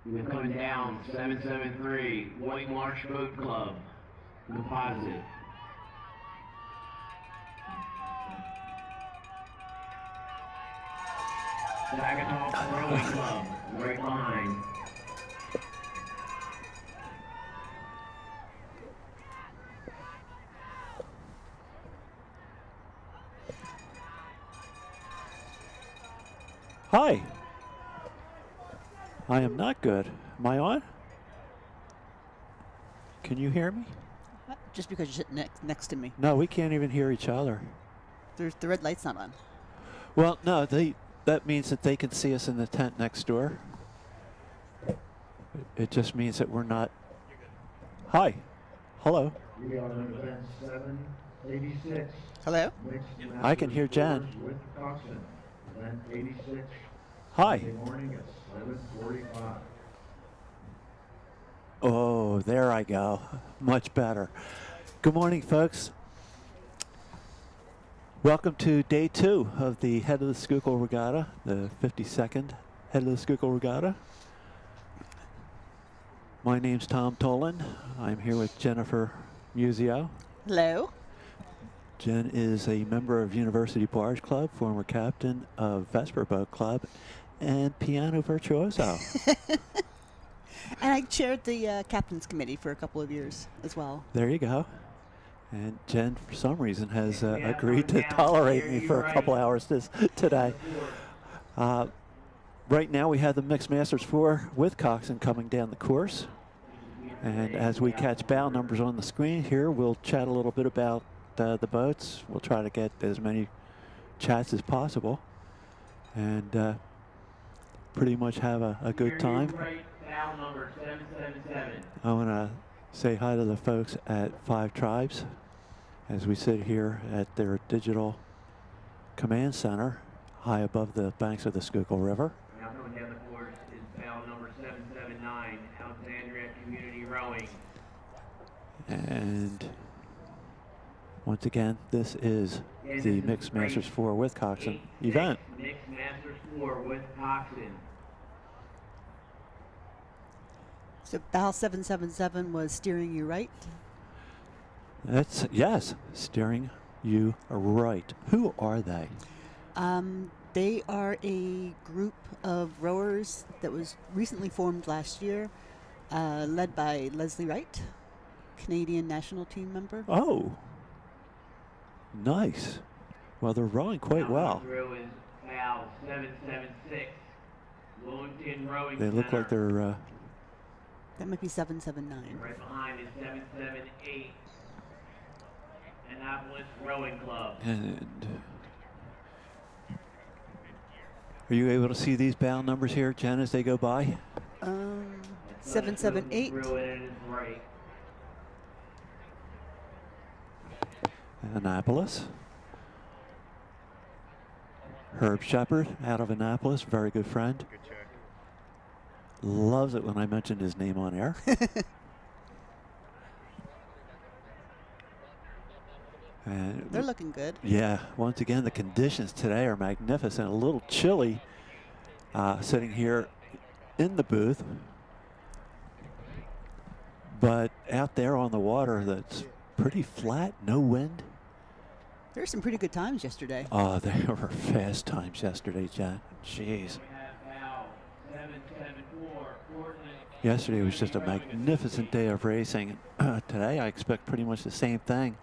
We're coming down 773 White Marsh Boat Club. Composite. Saginaw Rowing Club, right behind. Hi. I am not good. Am I on? Can you hear me? Just because you're sitting next to me. No, we can't even hear each other. The red light's not on. Well, no, that means that they can see us in the tent next door. It just means that we're not. Hi. Hello. We are on event 786. Hello? I can hear Jen. With Coxon. Event 86. Hi. Monday morning at 7:45. Oh, there I go. Much better. Good morning, folks. Welcome to day 2 of the Head of the Schuylkill Regatta, the 52nd Head of the Schuylkill Regatta. My name's Tom Tolan. I'm here with Jennifer Musio. Hello? Jen is a member of University Barge Club, former captain of Vesper Boat Club, and piano virtuoso. And I chaired the captain's committee for a couple of years as well. There you go. And Jen, for some reason, has agreed to tolerate me for a couple hours today. Right now, we have the Mixed Masters 4 with Coxon coming down the course. And as we catch bow numbers on the screen here, we'll chat a little bit about the boats. We'll try to get as many chats as possible. And pretty much have a good time. I want to say hi to the folks at Five Tribes as we sit here at their digital command center high above the banks of the Schuylkill River. Now coming down the course is bow number 779, Alexandria Community Rowing. And once again, this is the Mixed Masters 4 with Coxon event. Mixed Masters 4 with Coxon. So bow 777 was steering you right? That's, yes, steering you right. Who are they? They are a group of rowers that was recently formed last year, led by Leslie Wright, Canadian national team member. Oh, nice. Well, they're rowing quite well. Through is bow 776, Wilmington Rowing They look like they're... That might be 779. Right behind is 778, Annapolis Rowing Club. And are you able to see these bow numbers here, Jen, as they go by? 778. Right. Annapolis. Herb Shepard out of Annapolis, very good friend. Loves it when I mention his name on air. And they're looking good. Yeah, once again, the conditions today are magnificent. A little chilly sitting here in the booth. But out there on the water, that's pretty flat, no wind. There were some pretty good times yesterday. Oh, they were fast times yesterday, Jen. Jeez. Yesterday was just a magnificent day of racing. Today, I expect pretty much the same thing.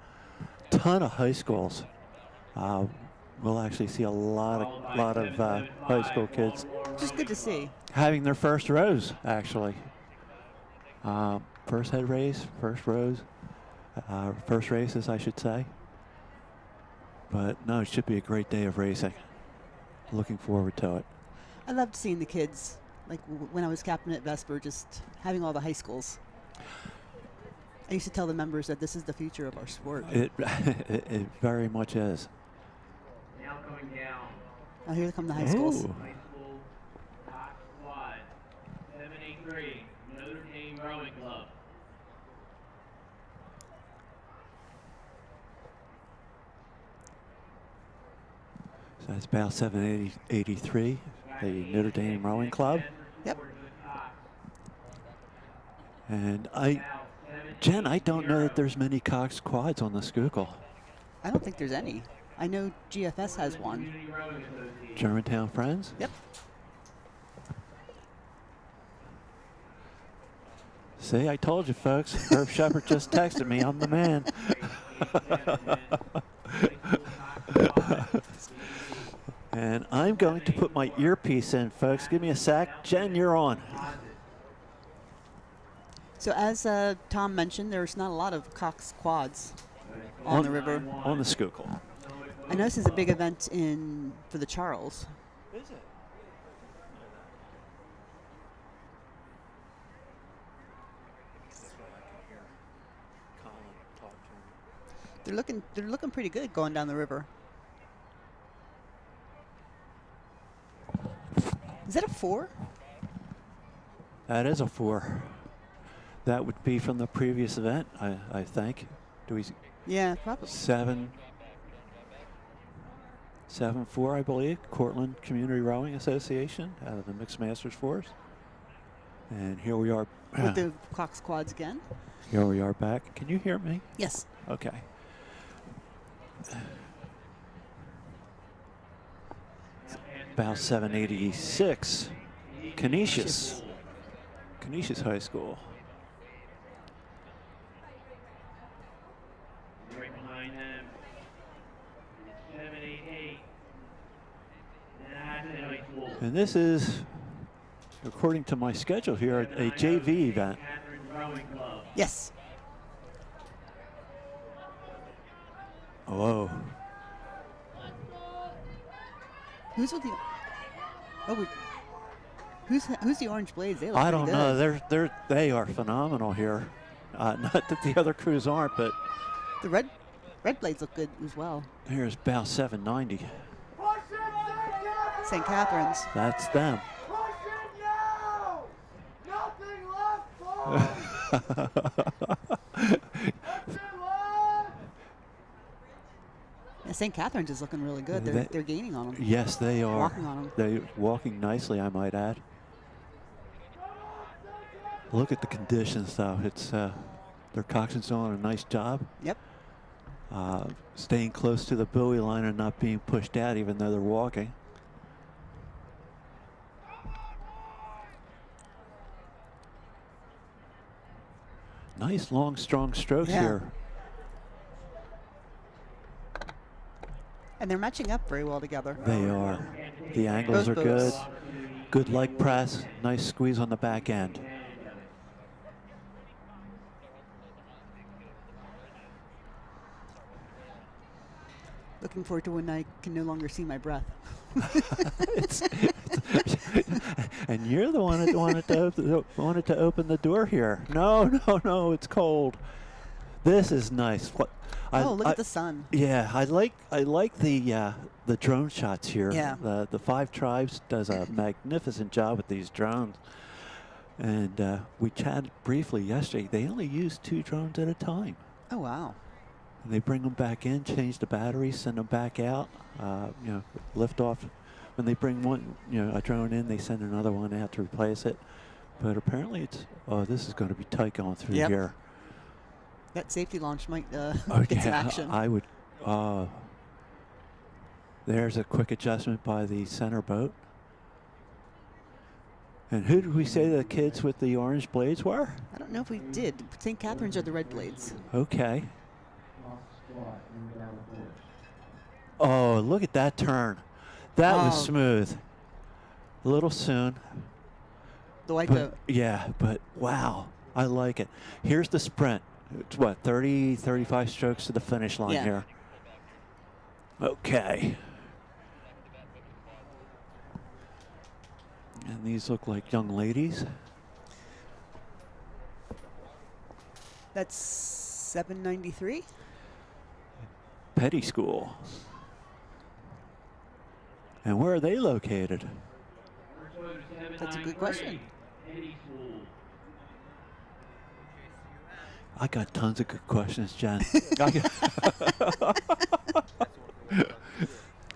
Ton of high schools. We'll actually see a lot of high school kids. Just good to see. Having their first rows, actually. First head race, first rows, first races, I should say. But no, it should be a great day of racing. Looking forward to it. I loved seeing the kids. Like when I was captain at Vesper, just having all the high schools. I used to tell the members that this is the future of our sport. It very much is. Now coming down. Oh, here come the high schools. Ooh. High school hot squad 783 Notre Dame Rowing Club. So that's about 783, the Notre Dame Rowing Club. Yep. And Jen, I don't know that there's many Cox quads on the Schuylkill. I don't think there's any. I know GFS has one. Germantown Friends? Yep. See, I told you, folks. Herb Shepard just texted me. I'm the man. And I'm going to put my earpiece in, folks. Give me a sec. Jen, you're on. So as Tom mentioned, there's not a lot of Cox quads on the river. On the Schuylkill. I know this is a big event for the Charles. Is it? They're looking pretty good going down the river. Is that a 4? That is a 4. That would be from the previous event, I think. Do we? Yeah, probably. 7-4, I believe. Cortland Community Rowing Association out of the Mixed Masters Force. And here we are. With the Cox quads again. Here we are back. Can you hear me? Yes. Okay. About 786. Canisius High School. Right behind them. 788. That's high school. And this is, according to my schedule here, a JV event. Catherine's Rowing Club. Yes. Whoa. Who's with the? Oh, who's the Orange Blades? They look I don't pretty know. good. They are phenomenal here. Not that the other crews aren't, but The red Blades look good as well. here's Bow 790. St. Catherine's. That's them. Yeah, St. Catherine's is looking really good. They're gaining on them. Yes, they are. Walking on them. They're walking nicely, I might add. Look at the conditions, though. It's their coxswain's doing a nice job. Yep. Staying close to the buoy line and not being pushed out, even though they're walking. Nice, long, strong strokes Yeah. here. And they're matching up very well together. They are. The angles Both are good. boats. Good leg press. Nice squeeze on the back end. Looking forward to when I can no longer see my breath. And you're the one that wanted to open the door here. No, it's cold. This is nice. What? Look at the sun. Yeah, I like the drone shots here. Yeah. The Five Tribes does a magnificent job with these drones. And we chatted briefly yesterday. They only use 2 drones at a time. Oh wow. And they bring them back in, change the batteries, send them back out. Lift off. When they bring a drone in, they send another one out to replace it. But apparently this is going to be tight going through here. That safety launch might get Yeah, some action. I would. There's a quick adjustment by the center boat. And who did we say the kids with the orange blades were? I don't know if we did. St. Catherine's are the red blades. Okay. Oh, look at that turn. That was smooth. A little soon. The white But, boat. yeah, but wow, I like it. Here's the sprint. It's what, 30, 35 strokes to the finish line here. Okay. And these look like young ladies. That's 793. Petty school. And where are they located? That's a good question. I got tons of good questions, Jen.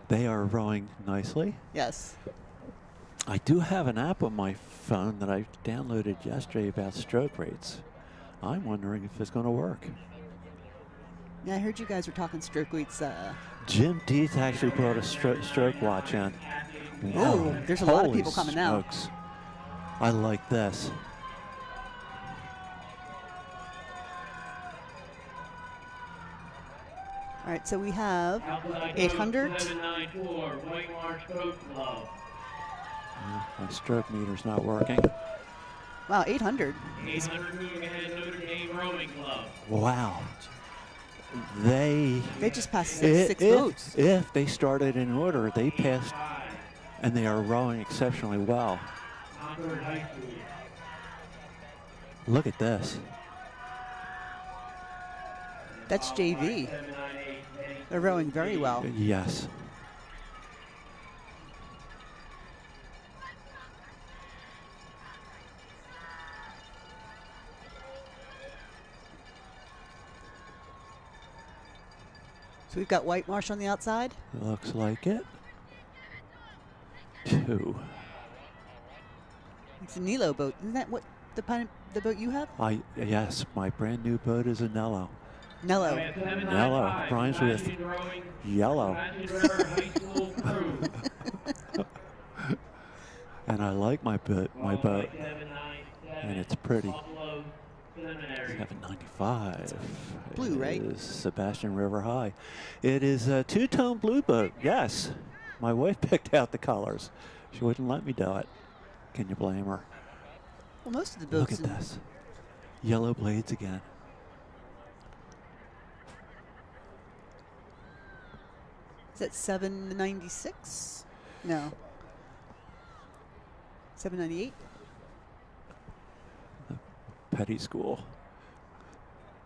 They are rowing nicely. Yes. I do have an app on my phone that I downloaded yesterday about stroke rates. I'm wondering if it's going to work. Yeah, I heard you guys were talking stroke rates. Jim Dietz actually brought a stroke watch in. Oh, there's a lot of Holy people coming now. smokes. I like this. All right, so we have Outside 800. 794, White Marsh Boat Club. My stroke meter's not working. Wow, 800. 800 moving ahead, Notre Dame Rowing Club. Wow. They just passed six boats. If they started in order, they passed, 5, and they are rowing exceptionally well. Concord High School. Look at this. That's JV. 798, They're rowing very well. Yes. So we've got White Marsh on the outside. Looks like it. 2. It's a Nilo boat. Isn't that what the boat you have? Yes, my brand new boat is a Nello. Nello. Nello rhymes with yellow. And I like my boat, and it's pretty. 795. Blue, right? Is Sebastian River High. It is a two-tone blue boat. Yes, my wife picked out the colors. She wouldn't let me do it. Can you blame her? Well, most of the Look boats. at this. Yellow blades again. Is that 796? No. 798? Petty school.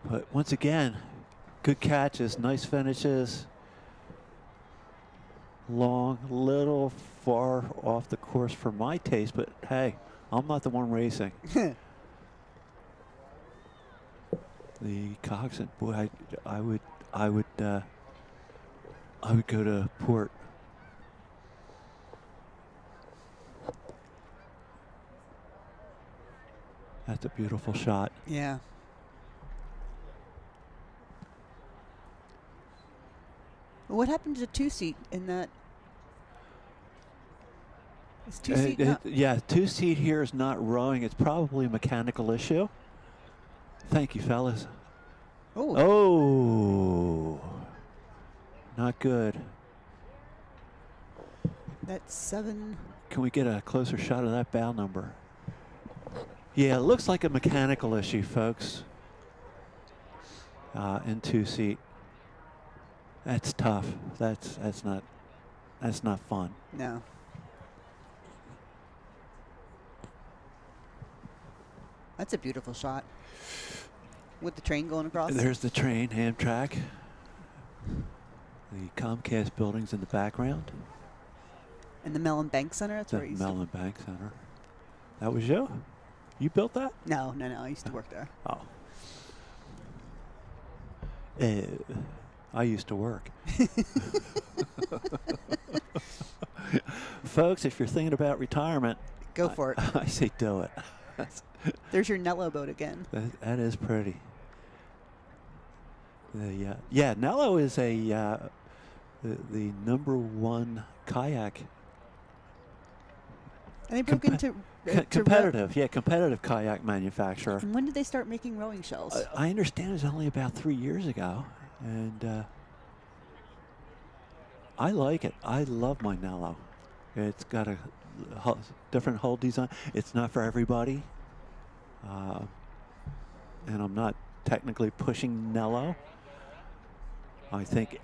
But once again, good catches, nice finishes. Long, little far off the course for my taste, but hey, I'm not the one racing. The Coxswain, boy, I would go to port. That's a beautiful shot. Yeah. Well, what happened to the two-seat in that? Is two-seat not? Yeah, two-seat here is not rowing. It's probably a mechanical issue. Thank you, fellas. Oh. Oh. Not good. That's 7. Can we get a closer shot of that bow number? Yeah, it looks like a mechanical issue, folks. In two-seat. That's tough. That's not fun. No. That's a beautiful shot. With the train going across. There's the train, Amtrak. The Comcast building's in the background. And the Mellon Bank Center. That's The where I used Mellon Bank Center. That was you? You built that? No. I used to work there. Oh. I used to work. Folks, if you're thinking about retirement, Go for it. I say do it. There's your Nello boat again. That is pretty. Yeah, Nello is the #1 kayak. And they broke into competitive kayak manufacturer. And when did they start making rowing shells? I understand it's only about 3 years ago, and I like it. I love my Nello. It's got a different hull design. It's not for everybody, and I'm not technically pushing Nello. I think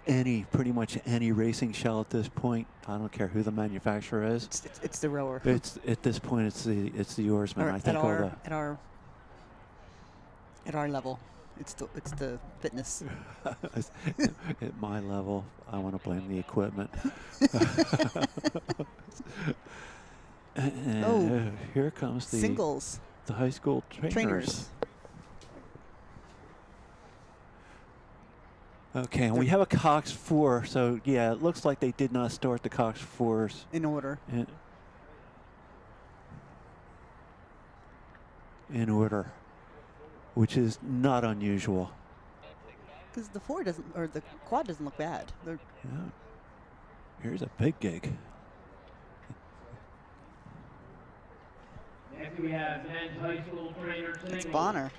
pretty much any racing shell at this point, I don't care who the manufacturer is. It's the rower. It's at this point, it's the oarsman. I think at our level, it's the fitness. At my level, I want to blame the equipment. And here comes the singles. The high school trainers. Okay, and we have a Cox 4, so yeah, it looks like they did not start the Cox 4s In order. in order, which is not unusual. Because the 4 doesn't, or the quad doesn't look bad. They're Yeah. Here's a big gig. Next we have men's high school trainer it's singles. Bonner.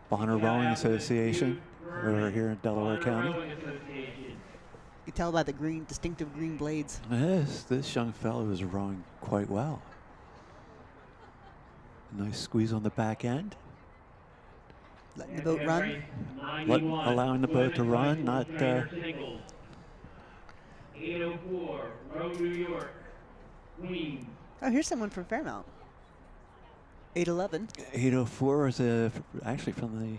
Bonner Rowing Association. We're here in Delaware County. You can tell by the green, distinctive green blades. This young fellow is rowing quite well. Nice squeeze on the back end. Letting the boat run. Allowing the boat to run, not 804, Row New York, Queens. Oh, here's someone from Fairmount. 811. 804 is actually from the...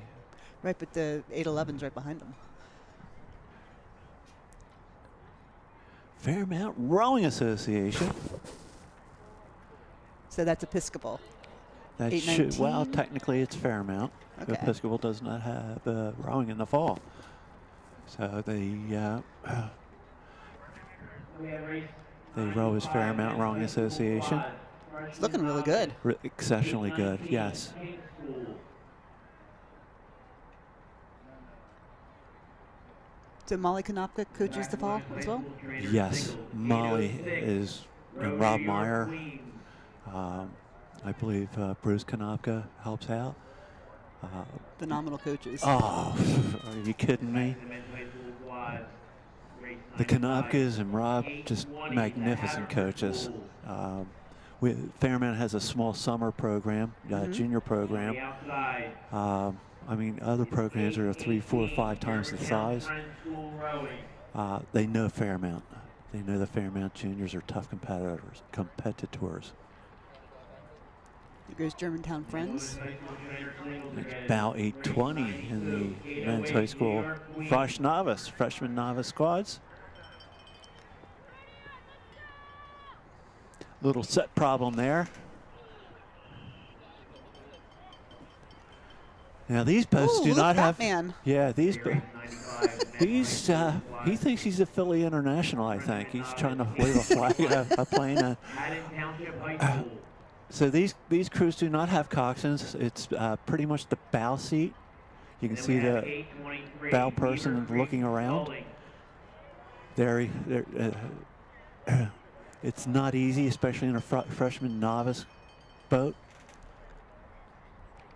Right, but the 811's right behind them. Fairmount Rowing Association. So that's Episcopal. That 819? well, technically it's Fairmount. Okay. Episcopal does not have rowing in the fall. So they row as Fairmount Rowing Association. It's looking really good. Exceptionally good, yes. So Molly Konopka coaches the fall as well? Yes, Molly is, and Rob Meyer. I believe Bruce Konopka helps out. Phenomenal coaches. Oh, are you kidding me? The Konopkas and Rob, just magnificent coaches. Fairmount has a small summer program, junior program. I mean, other programs are 3, 4, 5 times the size. They know Fairmount. They know the Fairmount juniors are tough competitors. There goes Germantown Friends. It's about 8:20 in the men's high school freshman novice squads. Little set problem there. Now these boats do not have. Yeah, he thinks he's a Philly International. I think he's trying to wave a flag at a plane. So these crews do not have coxswains. It's pretty much the bow seat. You can see the bow person looking around. It's not easy, especially in a freshman novice boat.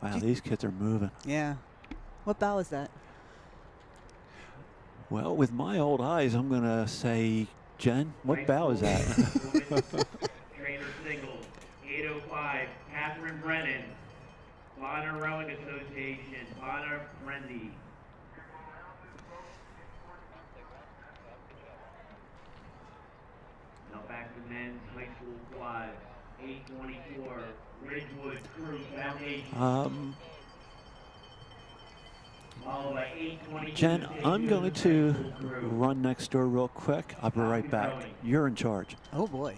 Wow, these kids are moving. Yeah. What bow is that? Well, with my old eyes, I'm going to say, Jen, what bow is that? Trainer singles, 805, Catherine Brennan, Bonner Rowing Association, Bonner Brendy. Now back to men's high school quads, 824, Ridgewood Crew Foundation. Followed by 822. Jen, I'm going to run next door real quick. I'll be right back. You're in charge. Oh, boy.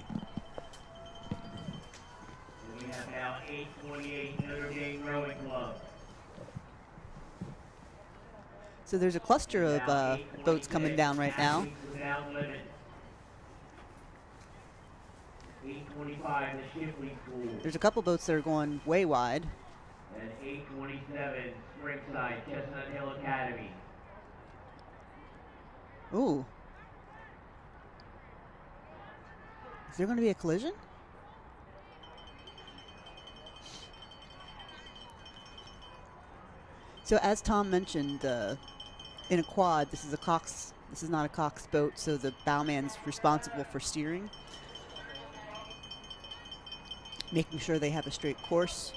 We have now 828 Notre Dame Rowing Club. So there's a cluster of boats coming down right now. 825, the Shipley School. There's a couple boats that are going way wide. And 827, Springside, Chestnut Hill Academy. Ooh. Is there going to be a collision? So as Tom mentioned, in a quad, this is not a Cox boat, so the bowman's responsible for steering, making sure they have a straight course.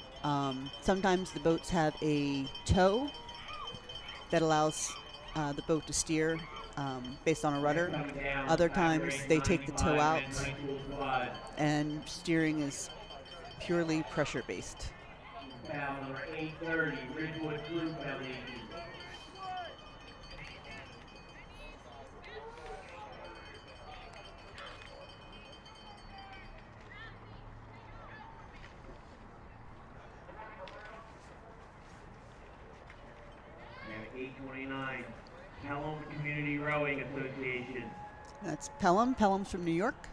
Sometimes the boats have a tow that allows the boat to steer based on a rudder. Other times they take the tow out and steering is purely pressure based. Number 830, Ridgewood Crew Foundation. And 829, Pelham Community Rowing Association. That's Pelham. Pelham's from New York.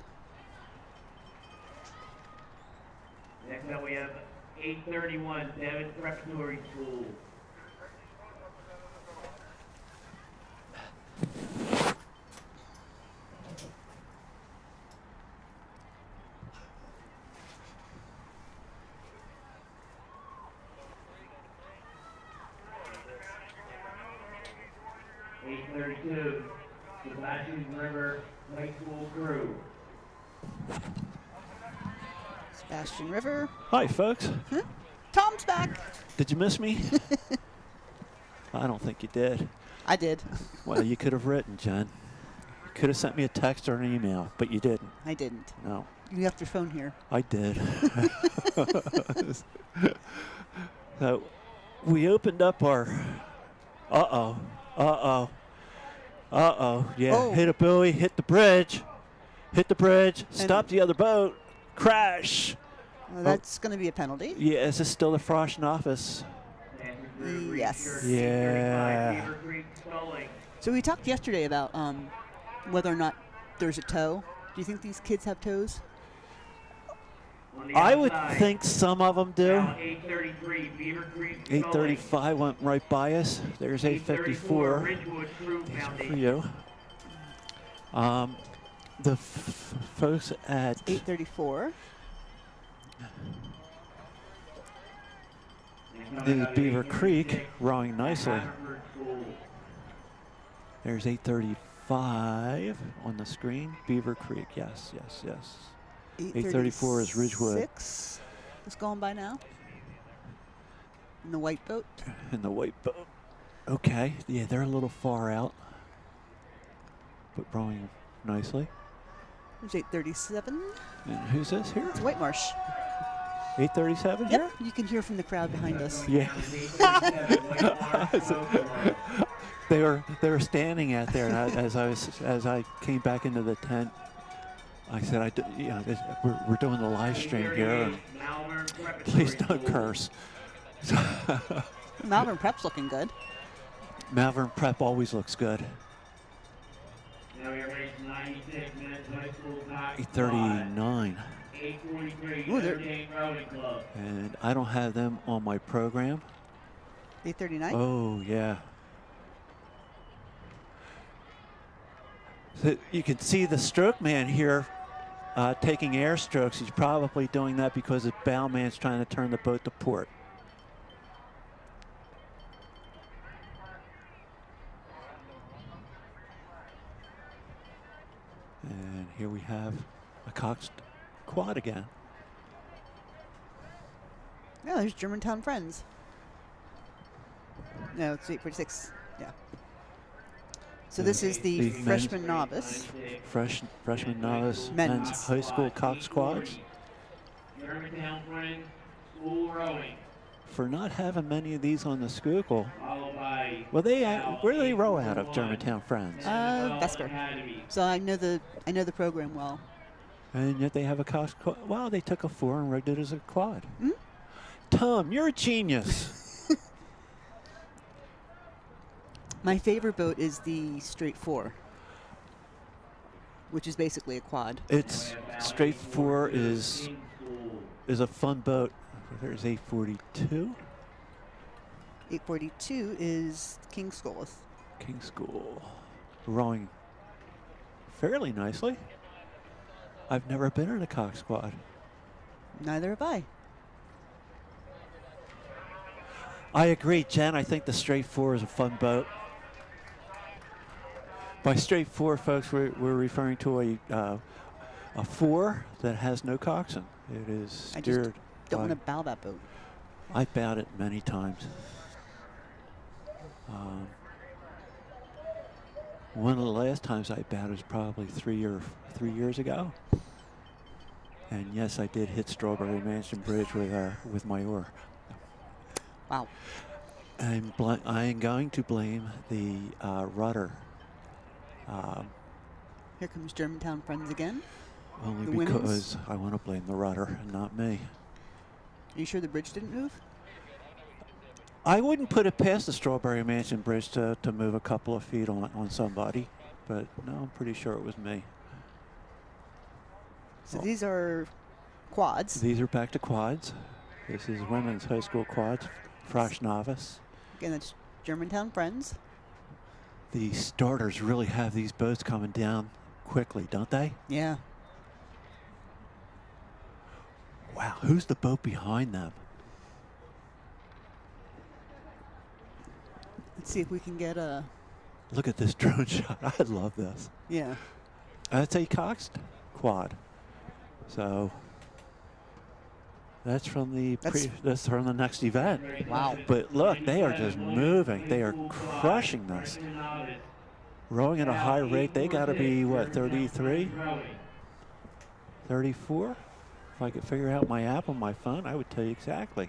Next up we have 831 Devon Preparatory School. (832) Sebastian River High School crew. Sebastian River. Hi, folks. Huh? Tom's back. Did you miss me? I don't think you did. I did. Well, you could have written, Jen. You could have sent me a text or an email, but you didn't. I didn't. No. You left your phone here. I did. So we opened up our. Uh-oh. Yeah, Oh. hit a buoy, hit the bridge. Hit the bridge, stop the other boat, crash. That's going to be a penalty. Yeah, is this still the Frost office? Yes. Yeah. So we talked yesterday about whether or not there's a tow. Do you think these kids have tows? I would think some of them do. 833 Beaver Creek. 835 went right by us. There's 854. Ridgewood Crew These are for Foundation. you. The folks at 834. the Beaver Creek rowing nicely. There's 835 on the screen. Beaver Creek, yes. 834 is Ridgewood. 6 is going by now. In the white boat. In the white boat. Okay, yeah, they're a little far out, but rowing nicely. There's 837. And who's this here? It's White Marsh. 837 here? Yep, you can hear from the crowd behind us. Yeah. They were standing out there, and as I came back into the tent, I said, we're doing the live stream here, and please don't curse. Malvern Prep's looking good. Malvern Prep always looks good. 839. 843 Ooh, they're- Notre Dame Rowing Club. And I don't have them on my program. 839. Oh, yeah. So you can see the stroke man here taking air strokes. He's probably doing that because the bowman's trying to turn the boat to port. And here we have a Cox quad again. No, there's Germantown Friends. No, it's 846. Yeah. So this is the The freshman novice. Freshman novice Men's. men's high school Cox quads. Germantown Friends School Rowing. For not having many of these on the Schuylkill. Followed by Well, where do they row out of, Germantown Friends? Vesper. So I know the program well. And yet they have a Cox quad. Wow, they took a 4 and rigged it as a quad. Hmm? Tom, you're a genius. My favorite boat is the Straight 4, which is basically a quad. It's straight 4 is a fun boat. There's 842. 842 is King School. King School. Rowing fairly nicely. I've never been in a Cox quad. Neither have I. I agree, Jen. I think the straight 4 is a fun boat. By straight 4, folks, we're referring to a 4 that has no coxswain. It is I just steered. don't want to bow that boat. I've bowed it many times. One of the last times I bowed was probably 3 years ago. And yes, I did hit Strawberry Mansion Bridge with my oar. Wow. I am going to blame the rudder. Here comes Germantown Friends again. Only The winnings? because I want to blame the rudder and not me. Are you sure the bridge didn't move? I wouldn't put it past the Strawberry Mansion Bridge to move a couple of feet on somebody, but no, I'm pretty sure it was me. So these are quads. These are back to quads. This is women's high school quads, Frosh Novice. Again, that's Germantown Friends. The starters really have these boats coming down quickly, don't they? Yeah. Wow, who's the boat behind them? Let's see if we can get a. Look at this drone shot. I love this. Yeah. That's a Cox quad. So that's from the that's from the next event. Wow. But look, they are just moving. They are crushing this. Rowing at a high rate. They got to be what, 33, 34? If I could figure out my app on my phone, I would tell you exactly.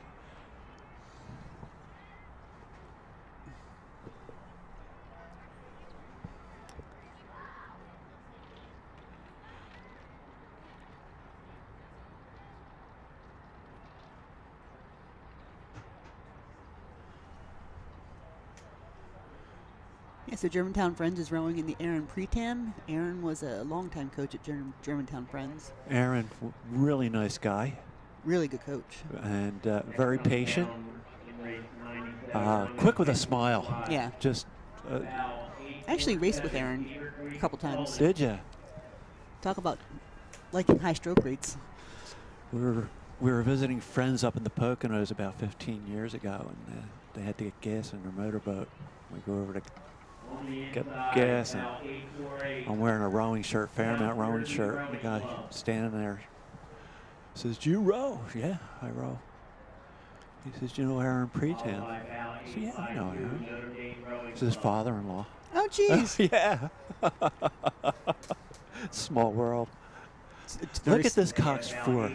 Yeah, so Germantown Friends is rowing in the Aaron Pretam. Aaron was a longtime coach at Germantown Friends. Aaron, really nice guy. Really good coach. And very patient. Quick with a smile. Yeah. Just. I actually raced with Aaron a couple times. Did you? Talk about liking high stroke rates. We were visiting friends up in the Poconos about 15 years ago, and they had to get gas in their motorboat. We go over to get gas, and I'm wearing a rowing shirt, Fairmount rowing shirt. And the guy standing there says, "Do you row?" "Yeah, I row." He says, "Do you know Aaron Pretam?" I said, "Yeah, I know Aaron." It's his father-in-law. Oh, jeez. Yeah. Small world. It's Look at this Cox 4.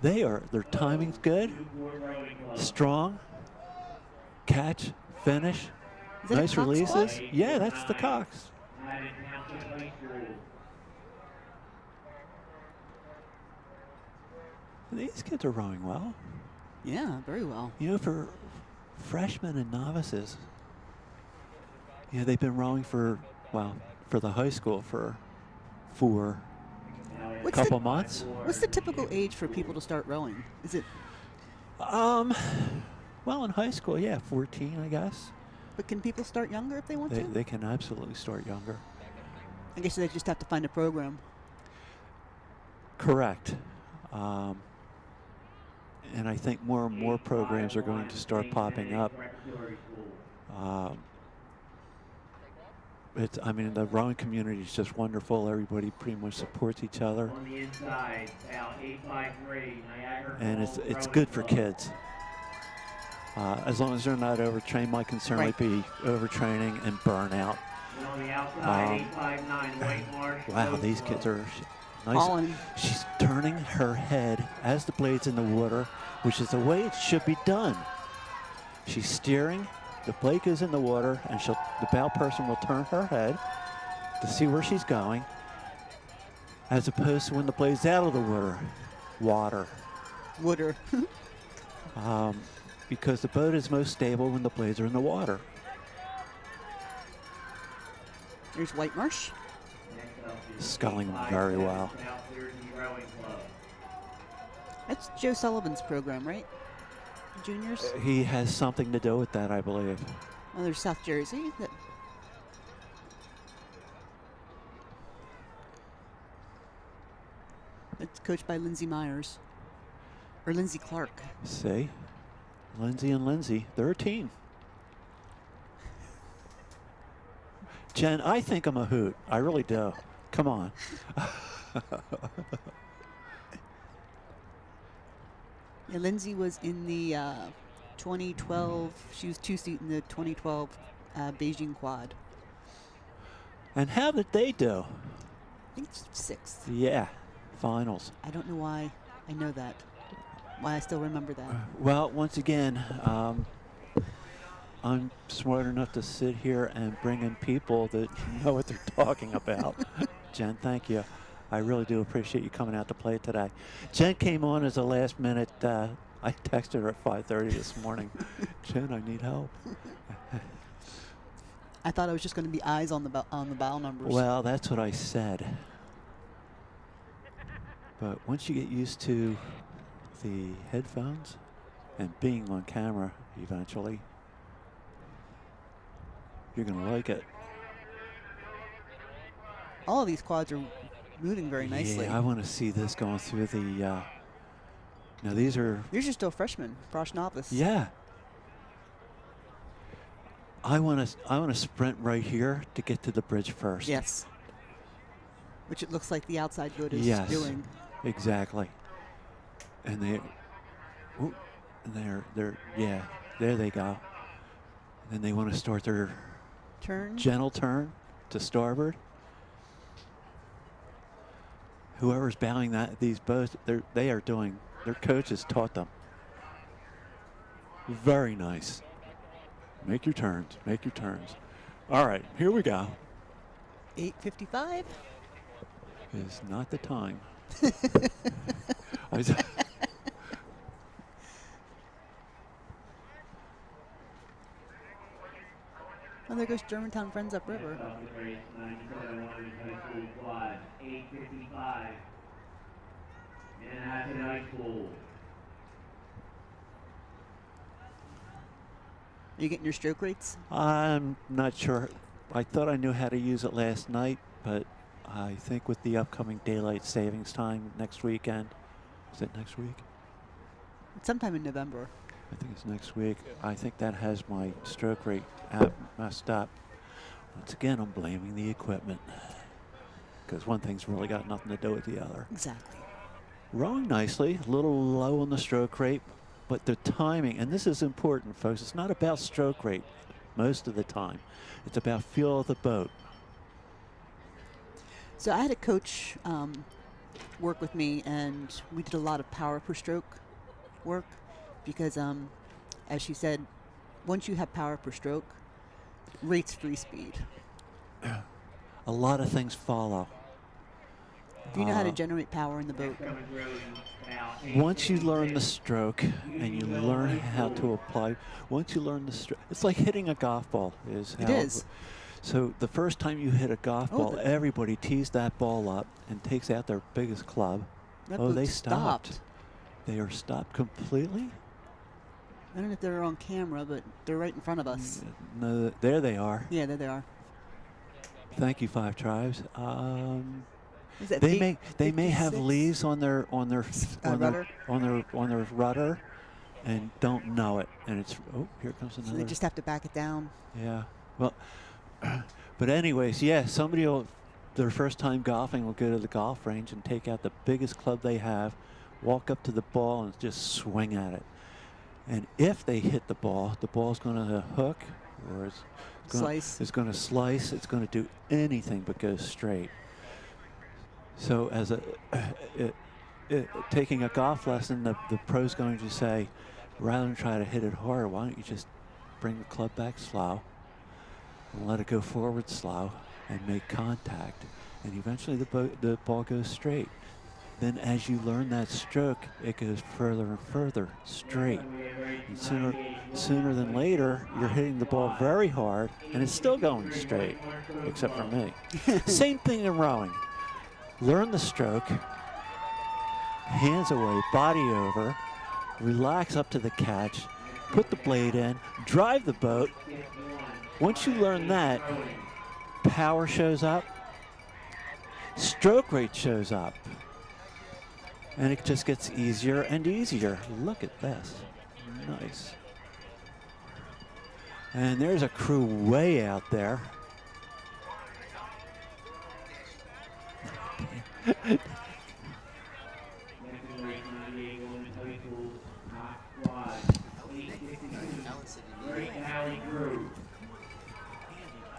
Their timing's good, strong, catch, finish, Is that a nice Cox releases. quad? Yeah, that's the Cox. These kids are rowing well. Yeah, very well. You know, for freshmen and novices, you know, they've been rowing for the high school for a couple months. What's the typical age for people to start rowing? Is it? Well, in high school, yeah, 14, I guess. But can people start younger if they want to? They can absolutely start younger. I guess they just have to find a program. Correct. And I think more and more programs are going to start popping up. I mean, the rowing community is just wonderful. Everybody pretty much supports each other. On the inside, about 853, Niagara And Falls it's Rowing good for Club. kids. As long as they're not overtrained, my concern might be overtraining and burnout. And on the outside, 859, White Marsh. Wow, these kids are nice. Falling. She's turning her head as the blade's in the water, which is the way it should be done. She's steering, the blade goes in the water, and the bow person will turn her head to see where she's going, as opposed to when the blade's out of the water. Water. Because the boat is most stable when the blades are in the water. There's White Marsh. Sculling very well. That's Joe Sullivan's program, right? Juniors. He has something to do with that, I believe. Oh, there's South Jersey. That's coached by Lindsay Myers. Or Lindsay Clark. See? Lindsay and Lindsay, they're a team. Jen, I think I'm a hoot. I really do. Come on. Yeah, Lindsay was in the 2012, she was two-seat in the 2012 Beijing quad. And how did they do? I think it's sixth. Yeah, finals. I don't know why I know that. Why I still remember that. Well, once again, I'm smart enough to sit here and bring in people that know what they're talking about. Jen, thank you. I really do appreciate you coming out to play today. Jen came on as a last minute. I texted her at 5:30 this morning. Jen, I need help. I thought I was just going to be eyes on the bow numbers. Well, that's what I said. But once you get used to the headphones and being on camera eventually. You're going to like it. All of these quads are moving very nicely. Yeah, I want to see this going through the. Now these are. These are still freshmen, Frosh novice. Yeah. I want to sprint right here to get to the bridge first. Yes. Which it looks like the outside good is Yes, doing. exactly. And yeah, there they go. And they want to start their Turn. gentle turn to starboard. Whoever's bowing these boats, they are doing. Their coach has taught them. Very nice. Make your turns. Make your turns. All right, here we go. 8:55. Is not the time. Oh, there goes Germantown Friends upriver. Next off the race, 97 Women's High School quad, 8:55. Manhattan High School. Are you getting your stroke rates? I'm not sure. I thought I knew how to use it last night, but I think with the upcoming daylight savings time next weekend, is it next week? Sometime in November. I think it's next week. I think that has my stroke rate app messed up. Once again, I'm blaming the equipment because one thing's really got nothing to do with the other. Exactly. Rowing nicely, a little low on the stroke rate, but the timing, and this is important, folks, it's not about stroke rate most of the time. It's about feel of the boat. So I had a coach work with me, and we did a lot of power per stroke work because, as she said, once you have power per stroke, rates free speed. A lot of things follow. Do you know how to generate power in the boat? Once you learn the stroke and you learn how to apply, once you learn the stroke, it's like hitting a golf ball. It is. So the first time you hit a golf ball, everybody tees that ball up and takes out their biggest club. That They boat stopped. They are stopped completely? I don't know if they're on camera, but they're right in front of us. No, there they are. Yeah, there they are. Thank you, Five Tribes. Is that They may have 56? leaves on their rudder? on their rudder, and don't know it. And it's here comes So another. they just have to back it down. Yeah. Well, but anyways, yeah. Somebody will their first time golfing will go to the golf range and take out the biggest club they have, walk up to the ball and just swing at it. And if they hit the ball's going to hook, or it's going to slice. It's going to do anything but go straight. So as taking a golf lesson, the pro's going to say, rather than try to hit it hard, why don't you just bring the club back slow and let it go forward slow and make contact. And eventually the ball goes straight. Then as you learn that stroke, it goes further and further straight. And sooner than later, you're hitting the ball very hard, and it's still going straight, except for me. Same thing in rowing. Learn the stroke, hands away, body over, relax up to the catch, put the blade in, drive the boat. Once you learn that, power shows up, stroke rate shows up, and it just gets easier and easier. Look at this. Nice. And there's a crew way out there.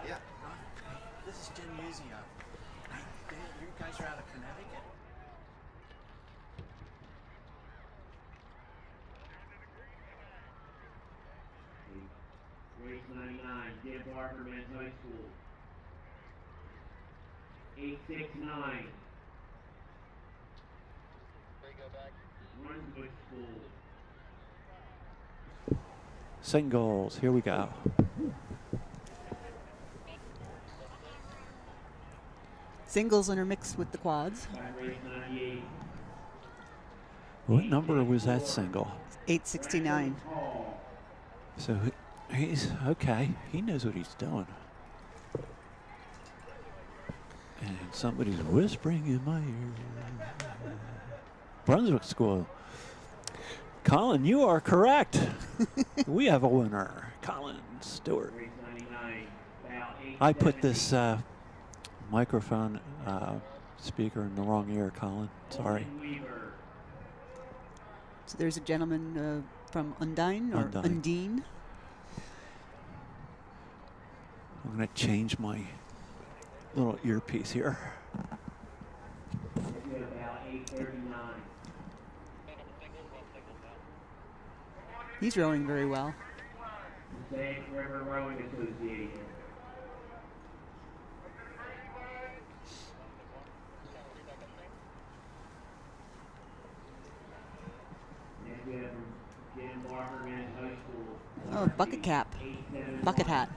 Yeah. This is Jim Musio. You guys are out of Connecticut? Race 99, Jim Barker Men's High School. 869. Brunswick School. Singles, here we go. Singles intermixed with the quads. Race 98. What number was that single? 869. So he's okay. He knows what he's doing. And somebody's whispering in my ear. Brunswick School. Colin, you are correct. We have a winner. Colin Stewart. I put this microphone speaker in the wrong ear, Colin. Sorry. So there's a gentleman from Undine or Undine. Undine. I'm going to change my little earpiece here. He's rowing very well. River Rowing Association. Next we have Jim Barker, Men's High School. Oh, bucket cap. Bucket hat.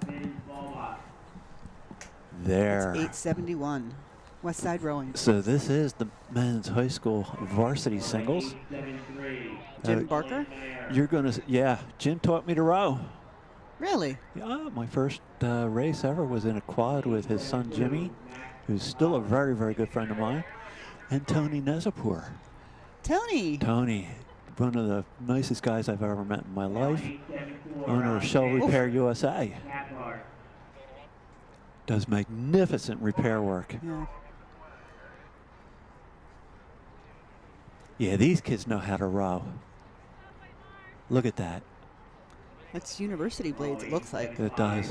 Men's Ball There. It's 871. West Side Rowing. So this is the men's high school varsity singles. Jim Barker? You're going to, yeah, Jim taught me to row. Really? Yeah, my first race ever was in a quad with his son Jimmy, who's still a very, very good friend of mine, and Tony Nezapur. Tony. Tony, one of the nicest guys I've ever met in my life, owner of Shell Repair USA. Does magnificent repair work. Yeah. Yeah, these kids know how to row. Look at that. That's university blades, it looks like. It does.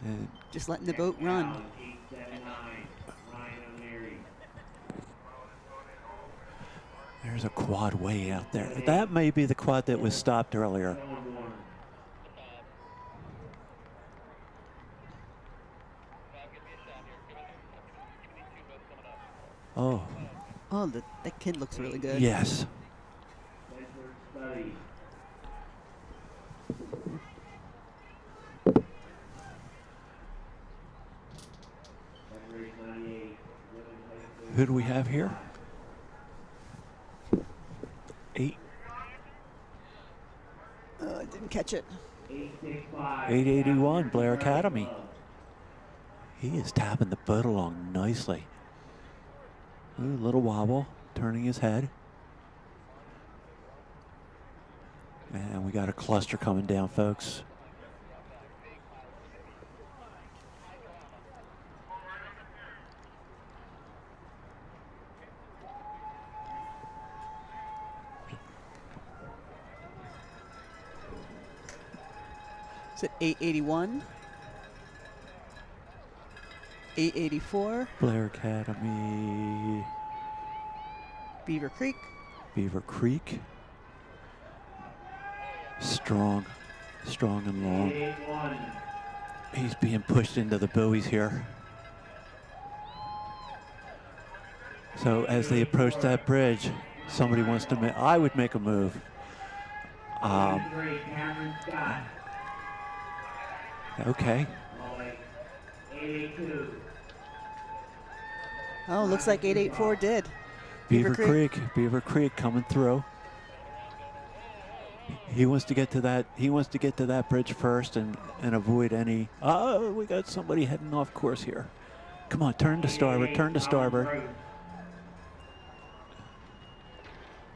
And Just letting the boat run. there's a quad way out there. That may be the quad that was stopped earlier. Oh. Oh, that kid looks really good. Yes. Who do we have here? 8. Oh, I didn't catch it. 881, Blair Academy. He is tapping the boat along nicely. A little wobble, turning his head. And we got a cluster coming down, folks. Is it 881? 884? Blair Academy. Beaver Creek. Beaver Creek. Strong and long. He's being pushed into the buoys here. So as they approach that bridge, somebody wants to make, I would make a move. Okay. Oh, looks like 884 did. Beaver Creek coming through. He wants to get to that. He wants to get to that bridge first and avoid any. Oh, we got somebody heading off course here. Come on, turn to starboard. Turn to starboard.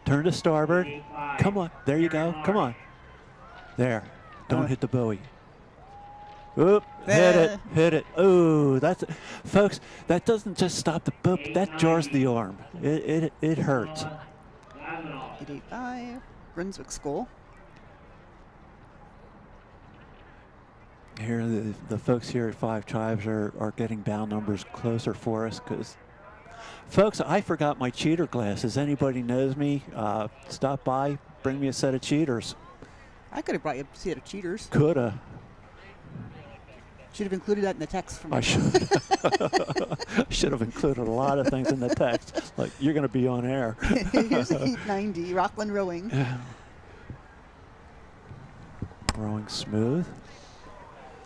Turn to starboard. Come on, there you go. Come on. There. Don't hit the buoy. Oop, hit it. Oh, that's, folks, that doesn't just stop the boat, that jars the arm. It hurts. 885, Brunswick School. Here, the folks here at Five Tribes are getting bow numbers closer for us because, folks, I forgot my cheater glasses. Anybody knows me, stop by, bring me a set of cheaters. I could have brought you a set of cheaters. Coulda. Should have included that in the text from I should. I should have included a lot of things in the text. Like, you're going to be on air. Here's 890, Rockland Rowing. Rowing smooth.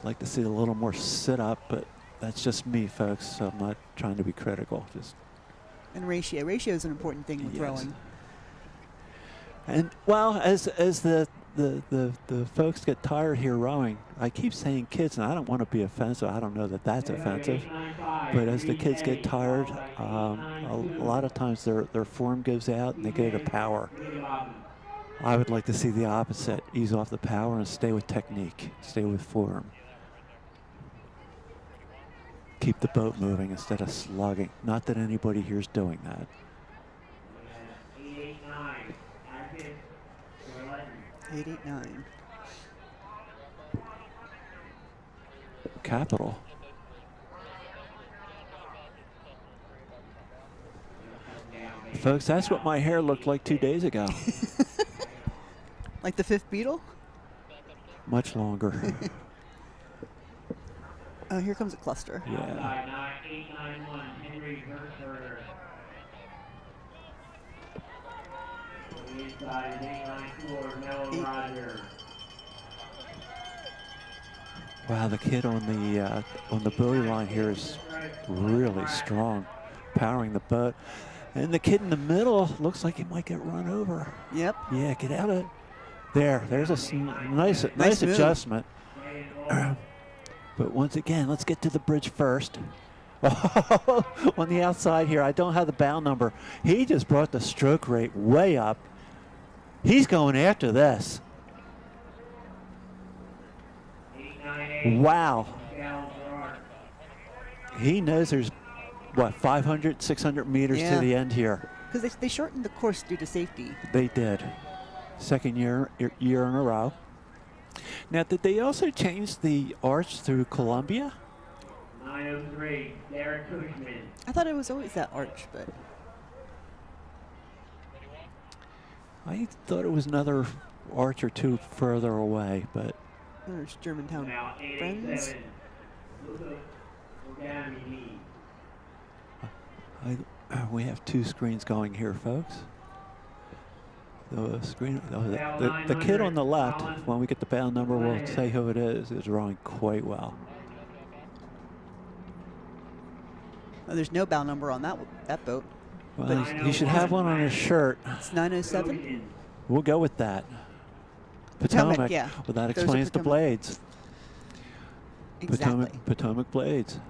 Like to see a little more sit up, but that's just me, folks. So I'm not trying to be critical. Just And ratio. Ratio is an important thing with yes. rowing. And well, as the folks get tired here rowing, I keep saying kids, and I don't want to be offensive. I don't know that that's offensive. But as the kids get tired, a lot of times their form goes out and they go to power. I would like to see the opposite. Ease off the power and stay with technique, stay with form. Keep the boat moving instead of slugging. Not that anybody here is doing that. 889. Capital. Folks, that's what my hair looked like 2 days ago. Like the fifth Beatle? Much longer. Oh, here comes a cluster. Yeah. 891 Henry Hertzberger. The inside is 894 Noah Roger. Wow, the kid on the buoy line here is really strong, powering the boat. And the kid in the middle looks like he might get run over. Yep. Yeah, get out of it. There's a nice Nice move. adjustment. But once again, let's get to the bridge first. On the outside here, I don't have the bow number. He just brought the stroke rate way up. He's going after this. Wow. He knows there's, what, 500, 600 meters to Yeah. the end here. Because they shortened the course due to safety. They did. Second year in a row. Now, did they also change the arch through Columbia? 903 Derek Cushman. I thought it was always that arch, but I thought it was another arch or two further away, but there's Germantown Now Friends. 887 Luca Orgami. we have two screens going here, folks. The kid on the left, when we get the bow number, we'll say who it is rowing quite well. Oh, there's no bow number on that boat. Well, he should have one on his shirt. It's 907. We'll go with that. Potomac, yeah. Well, that Those are explains the Potomac. blades. Exactly. Potomac blades.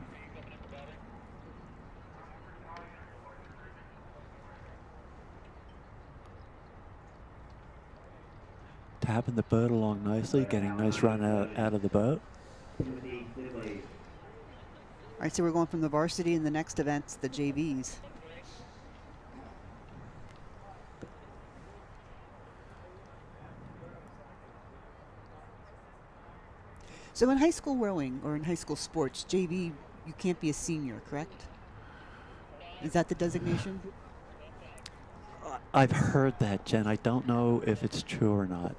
Tapping the boat along nicely, getting a nice run out of the boat. All right, so we're going from the varsity, and the next event's the JVs. So in high school rowing or in high school sports, JV, you can't be a senior, correct? Is that the designation? I've heard that, Jen. I don't know if it's true or not.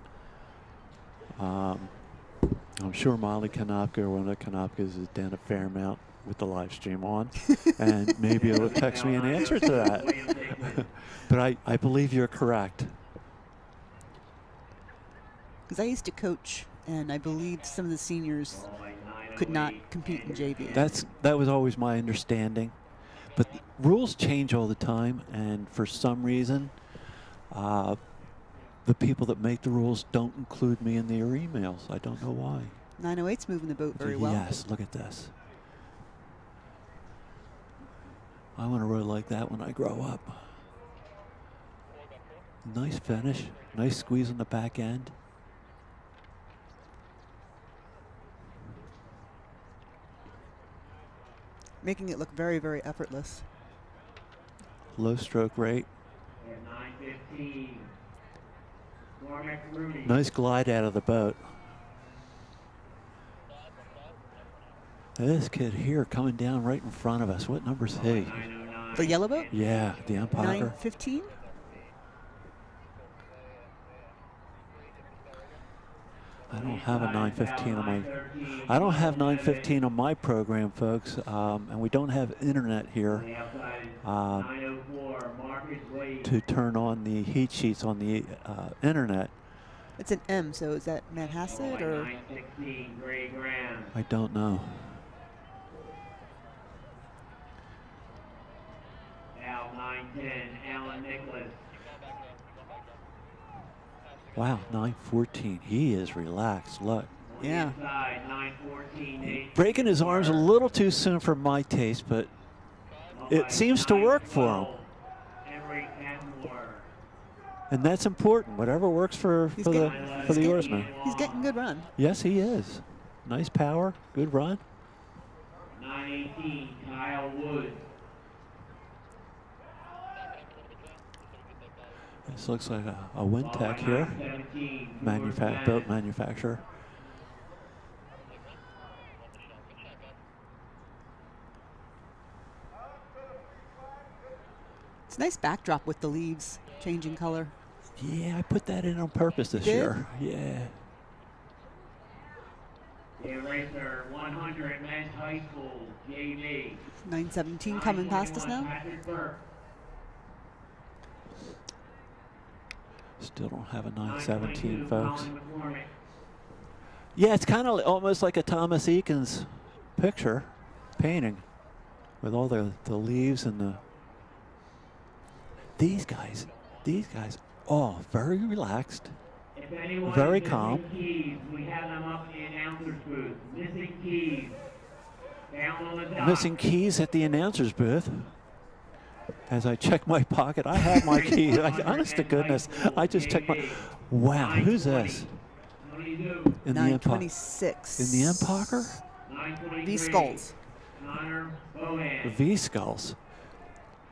I'm sure Molly Konopka, or one of the Konopkas, has done a fair amount with the live stream on, and maybe it'll text me an answer to that. But I believe you're correct. Because I used to coach, and I believe some of the seniors could not compete in JV. That was always my understanding. But rules change all the time, and for some reason, the people that make the rules don't include me in their emails. I don't know why. 908's moving the boat very well. Yes, look at this. I want to row like that when I grow up. Nice finish. Nice squeeze on the back end. Making it look very, very effortless. Low stroke rate. 915 Cormac Rooney. Nice glide out of the boat. This kid here coming down right in front of us. What number's he? 909 The yellow boat? Yeah, the umpire. 915? I don't have a 915 on my. I don't have 915 on my program, folks, and we don't have internet here to turn on the heat sheets on the internet. It's an M, so is that Manhasset or? 916 Gray Graham. I don't know. foul, 9-10, Alan Nicholas. Wow, 9-14. He is relaxed. Look. Yeah. Inside, 9-14, Nate. Breaking his arms a little too soon for my taste, but it seems to work for him. Henry Catmore. And that's important. Whatever works for the oarsman. He's getting good run. Yes, he is. Nice power, good run. 9-18, Kyle Wood. This looks like a wind tech here. Boat manufacturer. It's a nice backdrop with the leaves changing color. Yeah, I put that in on purpose this year. Yeah. The Eraser 100 Men's High School, JV. 9:17 coming past us now. Patrick Burke. Still don't have a 9:17, folks. Colin McCormick. Yeah, it's kind of almost like a Thomas Eakins picture, painting, with all the leaves and the. These guys, all very relaxed, If anyone very is calm. missing keys, we have them up in the announcer's booth. Missing keys. Down on the dock. Missing keys at the announcer's booth. As I check my pocket, I have my keys. Honest to goodness, I just checked my. Wow, who's this? In the 9:26. In the Empacher? V Skulls. Connor Bohan. V Skulls.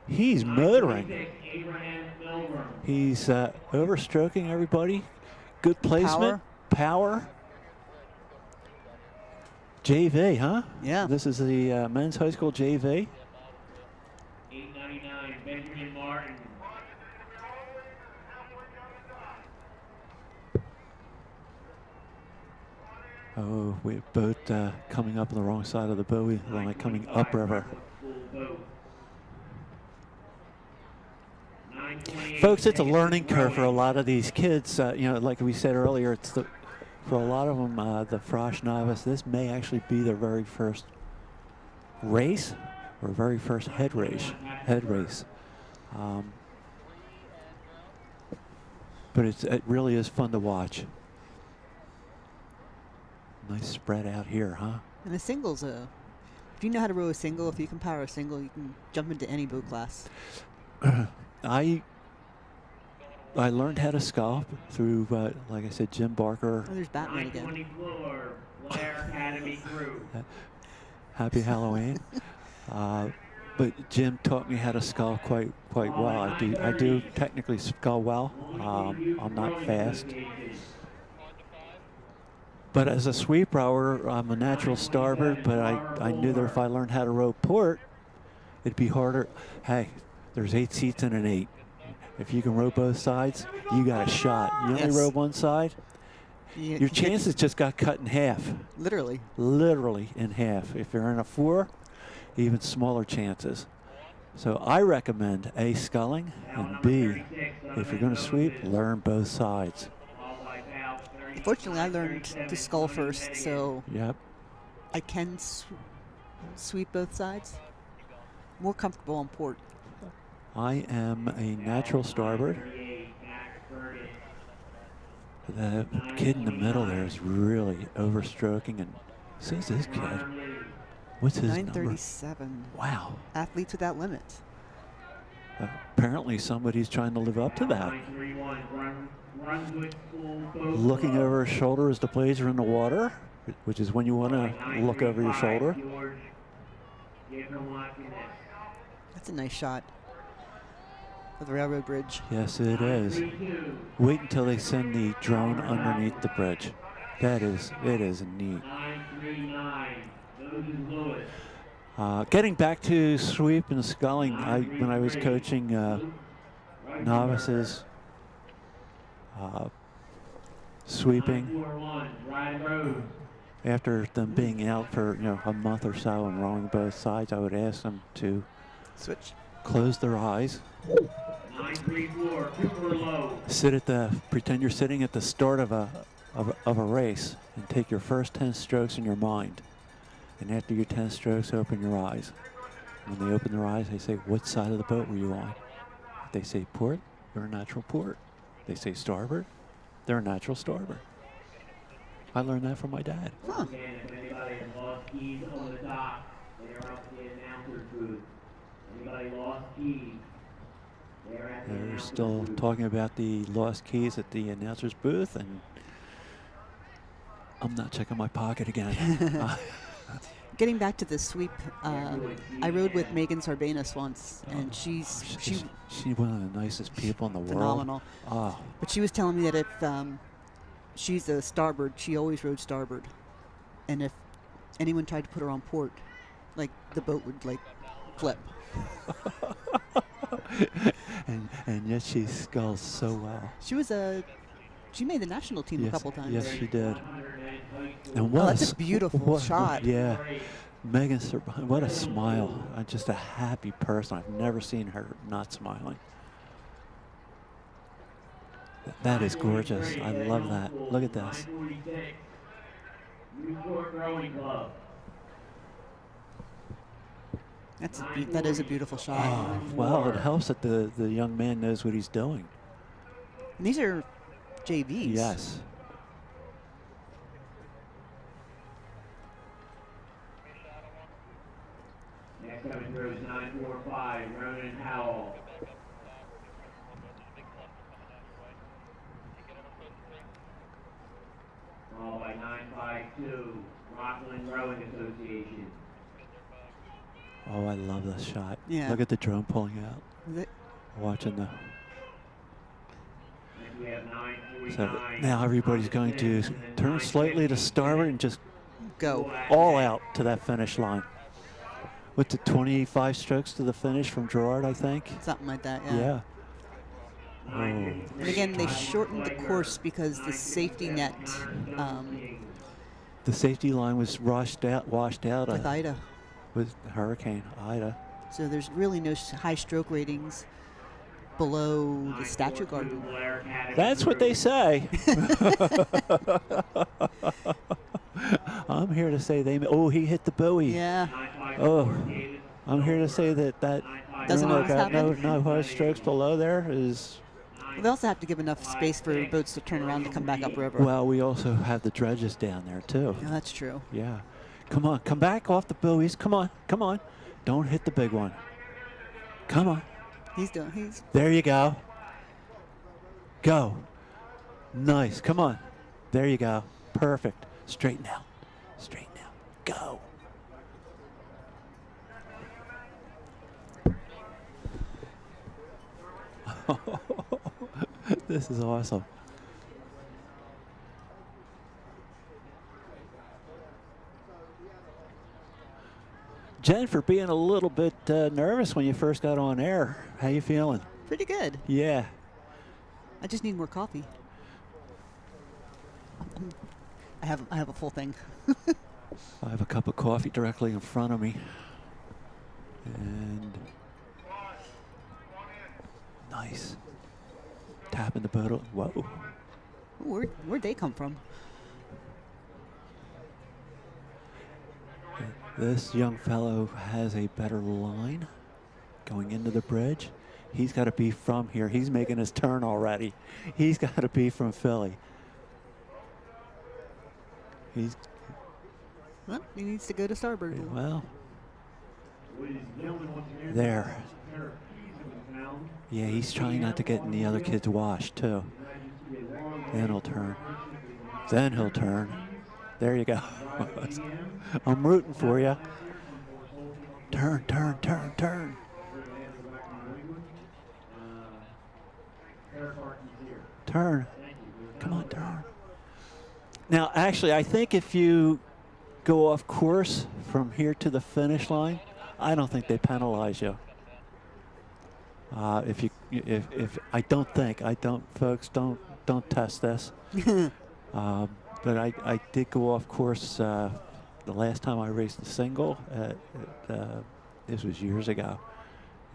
He's motoring. 9:26, Abraham Milgram. He's overstroking everybody. Good placement. Power. JV, huh? Yeah. This is the men's high school JV. 899, Benjamin Martin. Oh, we boat coming up on the wrong side of the buoy, like coming upriver. Folks, it's a learning curve for a lot of these kids. You know, like we said earlier, it's for a lot of them, the Frosh novice, this may actually be their very first race or very first head race. But it really is fun to watch. Nice spread out here, huh? And the singles, if you know how to row a single, if you can power a single, you can jump into any boat class. I learned how to sculpt through, like I said, Jim Barker. Oh, there's Batman again. 924, Blair Academy crew. Happy Halloween. But Jim taught me how to scull quite well. I do technically scull well. I'm not fast. But as a sweep rower, I'm a natural starboard, but I knew that if I learned how to row port, it'd be harder. Hey, there's 8 seats in an 8. If you can row both sides, you got a shot. You only row one side, your chances just got cut in half. Literally. Literally in half. If you're in a 4, even smaller chances. So I recommend A, sculling, and B, if you're going to sweep, learn both sides. Fortunately, I learned to scull first, so Yep. I can sweep both sides. More comfortable on port. I am a natural starboard. The kid in the middle there is really overstroking, and says this kid. What's his number? 937. Wow. Athletes without limits. Apparently somebody's trying to live up to that. Looking over his shoulder as the blades are in the water, which is when you want to look over your shoulder. That's a nice shot of the railroad bridge. Yes, it is. Wait until they send the drone underneath the bridge. It is neat. 939. Getting back to sweep and sculling, when I was coaching novices, sweeping, after them being out for a month or so and rowing both sides, I would ask them to switch, close their eyes, 934, super low. Pretend you're sitting at the start of a race, and take your first 10 strokes in your mind. And after your 10 strokes, open your eyes. When they open their eyes, they say, what side of the boat were you on? If they say port, they're a natural port. They say starboard, they're a natural starboard. I learned that from my dad. Huh. Again, if anybody has lost keys on the dock, they're up at the announcer's booth. Anybody lost keys, they're at the They're announcer's still booth. talking about the lost keys at the announcer's booth, and I'm not checking my pocket again. Getting back to the sweep, I rode with Megan Sarbanes once, and she's one of the nicest people in the world. phenomenal. Oh, But she was telling me that if she's a starboard, she always rode starboard, and if anyone tried to put her on port, like the boat would like flip. and yet she sculls so well. She made the national team a couple times. Yes, she did. And Oh, what that's a beautiful shot. Yeah, Megan, what a smile! Just a happy person. I've never seen her not smiling. That is gorgeous. I love that. Look at this. Newport Rowing Club. That is a beautiful shot. Oh, well, it helps that the young man knows what he's doing. And these are JVs. Yes. Next coming through is 945, Ronan Howell. Followed by 952, Rockland Rowing Association. Oh, I love this shot. Yeah. Look at the drone pulling out. Is it- Watching the. Next we have 949. So now everybody's going to turn slightly to starboard and just Go. all out to that finish line. What's it, 25 strokes to the finish from Gerard, I think? Something like that, yeah. Yeah. Oh. And again, they shortened the course because the safety net The safety line was washed out with Ida. with Hurricane Ida. So there's really no high stroke ratings below the statue garden. That's what they say. I'm here to say he hit the buoy. Yeah. Oh, I'm here to say that Doesn't no, always happen. no high strokes below there is. Well, they also have to give enough space for boats to turn around to come back upriver. Well, we also have the dredges down there too. Yeah, that's true. Yeah. Come on, come back off the buoys. Come on, come on. Don't hit the big one. Come on. He's There you go. Go. Nice. Come on. There you go. Perfect. Straighten out. Straighten out. Go. This is awesome. Jen, for being a little bit nervous when you first got on air, how you feeling? pretty good. Yeah. I just need more coffee. I have a full thing. I have a cup of coffee directly in front of me. And nice. Tapping the boat. Whoa. Where'd they come from? This young fellow has a better line going into the bridge. He's got to be from here. He's making his turn already. He's got to be from Philly. Well, he needs to go to starboard. Well, there. Yeah, he's trying not to get in the other kid's wash, too. Then he'll turn. Then he'll turn. There you go. I'm rooting for you. Turn, turn, turn, turn. Turn. Come on, turn. Now, actually, I think if you go off course from here to the finish line, I don't think they penalize you. Folks, don't test this. But I did go off course the last time I raced a single. This was years ago,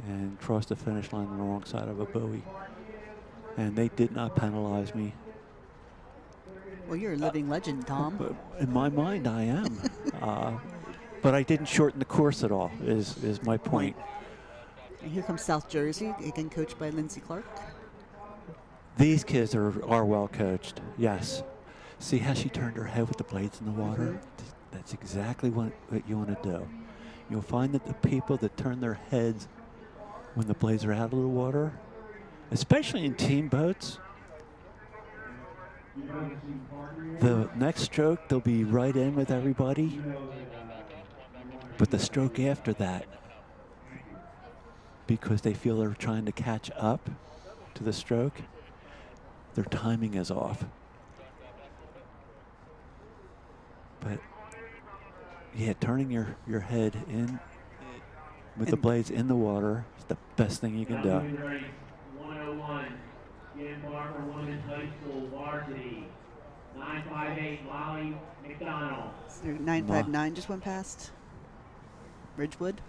and crossed the finish line on the wrong side of a buoy, and they did not penalize me. Well, you're a living legend, Tom. But in my mind, I am. but I didn't shorten the course at all, is my point. And here comes South Jersey, again coached by Lindsay Clark. These kids are well coached, yes. See how she turned her head with the blades in the water? That's exactly what you want to do. You'll find that the people that turn their heads when the blades are out of the water, especially in team boats, the next stroke they'll be right in with everybody, but the stroke after that, because they feel they're trying to catch up to the stroke, their timing is off. But yeah, turning your head in with the blades in the water is the best thing you can do. 101, Jim Barber Women's High School Varsity. 958, Molly McDonald. So 959 just went past Ridgewood.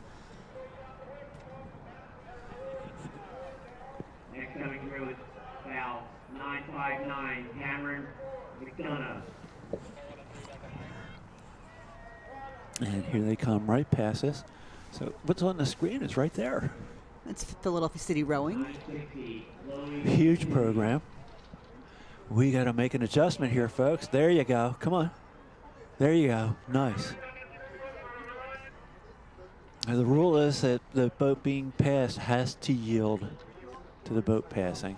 Next coming through is foul 959, Cameron McDonough. And here they come right past us. So what's on the screen is right there. It's Philadelphia City Rowing. 960, Chloe Huge program. We got to make an adjustment here, folks. There you go. Come on. There you go. Nice. Now, the rule is that the boat being passed has to yield to the boat passing.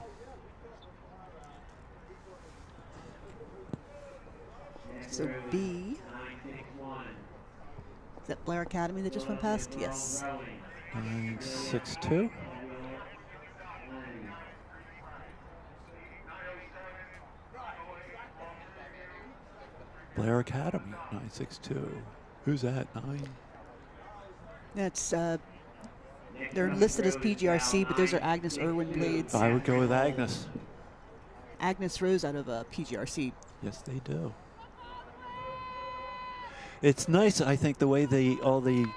So B. Is that Blair Academy that just went past? Yes. 962. Blair Academy, 962. Who's that? 9? That's they're listed as PGRC, but those are Agnes Irwin blades. I would go with Agnes. Agnes rows out of PGRC. Yes, they do. It's nice, I think, the way all the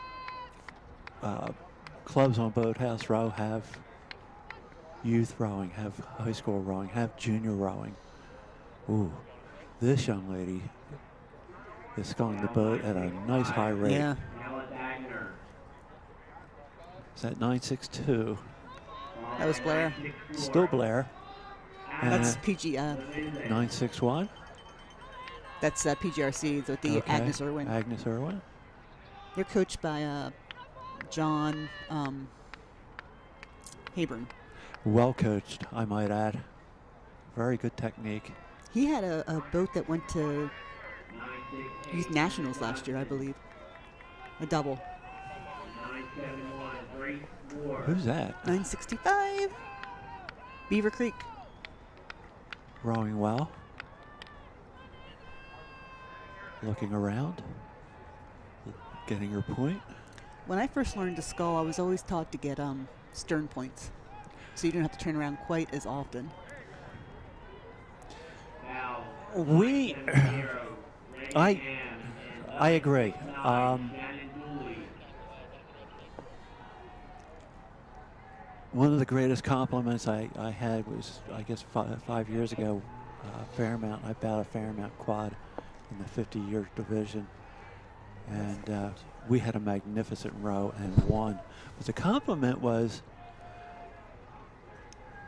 clubs on Boathouse Row have youth rowing, have high school rowing, have junior rowing. Ooh, this young lady is sculling the boat at a nice high rate. Yeah. Is that 962? That was Blair. Still Blair. That's PG. 961? That's PGRC, with the Okay. Agnes Irwin. Agnes Irwin. They're coached by John Hayburn. Well coached, I might add. Very good technique. He had a boat that went to Youth Nationals last year, I believe. A double. 971, Grace Moore. Who's that? 965. Beaver Creek. Rowing well. Looking around. Getting her point. When I first learned to scull, I was always taught to get stern points, so you don't have to turn around quite as often. Foul We, 970, Randy I Ham and agree. 9, Shannon Dooley. One of the greatest compliments I had was, I guess, 5 years ago, Fairmount. I bowed a Fairmount quad in the 50-year division, and we had a magnificent row and won. But the compliment was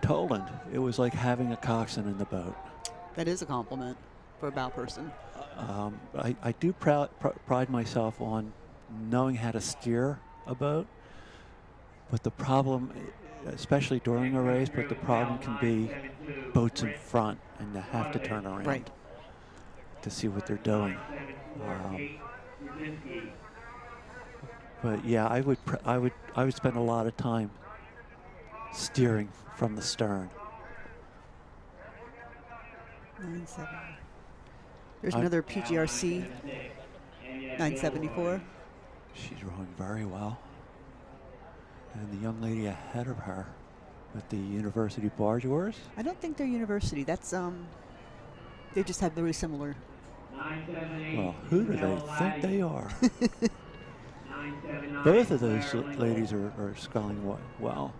Toland. It was like having a coxswain in the boat. That is a compliment for a bow person. I do pride myself on knowing how to steer a boat, but the problem, especially during a race, but the problem can be boats in front and they have to turn around. Right. To see what they're doing. But yeah, I would spend a lot of time steering from the stern. 970. There's another PGRC. 974. She's rowing very well. And the young lady ahead of her with the university barge oars. I don't think they're university. That's they just have very similar. Well, who do they think they are? Both of those ladies are sculling well.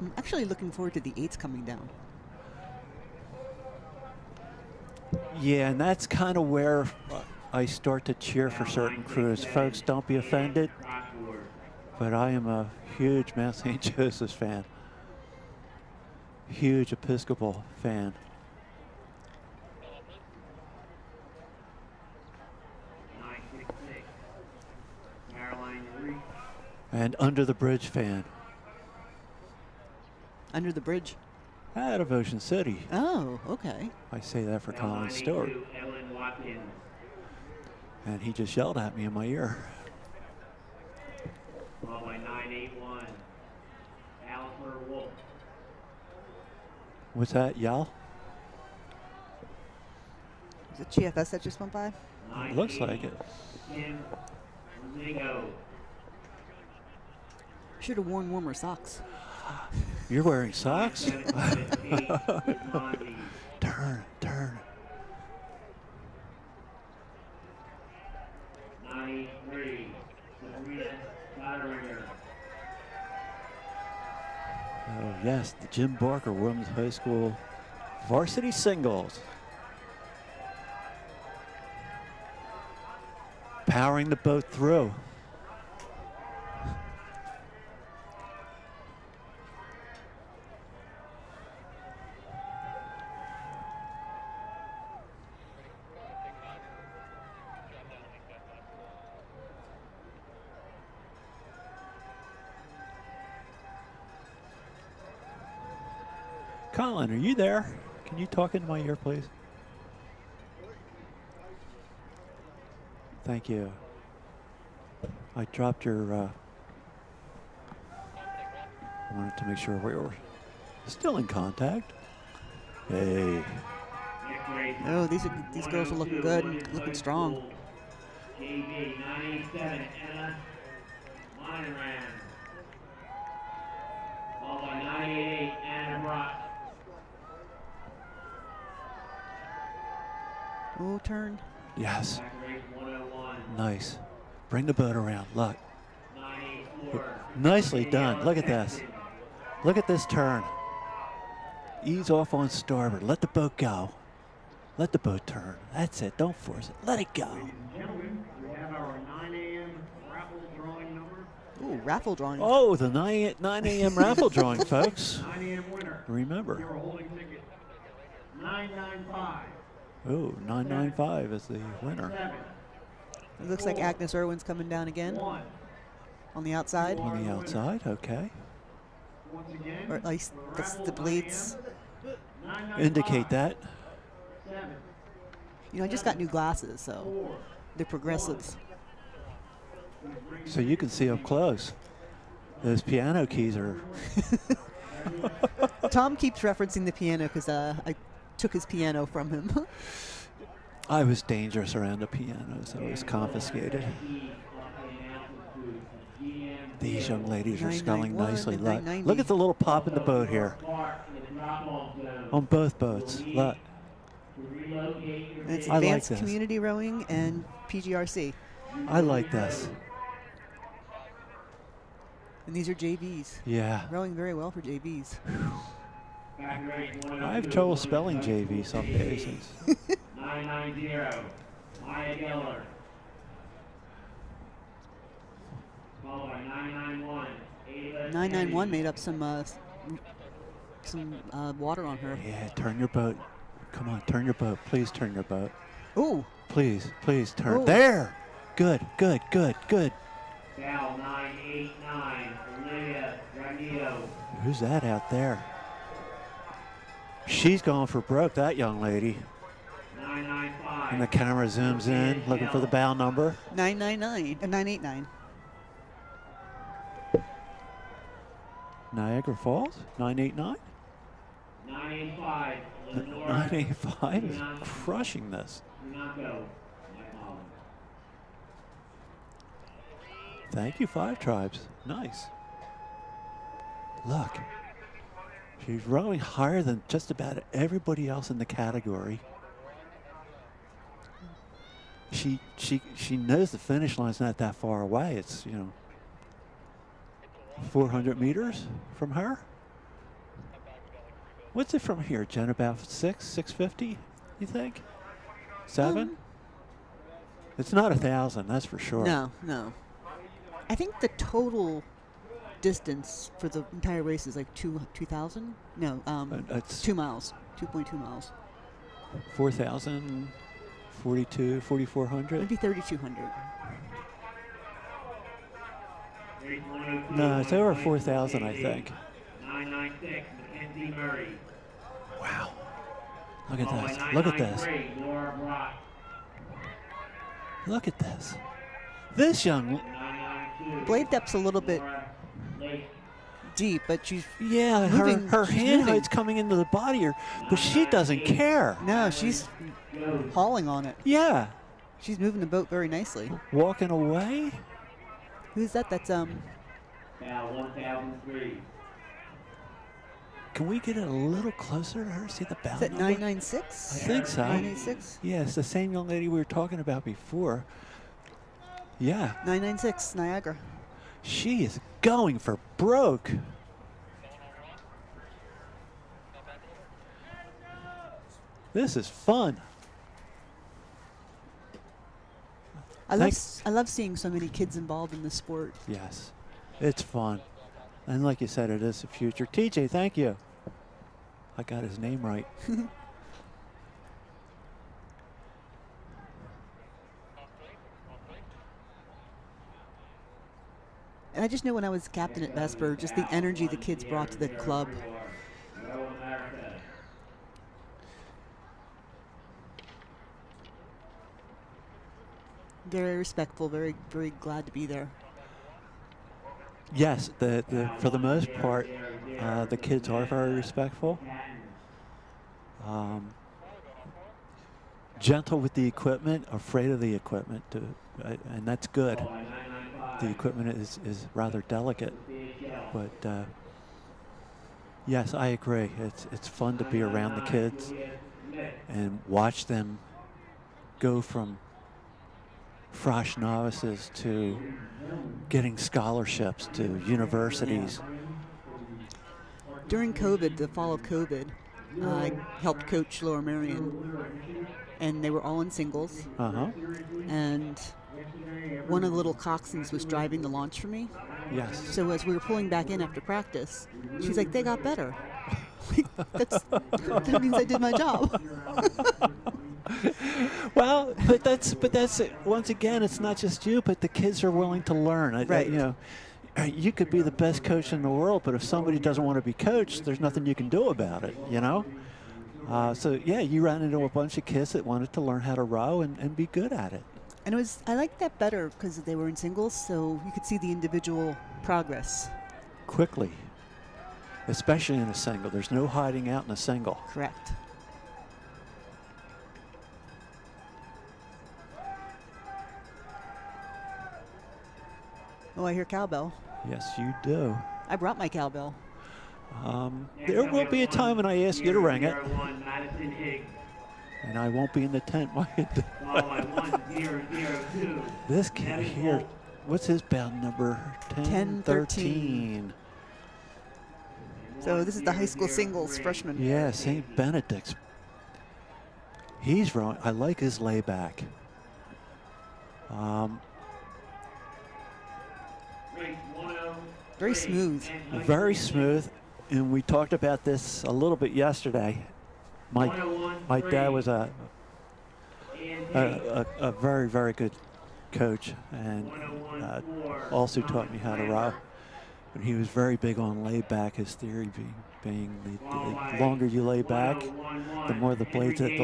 I'm actually looking forward to the 8s coming down. Yeah, and that's kind of where I start to cheer for certain crews. Folks, don't be offended, but I am a huge Mount St. Joseph's fan. Huge Episcopal fan. And Under the Bridge fan. Under the bridge. Out of Ocean City. Oh, okay. I say that for Colin Stewart. And he just yelled at me in my ear. Followed by 981, Alistair Wolf. What's that, y'all? Is it GFS that just went by? Looks like it. Kim Zingo. Should have worn warmer socks. You're wearing socks? 778, Mondi. Turn, turn. 93, Sabrina Sodderinger. Oh, yes, the Jim Barker Women's High School varsity singles. Powering the boat through. Colin, are you there? Can you talk into my ear, please? Thank you. I dropped your, I wanted to make sure we were still in contact. Hey. Oh, these girls are looking good, and looking strong. JV 987, Anna Monoran. Followed by 988, Anna Brock. Oh, turn. Yes. Back race 101. Nice. Bring the boat around. Look. 984. Nicely done. Look at this. Look at this turn. Ease off on starboard. Let the boat go. Let the boat turn. That's it. Don't force it. Let it go. Gentlemen, we have our 9 a.m. raffle drawing number. Ooh, raffle drawing. Oh, the 9 a.m. raffle drawing, folks. 9 a.m. winner. Remember. You're holding ticket 995. Oh, 995 is the winner. 7. It looks like Agnes Irwin's coming down again 1. on the outside. On the outside, okay. Once again. Or at least that's the blades. 995. Indicate that. 7. You know, I just got new glasses, so 4. they're progressives. So you can see up close. Those piano keys are... Tom keeps referencing the piano because I took his piano from him. I was dangerous around the piano, so it was confiscated. These young ladies are sculling 991 nicely. and Look, 990. look at the little pop in the boat here. On both boats. Look. And it's I like Advanced this. Community Rowing and PGRC. I like this. And these are JVs. Yeah. Rowing very well for JVs. I have trouble spelling JV some days. 990, Maya Geller. Followed by 991, Ava 991 made up some water on her. Yeah, turn your boat. Come on, turn your boat. Please turn your boat. Ooh, Please, please turn. Oh. There! Good, good, good, good. Val 989, Olivia Granito. Who's that out there? She's going for broke, that young lady. 995. And the camera zooms in, looking for the bow number. 999 and 989. Niagara Falls, 989? 985, Lenore 985 is crushing this. Renato. Thank you, Five Tribes. Nice. Look. She's rowing higher than just about everybody else in the category. She knows the finish line's not that far away. It's, 400 meters from her. What's it from here, Jen? About 650, you think? 7? It's not 1,000, that's for sure. No, no. I think the total distance for the entire race is like 2,000. No, It's 2 miles, 2.2 miles, 4,000, 42, 4,400. maybe 3,200. No, it's over 4,000, I think. 996, Mackenzie Murray. Wow. Look at this. Look at this. Laura Brock. Look at this. This young, 992. Blade depth's a little bit Laura Lake. deep, but she's yeah, moving, her she's hand moving. height's coming into the body, but she doesn't care. no, she's hauling on it. Yeah. She's moving the boat very nicely. Walking away. Who's that? That's Now 1003. Can we get it a little closer to her? See the bow is that number? 996? I think so. 986. Yeah, it's the same young lady we were talking about before. Yeah, 996 Niagara. she is going for broke. This is fun. I Thanks. love seeing so many kids involved in the sport. Yes, it's fun. And like you said, it is the future. TJ, thank you. I got his name right. And I just know when I was captain at Vesper, just the energy the kids brought to the club. Row America. Very respectful, very, very glad to be there. Yes, for the most part, the kids are very respectful. Gentle with the equipment, afraid of the equipment, and that's good. The equipment is rather delicate, but yes, I agree. It's fun to be around the kids and watch them go from Frosh novices to getting scholarships to universities. During COVID, the fall of COVID, I helped coach Lower Merion, and they were all in singles. And one of the little coxswains was driving the launch for me. Yes. So as we were pulling back in after practice, she's like, "They got better." That means I did my job. Well, but that's it. Once again, it's not just you, but the kids are willing to learn. Right. You know, you could be the best coach in the world, but if somebody doesn't want to be coached, there's nothing you can do about it. You know. So yeah, you ran into a bunch of kids that wanted to learn how to row and be good at it. And I liked that better because they were in singles, so you could see the individual progress. Quickly, especially in a single. There's no hiding out in a single. Correct. Oh, I hear cowbell. Yes, you do. I brought my cowbell. There will be a time when I ask you to ring it, 001, Madison Higgs. and I won't be in the tent while you do. Followed by 1002. This kid here, what's his bound number? 1013. So this is the high school singles freshman. Yeah, St. Benedict's. He's wrong. I like his layback. Race 103. Very smooth. Very smooth. And we talked about this a little bit yesterday. My dad was a very, very good coach, and also taught me how to row. And he was very big on layback. His theory being the longer you lay back, the more the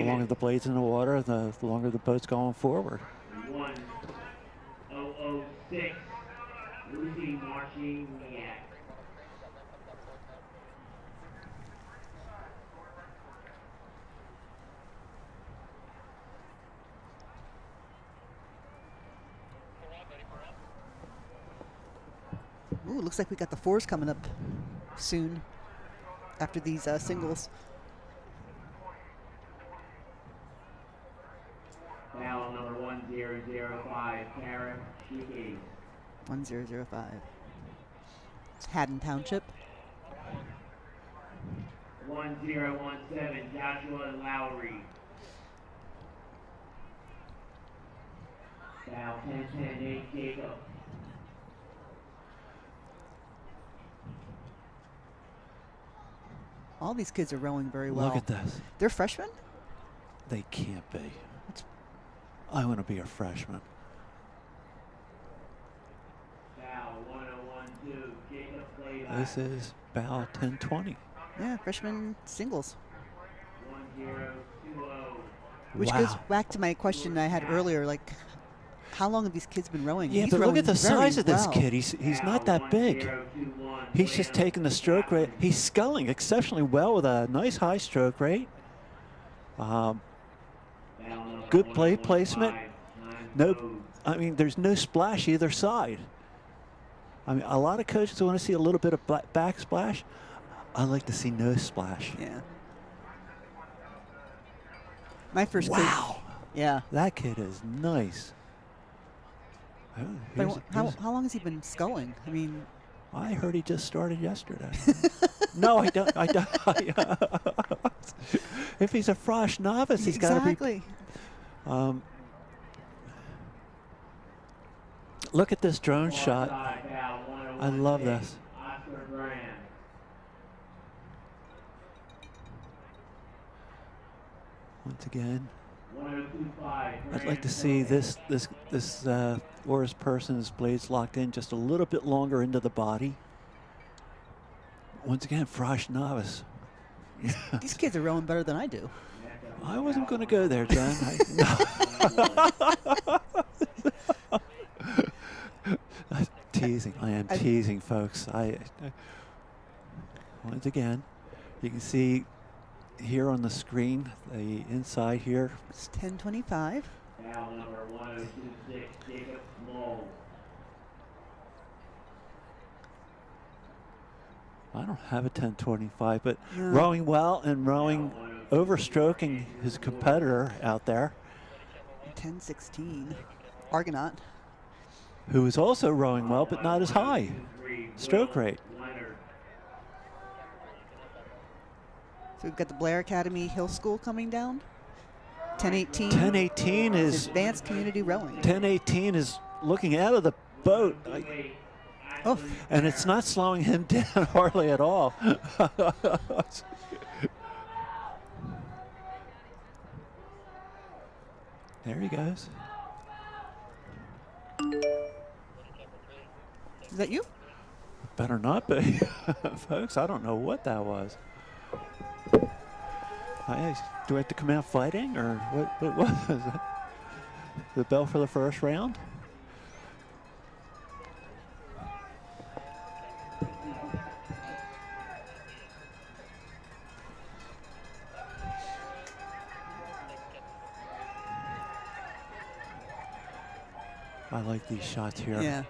longer the blades in the water, the longer the boat's going forward. 1006. Lucy Marciniak. Ooh, looks like we got the fours coming up soon after these singles. Foul number 1005, Karen Shiki. 1005. It's Haddon Township. 1017, Joshua Lowry. Foul 10-10, Nate Jacob. All these kids are rowing very well. Look at this. They're freshmen? They can't be. I want to be a freshman. Foul 101-2, Jacob Playback. This is bow 10-20. Yeah, freshman singles. 1-0-2-0. Which Wow. goes back to my question I had earlier, like, how long have these kids been rowing? Yeah, He's but look rowing at the very size of this well. kid. He's not that big. He's just taking the stroke rate. He's sculling exceptionally well with a nice high stroke rate. Good play placement. No, I mean, there's no splash either side. I mean, a lot of coaches want to see a little bit of backsplash. I like to see no splash. Yeah. My first coach. Wow. Yeah. That kid is nice. Oh, But here's- how long has he been sculling? I mean, I heard he just started yesterday. No, I don't. If he's a frosh novice, he's got to be. exactly. Look at this drone shot. I love this. Once again, I'd like to see this oars person's blades locked in just a little bit longer into the body. Once again, frosh novice. These kids are rowing better than I do. I wasn't going to go there, John. I'm teasing. I am teasing, folks. Once again, you can see here on the screen, the inside here. It's 10:25. Foul number 1026, Jacob Small. I don't have a 1025, but No. rowing well and rowing, overstroking his competitor out there, 10:16. Argonaut. who is also rowing well, but not as high stroke rate. So we've got the Blair Academy Hill School coming down. 10:18. 1018 is Advanced Community Rowing. 1018 is looking out of the boat. Oh, And it's not slowing him down hardly at all. There he goes. is that you? Better not be. Folks, I don't know what that was. Do I have to come out fighting, or what was it? The bell for the first round? I like these shots here. Yeah.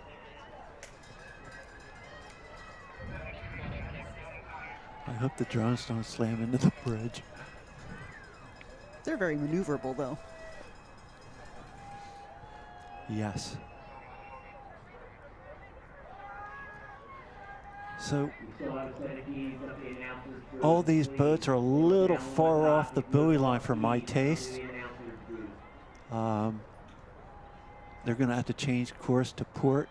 I hope the drones don't slam into the bridge. They're very maneuverable, though. Yes. So all these boats are a little far off the buoy line for my taste. They're going to have to change course to port.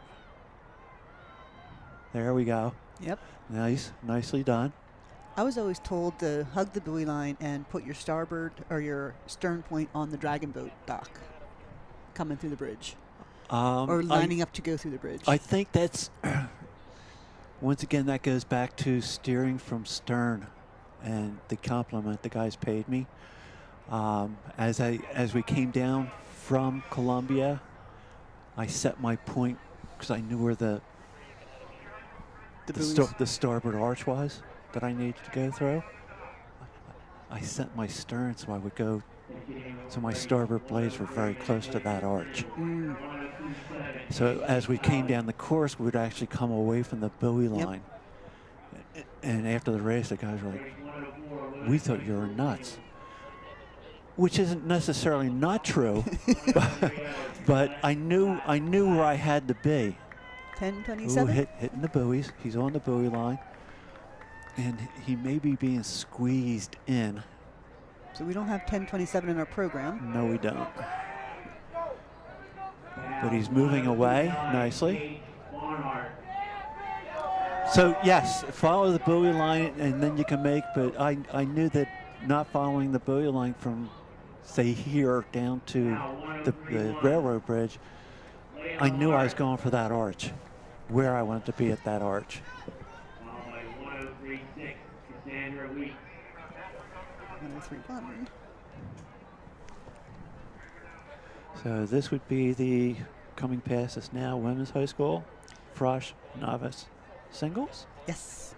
There we go. Yep. Nice, nicely done. I was always told to hug the buoy line and put your starboard or your stern point on the dragon boat dock coming through the bridge. Or lining up to go through the bridge. I think that's, once again, that goes back to steering from stern and the compliment the guys paid me. As we came down from Columbia, I set my point because I knew where the starboard arch was that I needed to go through. I set my stern so I would go, so my starboard blades were very close to that arch. So as we came down the course, we would actually come away from the buoy line. And after the race, the guys were like, "We thought you were nuts," which isn't necessarily not true, but I knew where I had to be. 10:27. Hitting the buoys. He's on the buoy line, and he may be being squeezed in. So we don't have 10:27 in our program. No, we don't. but he's moving away 109, nicely. Paige Barnhart. So yes, follow the buoy line and then you can make, but I knew that not following the buoy line from, say, here down to Now, the 103.1. railroad bridge, Layla I knew I was Hart. going for that arch, where I wanted to be at that arch. Followed by 103.6, Cassandra Weeks. 103.1. So this would be the, coming past us now, women's high school, Frosh novice singles. Yes.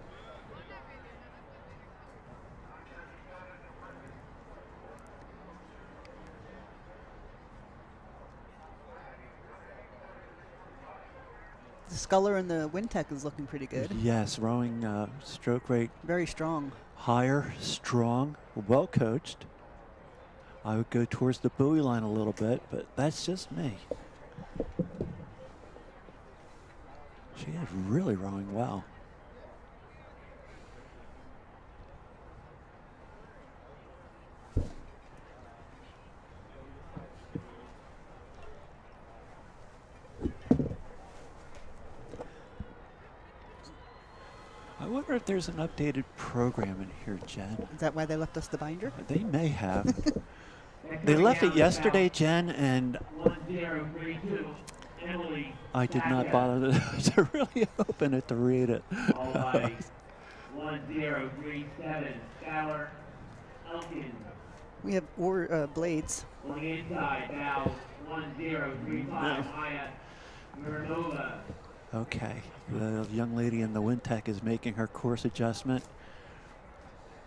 The sculler and the Wintec is looking pretty good. Yes, rowing stroke rate Very strong. higher, strong, well coached. I would go towards the buoy line a little bit, but that's just me. She is really rowing well. I wonder if there's an updated program in here, Jen. Is that why they left us the binder? They may have. Next They coming left down it the yesterday, Jen, and south, 1032, Emily I did not Sackett. bother to really open it to read it. Followed by 1037, Skylar Elkins. We have blades. On the inside, now 1035, Maya Miranova. Okay, the young lady in the Wintec is making her course adjustment.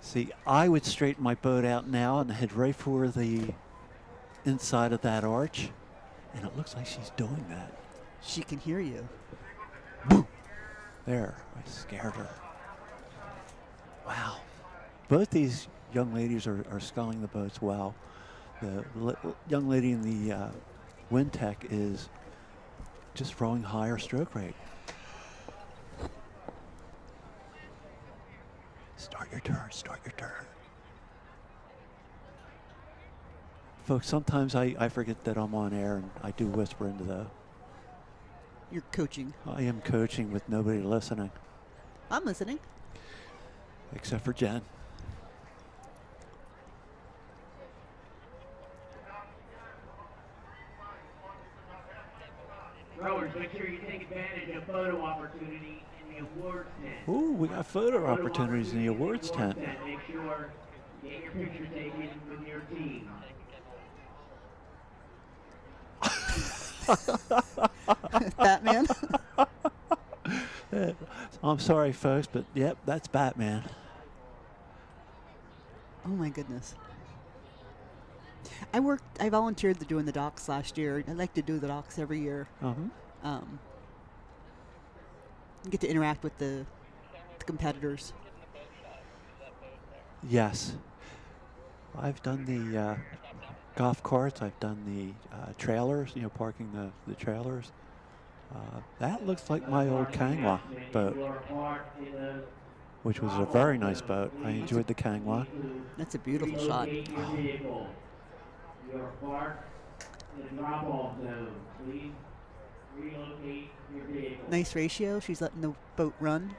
See, I would straighten my boat out now and head right for the inside of that arch, and it looks like she's doing that. She can hear you. There, I scared her. Wow. Both these young ladies are sculling the boats well. The young lady in the Wintec is just rowing higher stroke rate. Start your turn, start your turn. Folks, sometimes I forget that I'm on air and I do whisper into the, You're coaching. I am coaching with nobody listening, I'm listening. except for Jen. Rowers, make sure you take advantage of photo opportunity in the awards tent. Ooh, we got photo opportunities in the awards tent. Make sure you get your picture taken with your team. Batman. I'm sorry, folks, but yep, that's Batman. Oh my goodness. I volunteered to doing the docks last year. I like to do the docks every year. Get to interact with the competitors. Yes. I've done the golf carts. I've done the trailers, you know, parking the trailers. That looks like my old Kangwa boat, which was a very nice boat. I enjoyed the Kangwa. That's a beautiful shot. Relocate your vehicle. You are parked in the drop-off zone. Please relocate your vehicle. Nice ratio. She's letting the boat run.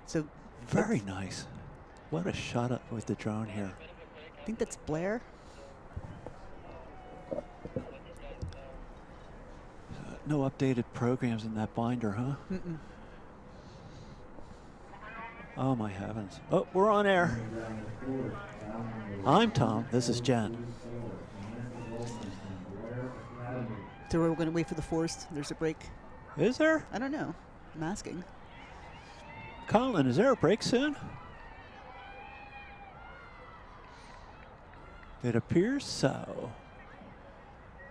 So Very nice. What a shot up with the drone here. I think that's Blair. No updated programs in that binder, huh? Mm-mm. Oh my heavens. Oh, we're on air. I'm Tom. This is Jen. So we're going to wait for the fours. There's a break. Is there? I don't know. I'm asking. Colin, is there a break soon? It appears so.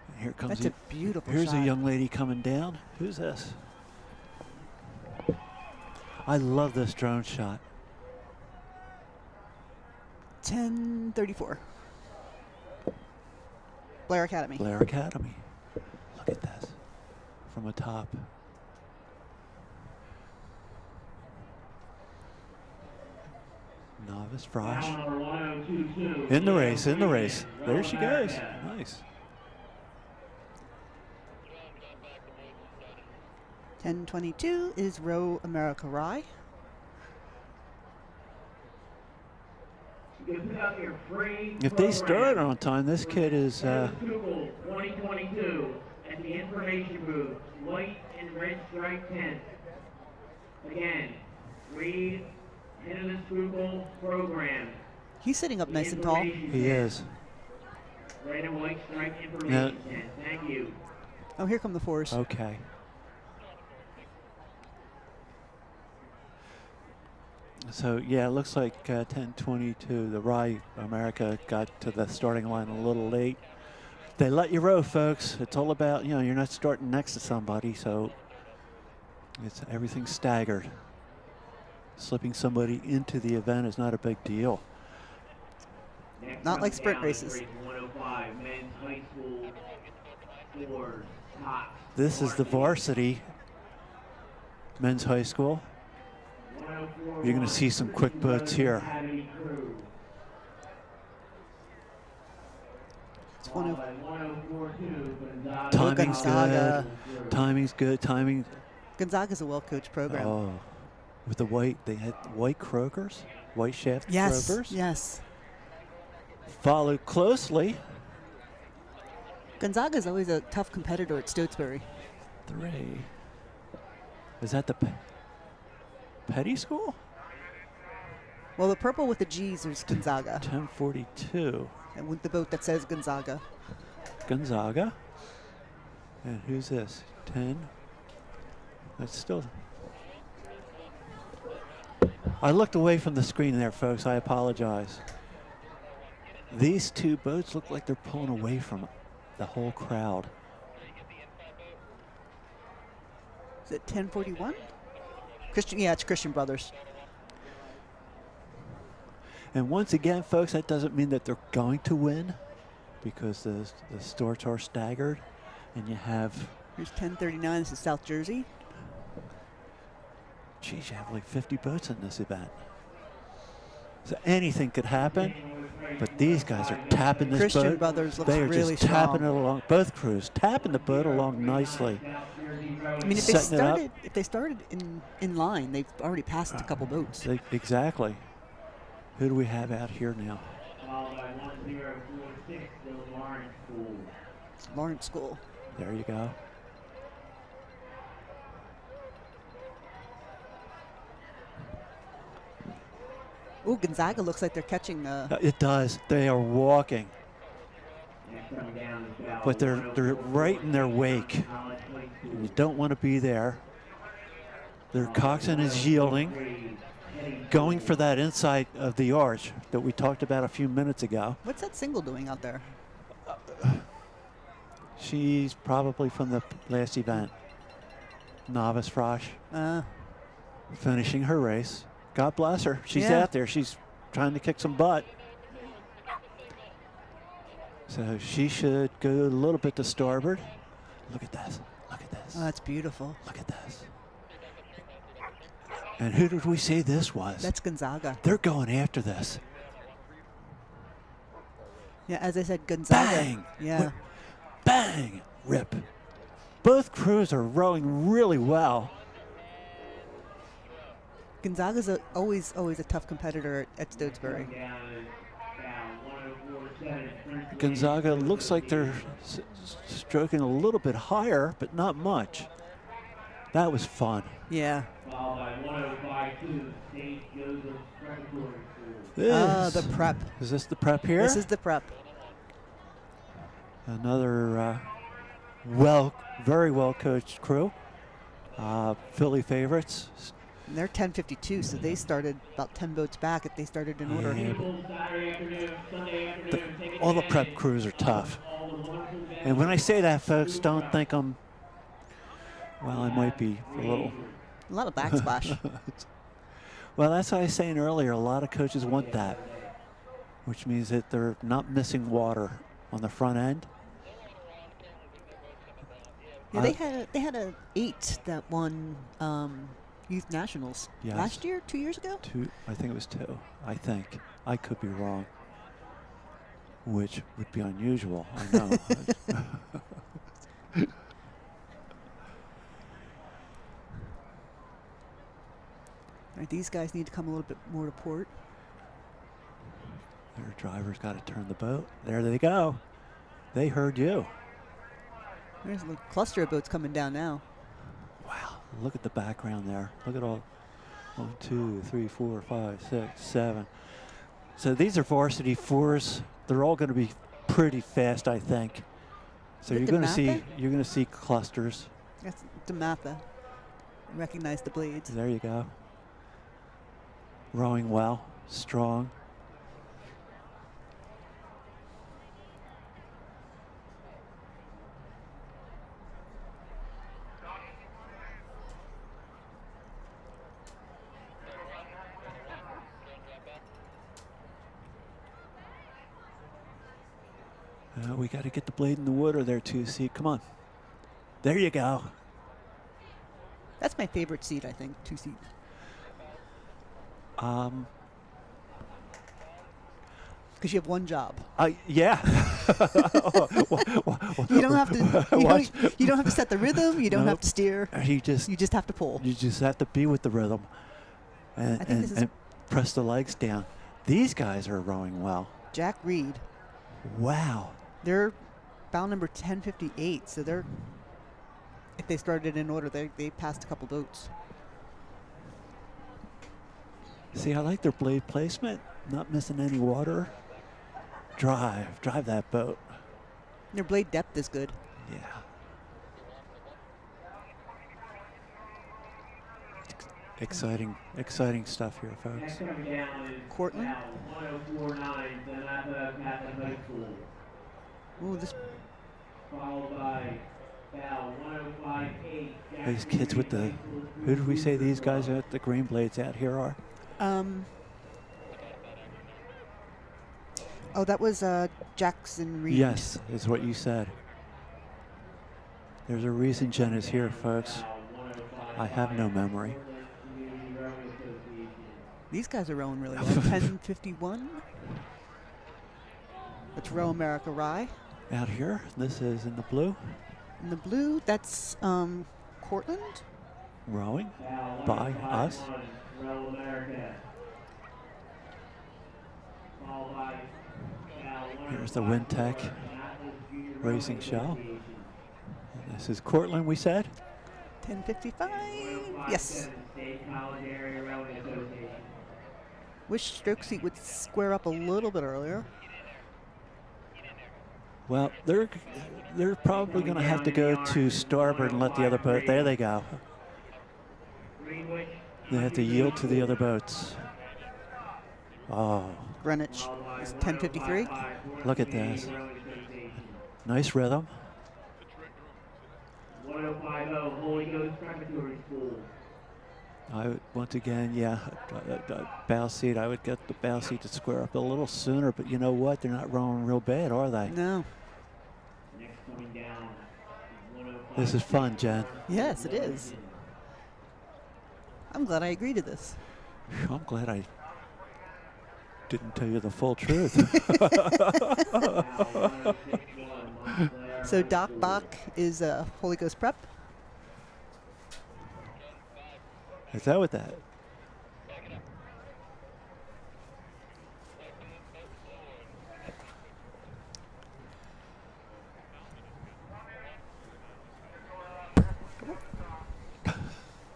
And here comes That's a beautiful here's shot. a young lady coming down. Who's this? I love this drone shot. 10:34. Blair Academy. Blair Academy. Look at this from the top. Novice Frosh. Now number 1022. In the race, in the race. Row There she goes. America. Nice. 10:22 is Row America Rye. You can put out your free If they program. start on time, this kid is Schuylkill 2022 at the information booth, white and red stripe tent. Again, read head of the Schuylkill program. He's sitting up nice and tall. Information he tent. is. Red and white stripe information Now- tent. Thank you. Oh, here come the fours. Okay. So yeah, it looks like 10:22. The Rye America got to the starting line a little late. They let you row, folks. It's all about, you know, you're not starting next to somebody, so it's everything staggered. Slipping somebody into the event is not a big deal. Next Not up like sprint down is races. race 105, men's high school fours, tops. This is the varsity men's high school. 104 You're going to see some quick boats here. Academy crew. It's one of 104.2, Gonzaga. Timing's Gonzaga. good. Timing's good. Timing. Gonzaga's a well-coached program. Oh, with the white, they had white croakers, white shaft Yes, croakers. yes. Followed closely. Gonzaga's always a tough competitor at Stotesbury. 3. Is that the Petty School? Well, the purple with the G's is Gonzaga, 10:42. and with the boat that says Gonzaga. Gonzaga. And who's this? 10. That's still. I looked away from the screen there, folks. I apologize. These two boats look like they're pulling away from the whole crowd. Is it 10:41? Christian, yeah, it's Christian Brothers. And once again, folks, that doesn't mean that they're going to win, because the starts are staggered, and you have, Here's 10:39. This is South Jersey. geez, you have like 50 boats in this event. So anything could happen, but these guys are tapping this Christian boat. Brothers looks They are really just tapping strong. it along. Both crews tapping the boat along nicely. I mean, Setting it up. if they started in line, they've already passed a couple boats. Exactly. Who do we have out here now? Followed by 1046, the Lawrence School. Lawrence School. There you go. Ooh, Gonzaga looks like they're catching. It does. They are walking, Next coming down is Val but they're right in their wake. College High School. You don't want to be there. Their coxswain is yielding, going for that inside of the arch that we talked about a few minutes ago. What's that single doing out there? She's probably from the last event. Novice Frosh, finishing her race. God bless her. She's Yeah. out there. She's trying to kick some butt. So she should go a little bit to starboard. Look at this. Look at this. Oh, that's beautiful. Look at this. And who did we say this was? That's Gonzaga. They're going after this. Yeah, as I said, Gonzaga. Bang! Yeah. Bang! Rip. Both crews are rowing really well. Gonzaga's always a tough competitor at Stotesbury. Down is Val 1047. Gonzaga looks like they're stroking a little bit higher, but not much. That was fun. Yeah. Followed by 1052, St. Joseph's Preparatory School. This, The prep. is this the prep here? This is the prep. Another very well coached crew. Philly favorites. And they're 10:52, so they started about 10 boats back if they started in order. Yeah, People Saturday afternoon, Sunday afternoon, take all the prep advantage crews are tough. of all the wonderful events. And when I say that, folks, don't think I'm, well, I might be a little. A lot of backsplash. Well, that's what I was saying earlier. A lot of coaches want that, which means that they're not missing water on the front end. Yeah, they had a 8 that won youth nationals. Yes. Last year, 2 years ago? I think it was 2. I think. I could be wrong. Which would be unusual. I know. All right, these guys need to come a little bit more to port. Their driver's got to turn the boat. There they go. They heard you. There's a cluster of boats coming down now. Wow. Look at the background there. Look at all. 1, 2, 3, 4, 5, 6, 7. So these are varsity 4s. They're all going to be pretty fast, I think. So Is it you're going DeMatha? to see clusters. That's DeMatha. Recognize the blades. There you go. Rowing well, strong. We got to get the blade in the water there too. See, come on. There you go. That's my favorite seat, I think, 2-seat. Because you have one job. Yeah. You don't have to. You don't have to set the rhythm. You don't have to steer. You just have to pull. You just have to be with the rhythm, and press the legs down. These guys are rowing well. Jack Reed. Wow. They're bow number 1058. So they're. If they started in order, they passed a couple boats. See, I like their blade placement. Not missing any water. Drive that boat. Their blade depth is good. Yeah. Exciting stuff here, folks. Next coming down is Cortland. bow 1049, DeMatha Catholic High School. Ooh, this. Followed by bow 1058. These kids with the. Who did we say these guys at the green blades out here are? Oh, that was Jackson Reed. Yes, is what you said. There's a reason Jen is here, folks. I have no memory. These guys are rowing really well. 1051. That's Row America Rye. Out here, this is in the blue. In the blue, that's Cortland. Rowing by us. Row America. Here's the Wintech Racing Shell. And this is Cortland, we said? 1055. Yes. Wish stroke seat would square up a little bit earlier. Well, they're probably going to have to go to starboard and let the other boat. There they go. They have to yield to the other boats. Oh. Greenwich is 1053. Look at this. Nice rhythm. 1050 Holy Ghost Preparatory School. Once again, yeah, bow seat. I would get the bow seat to square up a little sooner, but you know what? They're not rowing real bad, are they? No. Next coming down. This is fun, Jen. Yes, it is. I'm glad I agreed to this. I'm glad I didn't tell you the full truth. So Doc Bach is Holy Ghost Prep. Is that what that?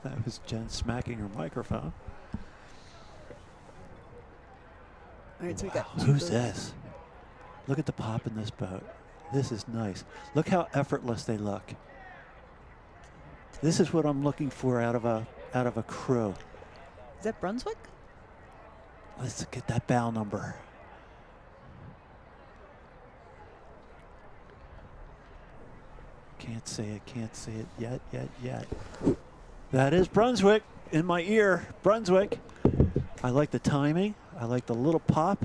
That was Jen smacking her microphone. All right, so we got Who's this? Look at the pop in this boat. This is nice. Look how effortless they look. This is what I'm looking for out of a crew. Is that Brunswick? Let's get that bow number. Can't say it yet. That is Brunswick in my ear. Brunswick. I like the timing. I like the little pop.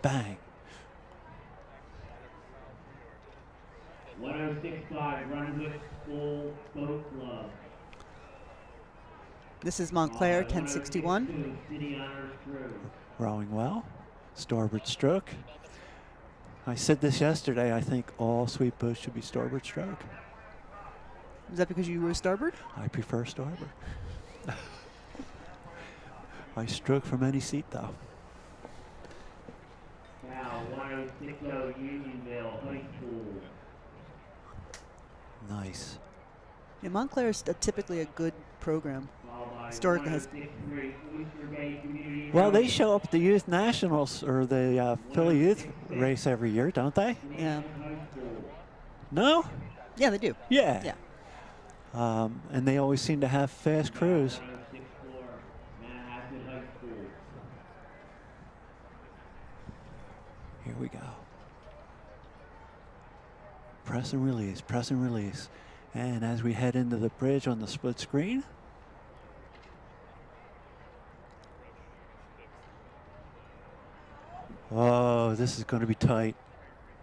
Bang. 1065 Brunswick School Boat Club. This is Montclair, 1061. City Honors Crew. Rowing well. Starboard stroke. I said this yesterday, I think all sweep boats should be starboard stroke. Is that because you were starboard? I prefer starboard. I stroke from any seat though. Now 1060 Unionville High School. Nice. Yeah, Montclair is typically a good program. Followed by Historically has. 1063 Oyster Bay Community Well, they College. show up at the Youth Nationals or the Philly Youth race every year, don't they? Yeah. High School. No? Yeah, they do. Yeah. Yeah. And they always seem to have fast crews. 1064 Manhattan High School. Here we go. Press and release, press and release. And as we head into the bridge on the split screen, oh, this is going to be tight.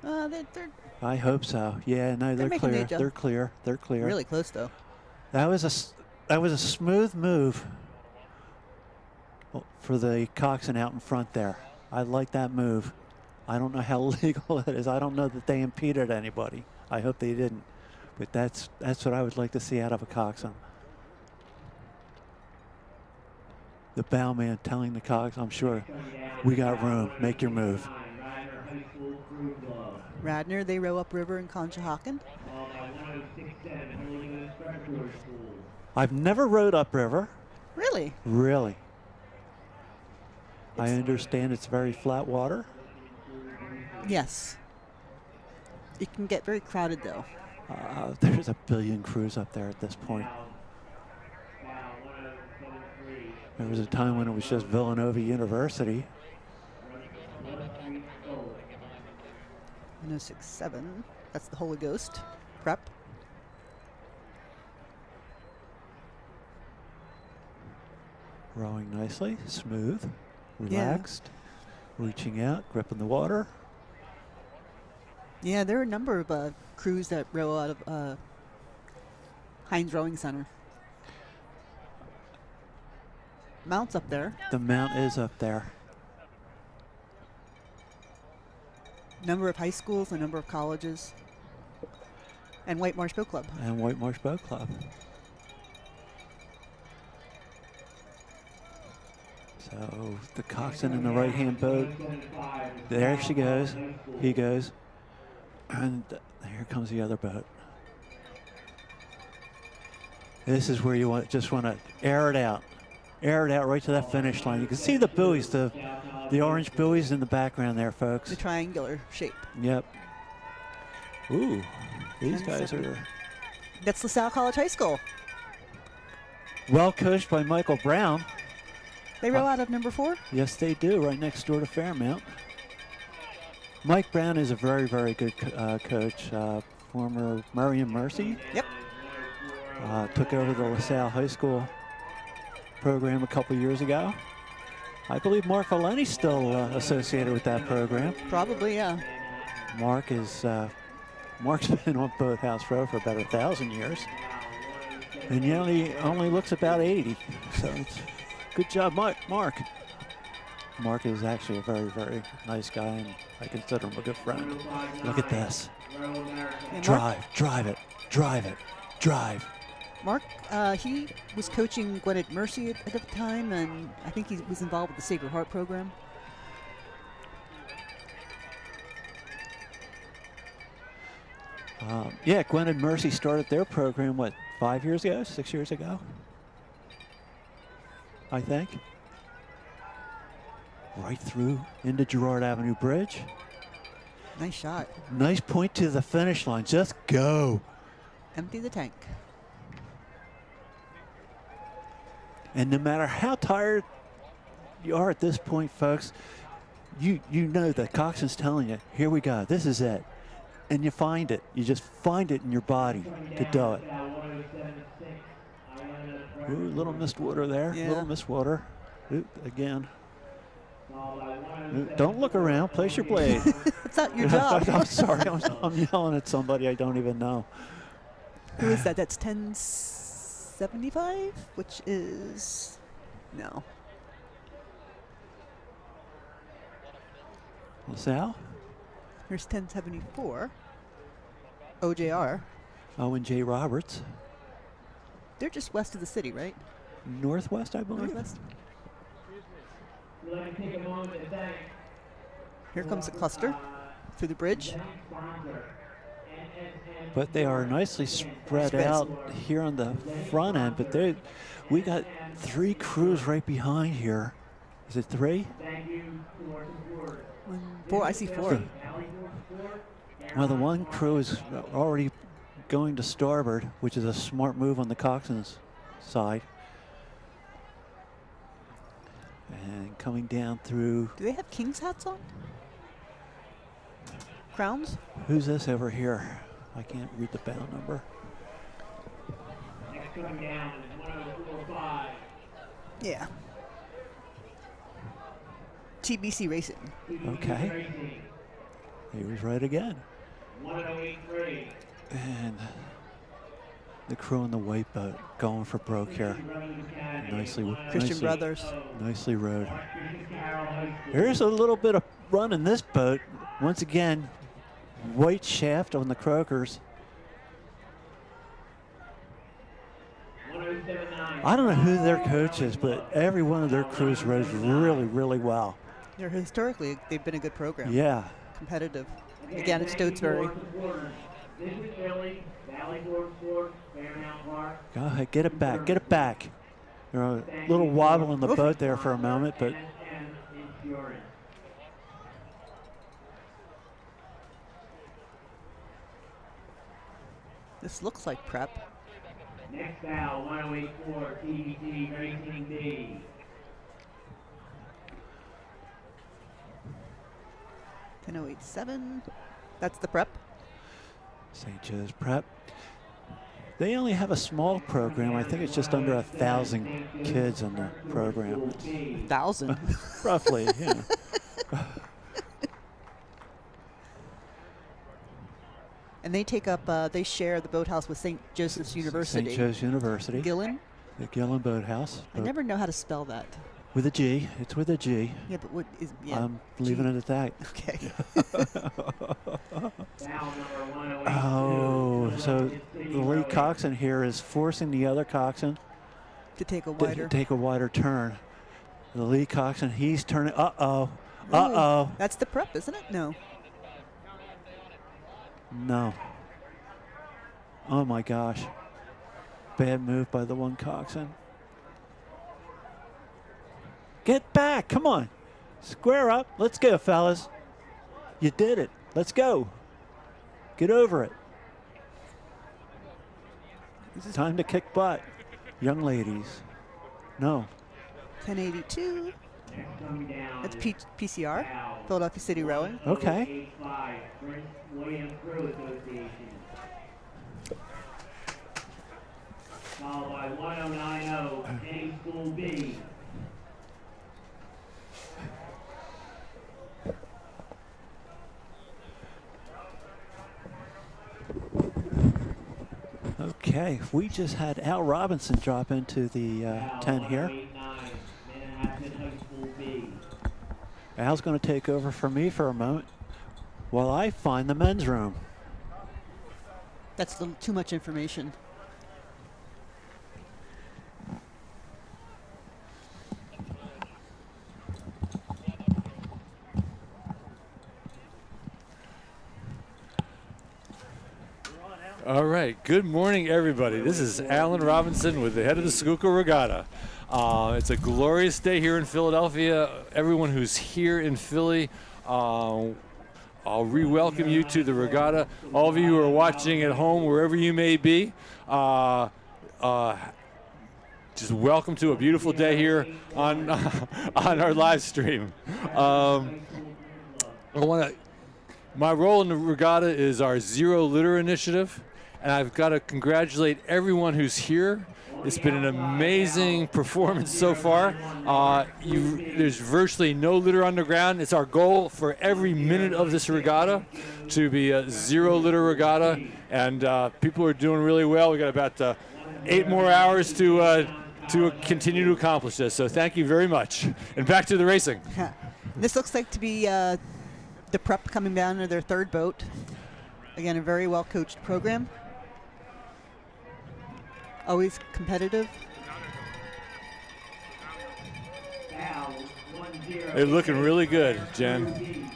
They're I hope so. Yeah, no, they're making the clear. adjust- They're clear. They're clear. really close, though. That was a smooth move for the coxswain out in front there. I like that move. I don't know how legal it is. I don't know that they impeded anybody. I hope they didn't. But that's what I would like to see out of a coxswain. The bowman telling the coxswain, I'm sure, we got room. Make your move. Ryder High School Crew Club. Radnor, they row upriver in Conshohocken. Followed by 1067 Hurlington Preparatory School. I've never rowed upriver. Really? Really. I understand it's very flat water. Yes. It can get very crowded, though. There's a billion crews up there at this point. Now 1073 There was a time when it was just Villanova University. 1067. That's the Holy Ghost. Prep. Rowing nicely, smooth, relaxed, reaching out, gripping the water. Yeah, there are a number of crews that row out of Heinz Rowing Center. Mount's up there. The mount is up there. Number of high schools, a number of colleges, and White Marsh Boat Club. And White Marsh Boat Club. So the coxswain in the right-hand boat. There she goes. He goes. And here comes the other boat. This is where you just want to air it out. Air it out right to that finish line. You can see the buoys, the orange buoys in the background there, folks. The triangular shape. Yep. Ooh, these guys 10-7. are That's LaSalle College High School. well coached by Michael Brown. They row out of number 4. Yes, they do, right next door to Fairmount. Mike Brown is a very, very good coach. Former Murray and Mercy. Yep. Took over the LaSalle High School program a couple years ago. I believe Mark Valeni's still associated with that program. Probably, yeah. Mark's been on Boathouse Row for about 1,000 years. And he only looks about 80. So it's good job, Mark. Mark is actually a very, very nice guy, and I consider him a good friend. Look at this. And Drive it. Mark, he was coaching Gwen at Mercy at the time, and I think he was involved with the Sacred Heart program. Yeah, Gwen and Mercy started their program, what, 5 years ago, 6 years ago? I think. Right through into Girard Avenue Bridge. Nice shot. Nice point to the finish line. Just go. Empty the tank. And no matter how tired you are at this point, folks, you know that coxswain's telling you, here we go, this is it. And you find it. You just find it in your body to do it. Ooh, little missed water there. Yeah. Little missed water. Ooh, again. Ooh, don't look around. Place your blade. It's not your job. I'm sorry. I'm yelling at somebody I don't even know. Who is that? That's 10. 1075, which is no. LaSalle? Here's 1074. OJR. Owen J. Roberts. They're just west of the city, right? Northwest, I believe. Northwest. We'd like to take a moment to thank Here comes the cluster through the bridge. sponsor. But they are nicely spread Spread. out here on the front end. But we got 3 crews right behind here. Is it 3? Thank you to our supporters. 4, I see 4. Well, the one crew is already going to starboard, which is a smart move on the coxswain's side. And coming down through. Do they have king's hats on? Crowns? Who's this over here? I can't read the bow number. Next coming down is 1045. Yeah. TBC Racing. Okay. Racing, He was right again. 1083. And the crew on the white boat going for broke here. Christian Brothers. Nicely rowed. Here's a little bit of run in this boat. Once again, white shaft on the croakers. I don't know who their coach is, but every one of their crews rows really, really well. They're historically, they've been a good program. Yeah. Competitive. Again, it's Stotesbury. This is Philly, Valley Forge Sport, Fairmount Park. Go ahead, get it back, get it back. There's a little wobble in the boat there for a moment, but NSN Insurance. This looks like prep. Next bow, 1084, TBC Racing B. 1087. That's the prep. St. Joe's Prep. They only have a small program. I think it's just under 1,000 kids in the program. 1,000. Roughly, yeah. And they take up, they share the boathouse with St. Joseph's University. St. Joe's University. Gillen? The Gillen Boathouse. I never know how to spell that. With a G. It's with a G. Yeah, but what is, yeah. I'm leaving it at that. Okay. Oh, so the lead coxswain here is forcing the other coxswain to take a to wider. take a wider turn. The lead coxswain, he's turning. Uh-oh. Uh-oh. That's the prep, isn't it? No. No. Oh, my gosh. Bad move by the one coxswain. Get back. Come on. Square up. Let's go, fellas. You did it. Let's go. Get over it. It's time to kick butt. Young ladies. No. 1082. That's PCR. Philadelphia City Rowing. Okay. Followed by 1090, Penny School B. Okay, we just had Al Robinson drop into the 10 here. Al's going to take over for me for a moment while I find the men's room. That's a little too much information. All right. Good morning, everybody. This is Alan Robinson with the head of the Schuylkill Regatta. It's a glorious day here in Philadelphia. Everyone who's here in Philly, I'll re-welcome you to the regatta. All of you who are watching at home, wherever you may be, just welcome to a beautiful day here on on our live stream. My role in the regatta is our Zero Litter initiative, and I've got to congratulate everyone who's here. It's been an amazing performance so far. There's virtually no litter on the ground. It's our goal for every minute of this regatta to be a zero litter regatta, and people are doing really well. We got about 8 more hours to continue to accomplish this. So thank you very much. And back to the racing. This looks like to be the prep coming down to their third boat. Again, a very well-coached program. Always competitive. They're looking really good, Jen.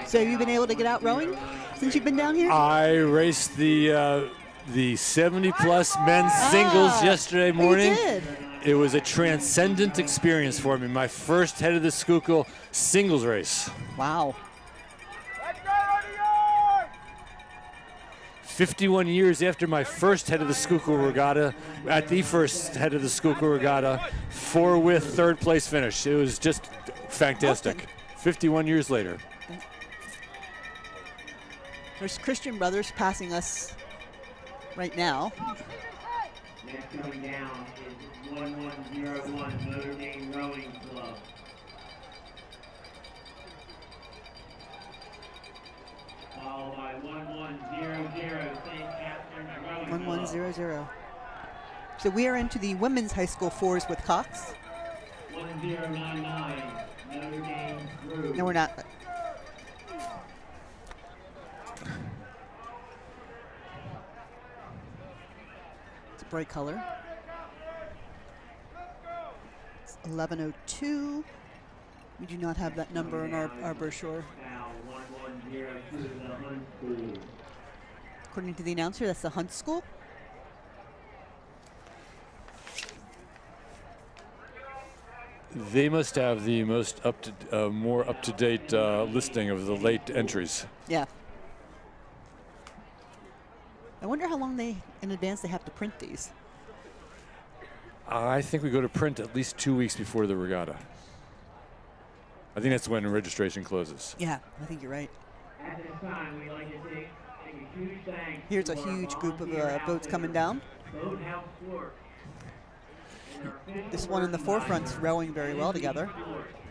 So you've been able to get out rowing since you've been down here? I raced the 70-plus men's singles yesterday morning. You did? It was a transcendent experience for me. My first head of the Schuylkill singles race. Wow. 51 years after my first head of the Schuylkill Regatta, at the first head of the Schuylkill Regatta, 4-with third place finish. It was just fantastic. Awesome. 51 years later. There's Christian Brothers passing us right now. Next coming down is 1101 Notre Dame Rowing Club. Followed by 1100 St. Catherine Rowing Club. 1100. So we are into the women's high school fours with Cox. 1099 Notre Dame Group. No, we're not. It's a bright color. It's 1102. We do not have that number in our brochure. Now 1102 the Hunt School. According to the announcer, that's the Hunt School. They must have the most more up-to-date listing of the late entries. Yeah. I wonder how long in advance they have to print these. I think we go to print at least 2 weeks before the regatta. I think that's when registration closes. Yeah, I think you're right. At this time, we'd like to take a huge thanks. Here's a to our huge group of volunteer boats coming down. Boathouse Sport. This one in the forefront's rowing very well together.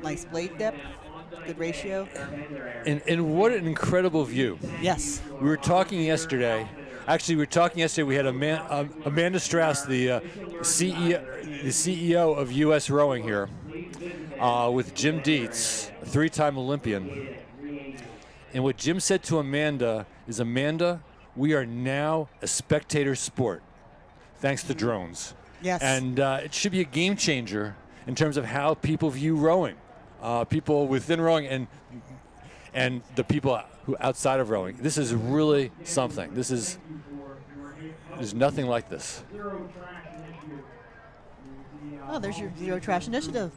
Nice blade depth, good ratio. And what an incredible view. Yes. We were talking yesterday. Actually, we were talking yesterday. We had Amanda Strauss, the CEO of U.S. Rowing here, with Jim Dietz, a 3-time Olympian. And what Jim said to Amanda is, Amanda, we are now a spectator sport, thanks to drones. Yes. And it should be a game changer in terms of how people view rowing, people within rowing and the people who outside of rowing. This is really something. There's nothing like this. Oh, there's your Zero Trash Initiative.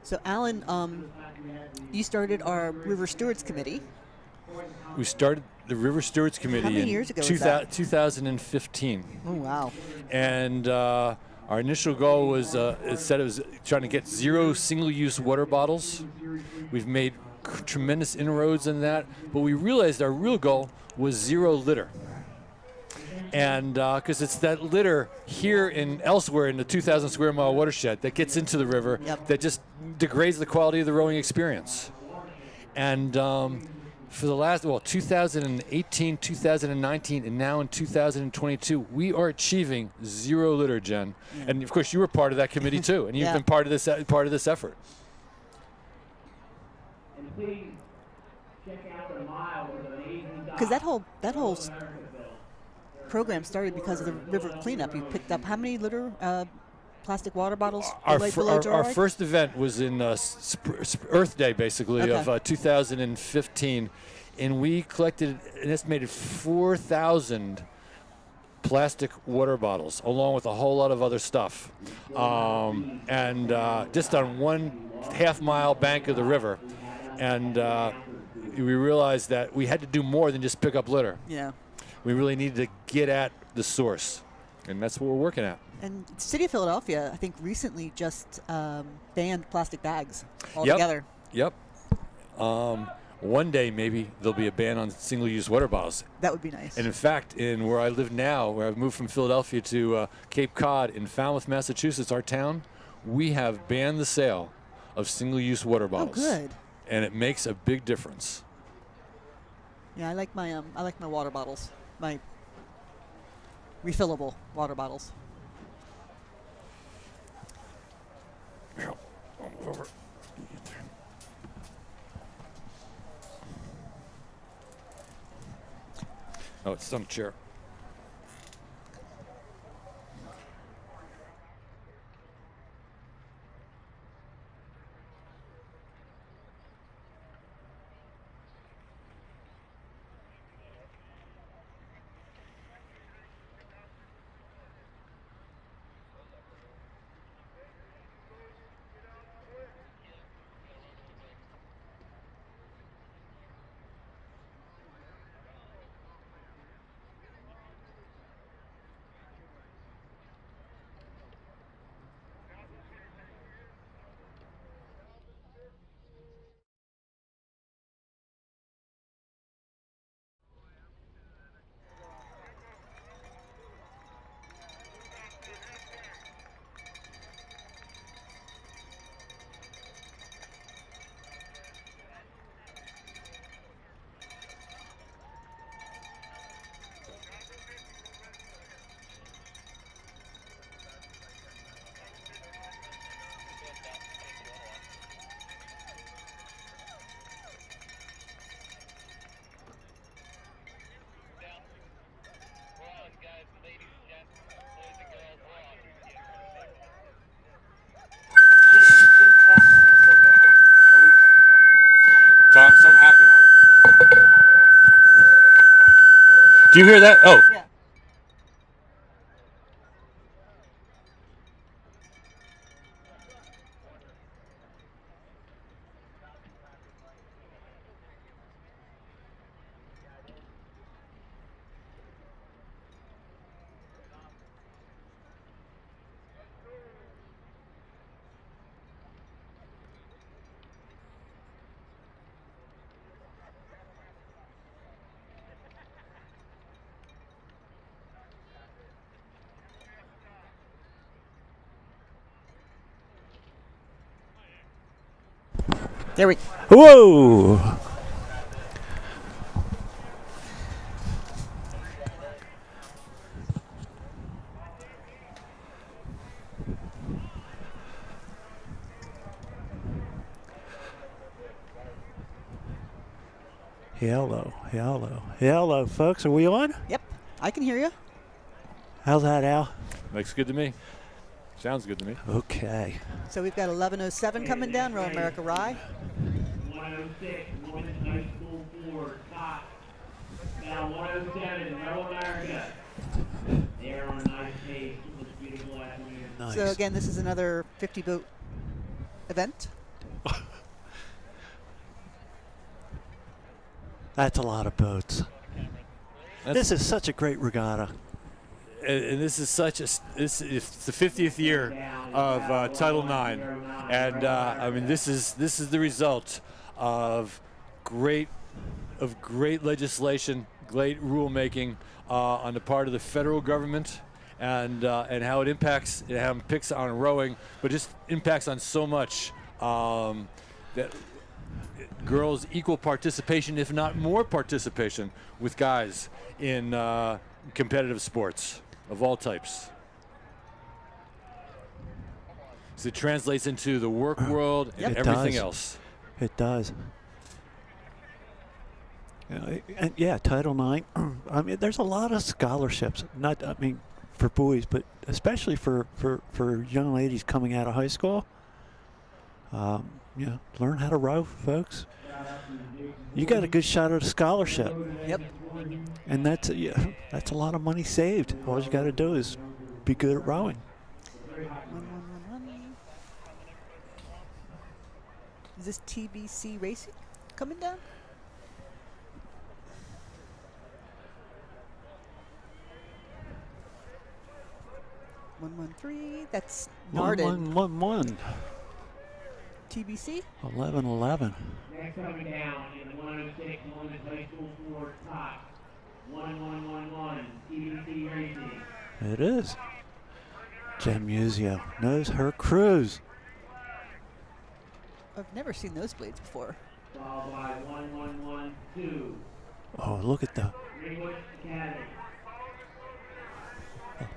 So, Alan, you started our River Stewards Committee. We started the River Stewards Committee How many in years ago was that? 2015. Oh, wow. And our initial goal was, it said it was trying to get 0 single-use water bottles. We've made tremendous inroads in that, but we realized our real goal was 0 litter. And because it's that litter here and elsewhere in the 2,000 square mile watershed that gets into the river that just degrades the quality of the rowing experience. And for the last, 2018, 2019, and now in 2022, we are achieving 0 litter, Jen. And of course, you were part of that committee too, and you've been part of this effort. And please check out the mile with an amazing Because that whole program started because of the river cleanup. You picked up how many litter plastic water bottles? Our first event was in Earth Day, basically, of 2015, and we collected an estimated 4,000 plastic water bottles, along with a whole lot of other stuff, and just on one half-mile bank of the river. And we realized that we had to do more than just pick up litter. Yeah. We really needed to get at the source, and that's what we're working at. And the city of Philadelphia, I think, recently just banned plastic bags altogether. Yep. One day, maybe, there'll be a ban on single-use water bottles. That would be nice. And in fact, in where I live now, where I've moved from Philadelphia to Cape Cod in Falmouth, Massachusetts, our town, we have banned the sale of single-use water Oh, bottles. good. And it makes a big difference. Yeah, I like my water bottles, my refillable water bottles. Over. Oh, it's on the chair. Tom, something happened. Do you hear that? Oh. Yeah. There we go. Whoa! Hello, folks. Are we on? Yep, I can hear you. How's that, Al? Looks good to me. Sounds good to me. Okay. So we've got 11:07 coming down, Row America Rye. 106, Women's High School 4, top. Now 107, Row America. They're on a nice pace with this beautiful afternoon. Nice. So again, this is another 50 boat event. That's a lot of boats. This is such a great regatta. And this is it's the 50th year of Title IX, and I mean this is the result of great legislation, great rulemaking on the part of the federal government, and how it impacts on rowing, but just impacts on so much that girls equal participation, if not more participation, with guys in competitive sports of all types. So it translates into the work world and It everything does. else. It does. And yeah, Title IX. I mean, there's a lot of scholarships. For boys, but especially for young ladies coming out of high school. Learn how to row, folks. You got a good shot at a scholarship. Yep. And that's a lot of money saved. All you got to do is be good at rowing. 1111. Is this TBC Racing coming down? (113). That's Narden. 1-1-1-1. TBC. 11-11. Next coming down in 106, Women's High School 4, top. 1111, TBC Racing. It is. Jen Musio knows her cruise. I've never seen those blades before. Followed by 1112. Oh, look at the Greenwood Academy.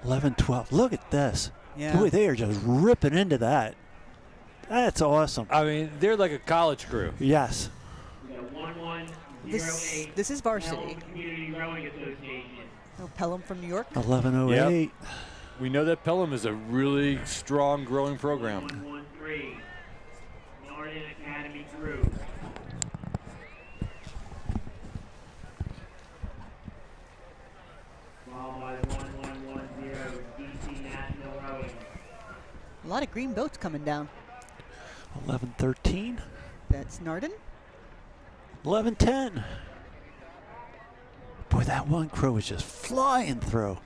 11-12. Look at this. Yeah. Boy, they are just ripping into that. That's awesome. I mean, they're like a college crew. Yes. We got 1108. This is varsity. Pelham Community Rowing Association. Oh, Pelham from New York. 11:08. We know that Pelham is a really strong, growing program. 1113. Northern Academy Crew. Followed by 1110. DC National Rowing. A lot of green boats coming down. 11:13. That's Narden. 11:10. Boy, that one crew was just flying through.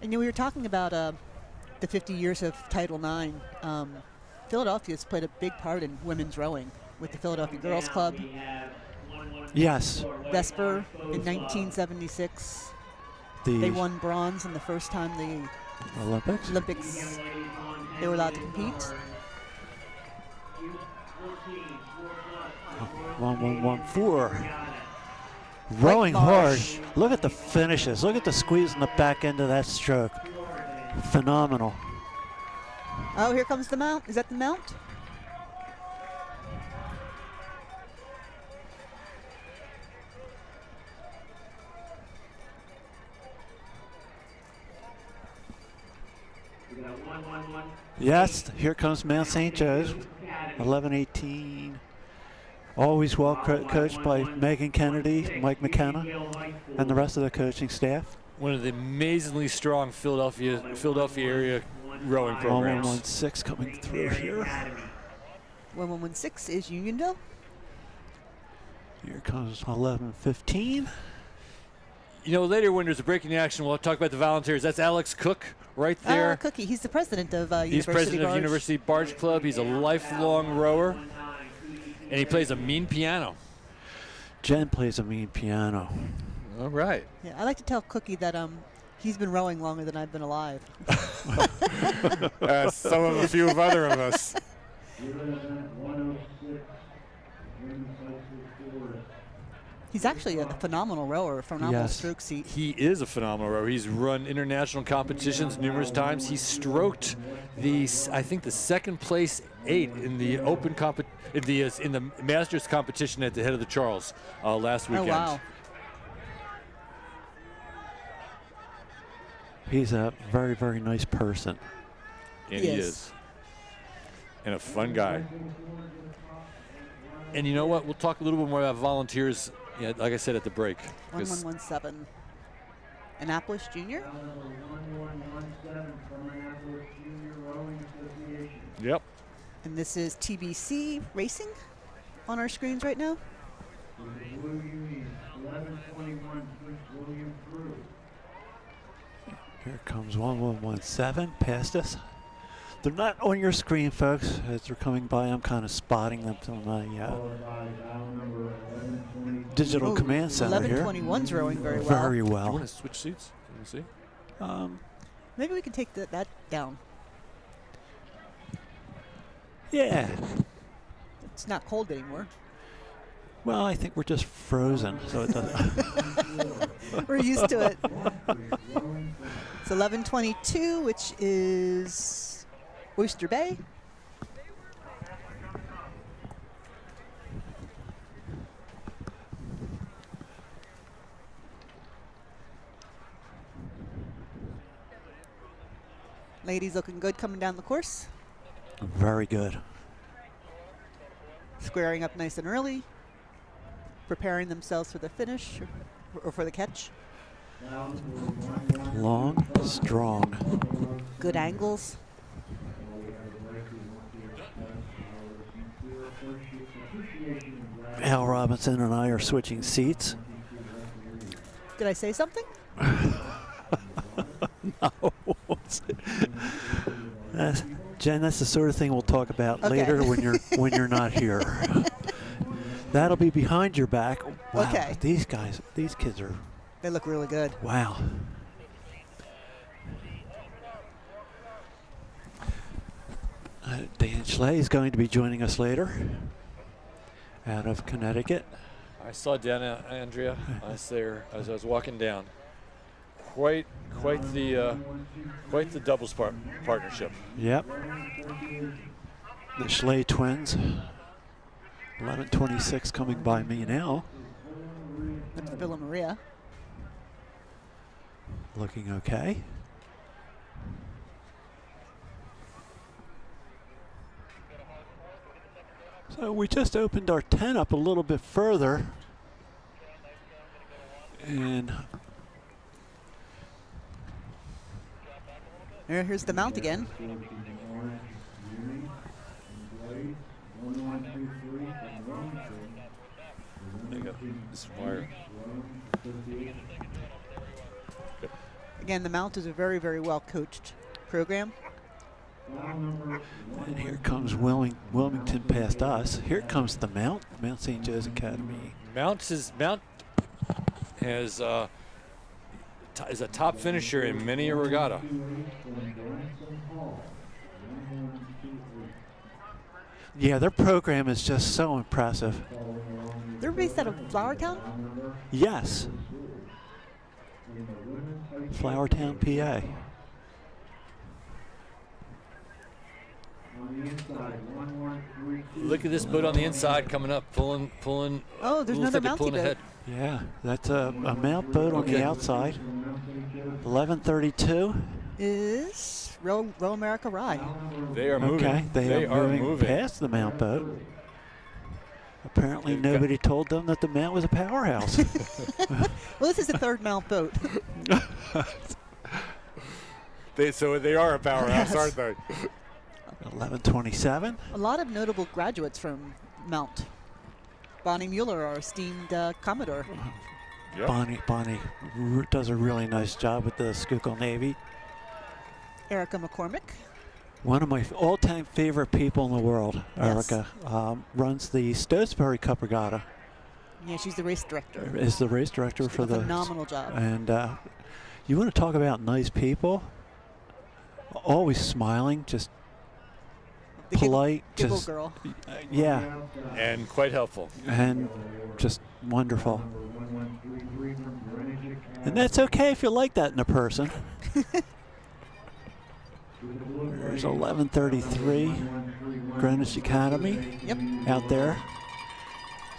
And we were talking about the 50 years of Title IX. Philadelphia's played a big part in women's rowing with the Philadelphia Girls Club. We have 1114. Yes. Vesper in 1976. The They won bronze in the first time the Olympics. Olympics they were allowed to compete. 1114. Rowing hard. Look at the finishes. Look at the squeeze in the back end of that stroke. Phenomenal. Oh, here comes the mount. Is that the mount? We got 111. Yes, here comes Mount St. Joe's. 11:18. Always well coached by Megan Kennedy, Mike McKenna, and the rest of the coaching staff. One of the amazingly strong Philadelphia area rowing programs. 1116 coming through here. 1116 is Unionville. Here comes 1115. You know, later when there's a break in the action, we'll talk about the volunteers. That's Alex Cook right there. Cookie. He's the president of University He's president Barge. of University Barge Club. He's a lifelong rower, and he plays a mean piano. Jen plays a mean piano. All right. Yeah, I like to tell Cookie that he's been rowing longer than I've been alive. Some of a few of other of us. He's actually a phenomenal rower, phenomenal Yes. stroke seat. He is a phenomenal rower. He's run international competitions numerous times. He stroked I think the second place 8 in the open in the Masters competition at the head of the Charles last weekend. Oh, wow. He's a very, very nice person. And He he is. is. And a fun guy. And you know what? We'll talk a little bit more about volunteers, like I said, at the break. 1117. Annapolis Junior. 1117 from Annapolis Junior Rowing Association. Yep. And this is TBC Racing on our screens right now. Blue Union, 1121 Prince William Crew. Here comes 1117 past us. They're not on your screen, folks. As they're coming by, I'm kind of spotting them from my Followed by dial number 1122. digital command center here. 1121's rowing very well. Very Do you well. want to switch seats? Let me see. Maybe we can take that down. Yeah. It's not cold anymore. Well, I think we're just frozen, so it doesn't. We're used to it. It's 1122, which is Oyster Bay. Ladies looking good coming down the course. Very good. Squaring up nice and early. Preparing themselves for the finish or for the catch. Long, strong. Good angles. Al Robinson and I are switching seats. Did I say something? No. Jen, that's the sort of thing we'll talk about Okay. later when you're not here. That'll be behind your back. Wow, Okay. these kids are They look really good. wow. Dan Schley is going to be joining us later out of Connecticut. I saw Dana, Andrea. I was there as I was walking down. Quite the doubles partnership. Yep. The Schley twins. 11:26 coming by me now. That's Villa Maria. Looking okay. So we just opened our tent up a little bit further. And Here's the mount again. There you go. This wire. Again, the mount is a very, very well coached program. And here comes Wilmington past us. Here comes the Mount St. Joe's Academy. Mount is a top finisher in many a regatta. Yeah, their program is just so impressive. They're based out of Flowertown? Yes. Flowertown, PA. Look at this boat on the inside coming up, pulling. Oh, there's another mounty boat. ahead. Yeah, that's a mount boat on the outside. 11:32. Is Row America Rye. They are moving. Okay, they are moving past the mount boat. Apparently nobody told them that the mount was a powerhouse. Well, this is the third mount boat. So they are a powerhouse, Yes. aren't they? 11:27. A lot of notable graduates from Mount. Bonnie Mueller, our esteemed Commodore. Yep. Bonnie does a really nice job with the Schuylkill Navy. Erica McCormick. One of my all-time favorite people in the world, Yes. Erica, runs the Stotesbury Cup Regatta. Yeah, she's the race director. Is the race director She for did a the phenomenal job. And you want to talk about nice people? Always smiling, just The polite, giggle just girl. yeah, And quite helpful. and just wonderful. And that's okay if you like that in a person. There's 11:33, Greenwich Academy. Yep. Out there.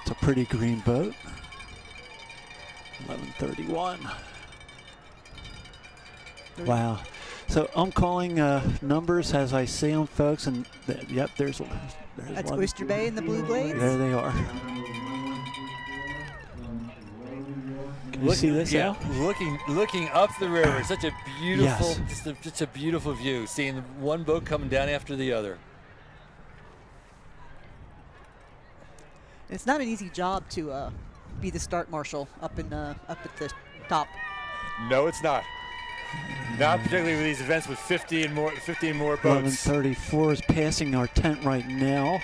It's a pretty green boat. 11:31. Wow. So I'm calling numbers as I see them, folks, and yep, there's That's one. Oyster Bay and the Blue Blades. There they are. Can you see this, Yeah, Al? looking up the river. Such a beautiful, Yes. just a beautiful view. Seeing one boat coming down after the other. It's not an easy job to be the start marshal up at the top. No, it's not. Not particularly with these events with 50 and more boats. 11:34 is passing our tent right now.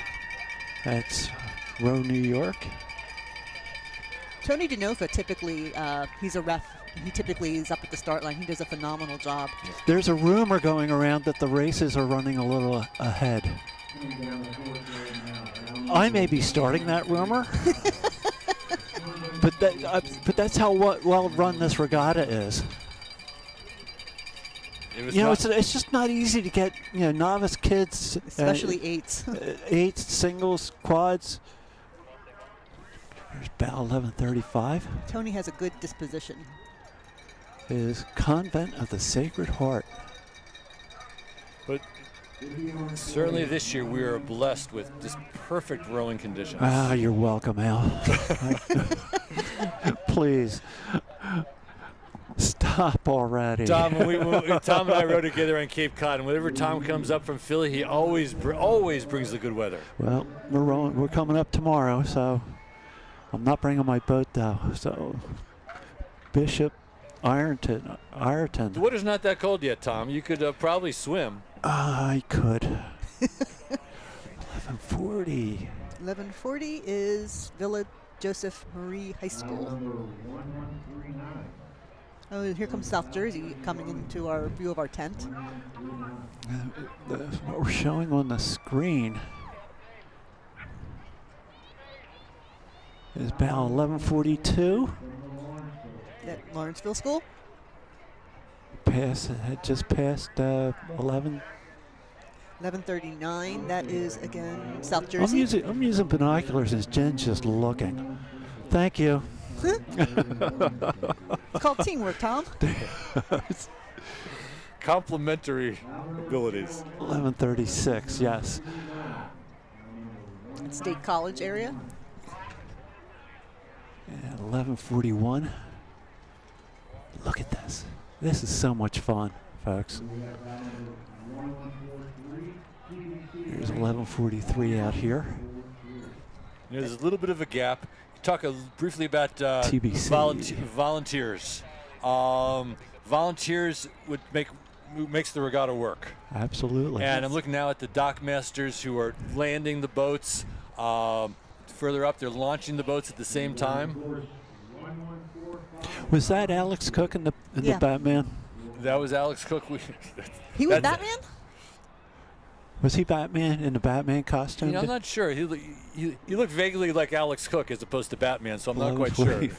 That's Row, New York. Tony DeNova typically, he's a ref. He typically is up at the start line. He does a phenomenal job. There's a rumor going around that the races are running a little ahead. I may be starting that rumor, but that's how well run this regatta is. It's just not easy to get novice kids, Especially eights. eights, singles, quads. There's bow 11:35. Tony has a good disposition. Is Convent of the Sacred Heart. But certainly this year we are blessed with just perfect rowing conditions. Ah, you're welcome, Al. Please. Stop already. Tom, Tom and I rode together on Cape Cod, and whenever Tom comes up from Philly, he always brings the good weather. Well, we're coming up tomorrow, so I'm not bringing my boat though. So Bishop Ireton. The water's not that cold yet, Tom. You could probably swim. I could. 11:40. 11:40 is Villa Joseph Marie High School. Oh, here comes South Jersey coming into our view of our tent. What we're showing on the screen is bow 1142. At Lawrenceville School. Had just passed 11. 11:39. That is again South Jersey. I'm using binoculars as Jen's just looking. Thank you. It's called teamwork, Tom. Complementary abilities. 11:36. Yes. State College area. And 11:41. Look at this. This is so much fun, folks. There's 11:43 out here. There's a little bit of a gap. Talk briefly about TBC. Volunteers. Volunteers makes the regatta work. Absolutely. And I'm looking now at the dock masters who are landing the boats. Further up, they're launching the boats at the same time. Was that Alex Cook in the Batman? That was Alex Cook. He was Batman? Was he Batman in the Batman costume? I'm not sure. He looked vaguely like Alex Cook as opposed to Batman, so I'm not quite sure.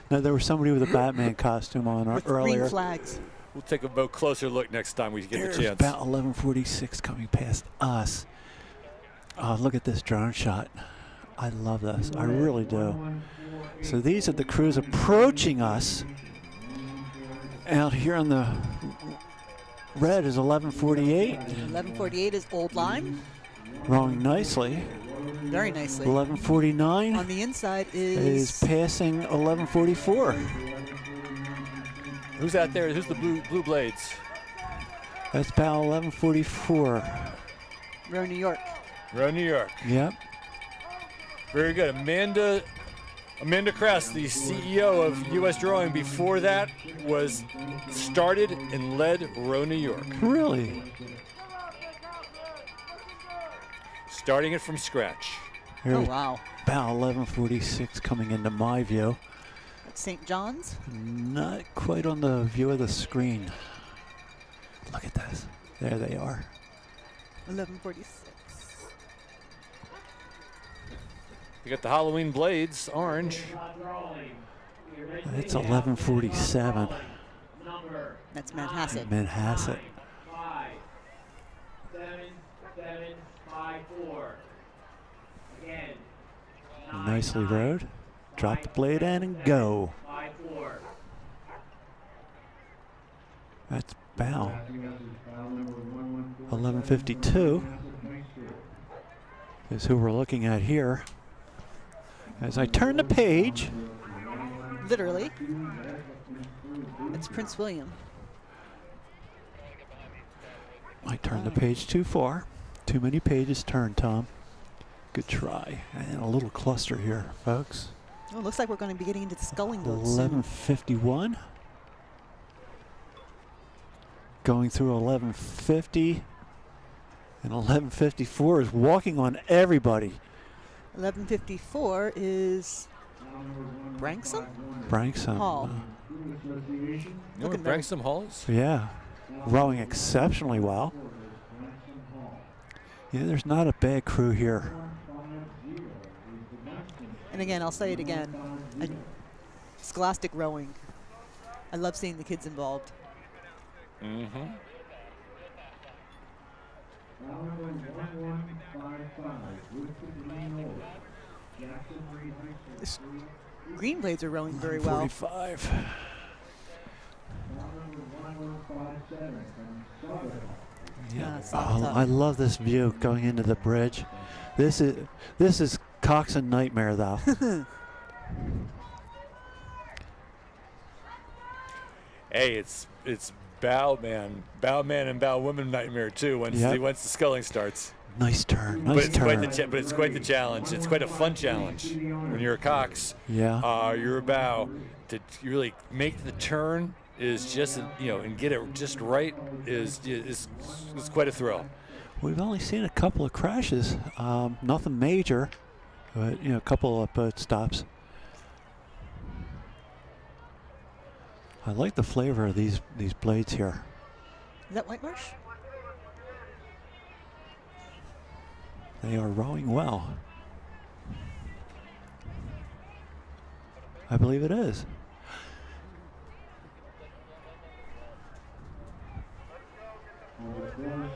No, there was somebody with a Batman costume on earlier. Green flags. We'll take a closer look next time we get the chance. About 11:46 coming past us. Oh, look at this drone shot. I love this. I really do. So these are the crews approaching us. Out here on the red is 11:48. 11:48 is Old Line. Rowing nicely. Very nicely. 11:49. On the inside is passing 11:44. Who's out there? Who's the blue blades? That's bow 11:44. Row New York. Row New York. Yep. Very good. Amanda Kress, the CEO of U.S. Rowing, before that was started and led Row New York. Really? Starting it from scratch. Here's wow. Bow 11:46 coming into my view. That's St. John's. Not quite on the view of the screen. Look at this. There they are. 11:46. You got the Halloween blades, orange. It's 11:47. That's Manhasset. Manhasset. 57754. Again. Nicely rowed. Drop the blade in and go. 54. That's bow 11:52 is who we're looking at here. As I turn the page, Literally. It's Prince William. I turned the page too far. Too many pages turned, Tom. Good try. And a little cluster here, folks. Oh, looks like we're going to be getting into the sculling boats soon. 11:51. Going through 11:50. And 11:54 is walking on everybody. 11:54 is Branksome? Branksome. Hall. You know what Branksome Hall is? Yeah. Rowing exceptionally well. Yeah, there's not a bad crew here. And again, I'll say it again. Scholastic rowing. I love seeing the kids involved. Mm-hmm. The Green Blades are rowing very well. 45. Yeah. Oh, I love this view going into the bridge. This is Coxon nightmare though. Hey, it's Bowman and Bowwoman nightmare too. Once the sculling starts. Nice turn. But Nice it's turn. but it's quite the challenge. It's quite a fun challenge when you're a Cox. Yeah. You're a bow to really make the turn is just and get it just right is quite a thrill. We've only seen a couple of crashes. Nothing major, but a couple of boat stops. I like the flavor of these blades here. Is that White Marsh? They are rowing well. I believe it is. On the course,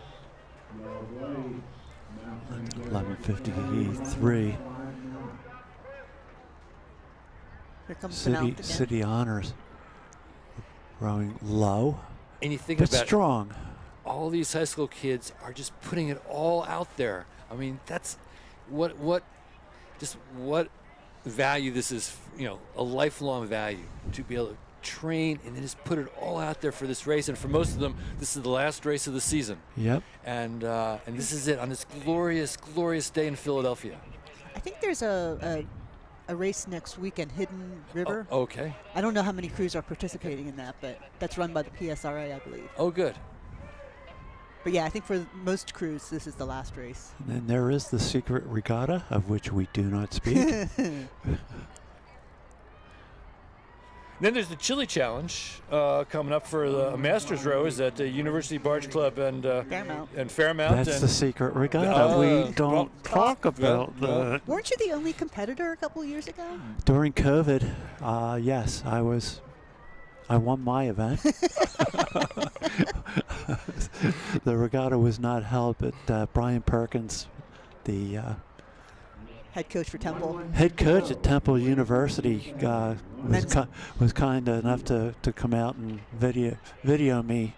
the blades, now 11:53. Here comes the mount again. City Honors rowing low, And you think but about strong. all these high school kids are just putting it all out there. I mean, that's what value this is, a lifelong value to be able to train and then just put it all out there for this race. And for most of them, this is the last race of the season. Yep. And this is it on this glorious, glorious day in Philadelphia. I think there's a race next week in Hidden River. Oh, okay. I don't know how many crews are participating in that, but that's run by the PSRA, I believe. Oh, good. But yeah, I think for most crews, this is the last race. And then there is the secret regatta, of which we do not speak. Then there's the Chili Challenge coming up for the Masters rowers at the University Barge Club and Fairmount. That's the secret regatta. We don't talk about that. Weren't you the only competitor a couple of years ago? During COVID, yes, I won my event. The regatta was not held, but Brian Perkins, the Head coach for Temple. head coach at Temple University, was kind enough to come out and video me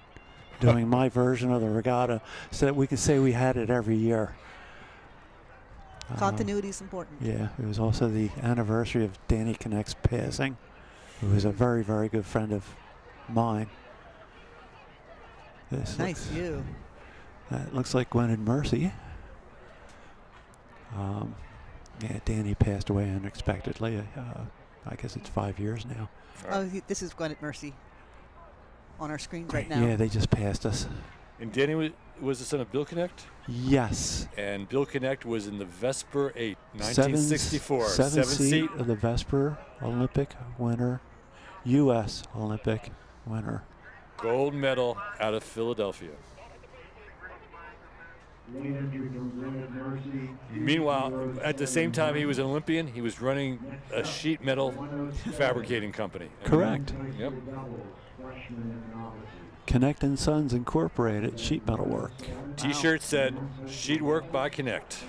doing my version of the regatta, so that we can say we had it every year. Continuity is important. Yeah, it was also the anniversary of Danny Connect's passing, who was a very, very good friend of mine. This Nice looks, view. That looks like Gwen and Mercy. Yeah, Danny passed away unexpectedly. I guess it's 5 years now. Oh, this is Gwen at Mercy on our screens right now. Yeah, they just passed us. And Danny was the son of Bill Connect? Yes. And Bill Connect was in the Vesper 8, 1964. Seven Seven seat of the Vesper Olympic winner, U.S. Olympic winner. Gold medal out of Philadelphia. Meanwhile, at the same time he was an Olympian, he was running a sheet metal fabricating company. Correct. Yep. Connect and Sons Incorporated, sheet metal work. T-shirt said, "Sheet work by Connect."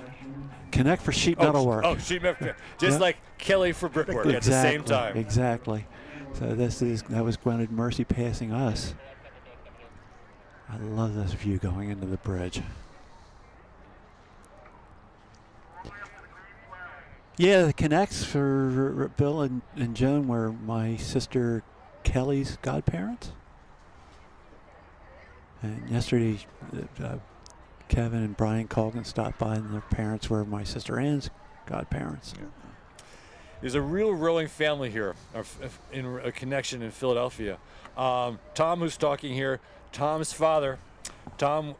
Connect for sheet metal work. Oh, sheet metal. Just Yep. like Kelly for brickwork at the same time. Exactly. So that was Gwen and Mercy passing us. I love this view going into the bridge. Yeah, the Connects for Bill and Joan were my sister Kelly's godparents. And yesterday, Kevin and Brian Colgan stopped by, and their parents were my sister Ann's godparents. Yeah. There's a real rowing family here in a connection in Philadelphia. Tom, who's talking here, Tom's father, Joe,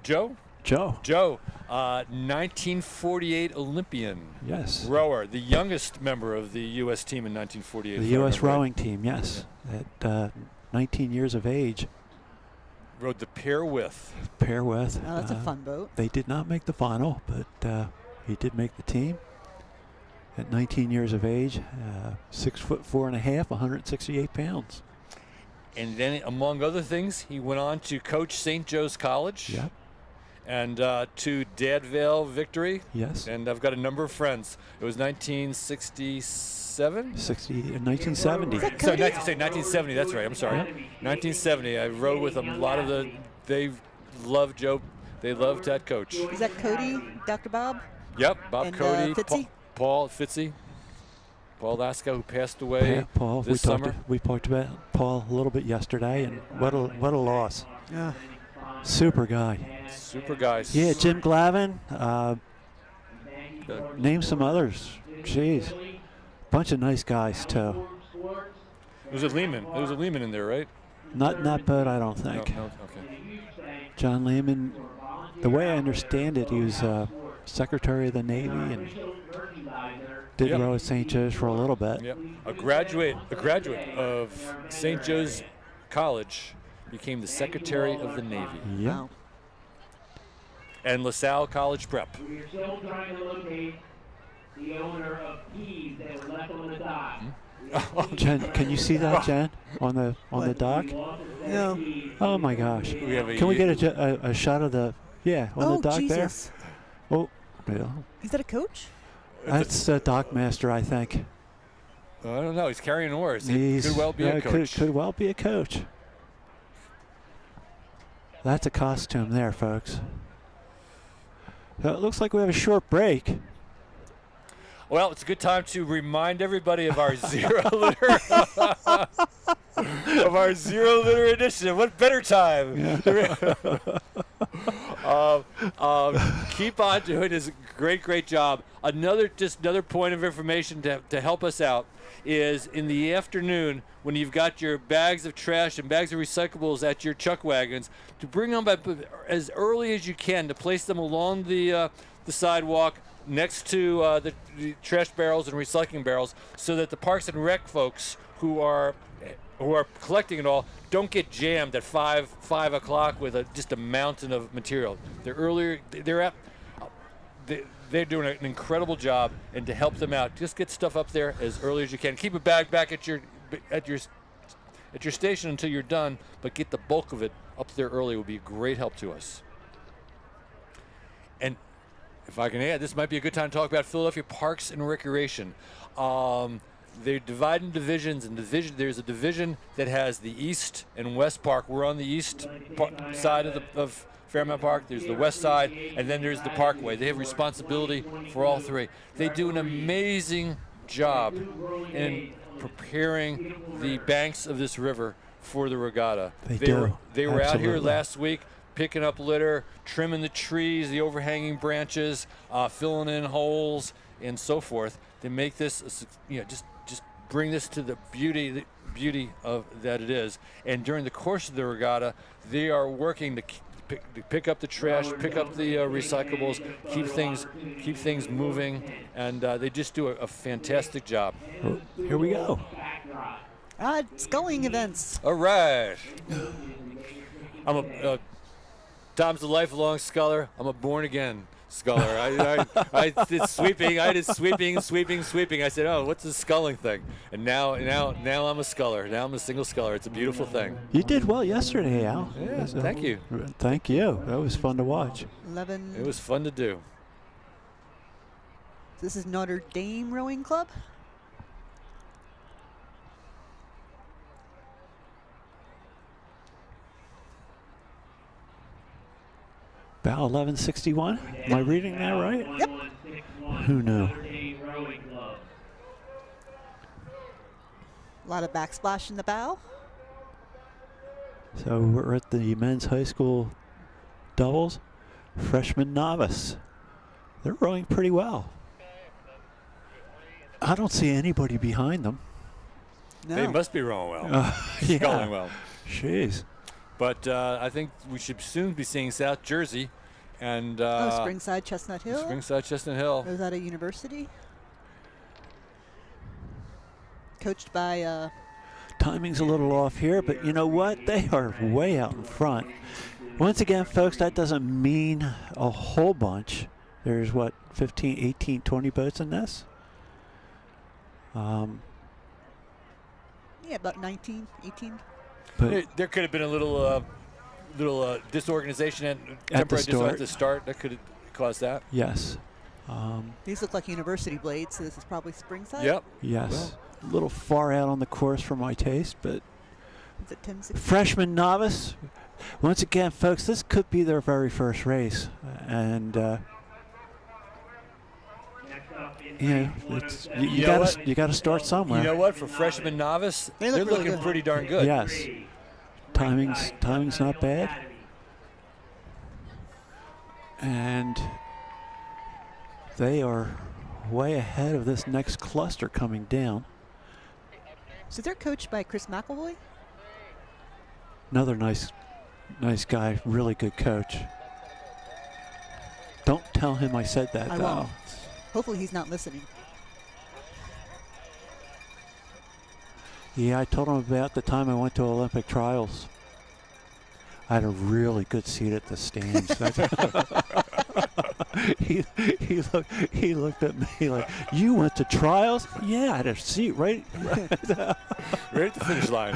1948 Olympian. Yes. Rower, the youngest member of the U.S. team in 1948. The U.S. rowing team, yes. At 19 years of age. Rowed the pair with. Oh, that's a fun boat. They did not make the final, but he did make the team. At 19 years of age, 6'4.5", 168 pounds. And then, among other things, he went on to coach St. Joe's College. Yep. And to Dadvale Victory. Yes. And I've got a number of friends. It was 1967? 1970. Sorry, 1970, that's right. I'm sorry. Yep. 1970. I rode with a lot of they love Joe. They loved that coach. Is that Cody, Dr. Bob? Yep, Bob And, Cody. Fitzy? Paul Fitzy. Paul Laska, who passed away Paul, this summer. We talked about Paul a little bit yesterday, and what a loss. Yeah. Super guy. Super guys. Yeah, Jim Glavin. Name some others. Jeez. Bunch of nice guys, too. There was a Lehman in there, right? Not in that boat, I don't think. No, okay. John Lehman, the way I understand it, he was Secretary of the Navy and Did Yep. row at St. Joe's for a little bit. Yep. A graduate of St. Joe's College, became the Secretary of the Navy. Yep. Wow. And LaSalle College Prep. We're still trying to locate the owner of keys that were left on the dock. Jen, can you see that, Jen, on the dock? No. Oh my gosh! We have Can we get a shot of the on Oh, the dock Jesus. there? Oh, yeah. Is that a coach? That's the dock master, I think. I don't know. He's carrying oars. He could well be a coach. Could well be a coach. That's a costume there, folks. So it looks like we have a short break. Well, it's a good time to remind everybody of our zero litter of our zero litter initiative. What better time? Keep on doing this great job. Another point of information to help us out is in the afternoon when you've got your bags of trash and bags of recyclables at your chuck wagons, to bring them up as early as you can, to place them along the sidewalk next to the trash barrels and recycling barrels, so that the Parks and Rec folks who are collecting it all don't get jammed at 5 o'clock with just a mountain of material. They're doing an incredible job, and to help them out, just get stuff up there as early as you can. Keep a bag back at your station until you're done, but get the bulk of it up there early. Would be a great help to us. And if I can add, this might be a good time to talk about Philadelphia Parks and Recreation. They're divided in divisions, and there's a division that has the East and West Park. We're on the East side of Fairmount Park. There's the West side, and then there's the Parkway. They have responsibility for all three. They do an amazing job in preparing the banks of this river for the regatta. They were out here last week, picking up litter, trimming the trees, the overhanging branches, filling in holes, and so forth. They make this, just bring this to the beauty of that it is. And during the course of the regatta, they are working to pick up the trash, pick up the recyclables, keep things moving, and they just do a fantastic job. Oh, here we go. Sculling events. All right. Tom's a lifelong sculler. I'm a born-again sculler. I did sweeping. I did sweeping. I said, "Oh, what's this sculling thing?" And now I'm a sculler. Now I'm a single sculler. It's a beautiful thing. You did well yesterday, Al. Yeah, thank you. Thank you. That was fun to watch. 11. It was fun to do. This is Notre Dame Rowing Club. About 1161. Am I reading that right? Yep. Who knew? A lot of backsplash in the bow. So we're at the men's high school doubles. Freshman novice. They're rowing pretty well. I don't see anybody behind them. No. They must be rowing well. Sculling well. Jeez. But I think we should soon be seeing South Jersey and Springside Chestnut Hill. Springside Chestnut Hill. Was that a university? Coached by Timing's a little off here, but you know what? They are way out in front. Once again, folks, that doesn't mean a whole bunch. There's, 15, 18, 20 boats in this? Yeah, about 19, 18. But There could have been a little disorganization and temporary disorganization at the start. That could have caused that. yes. These look like university blades, so this is probably Springside. Yep. Yes. A little far out on the course for my taste, but Is it 10-16? freshman novice. Once again, folks, this could be their very first race. And, you got to start somewhere. You know what? For freshman novice, They they're look really looking good. pretty darn good. Yes. Timing's not bad. And they are way ahead of this next cluster coming down. So they're coached by Chris McElroy. Another nice guy, really good coach. Don't tell him I said that, I though. won't. Hopefully he's not listening. Yeah, I told him about the time I went to Olympic trials. I had a really good seat at the stands. he looked at me like, "You went to trials?" Yeah, I had a seat right Right at the finish line.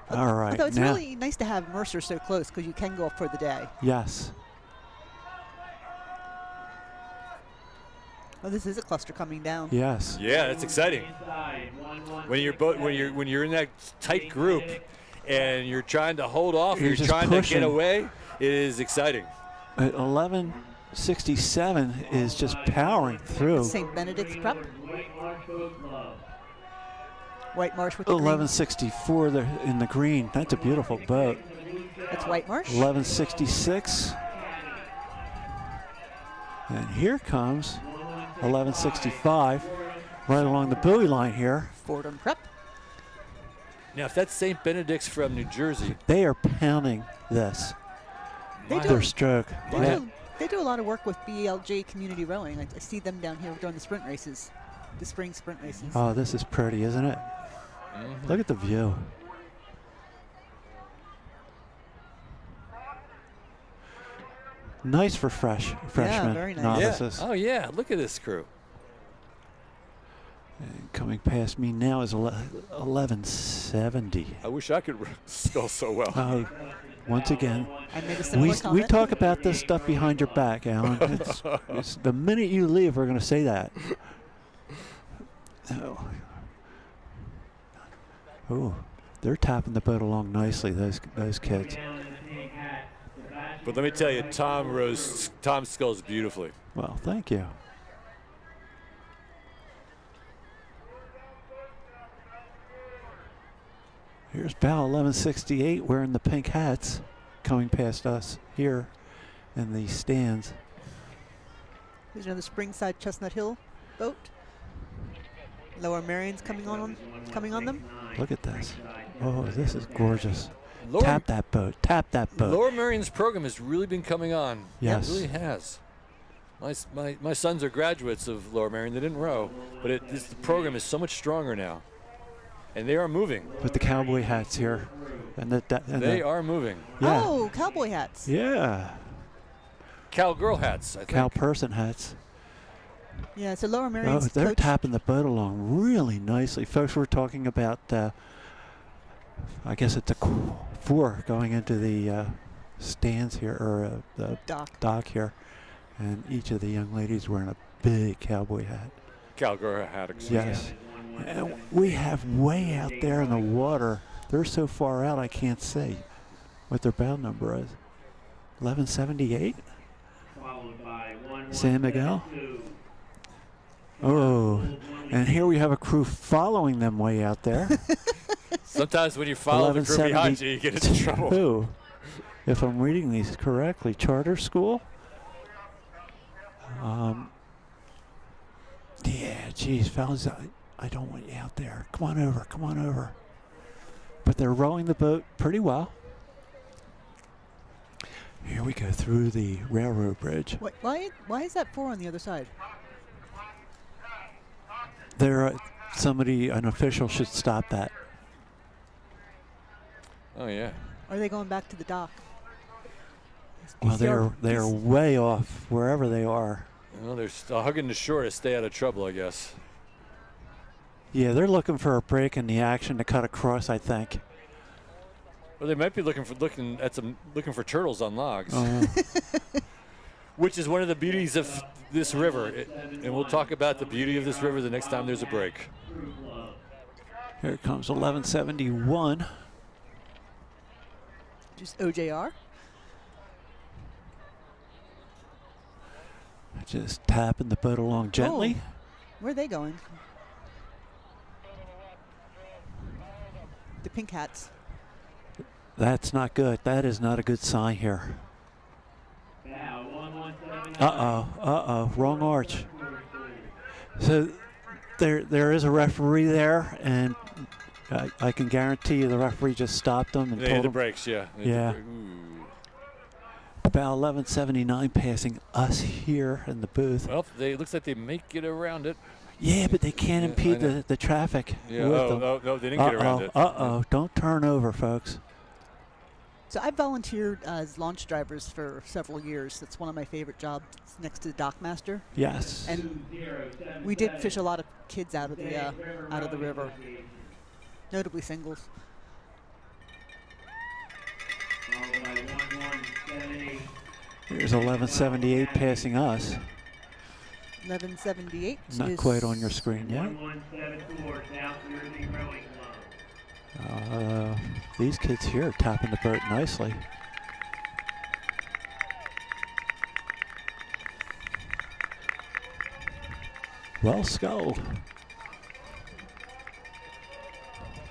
All right. Although it's now, really nice to have Mercer so close because you can go up for the day. yes. Oh, this is a cluster coming down. Yes. Yeah, that's exciting. When you're in that tight group and you're trying to hold off, You're you're just trying pushing. to get away, it is exciting. At 11:67 is just powering through. St. Benedict's prep. White Marsh with the green. 11:64 there in the green. That's a beautiful boat. That's White Marsh. 11:66. And here comes 11:65 right along the buoy line here. Fordham prep. Now, if that's St. Benedict's from New Jersey, They are pounding this. They Their do. stroke. They Yeah. do. They do a lot of work with BLJ Community Rowing. I see them down here during the sprint races, the spring sprint races. Oh, this is pretty, isn't it? Look at the view. Nice for freshman very nice. novices. Oh yeah, look at this crew. And coming past me now is 11:70. I wish I could spell so well. Oh, once again, I made a similar we comment. talk about this stuff behind your back, Alan. It's the minute you leave, we're going to say that. Oh, they're tapping the boat along nicely. Those kids. But let me tell you, Tom sculls beautifully. Well, thank you. Here's bow 1168 wearing the pink hats coming past us here in the stands. There's another Springside Chestnut Hill boat. Lower Marion's coming on them. Look at this. Oh, this is gorgeous. Lower, Tap that boat. Tap that boat. Lower Marion's program has really been coming on. Yes. It really has. My sons are graduates of Lower Marion. They didn't row, but the program is so much stronger now. And they are moving. With the cowboy hats here. And They are moving. Yeah. Oh, cowboy hats. Yeah. Cowgirl hats, I think. Cow person hats. Yeah, so Lower Oh, Marion's they're coach. tapping the boat along really nicely. Folks, we're talking about, I guess it's a 4 going into the stands here, or the dock here. And each of the young ladies wearing a big cowboy hat. Cowgirl hat, excuse me. Yes. And we have way out there in the water. They're so far out I can't see what their bow number is. 1178? San Miguel? Oh, and here we have a crew following them way out there. Sometimes when you follow the crew behind you, you get into trouble. 1172. If I'm reading these correctly, charter school? Yeah, geez, fellas, I don't want you out there. Come on over, come on over. But they're rowing the boat pretty well. Here we go through the railroad bridge. Why is that 4 on the other side? There, an official should stop that. Oh, yeah. Are they going back to the dock? Well, they're way off wherever they are. Well, they're hugging the shore to stay out of trouble, I guess. Yeah, they're looking for a break in the action to cut across, I think. Well, they might be looking for turtles on logs, which is one of the beauties of this river. And we'll talk about the beauty of this river the next time there's a break. Here comes 1171. Just OJR? Just tapping the boat along gently. Oh, where are they going? The pink hats. That's not good. That is not a good sign here. Uh-oh, wrong arch. So there is a referee there, and I can guarantee you the referee just stopped them and They told hit the them. brakes, yeah. Yeah. About 1179 passing us here in the booth. Well, looks like they may get around it. Yeah, but they can't Yeah, impede I know. the traffic Yeah. with them. Oh, no, they didn't get around it. Uh-oh. Don't turn over, folks. So I volunteered as launch drivers for several years. That's one of my favorite jobs next to dockmaster. Yes. And we did fish a lot of kids out of the river, notably singles. Followed by 1178. Here's 1178 passing us. 1178. Not is quite on your screen yet. 1174, South Jersey Rowing Club. These kids here are tapping the boat nicely. Well sculled.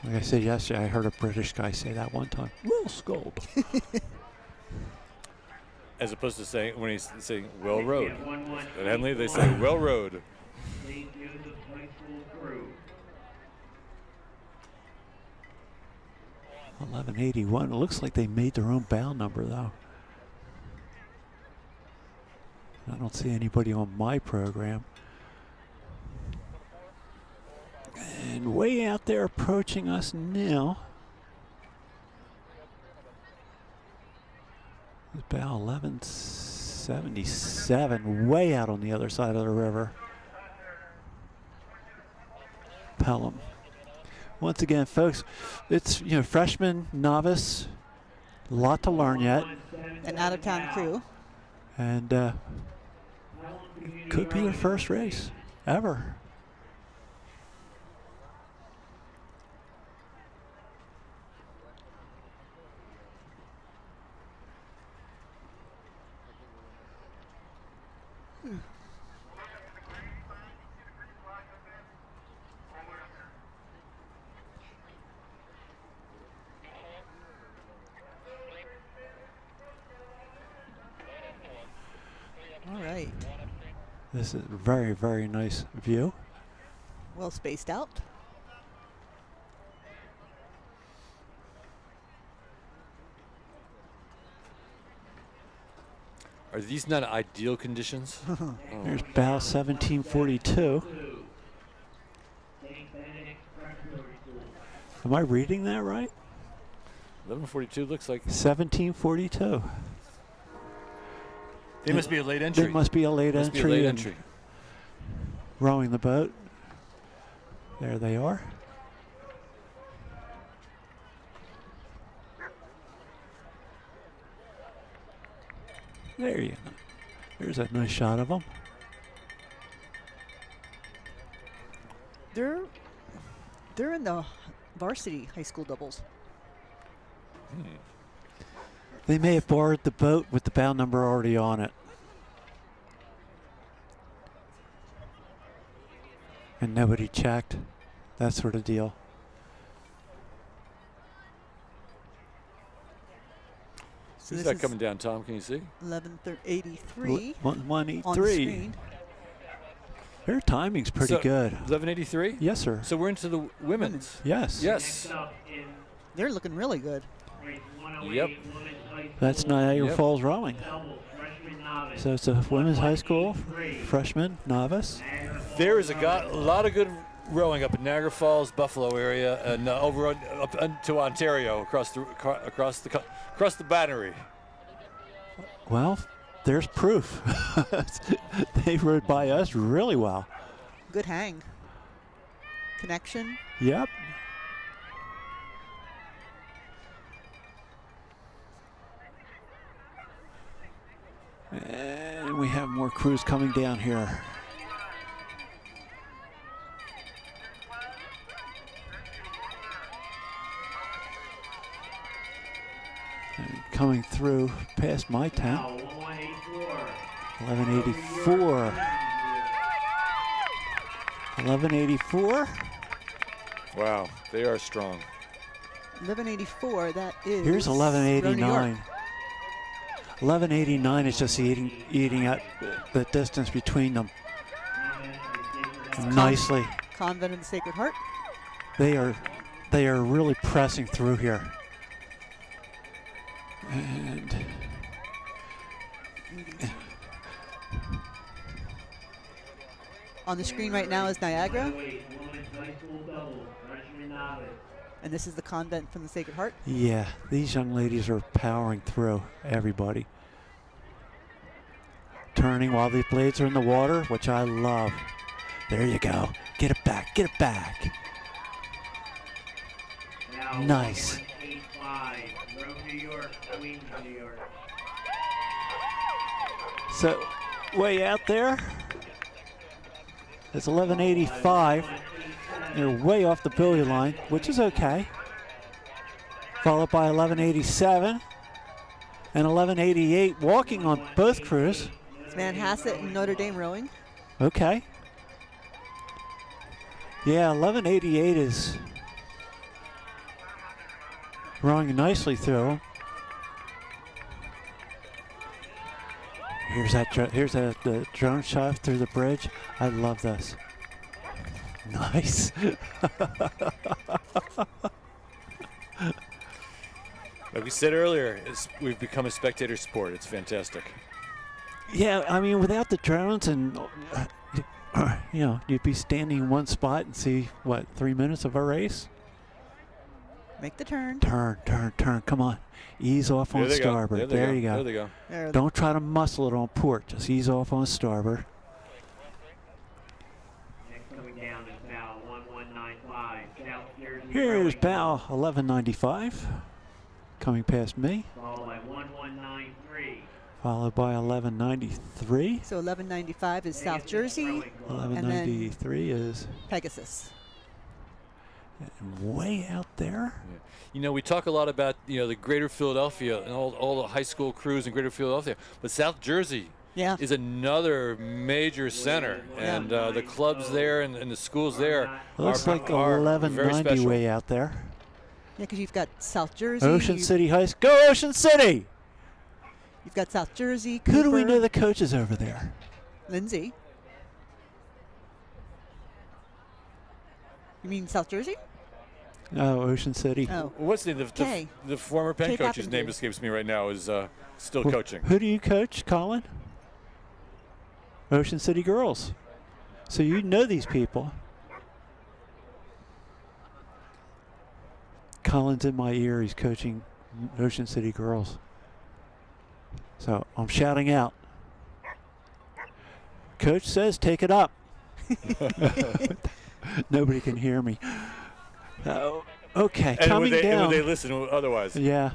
Like I said yesterday, I heard a British guy say that one time. Well sculled. As opposed to saying, when he's saying, well rowed. Yeah, 1181. At Henley, they say, well rowed. St. Joseph's High School crew. 1181. It looks like they made their own bow number, though. I don't see anybody on my program. And way out there approaching us now. It's bow 1177, way out on the other side of the river. Pelham. Once again, folks, it's freshman, novice, a lot to learn yet, An out-of-town crew. and could be their first race ever. All right. This is a very, very nice view. Well spaced out. Are these not ideal conditions? There's bow 1742. St. Benedict Preparatory School. Am I reading that right? 1142 looks like 1742. they must be a late entry. There must be a late Must be a entry. late in entry. Rowing the boat. There they are. There you go. There's a nice shot of them. They're in the varsity high school doubles. They may have borrowed the boat with the bow number already on it. And nobody checked. That sort of deal. So Who's this that is coming down, Tom? Can you see? 1183 on the 183. screen. Their timing's pretty So, good. 1183? Yes, sir. So we're into the women's. Yes. Yes. Next up in They're looking really good. race 108, Yep. women's high school. That's Niagara Yep. Falls Rowing. Doubles, freshman novice. So it's a women's high school, 183. freshman, novice. Niagara Falls There is a novice. lot of good rowing up in Niagara Falls, Buffalo area, and over up to Ontario, across the Battery. Well, there's proof. They rode by us really well. Good hang. Connection. Yep. And we have more crews coming down here. And coming through past my tent. Now, 1184. 1184. 1184. Wow, they are strong. 1184. That is. Here's Row New 1189. York. 1189 is just eating at the distance between them nicely. Convent of the Sacred Heart. They are really pressing through here. And On the screen right now is Niagara, Women's high school doubles, freshman novice. and this is the convent from the Sacred Heart. Yeah, these young ladies are powering through everybody. Turning while the blades are in the water, which I love. There you go. Get it back, get it back. Now, Nice. 8-5, Rome, New York, Queens, New York. So, way out there, it's 11:85. They're way off the buoy line, which is okay. Followed by 11:87 and 11:88 walking on both crews. It's Manhasset and Notre Dame rowing. Okay. Yeah, 11:88 is rowing nicely through. Here's the drone shot through the bridge. I love this. Nice. Like we said earlier, we've become a spectator sport. It's fantastic. Yeah, I mean, without the drones and, you know, you'd be standing in one spot and see, what, 3 minutes of a race? Make the turn. Turn, turn, turn. Come on. Ease off on starboard. There you go. There they go. There, Don't try to muscle it on port. Just ease off on starboard. Next coming down is bow 1195, South Jersey. Here's rowing, bow 1195 coming past me, Followed by 1193. followed by 1193. So 1195 is South Jersey, Rowing Club. 1193 is Pegasus. way out there. You know, we talk a lot about, you know, the Greater Philadelphia and all the high school crews in Greater Philadelphia, but South Jersey Yeah. is another major center, and the clubs there and the schools there Looks like are very 1190 special. way out there. Yeah, because you've got South Jersey. Ocean City High School. Go Ocean City! You've got South Jersey. Who do we Cooper, know the coaches over there? Lindsay. You mean South Jersey? Oh, Ocean City. Oh. What's the Kay. the former Penn Kay coach's name Pappendier. escapes me right now is still Wh- coaching. Who do you coach, Colin? Ocean City Girls. So you know these people. Colin's in my ear. He's coaching Ocean City Girls. So I'm shouting out. Coach says, take it up. Nobody can hear me. Okay, And coming would down. they listen otherwise? Yeah.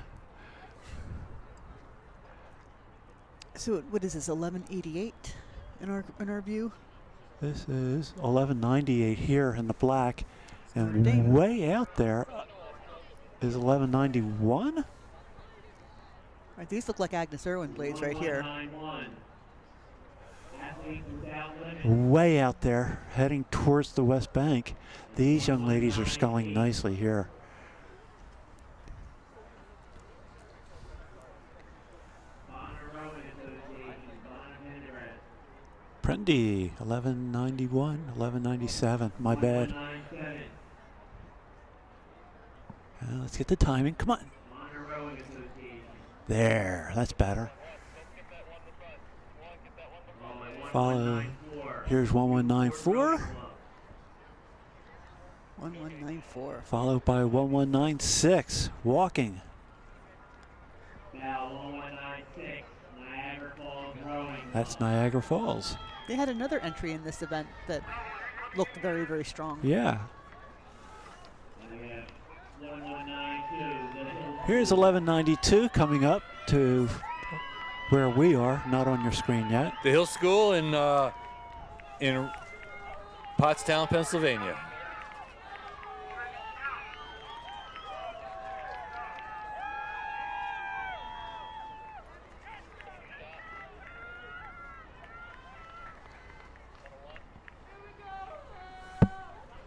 So what is this? 1188 in our view. This is 1198 here in the black, Notre and Dame. way out there is 1191. All right, these look like Agnes Irwin blades right here. 1191. Athletes without limits. Way out there, heading towards the West Bank. These young ladies are sculling nicely here. Bonner Rowing Association, Bonner Pendergrass. Prendy, 1191, 1197. My bad. 1197. Let's get the timing. Come on. Bonner Rowing Association. There, that's better. Follow. 1194. Here's 1194, 1194. followed by 1196. Walking. Now 1196. Niagara Falls Rowing. That's Niagara Falls. They had another entry in this event that looked very, very strong. Yeah. We have 1192. The Hill Here's 1192 coming up to where we are, not on your screen yet. The Hill School in Pottstown, Pennsylvania.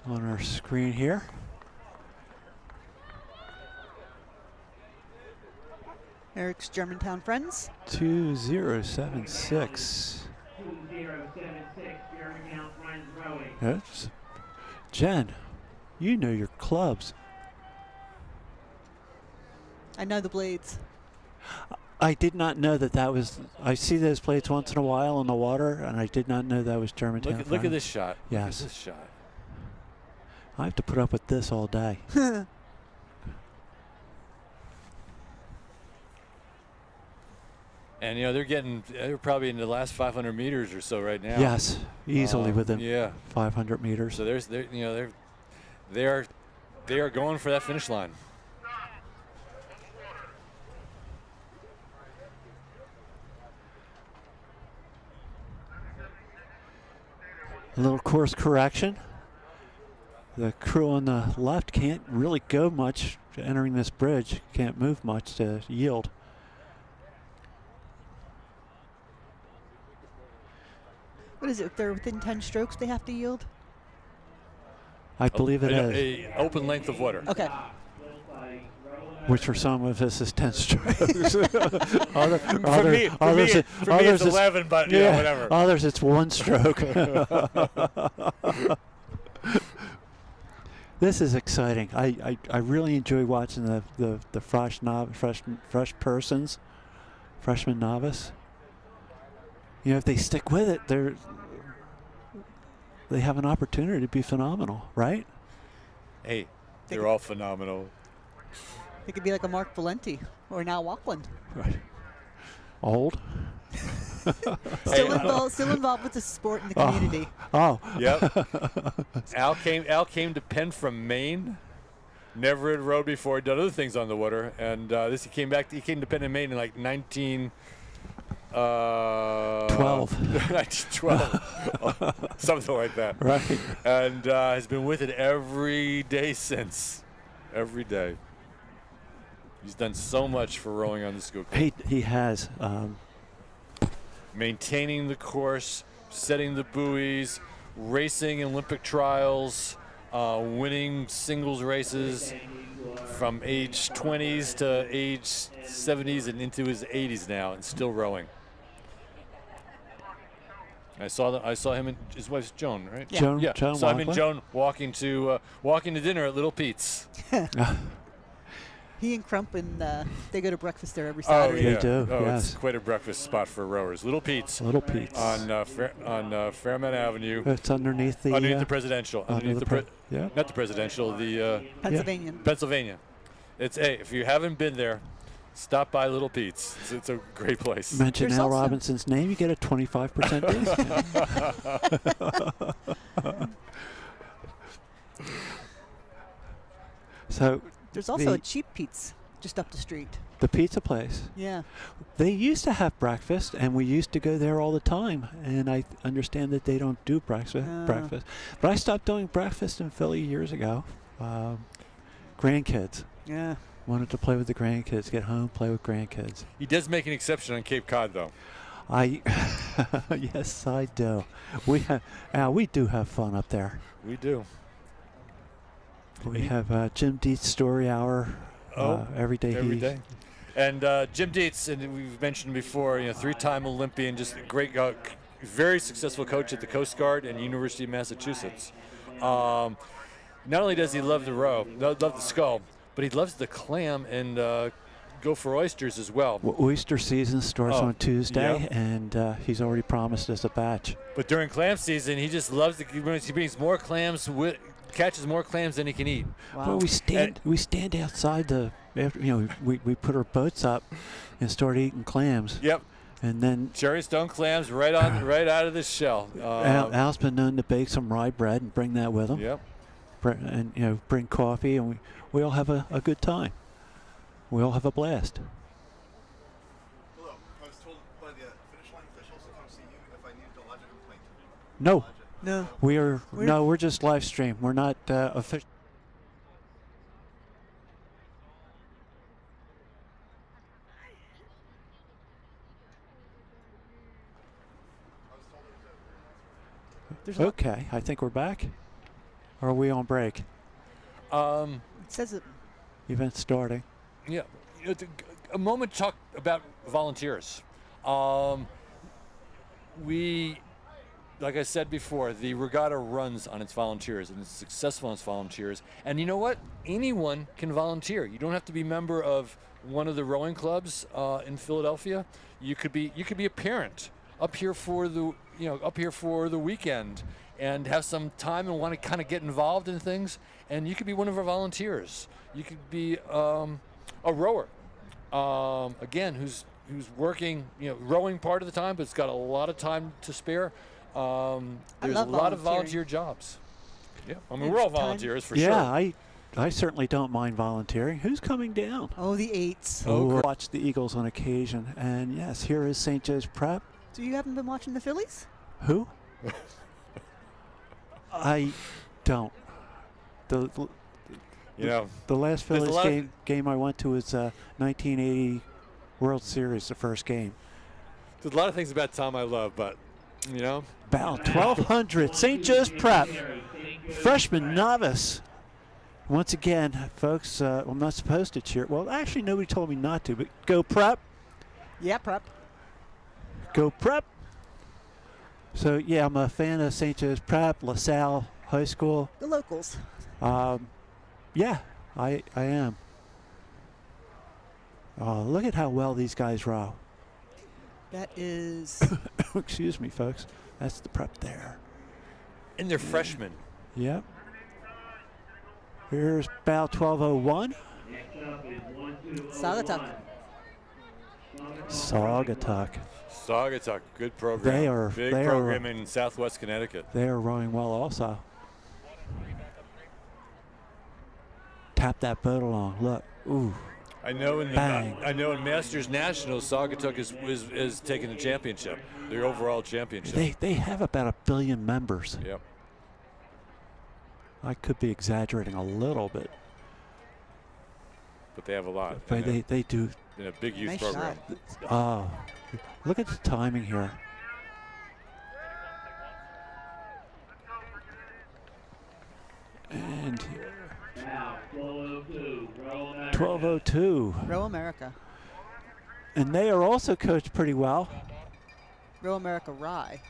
On our screen here. Eric's Germantown friends. 2076. 2076. Germantown Friends Rowing. That's Jen, you know your clubs. I know the blades. I did not know that was. I see those plates once in a while in the water, and I did not know that was Germantown. Look at this shot. Yes. Look at this shot. I have to put up with this all day. And they're probably in the last 500 meters or so right now. Yes, easily within yeah 500 meters. So they are going for that finish line. A little course correction. The crew on the left can't really go much entering this bridge. Can't move much to yield. What is it? If they're within 10 strokes, they have to yield? I believe it is. A open length of water. Okay. Which for some of us is 10 strokes. For me, it's 11, but yeah, whatever. Others, it's 1 stroke. This is exciting. I really enjoy watching the freshman novice. If they stick with it, they have an opportunity to be phenomenal, right? Hey, they're all phenomenal. They could be like a Mark Valenti or now Walkland. Right. Old. Still involved with the sport and the community. Oh. Yep. Al came to Penn from Maine. Never had rowed before. Done other things on the water, and he came to Penn in Maine in like 1912, something like that. Right. And has been with it every day since. Every day. He's done so much for rowing on the Schuylkill. He has. Maintaining the course, setting the buoys, racing Olympic trials, winning singles races from age 20s to age 70s and into his 80s now, and still rowing. I saw him and his wife's Joan, right? Yeah. Joan saw him and Joan walking to dinner at Little Pete's. He and Crump they go to breakfast there every Saturday. They do. Yes. It's quite a breakfast spot for rowers. Little Pete's. Little Pete's on Fairmount Avenue. It's underneath the presidential. Not the presidential. The Pennsylvania. Pennsylvania. If you haven't been there, stop by Little Pete's. It's a great place. Mention Al Robinson's name, you get a 25% discount. So there's also a Cheap Pete's just up the street. The pizza place. Yeah. They used to have breakfast, and we used to go there all the time. And I understand that they don't do breakfast. But I stopped doing breakfast in Philly years ago. Grandkids. Yeah. Wanted to play with the grandkids, get home, play with grandkids. He does make an exception on Cape Cod, though. Yes, I do. We do have fun up there. We do. We have Jim Dietz Story Hour every day. Every day. And Jim Dietz, and we've mentioned before, 3-time Olympian, just a great, very successful coach at the Coast Guard and University of Massachusetts. Not only does he love the row, love the scull, but he loves the clam and go for oysters as well. Oyster season starts on Tuesday, and he's already promised us a batch. But during clam season, he just loves he brings more clams catches more clams than he can eat. Wow. Well, we stand outside we put our boats up and start eating clams. Yep. And then cherry stone clams right out of the shell. Al's been known to bake some rye bread and bring that with him. Yep. And bring coffee, and we all have a good time. We all have a blast. Hello. I was told by the finish line officials to come see you if I needed to lodge a complaint. No. No. We're just live stream. We're not official. Okay, I think we're back. Or are we on break? It says it. Event starting. Yeah. A moment to talk about volunteers. We like I said before, the regatta runs on its volunteers and it's successful on its volunteers. And you know what? Anyone can volunteer. You don't have to be a member of one of the rowing clubs in Philadelphia. You could be a parent up here for the weekend and have some time and want to kind of get involved in things. And you could be one of our volunteers. You could be a rower, again, who's working, rowing part of the time, but it's got a lot of time to spare. There's a lot of volunteer jobs. Yeah, I mean, we're all volunteers for sure. Yeah, I certainly don't mind volunteering. Who's coming down? Oh, the eights. Oh, watch the Eagles on occasion. And yes, here is St. Joe's Prep. So you haven't been watching the Phillies? Who? I don't. The last Phillies game I went to was 1980 World Series, the first game. There's a lot of things about Tom I love, but About 1,200, St. Joe's Prep, freshman novice. Once again, folks, I'm not supposed to cheer. Well, actually, nobody told me not to, but go Prep. Yeah, Prep. Go Prep. So, yeah, I'm a fan of St. Joe's Prep, LaSalle High School. The locals. Yeah, I am. Oh, look at how well these guys row. That is... Excuse me, folks. That's the Prep there. And they're freshmen. Yep. Here's bow 1201. Saugatuck. Saugatuck. Good program. Big program in Southwest Connecticut. They are rowing well also. Tap that boat along. Look. Ooh. I know in Masters Nationals, Saugatuck is taking the championship, the overall championship. They have about 1 billion members. Yep. I could be exaggerating a little bit. But they have a lot. But they do. In a big youth Nice program. shot. Oh, look at the timing here. And 1202. Row America. And they are also coached pretty well. Row America Rye.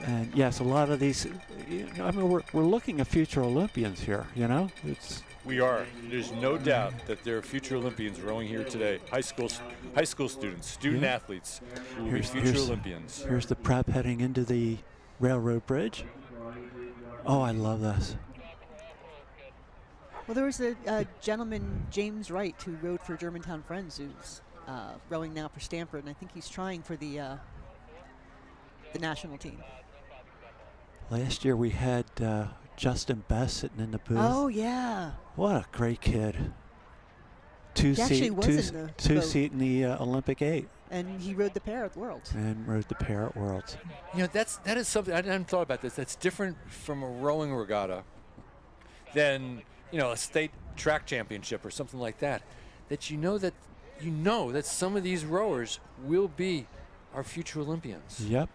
And yes, a lot of these, I mean, we're looking at future Olympians here, We are. There's no doubt that there are future Olympians rowing here today. High school students, student athletes who will be future Olympians. Here's the Prep heading into the railroad bridge. Oh, I love this. Well, there was a gentleman, James Wright, who rowed for Germantown Friends, who's rowing now for Stanford, and I think he's trying for the national team. Last year we had Justin Best sitting in the booth. Oh, yeah. What a great kid. Two seat in the Olympic 8. And he rode the pair at Worlds. And rode the pair at Worlds. That is something, I hadn't thought about this. That's different from a rowing regatta than, a state track championship or something like that. That you know that some of these rowers will be our future Olympians. Yep.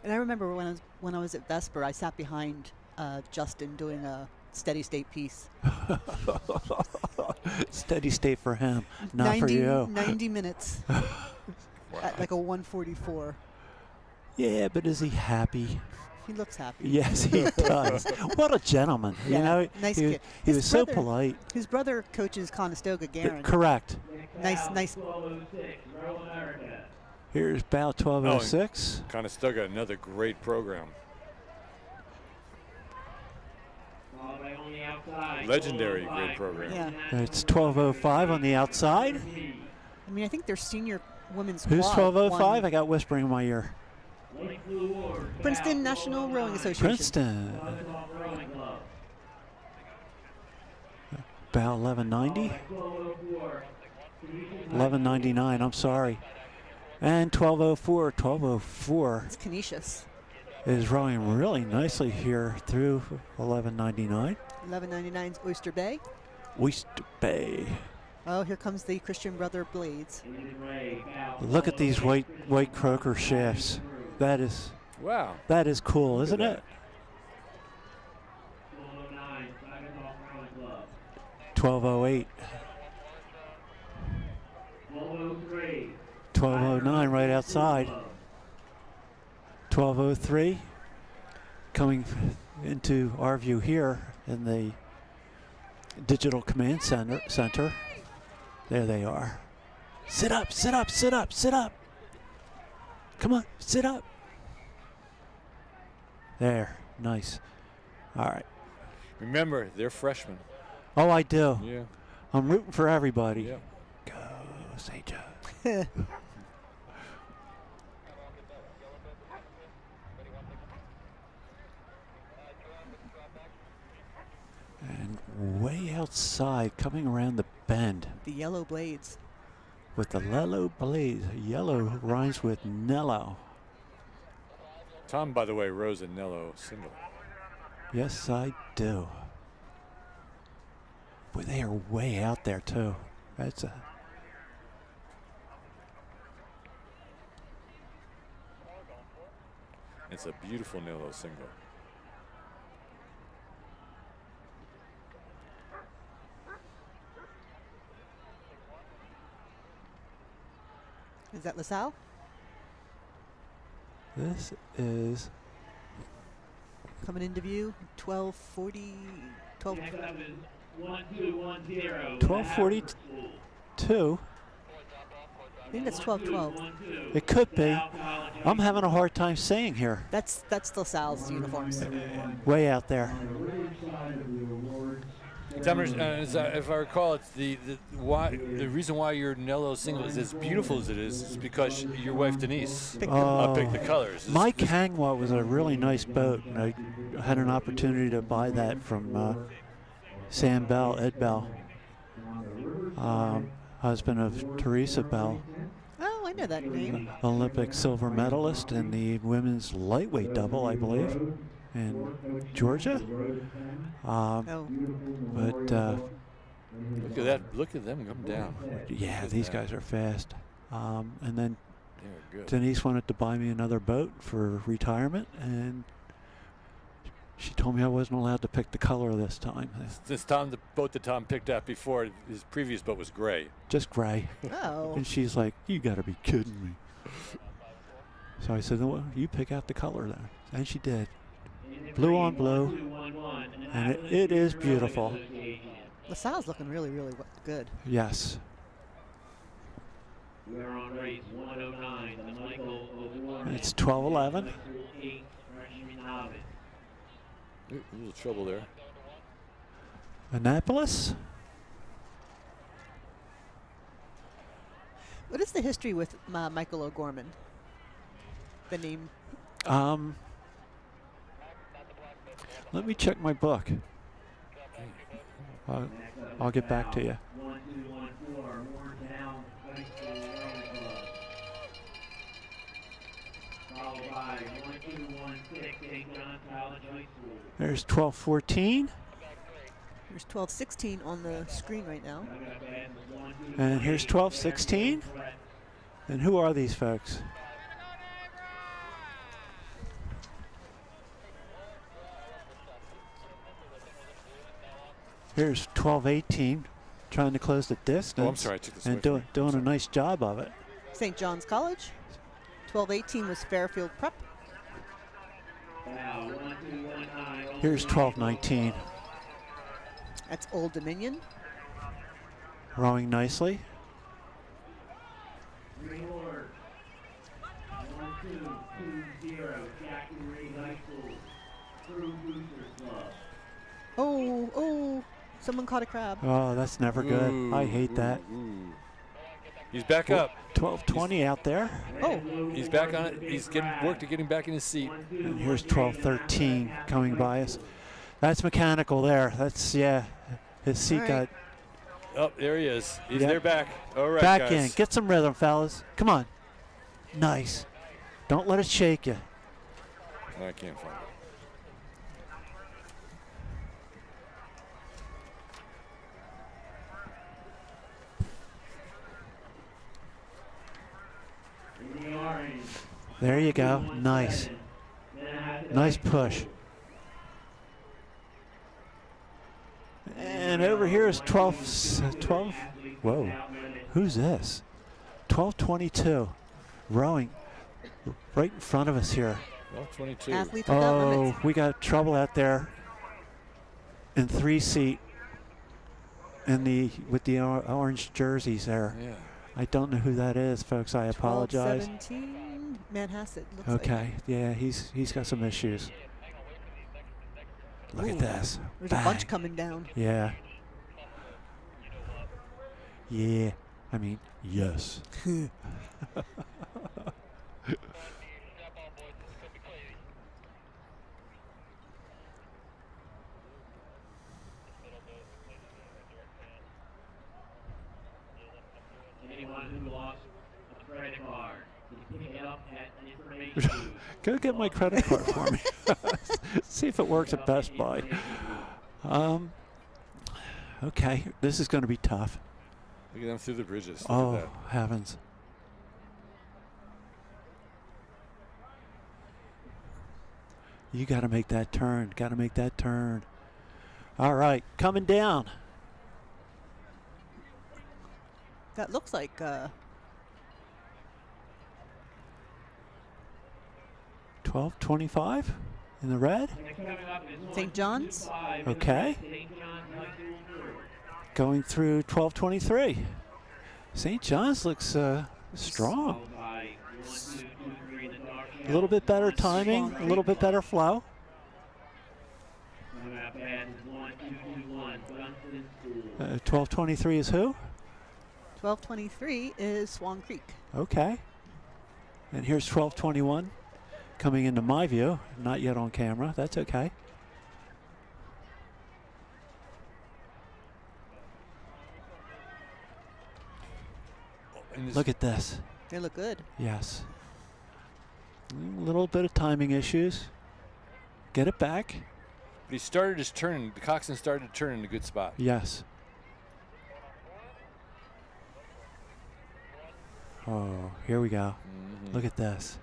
And I remember when I was at Vesper, I sat behind Justin doing a steady state piece. Steady state for him, not for you. 90 minutes at like a 144. Yeah, but is he happy? He looks happy. Yes, he does. What a gentleman. Yeah, nice kid. He was so polite. His brother coaches Conestoga Garen. Correct. Nice. Here's bow 1206. Conestoga, another great program. Legendary great program. Yeah. It's 1205 on the outside. I mean, I think their senior women's Who's squad 1205? I got whispering in my ear. Princeton National Rowing Association. Princeton. Bow 1190. 1199, I'm sorry. And 1204. 1204 It's Canisius. is rowing really nicely here through 1199. 1199's Oyster Bay. Oyster Bay. Oh, here comes the Christian Brother Blades. Look at these white croaker shafts. That is cool, isn't it? 1208. 12:09 right outside. 12:03 coming into our view here in the digital command center. There they are. Sit up, sit up, sit up, sit up. Come on, sit up. There, nice. All right. Remember, they're freshmen. Oh, I do. Yeah. I'm rooting for everybody. Yep. Go, St. Joe. And way outside, coming around the bend The yellow blades. with the yellow blades. Yellow rhymes with Nello. Tom, by the way, rose a Nello single. Yes, I do. Boy, they are way out there, too. That's a... It's a beautiful Nello single. Is that LaSalle? This is... Coming into view, 1240, 12. Next up is 1210. 12:42. I think that's 1212. It could be. I'm having a hard time saying here. That's LaSalle's uniforms. Way out there. If I recall, it's the reason why your Nello single is as beautiful as it is because your wife Denise picked the colors. Mike Hangwa was a really nice boat, and I had an opportunity to buy that from Sam Bell, Ed Bell, husband of Teresa Bell. Oh, I know that name. Olympic silver medalist in the women's lightweight double, I believe, in Georgia. But look at that! Look at them come down. yeah, these guys are fast. And then They're good. Denise wanted to buy me another boat for retirement, and she told me I wasn't allowed to pick the color this time. This Tom, the boat that Tom picked up before, his previous boat was gray. Just gray. Oh. And she's like, "You got to be kidding me." So I said, "Well, you pick out the color then." And she did. Blue on blue. And it is beautiful. LaSalle's looking really, really good. Yes. We're on race 109. The Michael And it's 12:11. Ooh, a little trouble there. Annapolis. What is the history with Michael O'Gorman? The name. Let me check my book. I'll get back to you. 1214, Warrentown High School Rowing Club. Followed by 1216, St. John's College High School. There's 12:14. There's 1216 on the screen right now. And here's 12:16. And who are these folks? Here's 12:18, trying to close the distance. Oh, I'm sorry, I took this and away from doing a nice job of it. St. John's College. 1218 was Fairfield Prep. Here's 12:19, That's Old Dominion. rowing nicely. Reward 1220, Jackie Reed High School. Crew Boosters Club. Oh, someone caught a crab. Oh, that's never good. I hate that. Ooh. He's back up. 12:20 out there. Oh, He's back on it. He's getting work to getting back in his seat. And here's 12:13 coming by us. That's mechanical there. That's, yeah, his seat All got right. Oh, there he is. He's Yep. there back. All right, back guys. in. Get some rhythm, fellas. Come on. Nice. Don't let it shake you. I can't find it. In the orange. There you go. Nice. Nice push. And over here is 12. Whoa. Who's this? 12:22. Rowing right in front of us here. Well, 22. Athletes without Oh, limits. we got trouble out there in 3-seat with the orange jerseys there. Yeah. I don't know who that is, folks. I apologize. 12-17. Manhasset looks Okay, yeah, he's got some issues. Look at Ooh, this. There's Bang. a bunch coming down. Yeah. Yeah. I mean, yes. Anyone who lost a credit card can pick it up at an information booth. Go get my credit card for me. See if it works at Best Buy. Okay, this is going to be tough. Look at them through the bridges. Look Oh, at that. heavens. You got to make that turn. Got to make that turn. All right, coming down. That looks like 12:25 in the red. St. John's. Okay. Going through 12:23. St. John's looks strong. A little bit better timing, a little bit better flow. 12:23 is who? 12:23 is Swan Creek. Okay. And here's 12:21 coming into my view. Not yet on camera. That's okay. Look at this. They look good. Yes. A little bit of timing issues. Get it back. But he started his turn. The coxswain started to turn in a good spot. Yes. Oh, here we go. Look at this.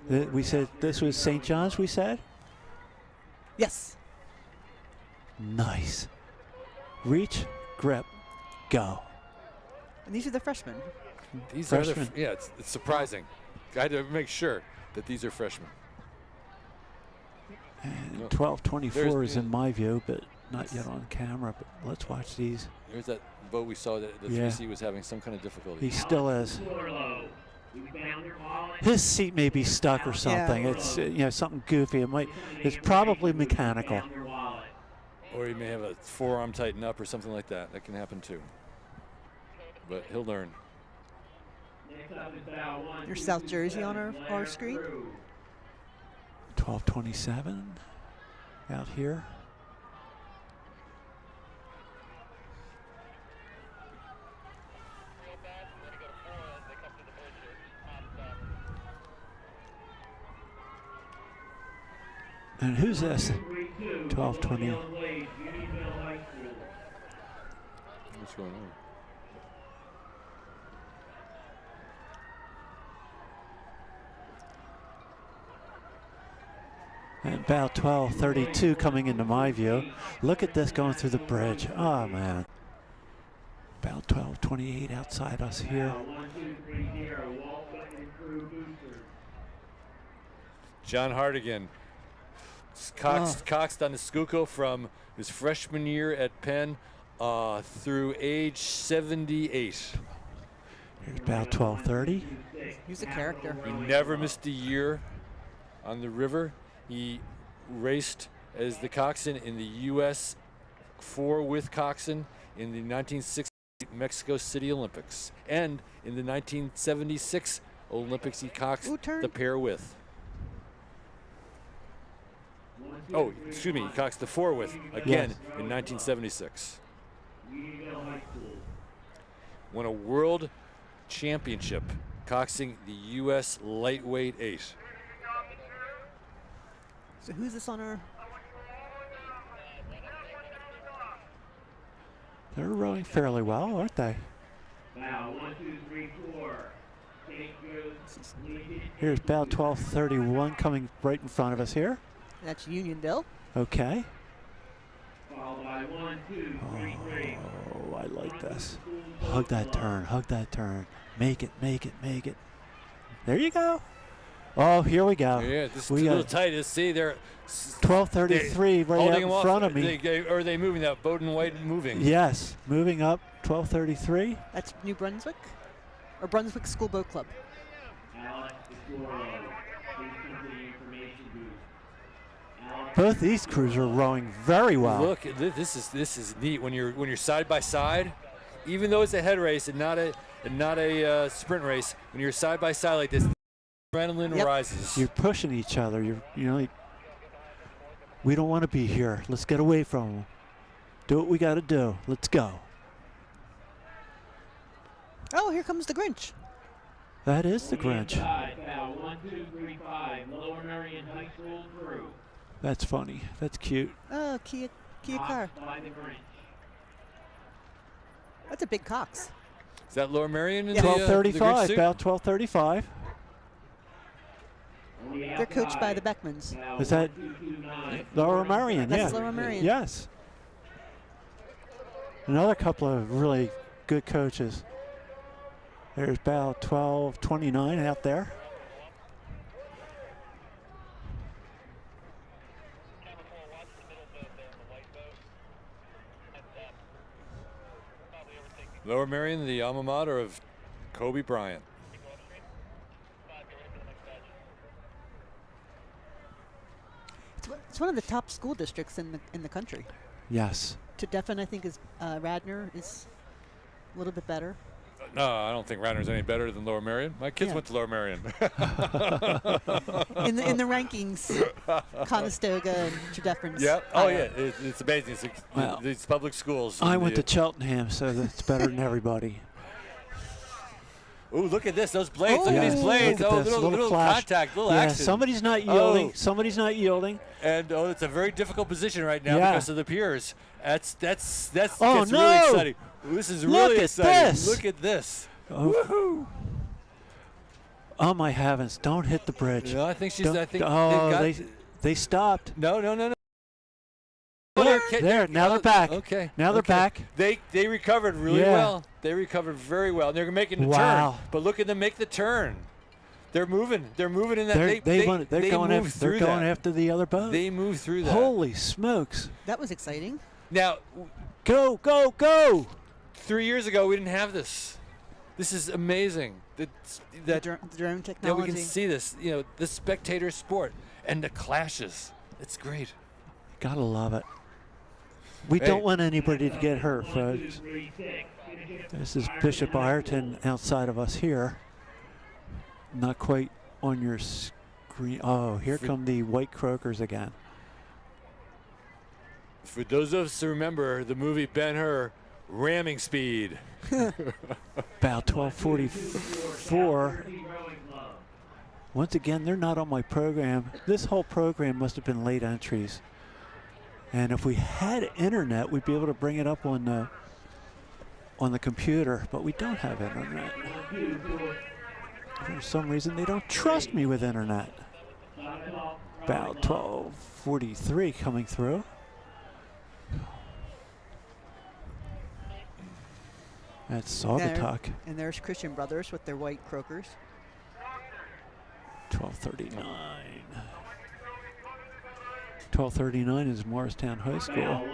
We said this was St. John's, we said? Yes. Nice. Reach, grip, go. And these are the freshmen. These Freshmen. are the, yeah, it's surprising. I had to make sure that these are freshmen. And Yep. 12:24 is in my view, but not yet on camera. But let's watch these. There's that boat we saw that the Yeah. 3C was having some kind of difficulty. He still is. His seat may be stuck or something. Yeah. It's something goofy. It's probably mechanical. Or he may have a forearm tighten up or something like that. That can happen too. But he'll learn. There's South Jersey on our screen. 12:27 out here. And who's this? 12:20. What's going on? And about 12:32 coming into my view. Look at this going through the bridge. Oh, man. About 12:28 outside us here. John Hardigan. Coxed on the Schuylkill from his freshman year at Penn through age 78. Here's about 12:30. He's a character. He never missed a year on the river. He raced as the coxswain in the U.S. 4 with coxswain in the 1960 Mexico City Olympics. And in the 1976 Olympics, he coxed the pair with. Oh, excuse me, he coxed the 4 with again in 1976. Won a world championship coxing the U.S. lightweight 8. So who's this on our? They're rowing fairly well, aren't they? Now, 1, 2, 3, 4. Here's about 12:31 coming right in front of us here. That's Unionville. Okay. Followed by 1, 2, 3, 3. Oh, I like this. Hug that turn, hug that turn. Make it, make it, make it. There you go. Oh, here we go. Yeah, this is a We little got tight. See, they're 12:33 right out in front of me. Are they moving that Bowden White moving? Yes, moving up 12:33. That's New Brunswick, or Brunswick School Boat Club. Alex DeCorlo, please come to the information booth. Alex Both these crews are rowing very well. Look, this is neat when you're side by side, even though it's a head race and not a sprint race. When you're side by side like this, adrenaline rises. You're pushing each other. You know, like, we don't want to be here. Let's get away from them. Do what we got to do. Let's go. Oh, here comes the Grinch. That is the Grinch. Foul 1235, Lower Merion High School crew. That's funny. That's cute. Oh, Kia car. By the Grinch. That's a big Cox. Is that Lower Merion? In Yeah. the, 12:35. suit? About 12:35. They're coached by the Beckmans. Is that Lower Merion? That's Yeah. Lower Merion. Yes. Another couple of really good coaches. There's about 12:29 out there. Lower Merion, the alma mater of Kobe Bryant. It's one of the top school districts in the country. Yes. To Deffen, I think Radnor is a little bit better. No, I don't think Radnor's any better than Lower Merion. My kids Yeah. went to Lower Merion. in the rankings, Conestoga and Tredeffen's. Yeah. Oh, higher. yeah. It's amazing. Well, These public schools. I went to Cheltenham, so that's better than everybody. Ooh, look at this. Those blades. Look at Yes, these blades. look at Oh, this, little clash. contact, little Yeah, action. somebody's not yielding. Oh. Somebody's not yielding. And it's a very difficult position right now Yeah. because of the piers. That's Oh, gets no. really exciting. Ooh, this is Look really at exciting. this. Look at this. Oh. Woohoo! Oh my heavens! Don't hit the bridge. No, I think she's. Don't- I think oh, they've got. they stopped. No. There, now they're back. Okay. Now they're back. They recovered really Yeah. well. They recovered very well. They're making the Wow. turn. But look at them make the turn. They're moving. They're moving in that. They're going through that. after the other boat. They move through that. Holy smokes! That was exciting. Now, Go, go, go! 3 years ago we didn't have this. This is amazing. The drone Yeah, we technology. can see this. You know, the spectator sport and the clashes. It's great. Gotta love it. We Hey. don't want anybody to get hurt, folks. This is Bishop Ireton outside of us here. Not quite on your screen. Oh, here come the white croakers again. For those of us who remember the movie Ben-Hur, Ramming Speed. About 12:44. Once again, they're not on my program. This whole program must have been late entries. And if we had internet, we'd be able to bring it up on the computer, but we don't have internet. For some reason, they don't trust me with internet. About 12:43 coming through. That's Saugatuck. And there's Christian Brothers with their white croakers. 12:39. 12:39 is Morristown High School.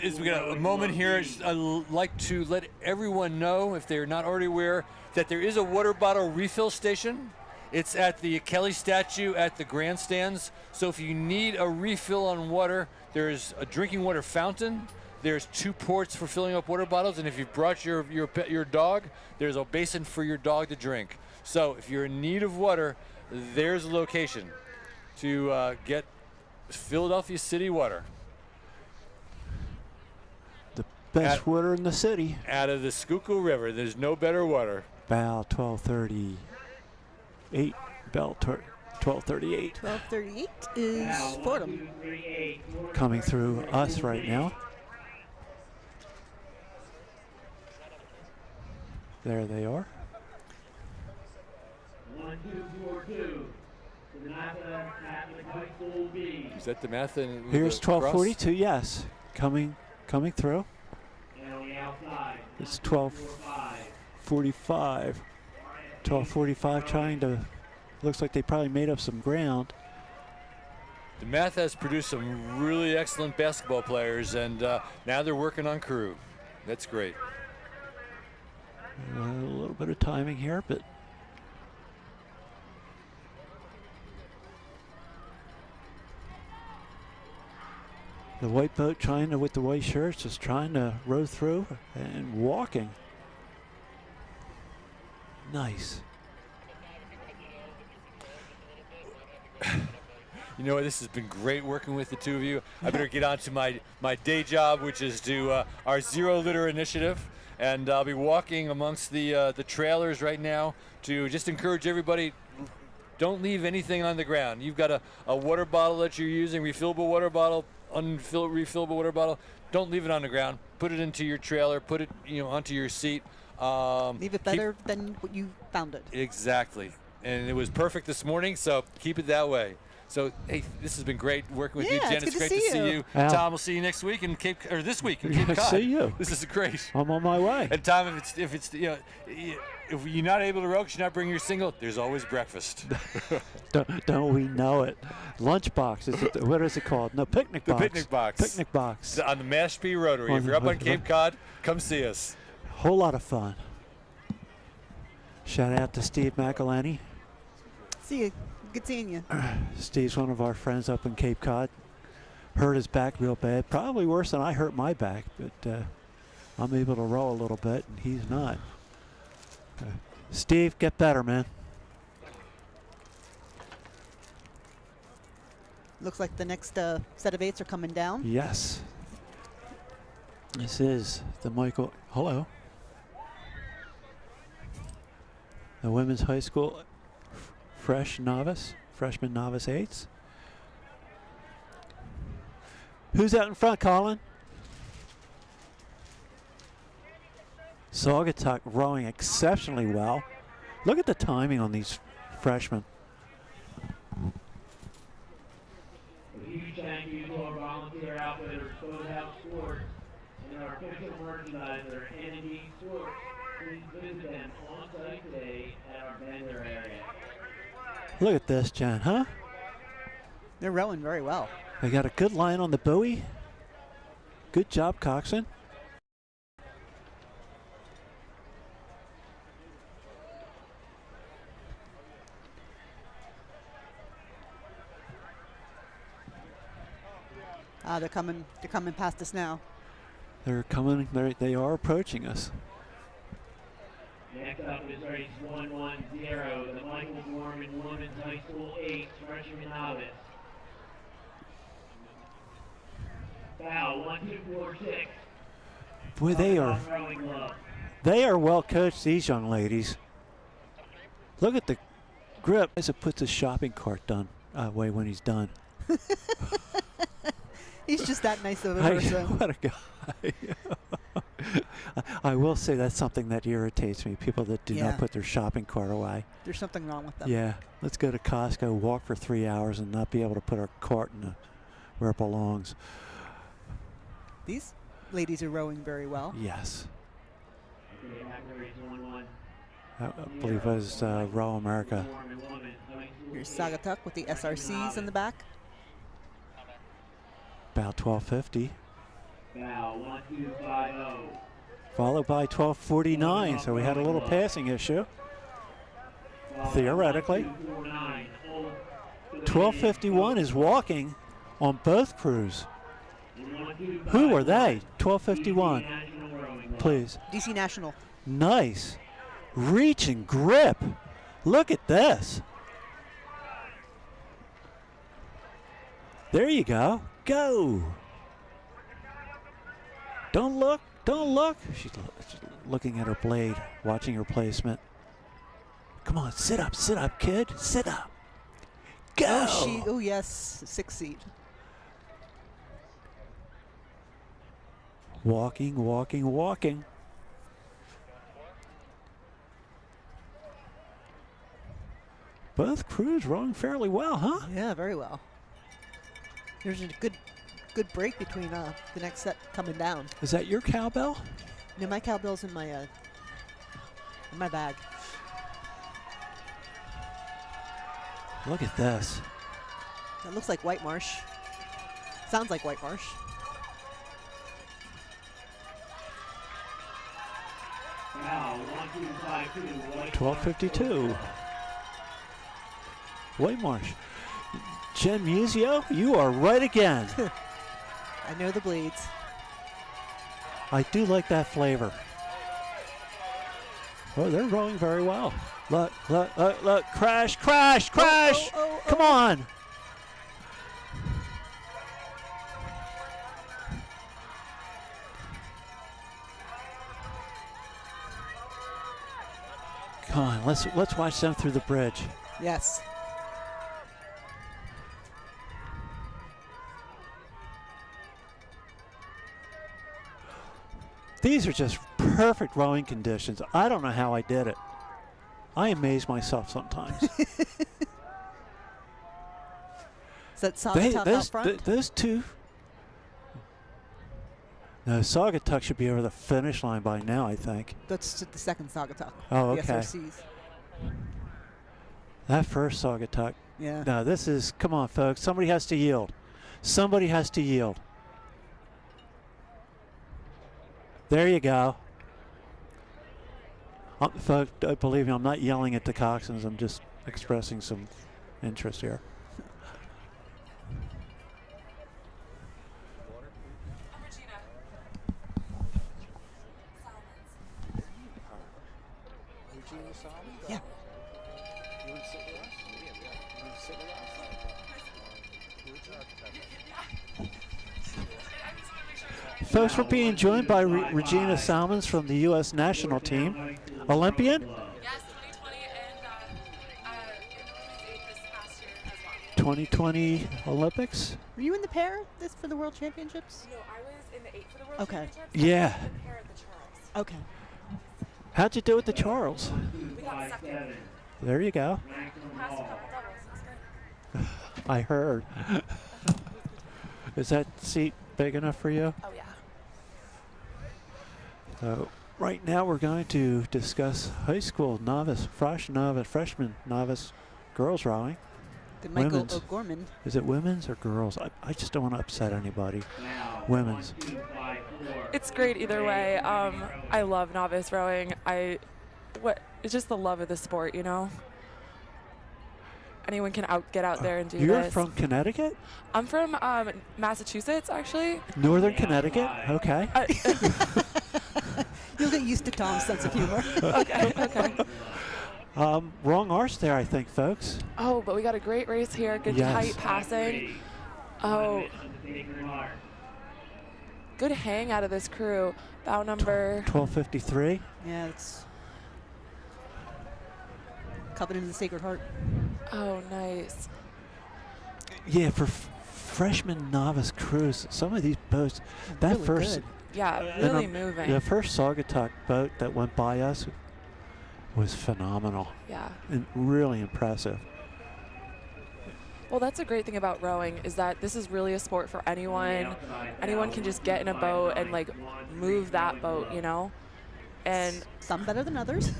As we got a moment here, I'd like to let everyone know, if they're not already aware, that there is a water bottle refill station. It's at the Kelly statue at the grandstands. So if you need a refill on water, there's a drinking water fountain. There's 2 ports for filling up water bottles, and if you've brought your dog, there's a basin for your dog to drink. So if you're in need of water, there's a location to get Philadelphia City water. The best water in the city. Out of the Schuylkill River, there's no better water. About 12:38. About 12:38. 12:38 is Fordham. Coming through us right now. There they are. 1242. Regatta Catholic High School B. Is that the math? Here's 12:42. Yes, coming through. And on the outside It's 12:45. 12:45 trying to, looks like they probably made up some ground. The Math has produced some really excellent basketball players, and now they're working on crew. That's great. A little bit of timing here, but the white boat trying to, with the white shirts, just trying to row through and walking. Nice. You know what? This has been great working with the two of you. I better get on to my day job, which is to our Zero Litter initiative. And I'll be walking amongst the trailers right now to just encourage everybody, don't leave anything on the ground. You've got a water bottle that you're using, refillable water bottle, refillable water bottle. Don't leave it on the ground. Put it into your trailer. Put it onto your seat. Leave it better than what you found it. Exactly. And it was perfect this morning, so keep it that way. So, hey, this has been great working with you, Jen. It's great good to see you. Al. Tom, we'll see you next week in this week in Cape Cod. See you. This is great. I'm on my way. And Tom, if you're not able to row because you're not bringing your single, there's always breakfast. Don't we know it? Lunchbox. What is it called? No, picnic box. The picnic box. Picnic box. On the Mashpee Rotary. If you're up on Cape Cod, come see us. Whole lot of fun. Shout out to Steve McElhenney. See you. Good seeing you. Steve's one of our friends up in Cape Cod. Hurt his back real bad. Probably worse than I hurt my back, but I'm able to row a little bit, and he's not. Steve, get better, man. Looks like the next set of eights are coming down. Yes. This is the Michael. Hello. The women's high school freshman novice eights. Who's out in front, Colin? Saugatuck rowing exceptionally well. Look at the timing on these freshmen. A huge thank you to our volunteer outfitters, Boathouse Sports, and our official merchandiser, Energy Sports. Please visit them on site today at our vendor area. Look at this, John, huh? They're rowing very well. They got a good line on the buoy. Good job, Coxon. They're coming past us now. They're coming. They are approaching us. Next up is race 110, the Michael Gorman Women's High School 8 freshman novice. Foul 1246. Boy, they are well coached, these young ladies. Look at the grip. As it puts his shopping cart down away when he's done. He's just that nice of a person. What a guy. I will say that's something that irritates me, people that do not put their shopping cart away. There's something wrong with them. Yeah, let's go to Costco, walk for 3 hours, and not be able to put our cart where it belongs. These ladies are rowing very well. Yes. I believe it was Row America. Here's Saugatuck with the SRCs in the back. About 12:50. Foul 1250. Followed by 12:49, so we had a little passing issue. Theoretically. 12:51 is walking on both crews. Who are they? 12:51. Please. DC National. Nice. Reach and grip. Look at this. There you go. Go. Don't look. Don't look. She's looking at her blade, watching her placement. Come on, sit up, kid. Sit up. Go. Oh yes, 6 seat. Walking, walking, walking. Both crews rowing fairly well, huh? Yeah, very well. There's a good break between the next set coming down. Is that your cowbell? No, my cowbell's in my bag. Look at this. That looks like White Marsh. Sounds like White Marsh. Now, 1252. 12:52. White Marsh. Jen Musio, you are right again. I know the bleeds. I do like that flavor. Oh, they're rowing very well. Look, look, look, look. Crash, crash, crash. oh, Come on. Come on, let's watch them through the bridge. Yes. These are just perfect rowing conditions. I don't know how I did it. I amaze myself sometimes. Is that Saugatuck out front? Those two. No, Saugatuck should be over the finish line by now, I think. That's the second Saugatuck. Oh, the okay. SRCs. That first Saugatuck. Yeah. No, this is, come on, folks. Somebody has to yield. Somebody has to yield. There you go. Folks, believe me, I'm not yelling at the coxswains. I'm just expressing some interest here. Yeah. Folks, we're being joined by Regina Salmons from the U.S. national team. Olympian? Yes, 2020 and this past year as well. 2020 Olympics? Were you in the pair for the World Championships? No, I was in the 8 for the World Okay. Championships. Yeah. I was in the pair at the Charles. Okay. How'd you do at the Charles? We got second. There you go. Passed a couple doubles. It was good. I heard. Is that seat big enough for you? Oh, yeah. So right now we're going to discuss high school novice, freshman novice girls rowing. The Michael Women's. O'Gorman. Is it women's or girls? I just don't want to upset anybody. Women's. It's great either way. I love novice rowing. It's just the love of the sport, you know? Anyone can get out there and do You're this. from Connecticut? I'm from Massachusetts, actually. Northern Connecticut? Okay. You'll get used to Tom's sense of humor. Okay. Wrong arse there, I think, folks. Oh, but we got a great race here. Good Yes. tight passing. Oh, good hang out of this crew. Bow number. 12:53. Yeah, it's Covenant of the Sacred Heart. Oh, nice. Yeah, for freshman novice crews, some of these boats, that Really first, good. Yeah, really moving. the first Saugatuck boat that went by us was phenomenal Yeah. and really impressive. Well, that's a great thing about rowing is that this is really a sport for anyone. Anyone can just get in a boat and like move that boat, you know? And Some better than others.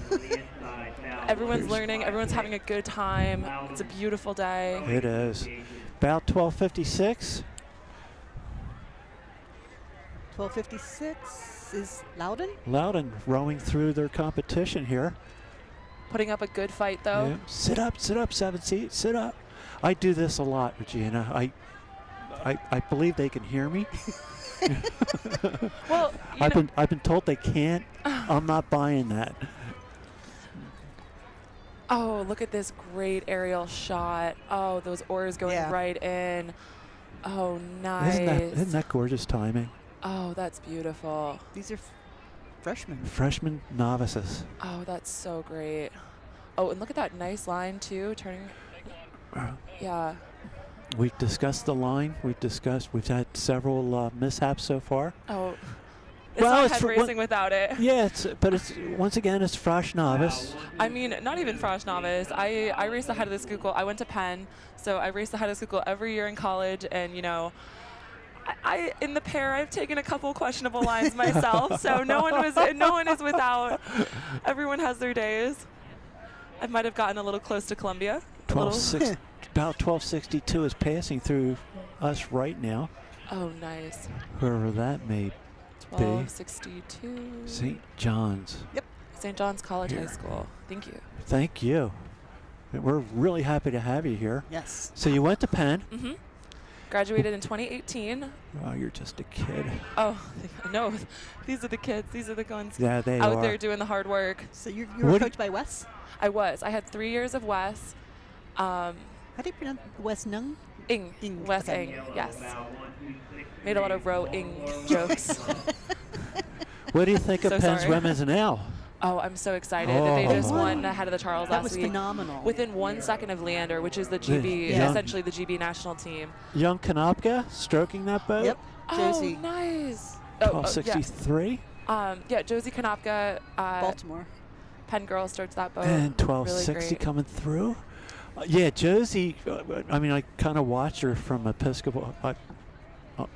everyone's learning, everyone's having a good time. It's a beautiful day. It is. About 12:56. 12:56 is Loudon. Loudon rowing through their competition here. Putting up a good fight though. Yeah. Sit up, 7 seat, sit up. I do this a lot, Regina. I believe they can hear me. Well, you know, I've been told they can't. I'm not buying that. oh, look at this great aerial shot. Oh, those oars going Yeah. right in. Oh, nice. Isn't that gorgeous timing? Oh, that's beautiful. These are freshmen. Freshman novices. Oh, that's so great. Oh, and look at that nice line too, turning. Yeah. We've discussed the line. We've had several mishaps so far. Oh, it's Well, not it's head for- racing without it. Yeah, but it's once again it's fresh novice. I mean, not even Frosh Novice. I raced ahead of the Schuylkill. I went to Penn, so I raced ahead of Schuylkill every year in college, and you know, I in the pair, I've taken a couple questionable lines myself, so no one is without. Everyone has their days. I might have gotten a little close to Columbia. About 1262 is passing through us right now. Oh, nice. Whoever that may be. 1262. St. John's. Yep. St. John's College High School. Thank you. Thank you. We're really happy to have you here. Yes. So you went to Penn. Mm-hmm. Graduated in 2018. Oh, you're just a kid. Oh, no. These are the kids. These are the ones Yeah, they out are. there doing the hard work. So you were coached by Wes? I was. I had 3 years of Wes. How do you pronounce Wes Nung? Ing. Ing. Wes Okay. Ing. Yes. Made a lot of row-ing jokes. What do you think So of Penn's sorry. women's now? Oh, I'm so excited that they just Oh. won ahead of the Charles That last was week. phenomenal. Within 1 second of Leander, which is the GB, Yeah. essentially the GB national team. Young Konopka stroking that boat. Yep. Josie. Oh, nice. Oh, yeah. 1263. Yeah, Josie Konopka, Baltimore. Penn girl starts that boat. And 1260 Really great. coming through. Yeah, Josie, I mean, I kind of watch her from Episcopal.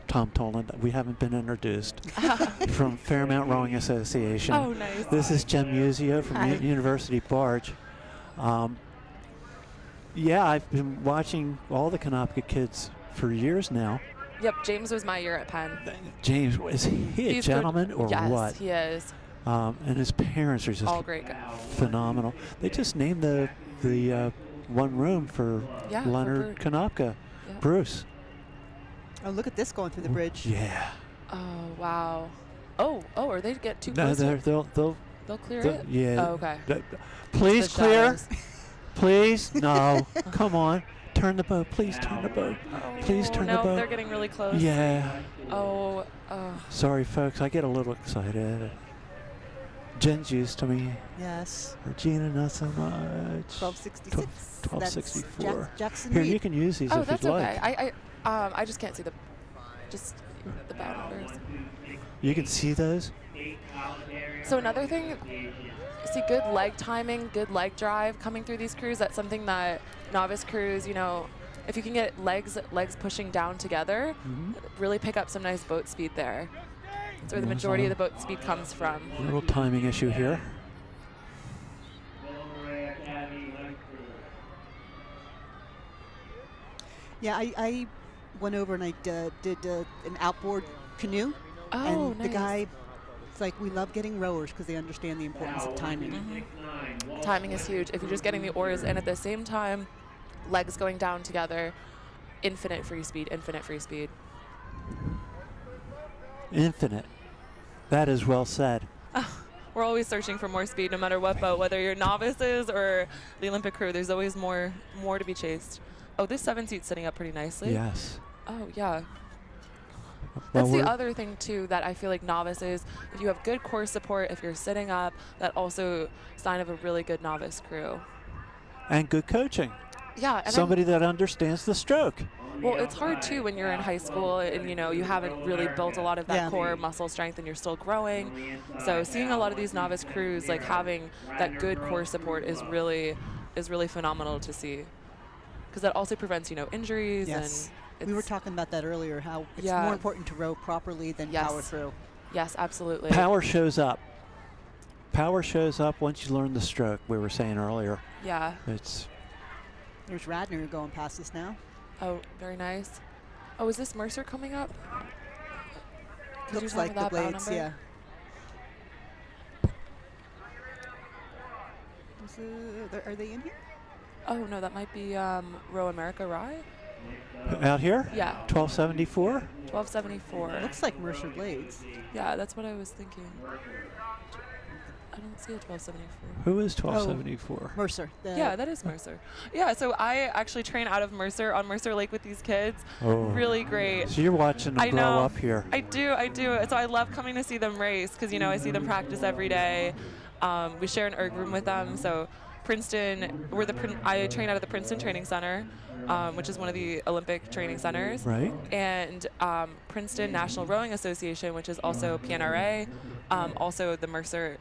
Tom Toland, we haven't been introduced. From Fairmount Rowing Association. Oh, nice. This is Jem Musio from Hi. University Barge. Yeah, I've been watching all the Konopka kids for years now. Yep, James was my year at Penn. James, is he a He's gentleman good. or yes, what? he is. And his parents are just All great guys. phenomenal. They just named the one room for Yeah, for Leonard Bert. Konopka, Yep. Bruce. Oh, look at this going through the bridge. Yeah. Oh, wow. Oh, are they get too No, close? they'll They'll clear they'll- it? yeah. Oh, okay. Please The clear. shadows. Please. No. Come on. Turn the boat. Please turn the boat. Please turn no, the boat. they're getting really close. Yeah. Oh, Sorry, folks. I get a little excited. Jen's used to me. Yes. Regina, not so much. 1266. 1264. That's Jackson Here, Reed. you can use these oh, if that's you'd okay. like. I just can't see the bow numbers. You can see those? So another thing, see good leg timing, good leg drive coming through these crews. That's something that novice crews, if you can get legs pushing down together, really pick up some nice boat speed there. That's where the majority of the boat speed comes from. A little timing issue here. Yeah, I went over and I did an outboard canoe. Oh, and nice. the guy, it's like, we love getting rowers because they understand the importance of timing. Timing is huge. If you're just getting the oars and at the same time, legs going down together, infinite free speed, infinite free speed. Infinite. That is well said. We're always searching for more speed, no matter what boat, whether you're novices or the Olympic crew. There's always more to be chased. Oh, this 7-seat's sitting up pretty nicely. Yes. Oh, yeah. Well, That's the we're- other thing, too, that I feel like novices, if you have good core support, if you're sitting up, that also sign of a really good novice crew. And good coaching. Yeah. And Somebody that understands the stroke. well, it's hard, too, when you're in high school and, you haven't really built a lot of that Yeah. core muscle strength and you're still growing. So seeing a lot of these novice crews, like, having that good core support is really phenomenal to see. Because that also prevents, injuries. Yes. And We were talking about that earlier, how it's Yeah. more important to row properly than Yes. power through. Yes, absolutely. Power shows up. Power shows up once you learn the stroke, we were saying earlier. Yeah. It's There's Radner going past us now. Oh, very nice. Oh, is this Mercer coming up? Could you Looks tell me like the that bow blades, number? yeah. Are they in here? Oh, no, that might be Row America Rye? out here? Yeah, 1274? 1274. Looks like Mercer blades. Yeah, that's what I was thinking. I don't see a 1274. Who is 1274? Mercer. Yeah, that is Mercer. Yeah, so I actually train out of Mercer on Mercer Lake with these kids. Oh. Really great. So you're watching them I grow know. up here. I do. So I love coming to see them race because, I see them practice every day. We share an erg room with them. So Princeton, I train out of the Princeton Training Center, which is one of the Olympic training centers. Right. And Princeton National Rowing Association, which is also PNRA, also the Mercer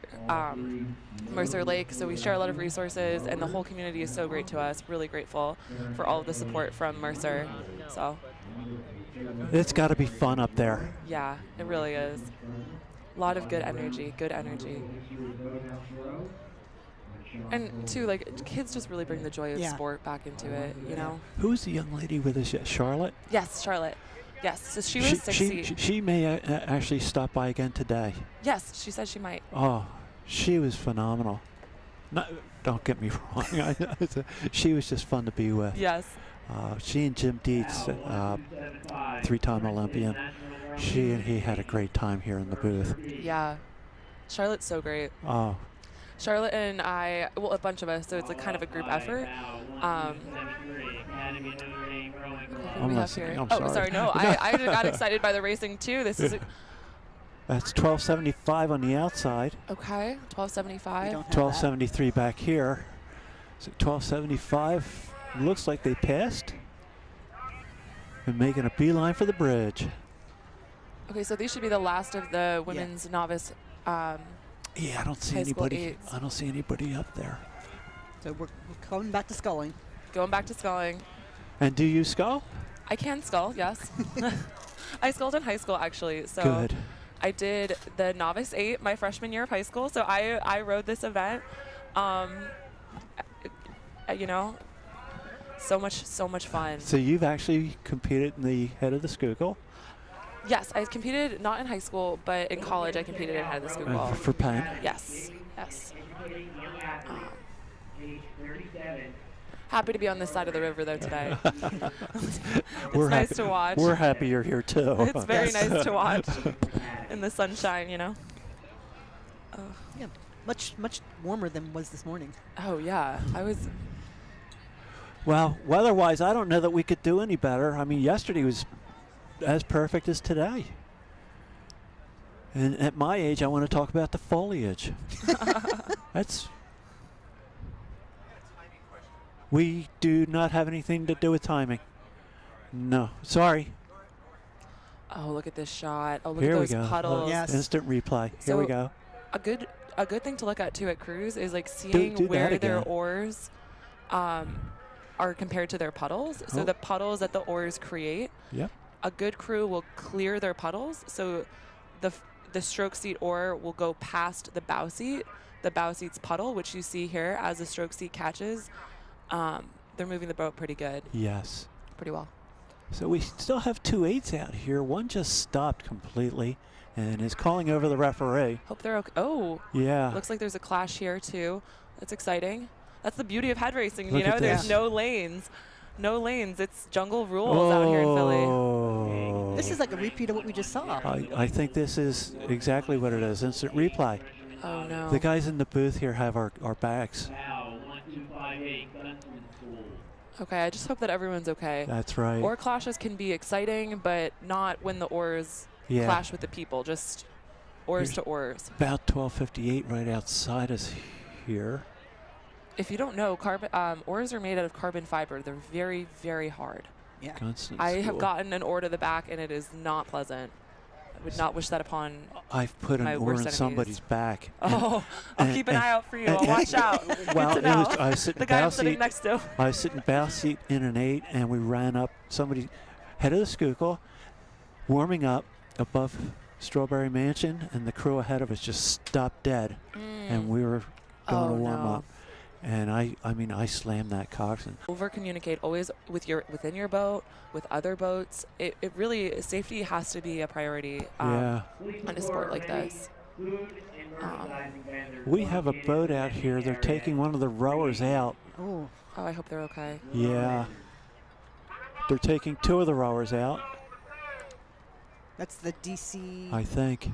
Lake. So we share a lot of resources, and the whole community is so great to us. Really grateful for all of the support from Mercer. So. It's got to be fun up there. Yeah, it really is. A lot of good energy, good energy. And too, like, kids just really bring the joy of Yeah. sport back into it, you know? Who's the young lady with us yet? Charlotte? Yes, Charlotte. Yes, so she was 6 she may actually stop by again today. Yes, she said she might. Oh, she was phenomenal. Don't get me wrong. She was just fun to be with. Yes. She and Jim Dietz, three-time Olympian, she and he had a great time here in the booth. Yeah. Charlotte's so great. Oh, Charlotte and I, well, a bunch of us, so it's like kind of a group effort. Who do we have here? I'm Oh, sorry, no, I got excited by the racing too. This is that's 1275 on the outside. okay. 1275. 1273 back here. So 1275 looks like they passed. And making a beeline for the bridge. Okay, so these should be the last of the women's novice. Yeah, I don't see high school anybody. eights. I don't see anybody up there. So we're going back to sculling. Going back to sculling. And do you scull? I can scull, yes. I sculled in high school actually. So Good. I did the novice 8 my freshman year of high school. So I rode this event. You know, so much fun. So you've actually competed in the head of the Schuylkill Yes, I competed not in high school, but in college I competed in head of the Schuylkill. for Penn. Yes. Happy to be on this side of the river though today. It's nice to watch. We're happy you're here too. It's very nice to watch in the sunshine, you know. Yeah, much warmer than was this morning. Oh yeah, I was. Well, weather-wise, I don't know that we could do any better. I mean, yesterday was as perfect as today. And at my age, I want to talk about the foliage. We do not have anything to do with timing. No, sorry. Oh, look at this shot. Oh, look Here at we those go. puddles. Yes. Instant replay. Here So we go. A good thing to look at too at Cruise is like seeing do that where their again. oars are compared to their puddles. So Oh. the puddles that the oars create, Yep. a good crew will clear their puddles. So the stroke seat oar will go past the bow seat's puddle, which you see here as the stroke seat catches. They're moving the boat pretty good, Yes. pretty well. So we still have 2 8s out here. One just stopped completely and is calling over the referee. Hope they're okay. Oh, Yeah. looks like there's a clash here too. That's exciting. That's the beauty of head racing. Look You know, at there's this. no lanes. No lanes. It's jungle rules out here in Philly. Oh. This is like a repeat of what we just saw. I think this is exactly what it is. Instant replay. Oh no. The guys in the booth here have our bags. Now, 1258 Gunsman School. Okay, I just hope that everyone's okay. That's right. Oar clashes can be exciting, but not when the oars Yeah. clash with the people. Just oars Here's to oars. About 1258 right outside us here. If you don't know, oars are made out of carbon fiber. They're very, very hard. Yeah. Gunston I have School. gotten an oar to the back, and it is not pleasant. I would not wish that upon. I've put an my oar worst in enemies. somebody's back. Oh, I'll keep an eye out for you. I'll and- watch out. Well, Good to know. I was sitting The guy bow I'm sitting seat. next to. I was sitting bow seat in an 8, and we ran up somebody head of the Schuylkill, warming up above Strawberry Mansion, and the crew ahead of us just stopped dead, and we were going to warm no. up. And I mean, I slammed that coxswain. Over communicate always within your boat, with other boats. It really, safety has to be a priority Yeah. in a sport like this. We have a boat out here. They're taking one of the rowers out. Oh, Oh, I hope they're okay. Yeah. They're taking 2 of the rowers out, that's the DC I think.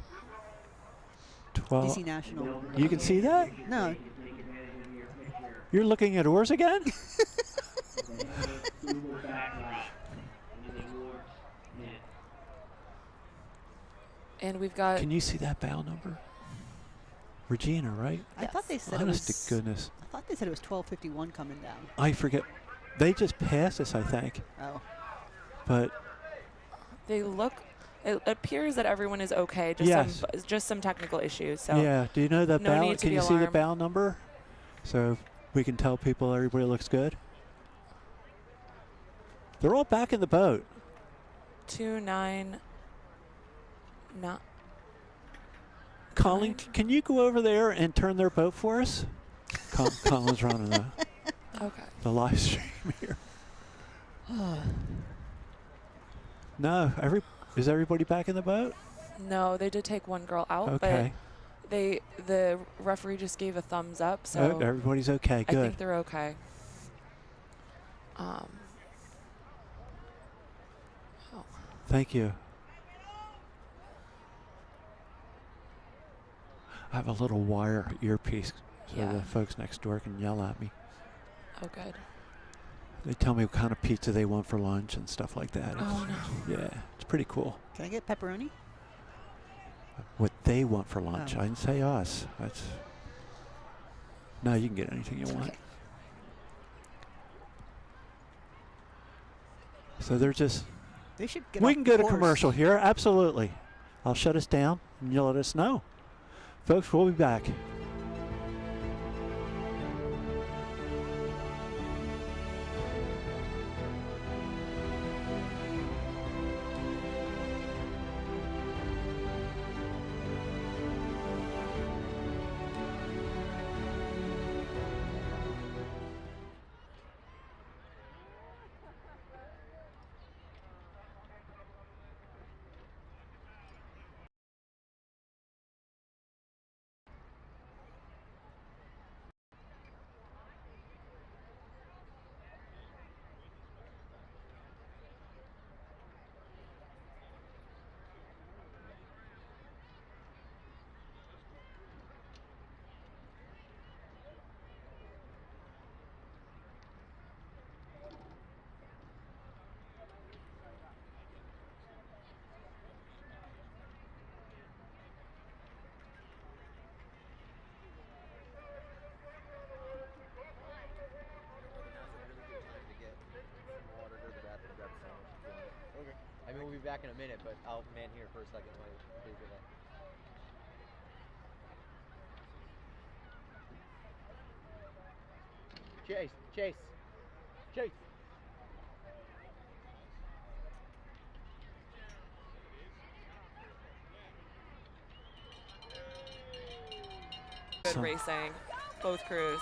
12. DC National. You can see that? No, You're looking at oars again? And we've got. Can you see that bow number? Regina, right? I thought they said Honest it was. to goodness. I thought they said it was 1251 coming down. I forget. They just passed us, I think. Oh, But They look. It appears that everyone is okay. Just Yes. just some technical issues. So yeah, do you know the no bow? need to Can be you see the alarmed. bow number? So we can tell people everybody looks good. They're all back in the boat. 2-9. Not. Colin, can you go over there and turn their boat for us? Colin's running the live stream here. No, is everybody back in the boat? No, they did take one girl out, Okay. but the referee just gave a thumbs up, so Everybody's okay. I Good. think they're okay. Thank you. I have a little wire earpiece so the folks next door can yell at me. Oh, good. They tell me what kind of pizza they want for lunch and stuff like that. Oh, no. Yeah, it's pretty cool. Can I get pepperoni? What they want for lunch. Oh. I didn't say us. No, you can get anything you want. Okay. So they're just... They should get We off can the go to course. commercial here. Absolutely. I'll shut us down and you'll let us know. Folks, we'll be back. I mean, we'll be back in a minute, but I'll man here for a second while you do that. Chase. Good racing, both crews.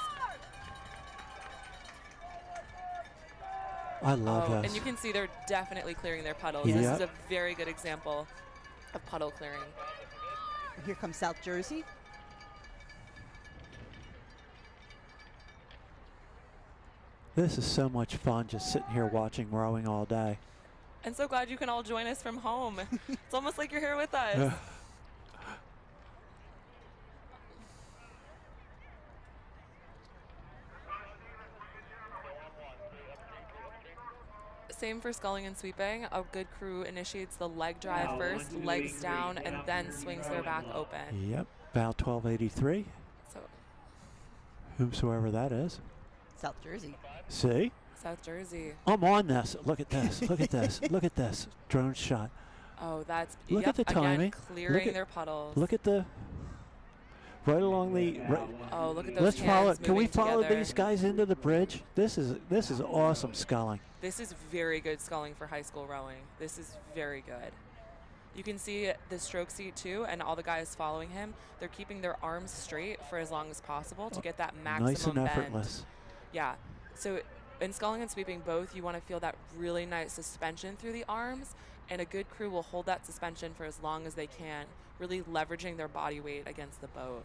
I love this. And you can see they're definitely clearing their puddles. Yep. This is a very good example of puddle clearing. Here comes South Jersey. This is so much fun just sitting here watching rowing all day. And so glad you can all join us from home. It's almost like you're here with us. Same for sculling and sweeping. A good crew initiates the leg drive first, legs down, and then swings their back open. Yep, bow 1283. So, Whomsoever that is. South Jersey. See? South Jersey. I'm on this. Look at this. Look at this. Look at this. Drone shot. Oh, that's Look at the timing. Again, clearing their puddles. Look at the right along the. Oh, look at those Let's hands follow. Can we moving follow together. these guys into the bridge? This is awesome sculling. This is very good sculling for high school rowing. This is very good. You can see the stroke seat too, and all the guys following him, they're keeping their arms straight for as long as possible to get that maximum Nice and bend. effortless. Yeah. So in sculling and sweeping both, you want to feel that really nice suspension through the arms, and a good crew will hold that suspension for as long as they can, really leveraging their body weight against the boat.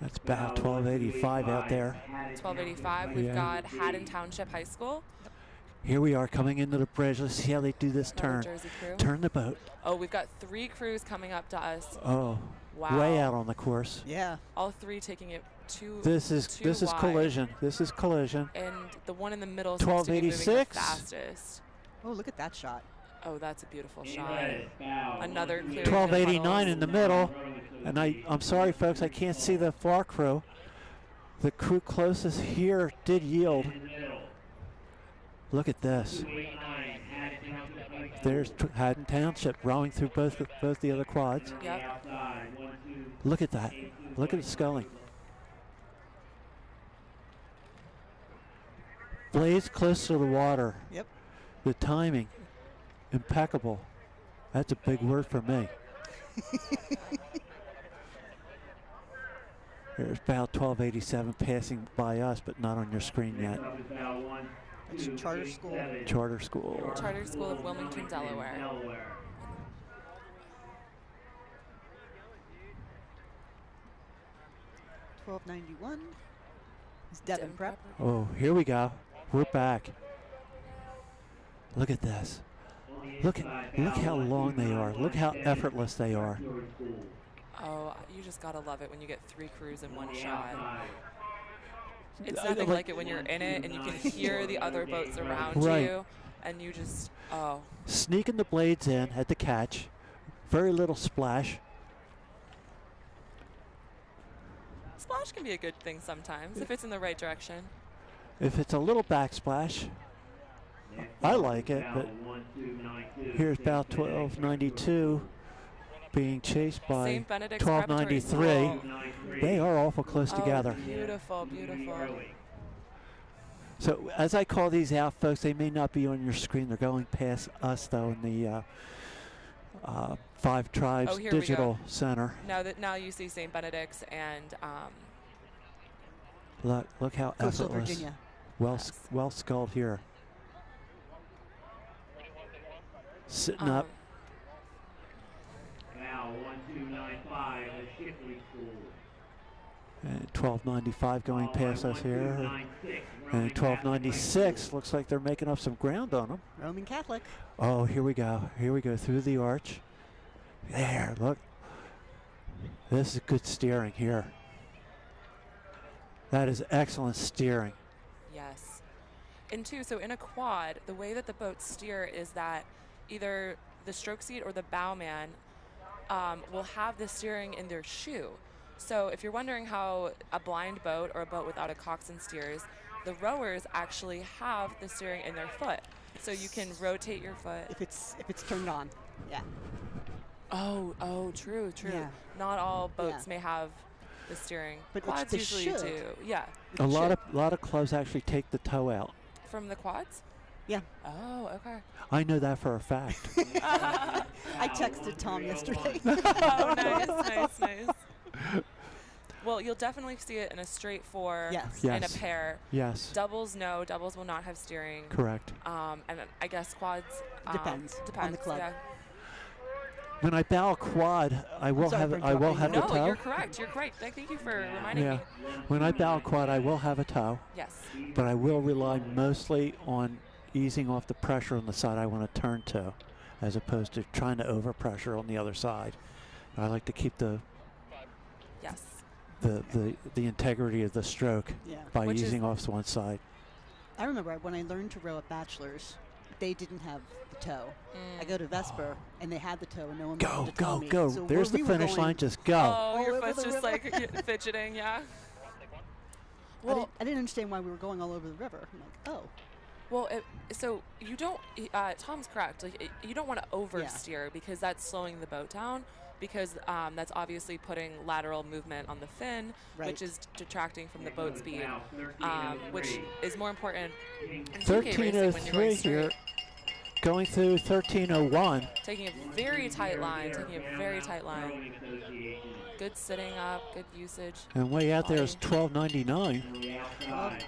That's bow 1285 out there. 1285, we've got Haddon Township High School. Here we are coming into the bridge. Let's see how they do this Another turn. Jersey crew. Turn the boat. Oh, we've got 3 crews coming up to us. Oh, Wow. way out on the course. Yeah. All 3 taking it too This is wide. collision. This is collision. And the one in the middle seems to be moving the 1286. fastest. Oh, look at that shot. Oh, that's a beautiful shot. Another clear. 1289 in the middle. And I'm sorry, folks, I can't see the far crew. The crew closest here did yield. Look at this. There's Haddon Township rowing through both the other quads. Yep. Look at that. Look at the sculling. Blades close to the water. Yep. The timing. Impeccable. That's a big word for me. Here's bow 1287 passing by us, but not on your screen yet. That's charter school. Charter school. Charter School of Wilmington, Delaware. 1291 is Devon Prep. Oh, here we go. We're back. Look at this. Look how long they are. Look how effortless they are. Oh, you just gotta love it when you get 3 crews in one shot. It's nothing like it when you're in it and you can hear the other boats around you, and you just, oh. Sneaking the blades in at the catch. Very little splash. Splash can be a good thing sometimes if it's in the right direction. If it's a little backsplash, I like it, but here's bow 1292 being chased by St. Benedict's 1293. They are awful close together. Beautiful, beautiful. So as I call these out, folks, they may not be on your screen. They're going past us, though, in the Five Tribes Digital Center. Now you see St. Benedict's and look how Coastal effortless. Virginia. Well sculled here. Sitting up. Now 1295 at Schuylkill School. And 1295 going past us here. And 1296 looks like they're making up some ground on them. Roman Catholic. Oh, here we go. Here we go through the arch. There, look. This is good steering here. That is excellent steering. yes. And two, so in a quad, the way that the boats steer is that either the stroke seat or the bowman will have the steering in their shoe. So if you're wondering how a blind boat or a boat without a coxswain steers, the rowers actually have the steering in their foot. So you can rotate your foot. If it's turned on, yeah. Oh, true. Yeah. Not all boats may have the steering. But quads they usually should. do. Yeah. A lot of clubs actually take the toe out. From the quads? Yeah. Oh, okay. I know that for a fact. I texted Tom yesterday. Oh, nice. Well, you'll definitely see it in a straight four, Yes. in a Yes. pair. Yes. Doubles, no. Doubles will not have steering. Correct. And I guess quads. Depends on the club. Yeah. When I bow a quad, I will sorry have for I will interrupting have you. a No, toe. you're correct. Thank you for reminding Yeah. me. When I bow a quad, I will have a toe, Yes. but I will rely mostly on easing off the pressure on the side I want to turn to, as opposed to trying to overpressure on the other side. I like to keep the Yes. integrity of the stroke Yeah. by Which is- easing off to one side. I remember when I learned to row at Bachelor's, they didn't have the toe. I go to Vesper and they had the toe, and no one Go, wanted to go, tell me. go! So There's where the we were finish going, line. Just go. Oh, your over foot's the just river. like fidgeting, yeah. I Well, didn't understand why we were going all over the river. I'm like, oh. Well, so you don't. Tom's correct. Like you don't want to oversteer because that's slowing the boat down. Because that's obviously putting lateral movement on the fin, which is detracting from the boat speed, which is more important in 2K racing when you're going 1303 here, straight. going through 1301. Taking a very tight line. Good sitting up. Good usage. And way out there is 1299.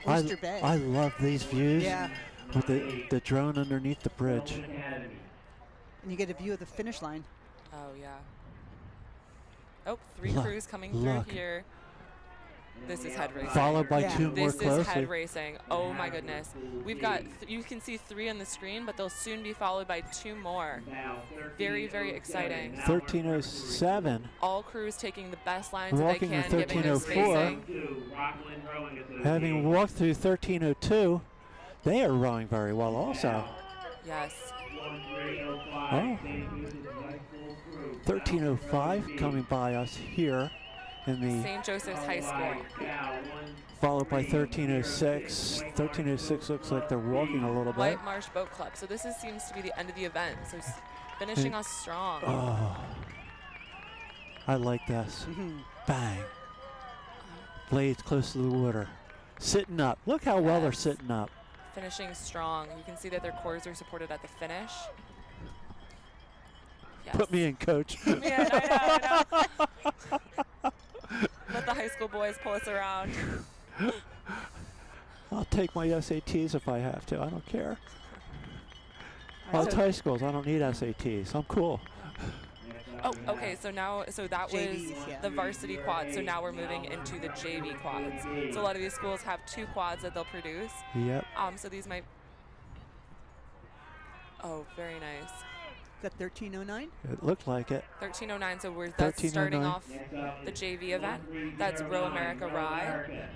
Oyster Bay. I love these views. Yeah. With the drone underneath the bridge. And you get a view of the finish line. Oh yeah. Oh, 3 Look, crews coming look. through here. This is head racing. Followed by Yeah. 2 more This closely. is head racing. Oh my goodness. We've got, you can see 3 on the screen, but they'll soon be followed by 2 more. Very, very exciting. 1307. All crews taking the best lines that Walking they in can, giving them 1304. spacing. Having walked through 1302, they are rowing very well also. Yes. Oh. 1305 coming by us here in the St. Joseph's High School. followed by 1306. 1306 looks like they're walking a little bit. White Marsh Boat Club. So this seems to be the end of the event. So finishing us strong. Oh, I like this. Mm-hmm. Bang. Blades close to the water. Sitting up. Look how well they're sitting up. Finishing strong. You can see that their cores are supported at the finish. Put me in, coach. Put me in, I know. Let the high school boys pull us around. I'll take my SATs if I have to. I don't care. Oh, it's so- high schools. I don't need SATs. I'm cool. Oh, okay. So that was JVs, yeah. the varsity quad. So now we're moving into the JV quads. So a lot of these schools have 2 quads that they'll produce. Yep. So these might. Oh, very nice. Is that 1309? It looked like it. 1309. So that's starting 1309. off the JV event. That's Row America Rye.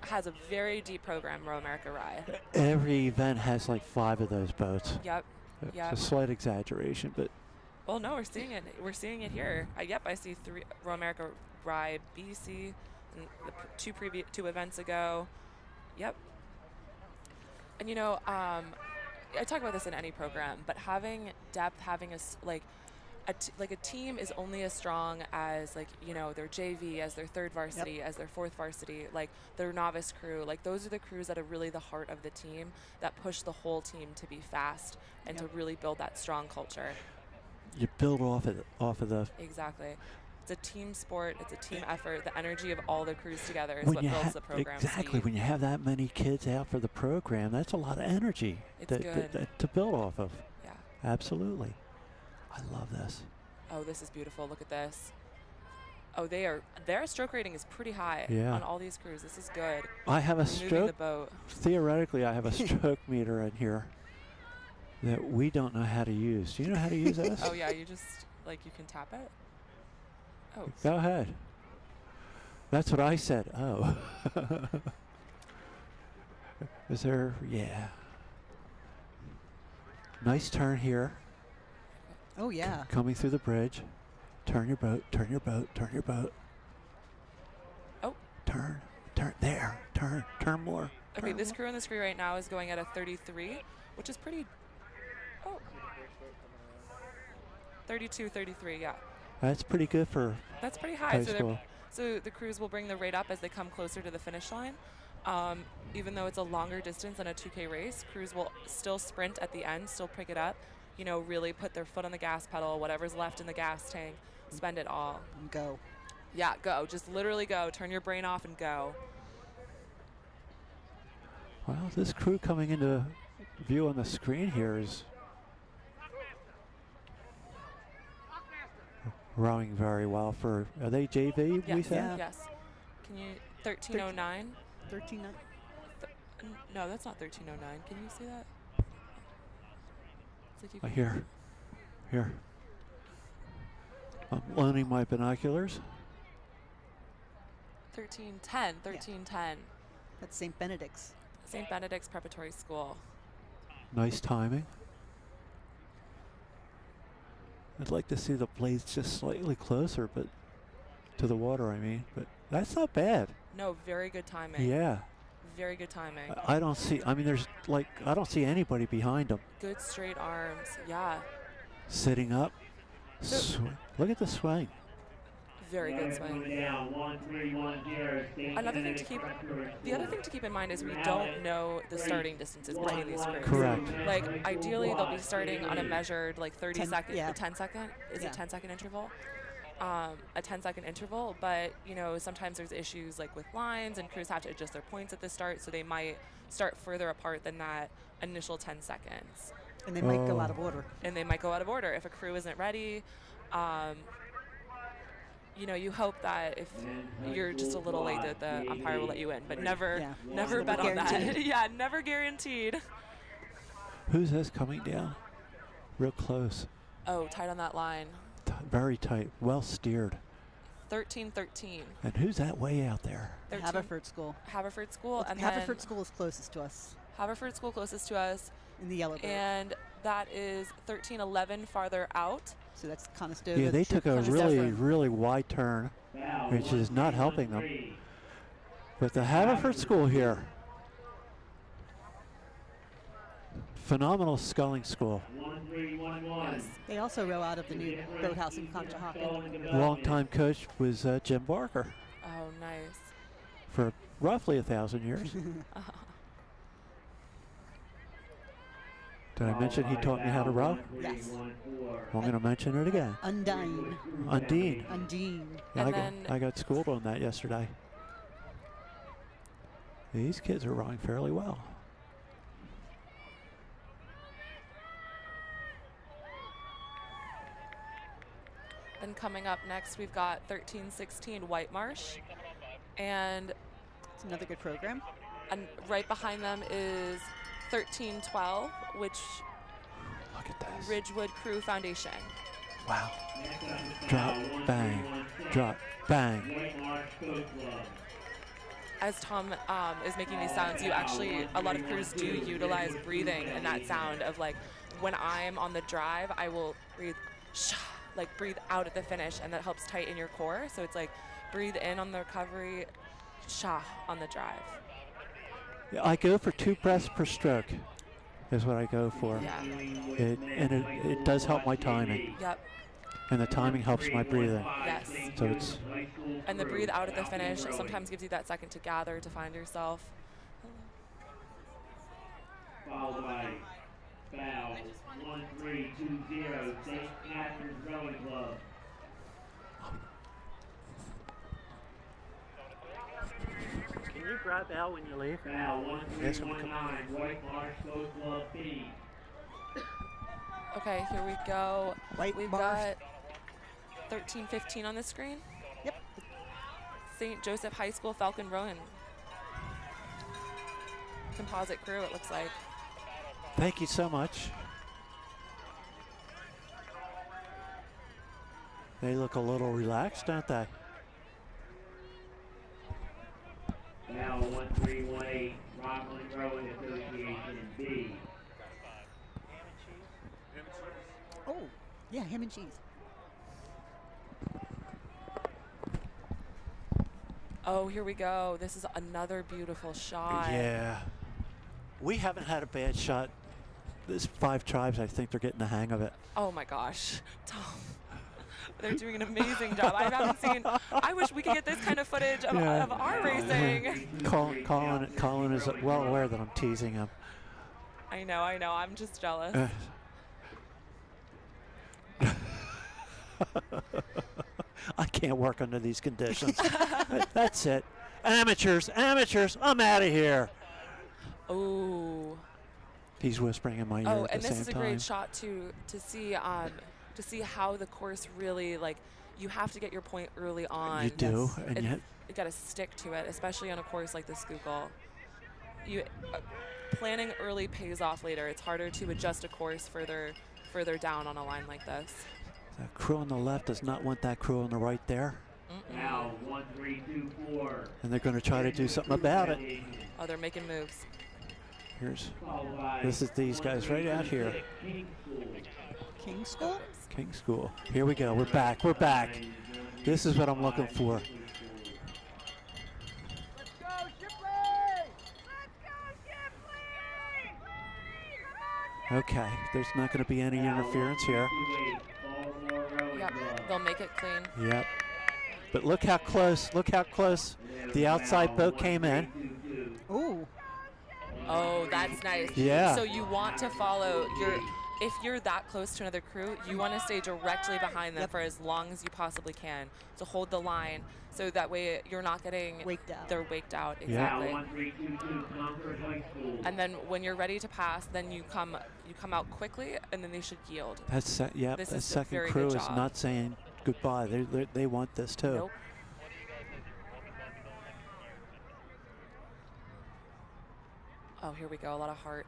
Has a very deep program, Row America Rye. Every event has like 5 of those boats. Yep. It's Yep. a slight exaggeration, but Well, no, we're seeing it. We're seeing it here. Yep, I see 3 Row America Rye BC, and the 2 events ago. Yep. And you know, I talk about this in any program, but having depth, having a team is only as strong as their JV, as their 3rd varsity, as their 4th varsity, like their novice crew. Like those are the crews that are really the heart of the team, that push the whole team to be fast and to really build that strong culture. you build off of the. Exactly. It's a team sport. It's a team effort. The energy of all the crews together is When what you builds the program. exactly speed. when you have that many kids out for the program, that's a lot of energy It's good. to build off of. Yeah. Absolutely. I love this. Oh, this is beautiful. Look at this. Oh, their stroke rating is pretty high Yeah. on all these crews. This is good. I have a Moving the stroke. boat. Theoretically, I have a stroke meter in here that we don't know how to use. Do you know how to use this? Oh yeah, you just you can tap it. Oh. Go ahead. That's what I said. Oh. Is there? Yeah. Nice turn here. Oh, yeah. Coming through the bridge. Turn your boat. Turn your boat. Turn your boat. Oh. Turn. Turn. There. Turn. Turn more. Okay, Turn this more. crew on the screen right now is going at a 33, which is pretty. Oh. 32, 33, yeah. That's pretty good for That's pretty high. high school. So the crews will bring the rate up as they come closer to the finish line. Even though it's a longer distance than a 2K race, crews will still sprint at the end, still pick it up, really put their foot on the gas pedal, whatever's left in the gas tank, spend it all. And go. Yeah, go. Just literally go. Turn your brain off and go. Well, this crew coming into view on the screen here is rowing very well for. Are they JV? Yes, We said. yes. Can you 1309? 1309. No, that's not 1309. Can you see that? It's like you Here. I'm loaning my binoculars. 1310. 1310. That's St. Benedict's. St. Benedict's Preparatory School. Nice timing. I'd like to see the blades just slightly closer, but to the water, I mean. But that's not bad. No, very good timing. Yeah. Very good timing. I don't see. I mean, I don't see anybody behind them. Good straight arms. Yeah. Sitting up. Look at the swing. Very good swing. Another thing to keep. The other thing to keep in mind is we don't know the starting distances between these crews. Correct. Like ideally, they'll be starting on a measured 30 second, yeah. a 10-second. Is Yeah. it 10-second interval? A 10-second interval, but sometimes there's issues with lines, and crews have to adjust their points at the start, so they might start further apart than that initial 10 seconds. And they might go out of order. And they might go out of order if a crew isn't ready. You hope that if you're just a little late that the umpire will let you in, but never bet on that. Guaranteed. Yeah, never guaranteed. Who's this coming down? Real close. Oh, tight on that line. Very tight. Well steered. 13-13. And who's that way out there? 13. Haverford School. Haverford School. And Haverford then School is closest to us Haverford School closest to us. in the yellow boat. And that is 13-11 farther out. So that's Conestoga. Yeah, they took a really, Conestoga. really wide turn, which is not helping them. But the Haverford School here, phenomenal sculling school. Yes. They also row out of the new boathouse in Conshohocken. Longtime coach was Jim Barker Oh, nice. for roughly 1,000 years. Did I mention he taught me how to row? Yes. I'm going to mention it again. Undine. Undine. Undine. Yeah, And I got schooled on that yesterday. These kids are rowing fairly well. Then coming up next, we've got 13-16 White Marsh. And It's another good program. right behind them is 13-12, which Look at this. Ridgewood Crew Foundation. Wow. Drop, bang. Drop, bang. As Tom is making these sounds, a lot of crews do utilize breathing in that sound of like, when I'm on the drive, I will breathe, like breathe out at the finish, and that helps tighten your core. So it's like breathe in on the recovery, on the drive. Yeah, I go for 2 breaths per stroke is what I go for. Yeah. It does help my timing. Yep. And the timing helps my breathing. Yes. So it's And the breathe out at the finish sometimes gives you that second to gather, to find yourself. Followed by foul 1320 St. Catherine's Rowing Club. Can you grab Al when you leave? Foul 1319 White Marsh Boat Club B. Okay, here we go. White We've Marsh. got 13-15 on the screen. Yep. St. Joseph High School Falcon Rowing composite crew, it looks like. Thank you so much. They look a little relaxed, don't they? Now 1318 Rockland Rowing Association B. Oh, yeah, ham and cheese. Oh, here we go. This is another beautiful shot. Yeah. We haven't had a bad shot. There's 5 tribes. I think they're getting the hang of it. Oh my gosh, Tom. They're doing an amazing job. I wish we could get this kind of footage of our racing. Colin is well aware that I'm teasing him. I know. I'm just jealous. I can't work under these conditions. That's it. Amateurs, I'm out of here. Oh. He's whispering in my ear Oh, at and the this same is a time. great shot to see how the course really, like, you have to get your point early on. You do, and yet you got to stick to it, especially on a course like the Schuylkill. Planning early pays off later. It's harder to adjust a course further down on a line like this. the crew on the left does not want that crew on the right there. Now 1324. And they're going to try to do something about it. Oh, they're making moves. This is these guys right out here. King School? King School. Here we go. We're back. This is what I'm looking for. Okay, there's not going to be any interference here. Yep, they'll make it clean. Yep. But look how close the outside boat came in. Ooh. Oh, that's nice. Yeah. So you want to follow if you're that close to another crew, you want to stay directly behind them for as long as you possibly can to hold the line, so that way you're not getting Waked out. They're waked out, exactly. Yeah. And then when you're ready to pass, then you come out quickly, and then they should yield. That's This the is a second very crew good is job. not saying goodbye. They want this too. Nope. Oh, here we go. A lot of heart.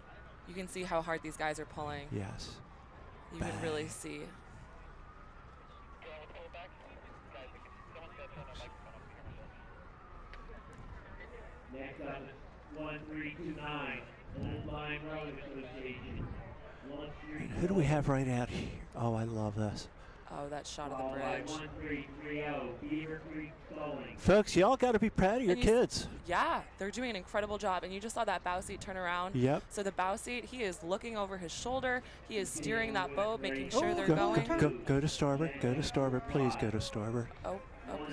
You can see how hard these guys are pulling. Yes. You can really see. Next up is 1329, Old Line Rowing Association. And who do we have right out here? Oh, I love this. Oh, that shot of the bridge. 1330, Beaver Creek Sculling. Folks, y'all got to be proud of your And kids. Yeah, they're doing an incredible job. And you just saw that bow seat turn around. Yep. So the bow seat, he is looking over his shoulder. He is steering that boat, making sure they're Go going. to starboard. Go to starboard. Please go to starboard. Oh,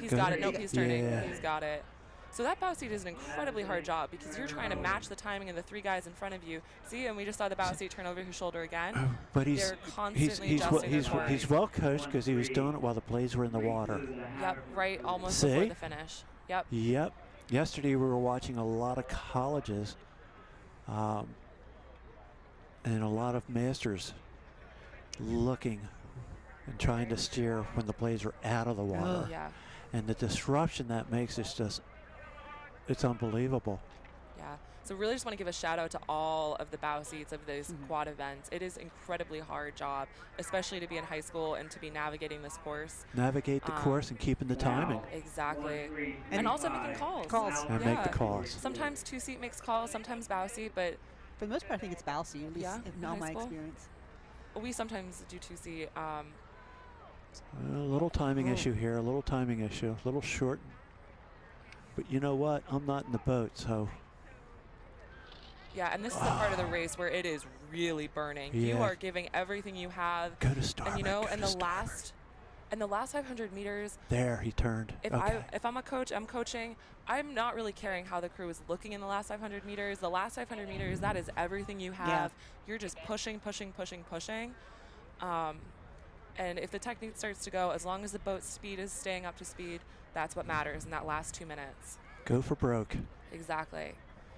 he's Go got to- it. Nope, he's turning. Yeah. He's got it. So that bow seat is an incredibly hard job because you're trying to match the timing of the 3 guys in front of you. See, and we just saw the bow seat turn over his shoulder again. But They're constantly adjusting their course. he's well coached because he was doing it while the blades were in the water. Yep, right, almost See? before the finish. Yep. Yep. Yesterday we were watching a lot of colleges and a lot of masters looking and trying to steer when the blades are out of the water. Yeah. And the disruption that makes is just, it's unbelievable. Yeah. So really just want to give a shout out to all of the bow seats of those quad events. It is incredibly hard job, especially to be in high school and to be navigating this course. Navigate the course and keeping the timing. Exactly. And also making calls. And make the calls. Sometimes 2-seat makes calls, sometimes bow seat, but For the most part, I think it's bow seat, at least in all high my school. experience. We sometimes do 2-seat. A little timing issue here, a little timing issue, a little short. But you know what? I'm not in the boat, so. Yeah, and this is the part of the race where it is really burning. Yeah. You are giving everything you have. Go to starboard. And you know, go in to the starboard. last 500 meters, There, he turned. if I'm a coach, I'm coaching, I'm not really caring how the crew is looking in the last 500 meters. The last 500 meters, that is everything you have. You're just pushing, pushing, pushing, pushing. And if the technique starts to go, as long as the boat speed is staying up to speed, that's what matters in that last 2 minutes. Go for broke. Exactly.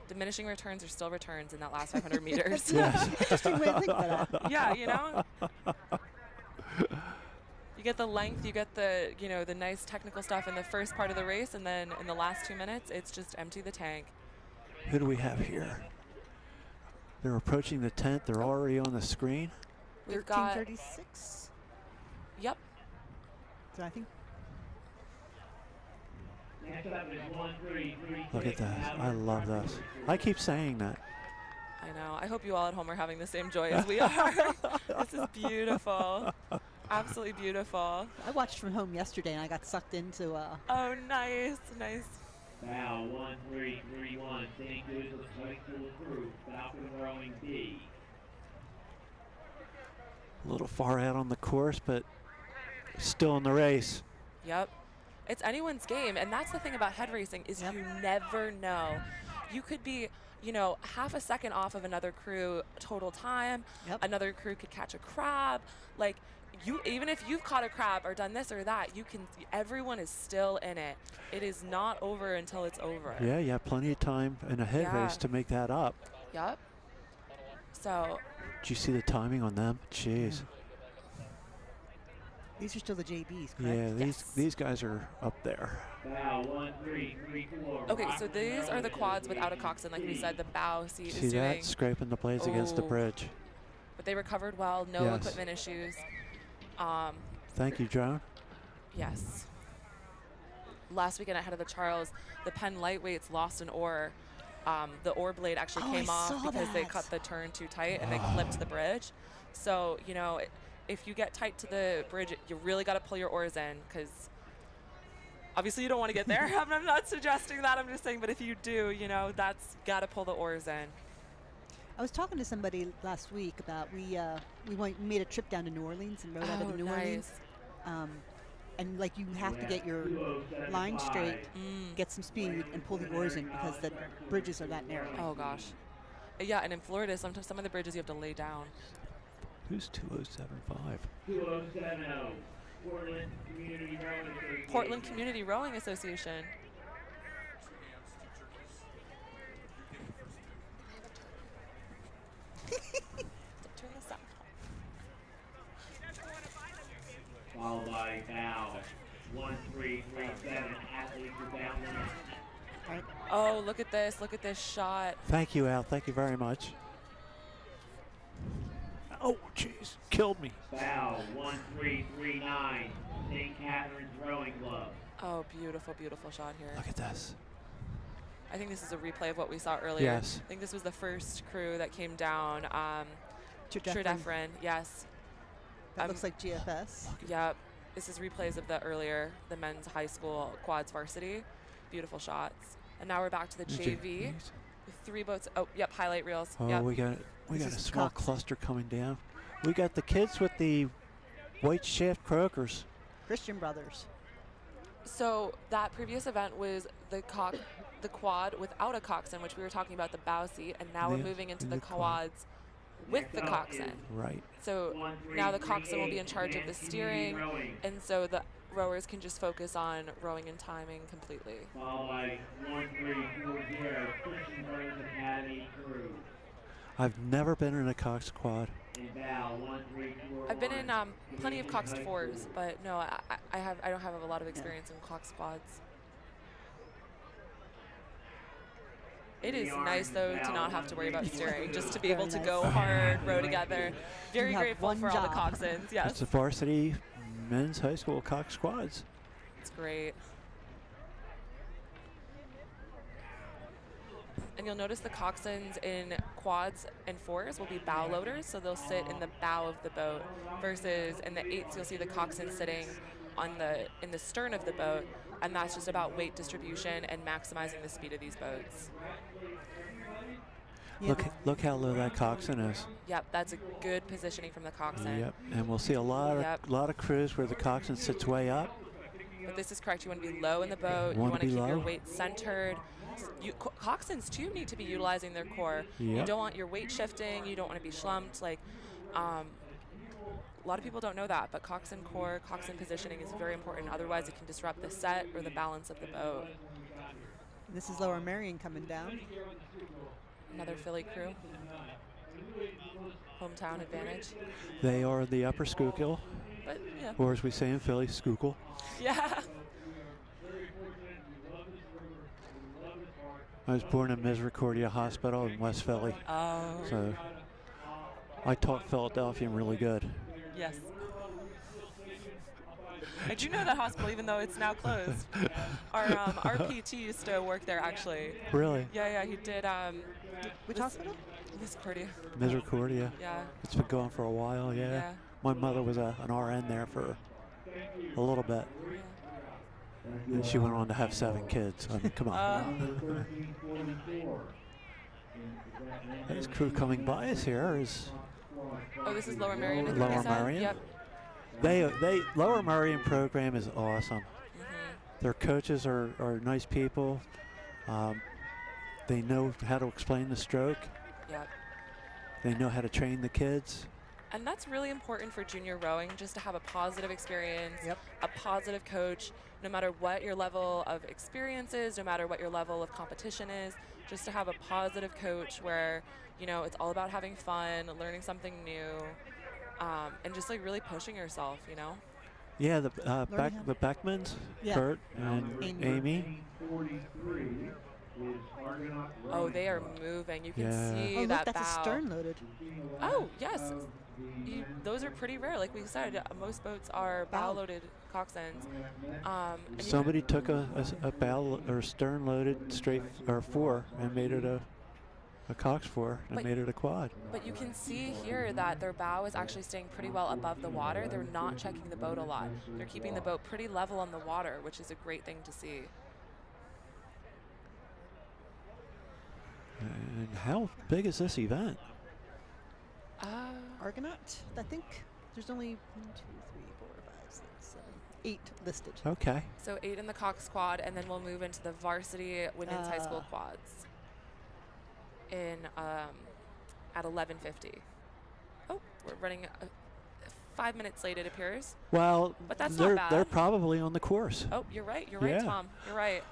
Diminishing returns are still returns in that last 500 meters. Yes. Interesting way to think about that. Yeah, you know? You get the length, you get the, you know, the nice technical stuff in the first part of the race, and then in the last 2 minutes, it's just empty the tank. Who do we have here? They're approaching the tent. They're already on the screen. We've got, 13:36. yep, So I think Next up is 1-3-3-6. Look at that. I love this. I keep saying that. I know. I hope you all at home are having the same joy as we are. This is beautiful. Absolutely beautiful. I watched from home yesterday and I got sucked into. Oh, nice, nice. Bow 1-3-3-1. St. Joseph's High School crew. Falcon rowing B. A little far out on the course, but still in the race. Yep. It's anyone's game, and that's the thing about head racing is you never know. You could be, you know, half a second off of another crew total time. Another crew could catch a crab. Like, you, even if you've caught a crab or done this or that, you can. Everyone is still in it. It is not over until it's over. Yeah, you have plenty of time in a head race to make that up. Yep. So. Did you see the timing on them? Jeez. These are still the JBs, correct? Yeah, these guys are up there. Bow 1-3-3-4. Okay, so these are the quads without a coxswain. Like we said, the bow seat See is doing. that? Scraping the blades against the bridge. But they recovered well. No equipment issues. Thank you, Joan. Yes. Last weekend ahead of the Charles, the Penn lightweights lost an oar. The oar blade actually came off because they cut the turn too tight and they clipped the bridge. So, you know, if you get tight to the bridge, you really got to pull your oars in because obviously you don't want to get there. I'm not suggesting that. I'm just saying, but if you do, you know, that's got to pull the oars in. I was talking to somebody last week about we made a trip down to New Orleans and rode out of New Orleans. And like you have to get your line straight, get some speed, and pull the oars in because the bridges are that narrow. Oh gosh, yeah. And in Florida, sometimes some of the bridges you have to lay down. Who's 2075? 2070. Portland Community Rowing Association. Portland Community Rowing Association. Turn this up. Followed by bow 1-3-3-7. Athletes are bound limit. Oh, look at this! Look at this shot. Thank you, Al. Thank you very much. Oh, jeez. Killed me. Bow 1-3-3-9. St. Catherine's Rowing Club. Oh, beautiful, beautiful shot here. Look at this. I think this is a replay of what we saw earlier. Yes. I think this was the first crew that came down. Tridefren, yes. That looks like GFS. Yep. This is replays of the men's high school quads varsity. Beautiful shots. And now we're back to the JV. With 3 boats. Oh, yep, highlight reels. Oh, yep. we got a small cluster coming down. We got the kids with the white shaft croakers. Christian Brothers. So that previous event was the quad without a coxswain, which we were talking about the bow seat, and now we're moving into the quads with the coxswain. Right. So now the coxswain will be in charge of the steering, and so the rowers can just focus on rowing and timing completely. Followed by 1340 Christian Brothers Academy crew. I've never been in a cox quad. In bow 1341. I've been in plenty of coxed fours, but no, I don't have a lot of experience in cox quads. It is nice, though, to not have to worry about steering, just to be able to go hard, row together. Very grateful for all the coxswains, yes. It's the varsity men's high school cox squads. It's great. And you'll notice the coxswains in quads and fours will be bow loaders, so they'll sit in the bow of the boat, versus in the eights you'll see the coxswain sitting in the stern of the boat, and that's just about weight distribution and maximizing the speed of these boats. Look how low that coxswain is. Yep, that's a good positioning from the coxswain. Yep, and we'll see a lot of crews where the coxswain sits way up. But this is correct. You want to be low in the boat. You want to keep your weight centered. Coxswains too need to be utilizing their core. Yep. You don't want your weight shifting. You don't want to be schlumped. Like, a lot of people don't know that, but coxswain core, coxswain positioning is very important. Otherwise, it can disrupt the set or the balance of the boat. This is Lower Marion coming down. Another Philly crew. Hometown advantage. They are the Upper Schuylkill, but yeah. Or as we say in Philly, Schuylkill. Yeah. I was born in Misericordia Hospital in West Philly. Oh. So I taught Philadelphian really good. Yes. I do know that hospital, even though it's now closed. Our PT used to work there, actually. Really? Yeah, he did. Which hospital? Misericordia. Misericordia. Yeah. It's been going for a while, yeah. My mother was an RN there for a little bit. Yeah. And she went on to have 7 kids. I mean, come on. This crew coming by us here is... Oh, this is Lower Marion. Lower Marion? Yep. They Lower Marion program is awesome. Mm-hmm. Their coaches are nice people. They know how to explain the stroke. Yep. They know how to train the kids. And that's really important for junior rowing, just to have a positive experience, a positive coach, no matter what your level of experience is, no matter what your level of competition is, just to have a positive coach where, you know, it's all about having fun, learning something new, and just like really pushing yourself, you know? Yeah, the Beckmans, Kurt and Amy. Oh, they are moving. You can see look, that that's bow. a stern loaded. Oh, yes. Those are pretty rare. Like we said, most boats are bow loaded coxswains. Somebody took a bow or stern loaded straight or 4 and made it a cox 4 and made it a quad. But you can see here that their bow is actually staying pretty well above the water. They're not checking the boat a lot. They're keeping the boat pretty level on the water, which is a great thing to see. And how big is this event? Argonaut, I think. There's only 1, 2, 3, 4, 5, 6, 7, 8 listed. Okay. So 8 in the cox squad, and then we'll move into the varsity women's high school quads in at 11:50. Oh, we're running 5 minutes late, it appears. Well, but that's not bad. They're probably on the course. Oh, you're right. You're right, Tom. You're right.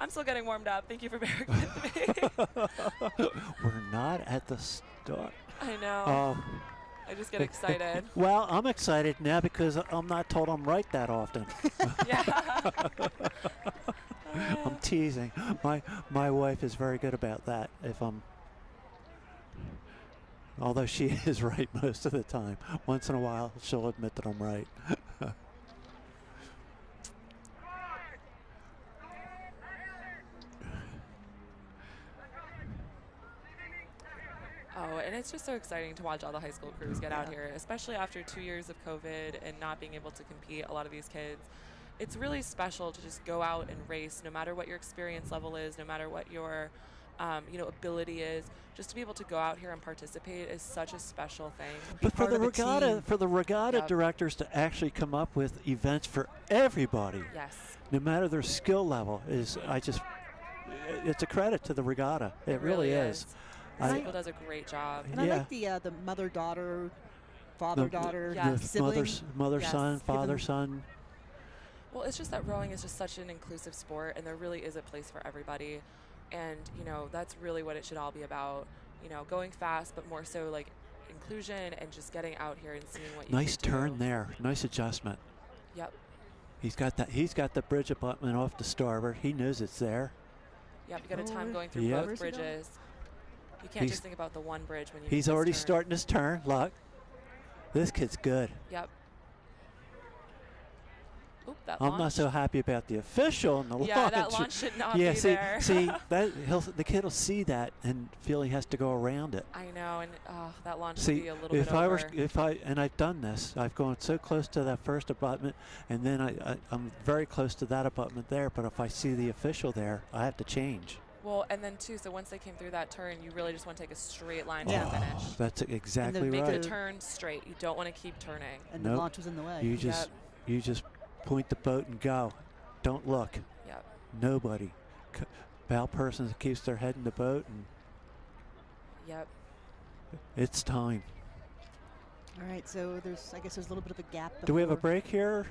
I'm still getting warmed up. Thank you for bearing with me. We're not at the start. I know. I just get excited. Well, I'm excited now because I'm not told I'm right that often. Yeah. I'm teasing. My wife is very good about that. Although she is right most of the time. Once in a while, she'll admit that I'm right. Oh, and it's just so exciting to watch all the high school crews get out here, especially after 2 years of COVID and not being able to compete, a lot of these kids. It's really special to just go out and race, no matter what your experience level is, no matter what your ability is. Just to be able to go out here and participate is such a special thing. But for the regatta directors to actually come up with events for everybody. Yes. no matter their skill level, it's a credit to the regatta. It really is. Schuylkill does a great job. And I like the mother-daughter, father-daughter, Yes. sibling. Mother, Yes. son, Give father, them- son. Well, it's just that rowing is just such an inclusive sport, and there really is a place for everybody. And, you know, that's really what it should all be about. You know, going fast, but more so like inclusion and just getting out here and seeing what you Nice can turn do. there. Nice adjustment. Yep. He's got the bridge abutment off the starboard. He knows it's there. Yep, you got a time Forward. going through Yep. both Where's he going? bridges. You can't He's- just think about the one bridge when you He's make this already turn. starting his turn. Look. This kid's good. Yep. Oop, that I'm not so happy about the official and the Yeah, launch. that launch should not yeah, be see, there. see, the kid will see that and feel he has to go around it. I know, and that launch should See, be a little if bit I over. and I've done this, I've gone so close to that first abutment, and then I'm very close to that abutment there. But if I see the official there, I have to change. Well, and then too, so once they came through that turn, you really just want to take a straight line to Yeah. the finish. That's exactly make Make right. the turn straight. You don't want to keep turning. And the Nope. launch was in the way. You just point the boat and go. Don't look. Yep. Nobody. Bow person keeps their head in the boat, and Yep. it's time. All right, so I guess there's a little bit of a gap. Do we have a before- break here?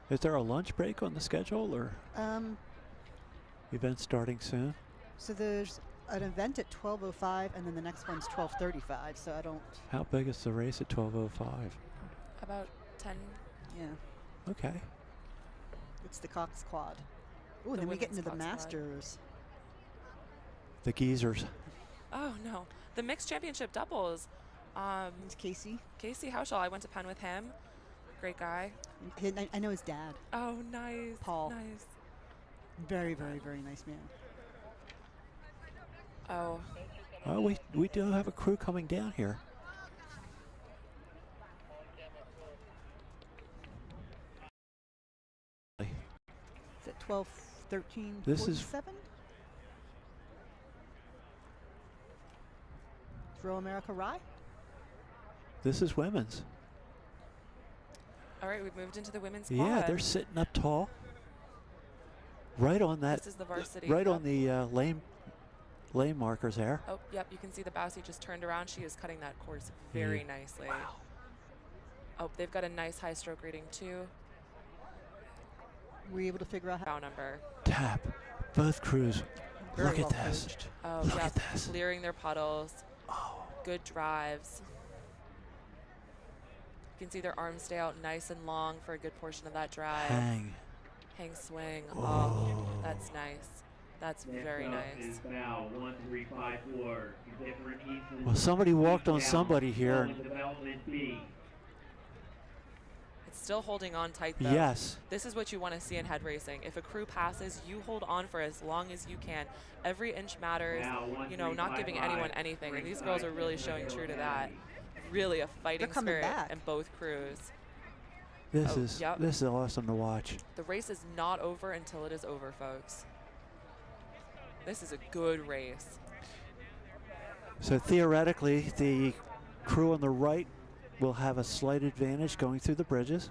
Is there a lunch break on the schedule, or event starting soon? So there's an event at 12:05, and then the next one's 12:35. So I don't. How big is the race at 12:05? About 10. Yeah, Okay. it's the Cox Quad. Oh, The and then we get women's into the Cox Quad. Masters. The geezers. Oh, no. The mixed championship doubles. It's Casey. Casey Hauschel, I went to Penn with him. Great guy. I know his dad. Oh, nice. Paul. Nice. Very, very, very nice man. Oh, Oh, we do have a crew coming down here. It's at 12:13. This is- 47. Throw America Rye. This is women's. all right. We've moved into the women's quad. Yeah, they're sitting up tall. Right on that. This is the varsity. Right Yep. on the lane markers there. Oh, yep. You can see the Bousy just turned around. She is cutting that course very nicely. Wow. Oh, they've got a nice high stroke rating too. Were you able to figure out how? Bow number. Tap. Both crews. Very Look at well this. coached. Oh, Look yeah. at this. Clearing their puddles. Oh. Good drives. You can see their arms stay out nice and long for a good portion of that drive. Hang. Hang swing. Oh. Oh, that's nice. That's Next very up nice. is bow 1354. Different Easton. Well, somebody walked on Down, somebody here. Rolling Development B. It's still holding on tight though. Yes. This is what you want to see in head racing. If a crew passes, you hold on for as long as you can. Every inch matters. Now, You know, not giving 1355, anyone anything. And these girls are really showing true to that. Really a fighting They're coming spirit back. in both crews. This Oh, is yep. this is awesome to watch. The race is not over until it is over, folks. This is a good race. So theoretically, the crew on the right will have a slight advantage going through the bridges.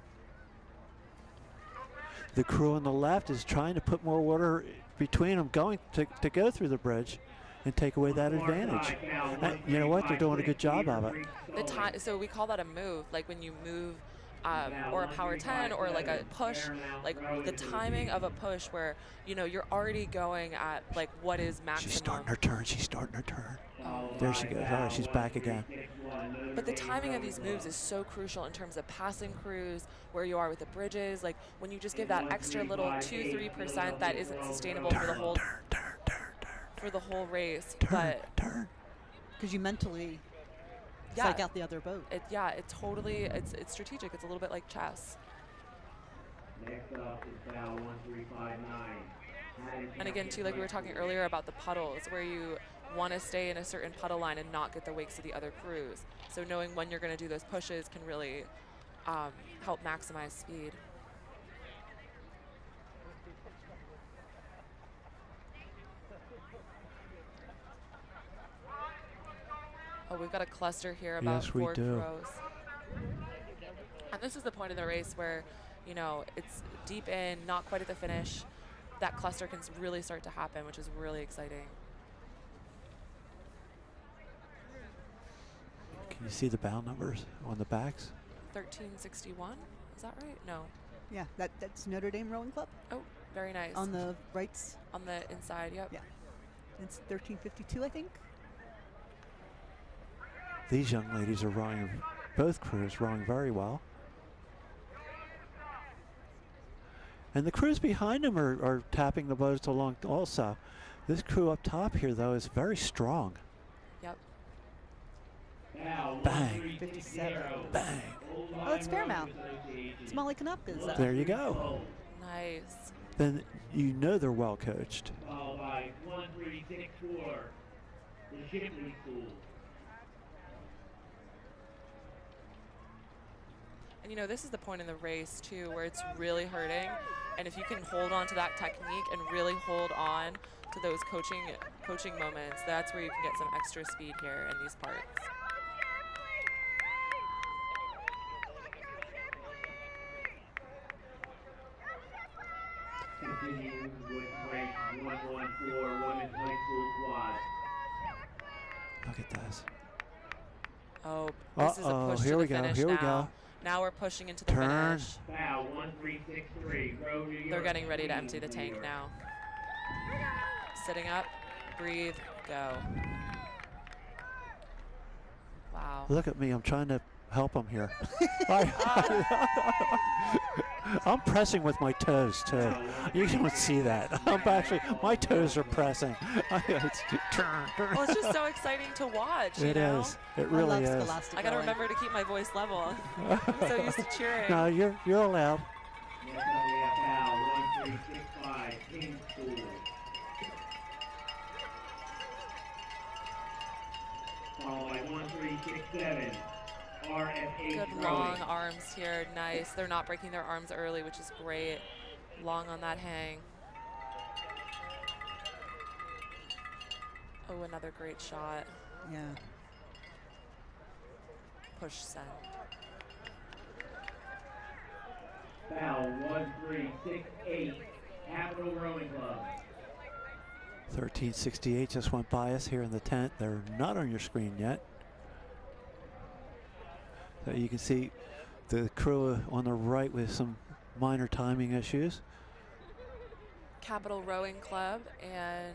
The crew on the left is trying to put more water between them going to go through the bridge and take away that advantage. And you know what? They're doing a good job of it. The time, so we call that a move, like when you move or a power 10 or like a push, like the timing of a push where, you know, you're already going at like what is maximum. She's starting her turn. She's starting her turn. There she goes. All right, she's back again. But the timing of these moves is so crucial in terms of passing crews, where you are with the bridges. Like when you just give that extra little 2-3% that isn't sustainable for the whole race. But Turn. Because you mentally yeah, psych out the other boat. it's totally it's strategic. It's a little bit like chess. Next up is bow 1359. And again, too, like we were talking earlier about the puddles, where you want to stay in a certain puddle line and not get the wakes of the other crews. So knowing when you're going to do those pushes can really help maximize speed. Oh, we've got a cluster here about Yes, we 4 do. crows. And this is the point of the race where, you know, it's deep in, not quite at the finish. That cluster can really start to happen, which is really exciting. Can you see the bow numbers on the backs? 1361, is that right? No. Yeah, that's Notre Dame Rowing Club Oh, very nice. on the rights. On the inside, yep. Yeah. It's 1352, I think. These young ladies are rowing, both crews rowing very well. And the crews behind them are tapping the boats along also. This crew up top here, though, is very strong. Yep. Bang. 57. Bang. Oh, it's Fairmount. It's Molly Konopka's. There you go. Nice. Then you know they're well coached. Followed by 1364, the Shipley School. And you know, this is the point in the race too where it's really hurting. And if you can hold on to that technique and really hold on to those coaching moments, that's where you can get some extra speed here in these parts. Continuing with race 114, Women's High School Quad. Look at this. Oh, this is a push here to we the go. finish Here now. we go. Now we're pushing into the Turn. finish. Bow 1363, Row New York. They're getting ready to empty the tank now. Sitting up, breathe, go. Wow. Look at me. I'm trying to help them here. I'm pressing with my toes, too. You don't see that. I'm actually, my toes are pressing. Well, it's just so exciting to watch, you It know? is. It really is. I got to remember to keep my voice level. I'm so used to cheering. No, you're allowed. Next up we have Bow 1365, King School. Followed by 1367, RFH Good Rowing. long arms here. Nice. They're not breaking their arms early, which is great. Long on that hang. Oh, another great shot. Yeah. Push send. Bow 1368, Capital Rowing Club. 1368 just went by us here in the tent. They're not on your screen yet. So you can see the crew on the right with some minor timing issues. Capital Rowing Club and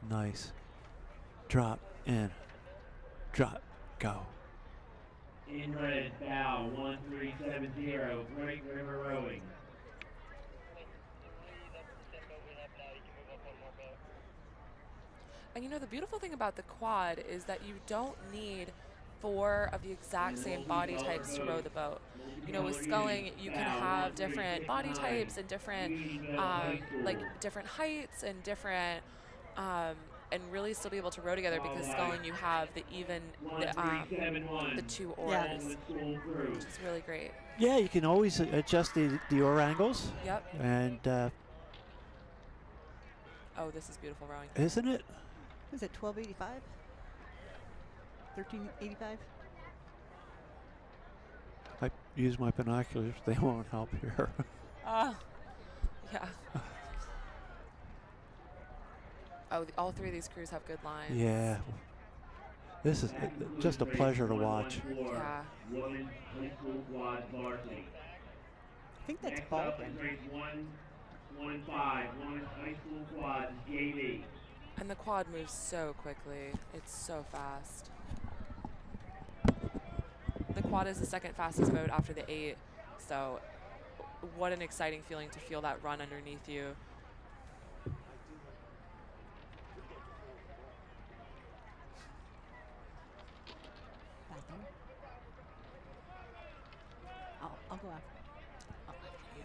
Nice. Drop in. Drop. Go. In red, Bow 1370, Great River Rowing. And you know, the beautiful thing about the quad is that you don't need 4 of the exact same body types to row the boat. You know, with sculling, you can have different body types and different, like different heights and different, and really still be able to row together because sculling you have the the 2 oars, which is really great. Yeah, you can always adjust the oar angles. Yep. And Oh, this is beautiful rowing. isn't it? Is it 1285? 1385? I use my binoculars. They won't help here. Yeah. Oh, all 3 of these crews have good lines. Yeah. This is just a pleasure to watch. Yeah. Women's High School Quad Varsity. I think that's Next up Baldwin. is race 115, Women's High School Quad JV. And the quad moves so quickly. It's so fast. The quad is the second fastest boat after the 8. So what an exciting feeling to feel that run underneath you. Bathroom. I'll go after. I'll after you.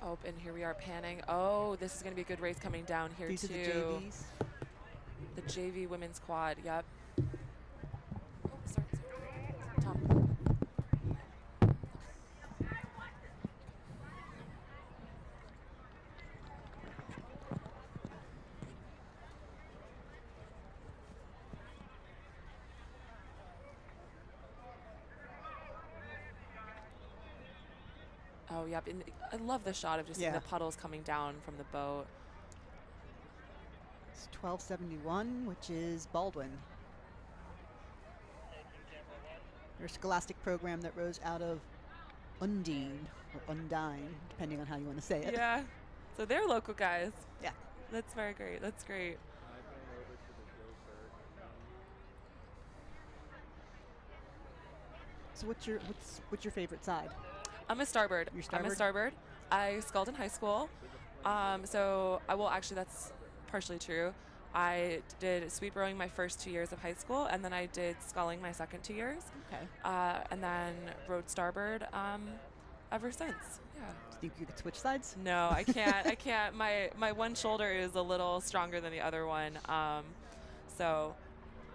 Oh, and here we are panning. Oh, this is going to be a good race coming down here These too. are the JVs. The JV women's quad, yep. Oh, sorry. Tom. Oh, yep. And I love the shot of just seeing the puddles coming down from the boat. It's 1271, which is Baldwin. Their scholastic program that rose out of Undine, or Undine, depending on how you want to say it. Yeah. So they're local guys. Yeah. That's very great. That's great. So what's your favorite side? I'm a starboard. You're starboard? I'm a starboard. I sculled in high school. So I will actually, that's partially true. I did sweep rowing my first 2 years of high school, and then I did sculling my second 2 years. Okay. And then rowed starboard ever since. Yeah. Do you think you could switch sides? No, I can't. I can't. My one shoulder is a little stronger than the other one. So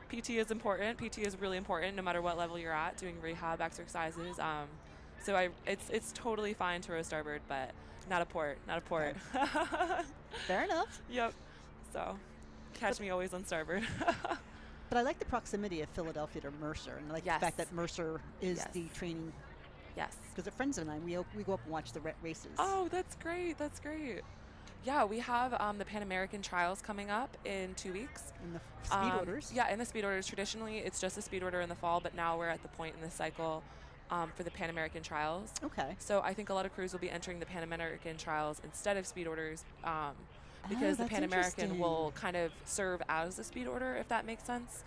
PT is important. PT is really important no matter what level you're at, doing rehab exercises. So it's totally fine to row starboard, but not a port. Not a port. Okay. Fair enough. Yep. So catch me always on starboard. But I like the proximity of Philadelphia to Mercer, and I like the fact that Mercer is the training. Yes. Because friends and I, we go up and watch the races. Oh, that's great. That's great. Yeah, we have the Pan American Trials coming up in 2 weeks. In the speed orders? Yeah, in the speed orders. Traditionally, it's just a speed order in the fall, but now we're at the point in the cycle for the Pan American Trials. Okay. So I think a lot of crews will be entering the Pan American Trials instead of speed orders because the Pan American will kind of serve as a speed order, if that makes sense.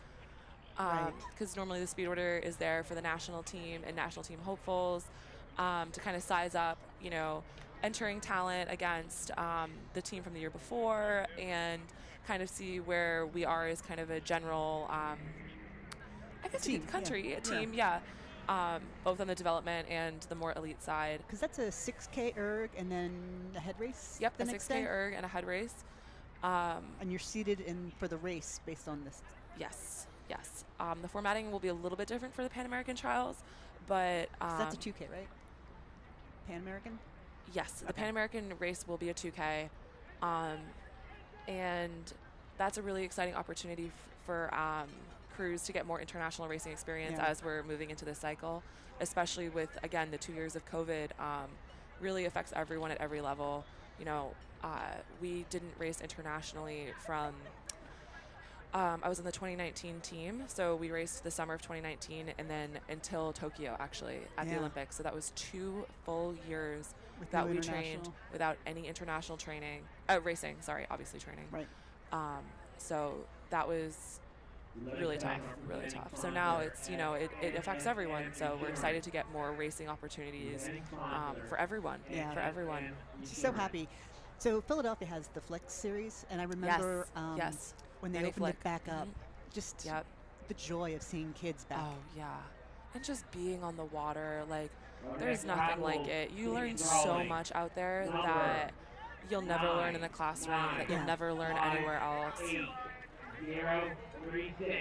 Because normally the speed order is there for the national team and national team hopefuls to kind of size up, entering talent against the team from the year before and kind of see where we are as kind of a general, team, both on the development and the more elite side. Because that's a 6K erg and then a head race. Yep, the a next 6K day? erg and a head race. And you're seated in for the race based on this. Yes. The formatting will be a little bit different for the Pan American Trials, but that's a 2K, right? Pan American? Yes, the Pan American race will be a 2K, and that's a really exciting opportunity for crews to get more international racing experience as we're moving into this cycle, especially with, again, the 2 years of COVID really affects everyone at every level. We didn't race internationally from I was in the 2019 team, so we raced the summer of 2019 and then until Tokyo, actually, at the Olympics. So that was 2 full years that we trained without any international training. Racing, sorry, obviously training. Right. So that was really tough. So now it's, it affects everyone. So we're excited to get more racing opportunities for everyone. Yeah. For everyone. So happy. So Philadelphia has the Flex series, and I remember when they opened it back up, just the joy of seeing kids back. Oh, yeah. And just being on the water, there's nothing like it. You learn so much out there that you'll never learn in the classroom, that you'll never learn anywhere else. 036.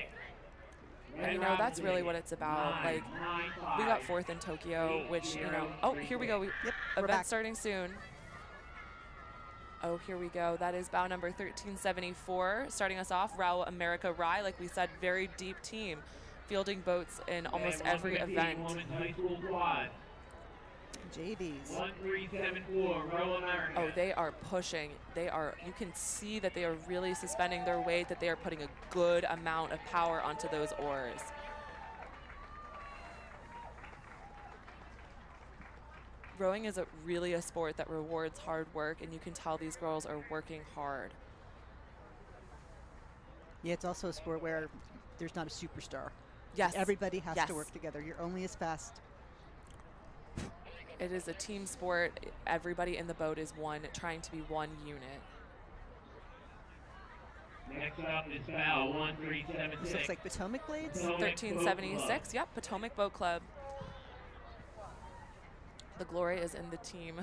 And that's really what it's about. We got 4th in Tokyo, which, oh, here we go. Event starting soon. Oh, here we go. That is bow number 1374. Starting us off, Rao America Rye. Like we said, very deep team. Fielding boats in almost every event. JVs. 1374, Rao America. Oh, they are pushing. You can see that they are really suspending their weight, that they are putting a good amount of power onto those oars. Rowing is really a sport that rewards hard work, and you can tell these girls are working hard. Yeah, it's also a sport where there's not a superstar. Yes. Everybody has to work together. You're only as fast. It is a team sport. Everybody in the boat is trying to be one unit. Next up is bow 1376. This looks like Potomac Blades? 1376, yep, Potomac Boat Club. The glory is in the team.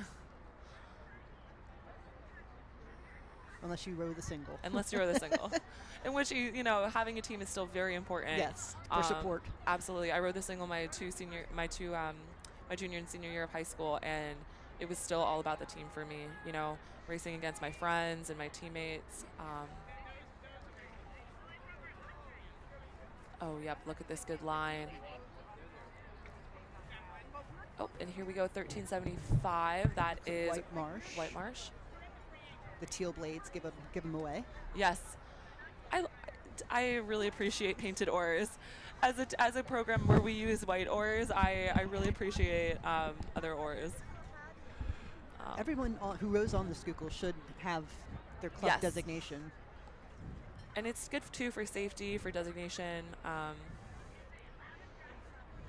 Unless you row the single. Unless you row the single. In which, having a team is still very important. Yes, for support. Absolutely. I rowed the single my junior and senior year of high school, and it was still all about the team for me, racing against my friends and my teammates. Oh, yep, look at this good line. Oh, and here we go, 1375. That is White Marsh. White Marsh. The teal blades give them away. Yes, I really appreciate painted oars. As a program where we use white oars, I really appreciate other oars. Everyone who rows on the Schuylkill should have their club Yes. designation. And it's good too for safety, for designation.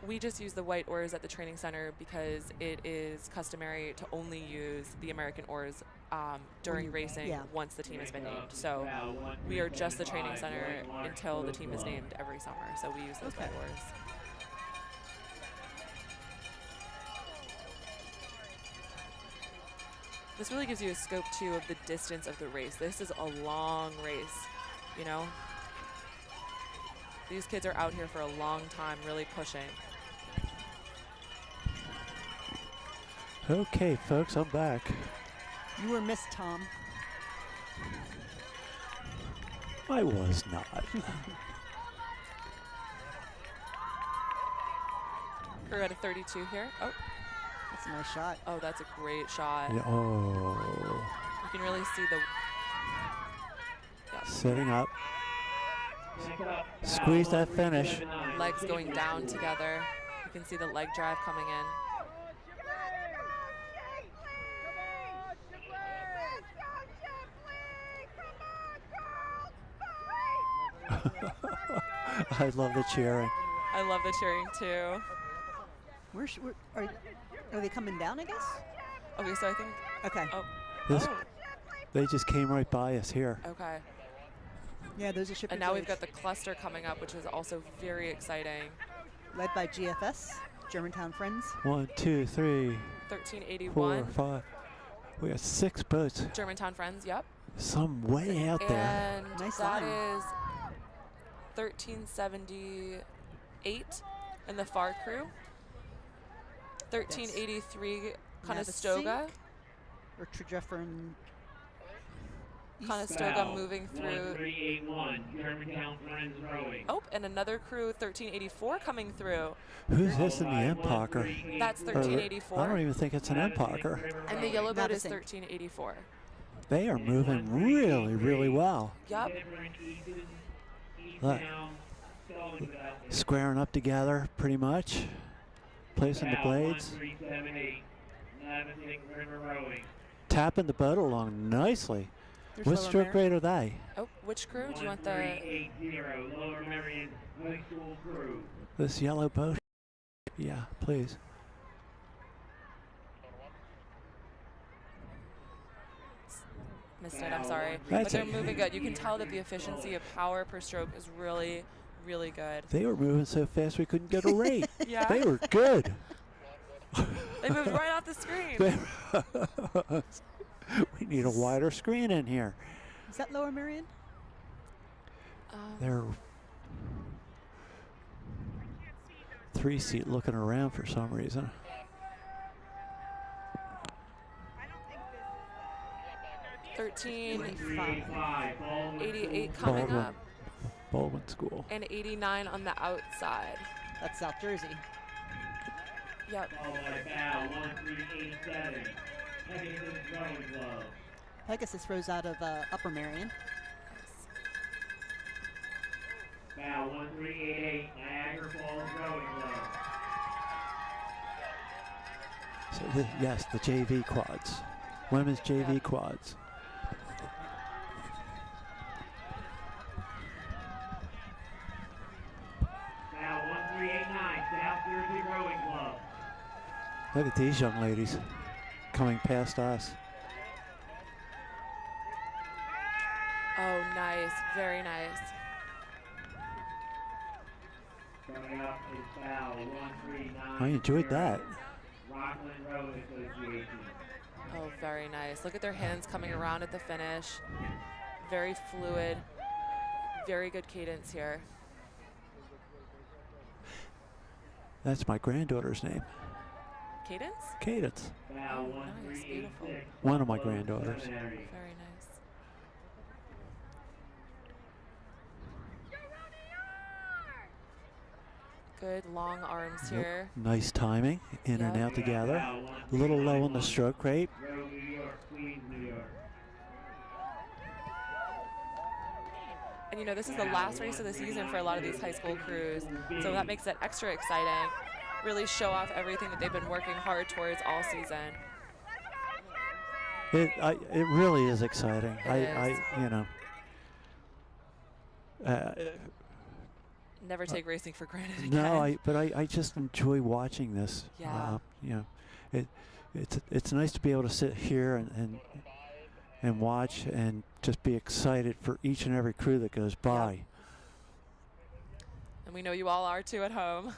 We just use the white oars at the training center because it is customary to only use the American oars during racing once the team has been named. So we are just the training center until the team is named every summer. So we use those white oars. This really gives you a scope too of the distance of the race. This is a long race, you know. These kids are out here for a long time, really pushing. Okay, folks, I'm back. You were missed, Tom. I was not. Crew at a 32 here. Oh, That's a nice shot. oh, that's a great shot. Yeah, oh, You can really see the. setting up. Back up. Squeeze that finish. Legs going down together. You can see the leg drive coming in. I love the cheering. I love the cheering too. Are they coming down, I guess? Okay, so I think. Okay. Oh. This, Oh. They just came right by us here. Okay. Yeah, those are shipping. And now we've got the cluster coming up, which is also very exciting. led by GFS, Germantown Friends. 1, 2, 3, 1381. 4, 5. We got 6 boats. Germantown Friends, yep. Some way out there. And Nice that line. is 1378 in the far crew. 1383 Conestoga. Or Trajeffern. Conestoga moving through. 1381, Germantown Friends Rowing. Oh, and another crew, 1384 coming through. Who's this in the Empire? That's I 1384. don't even think it's an Empire. And the yellow boat Not a is sink. 1384. They are moving really, really well. Yep. Look. Squaring up together, pretty much. Placing the blades. 1378, Navesink River Rowing. Tapping the boat along nicely. There's What Lower stroke Merion. rate are they? Oh, which crew? Do you want the 1380, Lower Merion High School Crew. This yellow boat? Yeah, please. missed it? I'm sorry. That's But they're okay. moving good. You can tell that the efficiency of power per stroke is really, really good. They were moving so fast we couldn't get a rate. Yeah. They were good. They moved right off the screen. We need a wider screen in here. Is that Lower Merion? They're 3-seat looking around for some reason. $13.88 88 coming Baldwin. up, Baldwin School. and 89 on the outside. That's South Jersey. Yep. Followed by Bow 1387, Pegasus Rowing Club. Pegasus rose out of Upper Merion. Bow 1388, Niagara Falls Rowing Club. So yes, the JV quads. Women's JV quads. Bow 1389, South Jersey Rowing Club. Look at these young ladies coming past us. Oh, nice. Very nice. Coming up is Bow 1390. I enjoyed that. Rockland Rowing Association. Oh, very nice. Look at their hands coming around at the finish. Very fluid. Very good cadence here. That's my granddaughter's name. Cadence? Cadence. Bow Oh, nice. Beautiful. 1386. One of my Buffalo granddaughters. Seminary. Very nice. Good long arms here. Nice timing, in and out together. A little low on the stroke rate. Row, New York, Queens, New York. And you know, this is the last race of the season for a lot of these high school crews, so that makes it extra exciting. Really show off everything that they've been working hard towards all season. It really is exciting. Never take racing for granted. No, but I just enjoy watching this. Yeah. You know, it's nice to be able to sit here and watch and just be excited for each and every crew that goes by. Yep. And we know you all are too at home.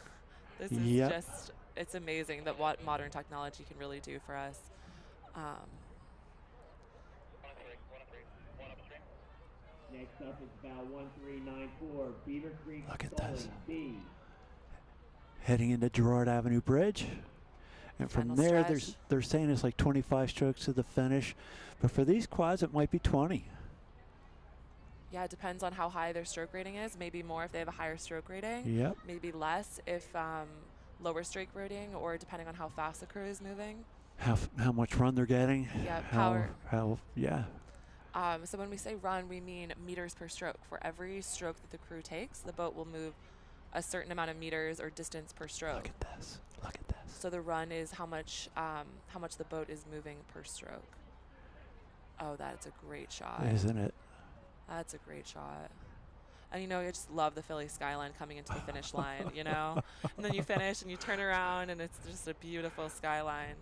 This is just, it's amazing that what modern technology can really do for us. Next up is about 1394, Beaver Creek. Look at this. B. Heading into Girard Avenue Bridge. And from Final there, stretch. they're saying it's like 25 strokes to the finish. But for these quads, it might be 20. Yeah, it depends on how high their stroke rating is. Maybe more if they have a higher stroke rating. Yep. Maybe less if lower stroke rating, or depending on how fast the crew is moving. How much run they're getting. Yeah, power. Yeah. So when we say run, we mean meters per stroke. For every stroke that the crew takes, the boat will move a certain amount of meters or distance per stroke. Look at this. Look at this. So the run is how much the boat is moving per stroke. Oh, that's a great shot. Isn't it? That's a great shot. And you know, you just love the Philly skyline coming into the finish line, you know? And then you finish and you turn around and it's just a beautiful skyline.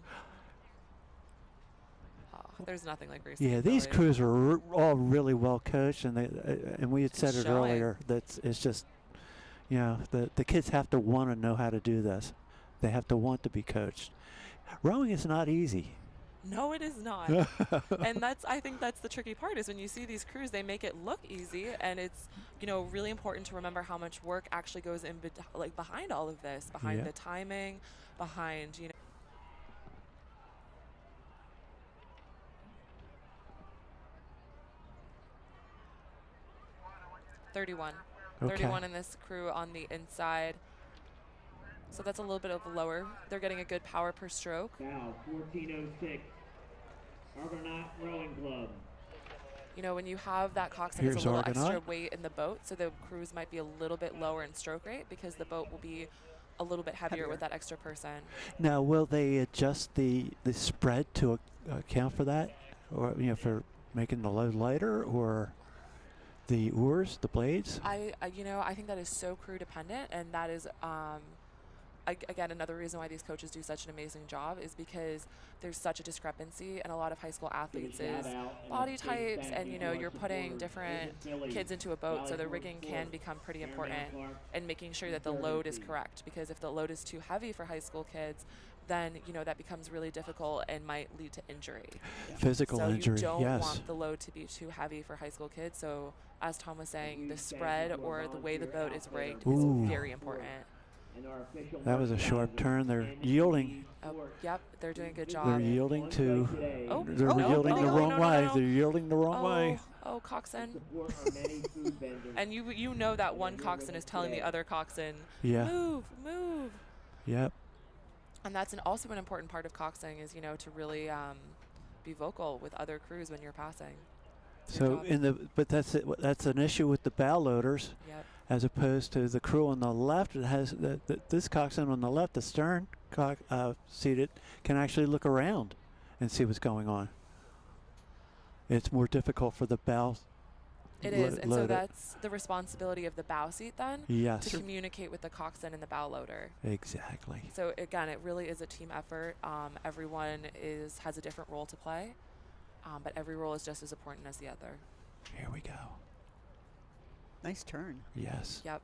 Oh, there's nothing like racing. Yeah, in these Philly. crews are all really well coached, and and we had said it showing. earlier that it's just, you know, the kids have to want to know how to do this. They have to want to be coached. Rowing is not easy. No, it is not. And I think that's the tricky part, is when you see these crews, they make it look easy, and it's, you know, really important to remember how much work actually goes in behind all of this, behind the timing, behind, you know. Okay. 31 in this crew on the inside. So that's a little bit of lower. They're getting a good power per stroke. Now, 1406, Argonaut Rowing Club. You know, when you have that coxswain, Here's there's a little Argonaut. extra weight in the boat, so the crews might be a little bit lower in stroke rate because the boat will be a little bit heavier with that extra person. Now, will they adjust the spread to account for that, or you know, for making the load lighter, or the oars, the blades? I think that is so crew dependent, and that is again, another reason why these coaches do such an amazing job is because there's such a discrepancy in a lot of high school athletes' body types, and you know, you're putting different kids into a boat, so the rigging can become pretty important, and making sure that the load is correct, because if the load is too heavy for high school kids, then you know that becomes really difficult and might lead to injury. Physical injury, So you don't yes. want the load to be too heavy for high school kids. So as Tom was saying, the spread or the way the boat is rigged is very important. That was a sharp turn. They're yielding. Oh, yep, they're doing a good They're job. yielding to. Oh, They're oh, yielding oh, the no, wrong no, no, way. no. They're yielding the wrong way. Oh, coxswain. And you know that one coxswain is telling the other coxswain, Yeah. move, move. Yep. And that's also an important part of coxswain, is, you know, to really be vocal with other crews when you're passing. So but that's an issue with the bow loaders, Yep. as opposed to the crew on the left. It has this coxswain on the left, the stern seated, can actually look around and see what's going on. It's more difficult for the bow. It is, and so that's the responsibility of the bow seat then, Yes. to communicate with the coxswain and the bow loader. Exactly. So again, it really is a team effort. Everyone has a different role to play, but every role is just as important as the other. Here we go. Nice turn. Yes. Yep.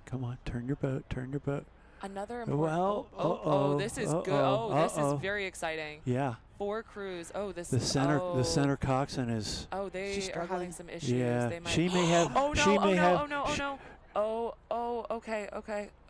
Come on, turn your boat. Turn your boat. Another important. Well, this is good. Oh, this is very exciting. Yeah. 4 crews. Oh, this. The center coxswain is. Oh, they She's are struggling. having some issues. Yeah. They might. She may have. Oh no! She Oh may no! have. Oh no! Oh no! Oh, okay.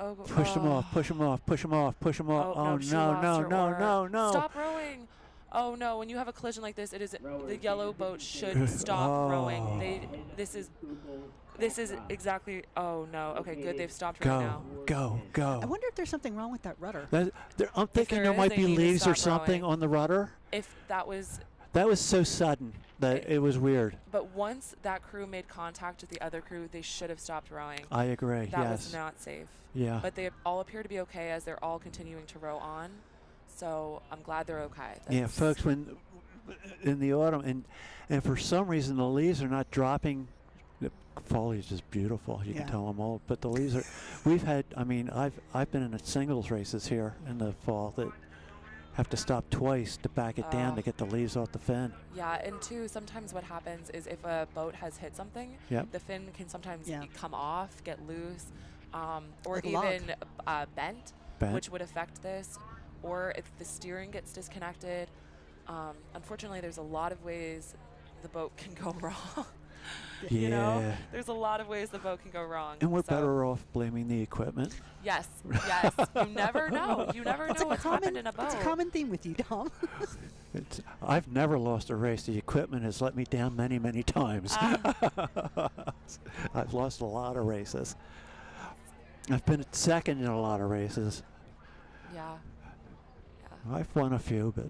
Oh. Push them off. Push them off. Push them off. Push them off. Oh, Oh no, she no! lost No! her No! oar. No! No! Stop rowing. Oh no! When you have a collision like this, it is Rowers, the take yellow your boat position. should stop Oh. rowing. Head This to is Schuylkill, this is stop. exactly. Oh no! Okay, good. They've stopped right Go, now. go, I go. wonder if there's something wrong with that rudder. I'm thinking there there is, might they be need to leaves or stop something rowing. on the rudder. If that was, That was so sudden that it was weird. but once that crew made contact with the other crew, they should have stopped rowing. I agree. That yes. was not safe. Yeah. But they all appear to be okay as they're all continuing to row on. So I'm glad they're okay. Yeah, That's- folks, when in the autumn and for some reason the leaves are not dropping. The foliage is beautiful. You Yeah. can tell them all, but the leaves are. We've had. I mean, I've been in singles races here in the fall that have to stop twice to back it down to get the leaves off the fin. Yeah, and two, sometimes what happens is if a boat has hit something, Yep. the fin can sometimes Yeah. come off, get loose, or Like a log. even bent, Bent. which would affect this. Or if the steering gets disconnected, unfortunately, there's a lot of ways the boat can go wrong. Yeah. You know, there's a lot of ways the boat can go wrong. And we're so- better off blaming the equipment. Yes, yes. You never know. You never know what's happened in a boat. It's a common theme with you, Tom. I've never lost a race. The equipment has let me down many, many times. I've lost a lot of races. I've been second in a lot of races. Yeah. I've won a few, but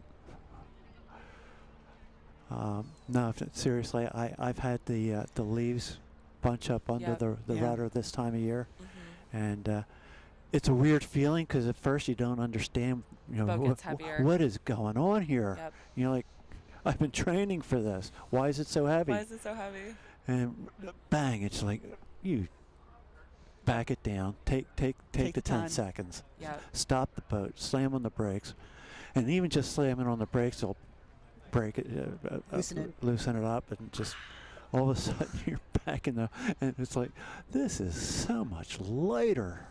no, seriously, I've had the leaves bunch up under Yep. the Yeah. rudder this time of year, Mm-hmm. and it's a weird feeling because at first you don't understand, Boat gets heavier. what is going on here. Yep. You're like, I've been training for this. Why is it so heavy? Why is it so heavy? And bang, it's like you back it down. Take the the 10 time. seconds. Yeah. Stop the boat. Slam on the brakes, and even just slamming on the brakes will break it, loosen it up, and just all of a sudden you're back in the. And it's like, this is so much lighter.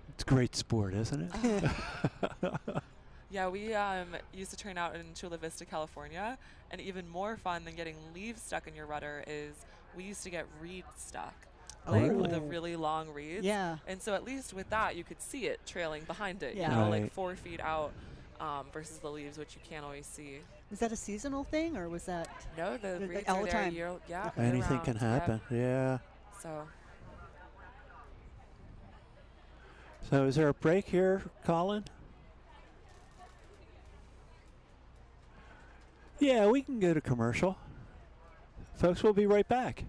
It's great sport, isn't it? Yeah, we used to train out in Chula Vista, California, and even more fun than getting leaves stuck in your rudder is we used to get reeds stuck, like really? the really long reeds. Yeah. And so at least with that, you could see it trailing behind it, Yeah. you know, Right. like 4 feet out versus the leaves, which you can't always see. Was that a seasonal thing, or was that? No, the The- reeds all are the there time. year, yeah. Anything year-round, can yeah. happen. Yeah. So So is there a break here, Colin? Yeah, we can go to commercial. Folks, we'll be right back.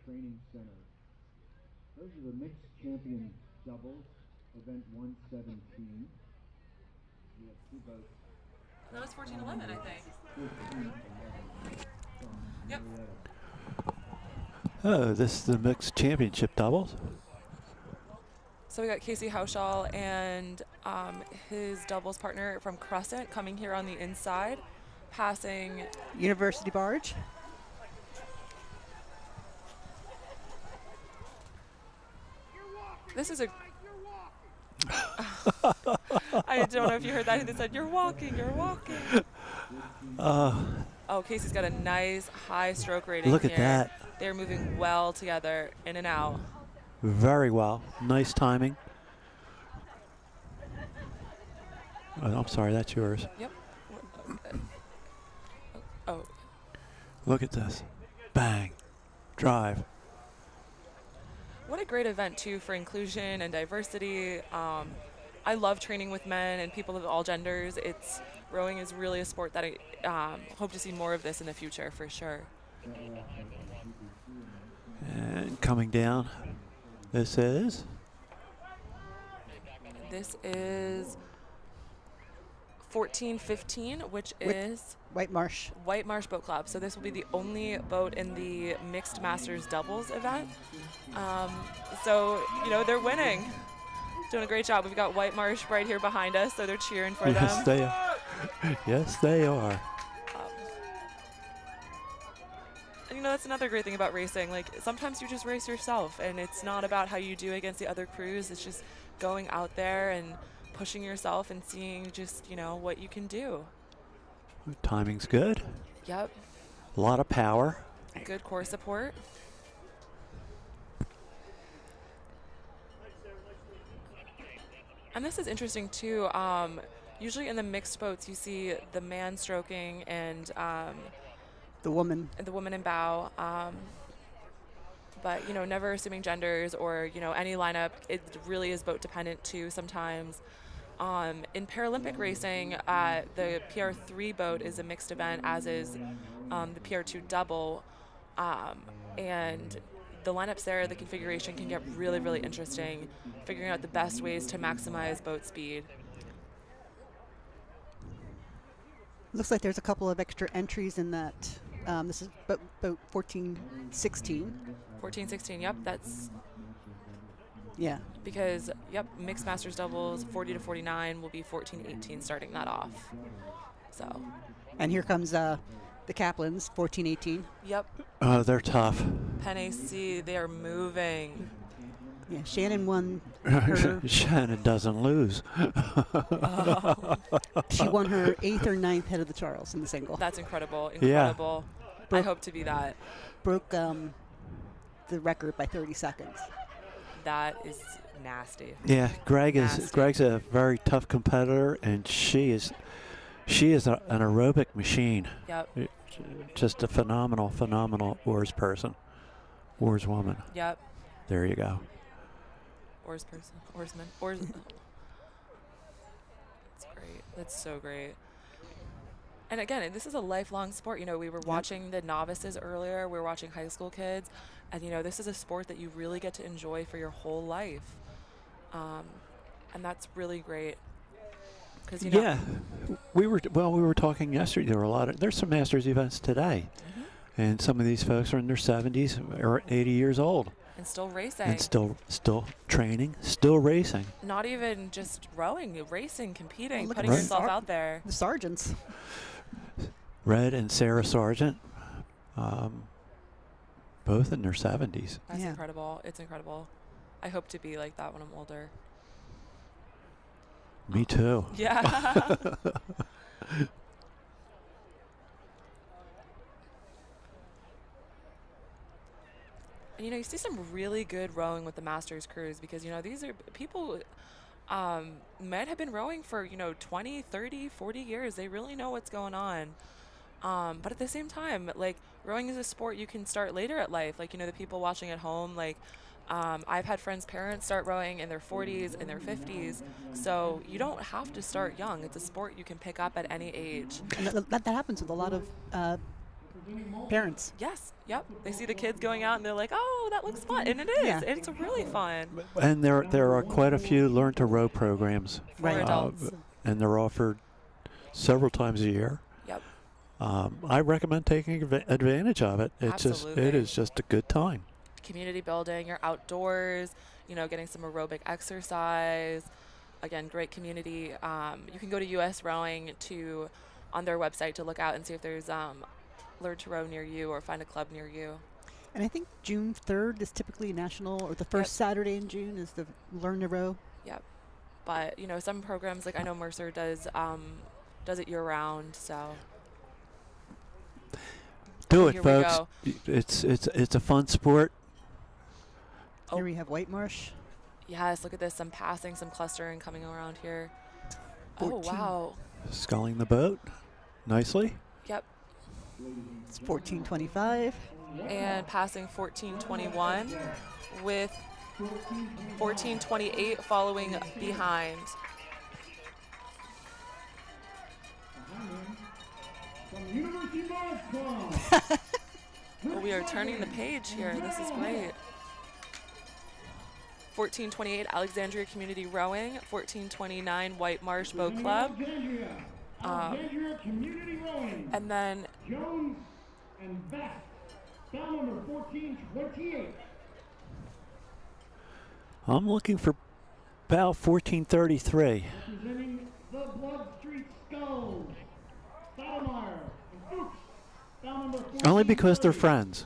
Training Center. Those are the mixed champion doubles, event 117. We have two boats. That was 14-11, I think. 14-11 from Yep. Marietta. Oh, this is the mixed championship doubles. So we got Casey Hauschall and his doubles partner from Crescent coming here on the inside, passing University barge. This is a. I don't know if you heard that. They said, "You're walking, you're walking." Oh, Casey's got a nice high stroke rating. Look here. at that. They're moving well together, in and out. Very well. Nice timing. Oh, I'm sorry, that's yours. Yep. Oh. Look at this. Bang. Drive. What a great event, too, for inclusion and diversity. I love training with men and people of all genders. Rowing is really a sport that I hope to see more of this in the future, for sure. And coming down, this is? This is 14-15, which is White Marsh. White Marsh Boat Club. So this will be the only boat in the mixed masters doubles event. So, they're winning. Doing a great job. We've got White Marsh right here behind us, so they're cheering for Yes, them. they are. Yes, they are. And, that's another great thing about racing. Like, sometimes you just race yourself, and it's not about how you do against the other crews. It's just going out there and pushing yourself and seeing just, what you can do. Timing's good. Yep. A lot of power. Good core support. And this is interesting, too. Usually in the mixed boats, you see the man stroking and the woman in bow. But, never assuming genders or, any lineup. It really is boat dependent, too, sometimes. In Paralympic racing, the PR3 boat is a mixed event, as is the PR2 double. And the lineups there, the configuration can get really, really interesting, figuring out the best ways to maximize boat speed. Looks like there's a couple of extra entries in that. This is boat 14-16. 14-16, yep, that's... Yeah. Because, mixed masters doubles, 40-49 will be 14-18 starting that off. So. And here comes the Kaplans, 14-18. Yep. Oh, they're tough. Penn AC, they are moving. Yeah, Shannon won her. Shannon doesn't lose. She won her 8th or 9th head of the Charles in the single. That's incredible. Incredible. Yeah. I hope to be that. Broke the record by 30 seconds. That is nasty. Yeah, Greg's a very tough competitor, and she is an aerobic machine. Yep. Just a phenomenal oars woman. Yep. There you go. Oarsman. That's great. That's so great. And again, this is a lifelong sport. We were watching the novices earlier. We were watching high school kids. And, this is a sport that you really get to enjoy for your whole life. And that's really great. Because, Yeah. We were talking yesterday. There's some Masters events today. Mm-hmm. And some of these folks are in their 70s or 80 years old. And still racing. And still training, still racing. Not even just rowing, racing, competing, putting right. yourself out there. The sergeants. Red and Sarah Sargent, both in their 70s. That's incredible. It's incredible. I hope to be like that when I'm older. Me too. Yeah. And, you see some really good rowing with the Masters crews because, these are people might have been rowing for, 20, 30, 40 years. They really know what's going on. But at the same time, rowing is a sport you can start later at life. The people watching at home, I've had friends' parents start rowing in their 40s and their 50s. So you don't have to start young. It's a sport you can pick up at any age. And that happens with a lot of Parents. Yes, yep. They see the kids going out and they're like, oh, that looks fun. And it is. Yeah. It's really fun. And there are quite a few learn to row programs. For adults. And they're offered several times a year. Yep. I recommend taking advantage of it. It Absolutely. is just a good time. Community building, you're outdoors, getting some aerobic exercise. Again, great community. You can go to US Rowing on their website to look out and see if there's Learn to Row near you or find a club near you. And I think June 3rd is typically national, or the first Saturday in June is the Learn to Row. Yep. But, some programs, like I know Mercer does it year round, so. Do it, Here we folks. go. It's a fun sport. Here we have White Marsh. Yes, look at this. Some passing, some clustering coming around here. 14. Oh, wow. Sculling the boat nicely. Yep. It's 14:25. And passing 14:21 with 14:28 following behind. Well, we are turning the page here. This is great. 14:28 Alexandria Community Rowing, 14:29 White Marsh Boat Club. Alexandria Community Rowing. And then Jones and Best. Foul number 1428. I'm looking for bow 1433. Representing the Blood Street Skulls. Stoudemire and Fuchs. Foul number 1430. Only because they're friends.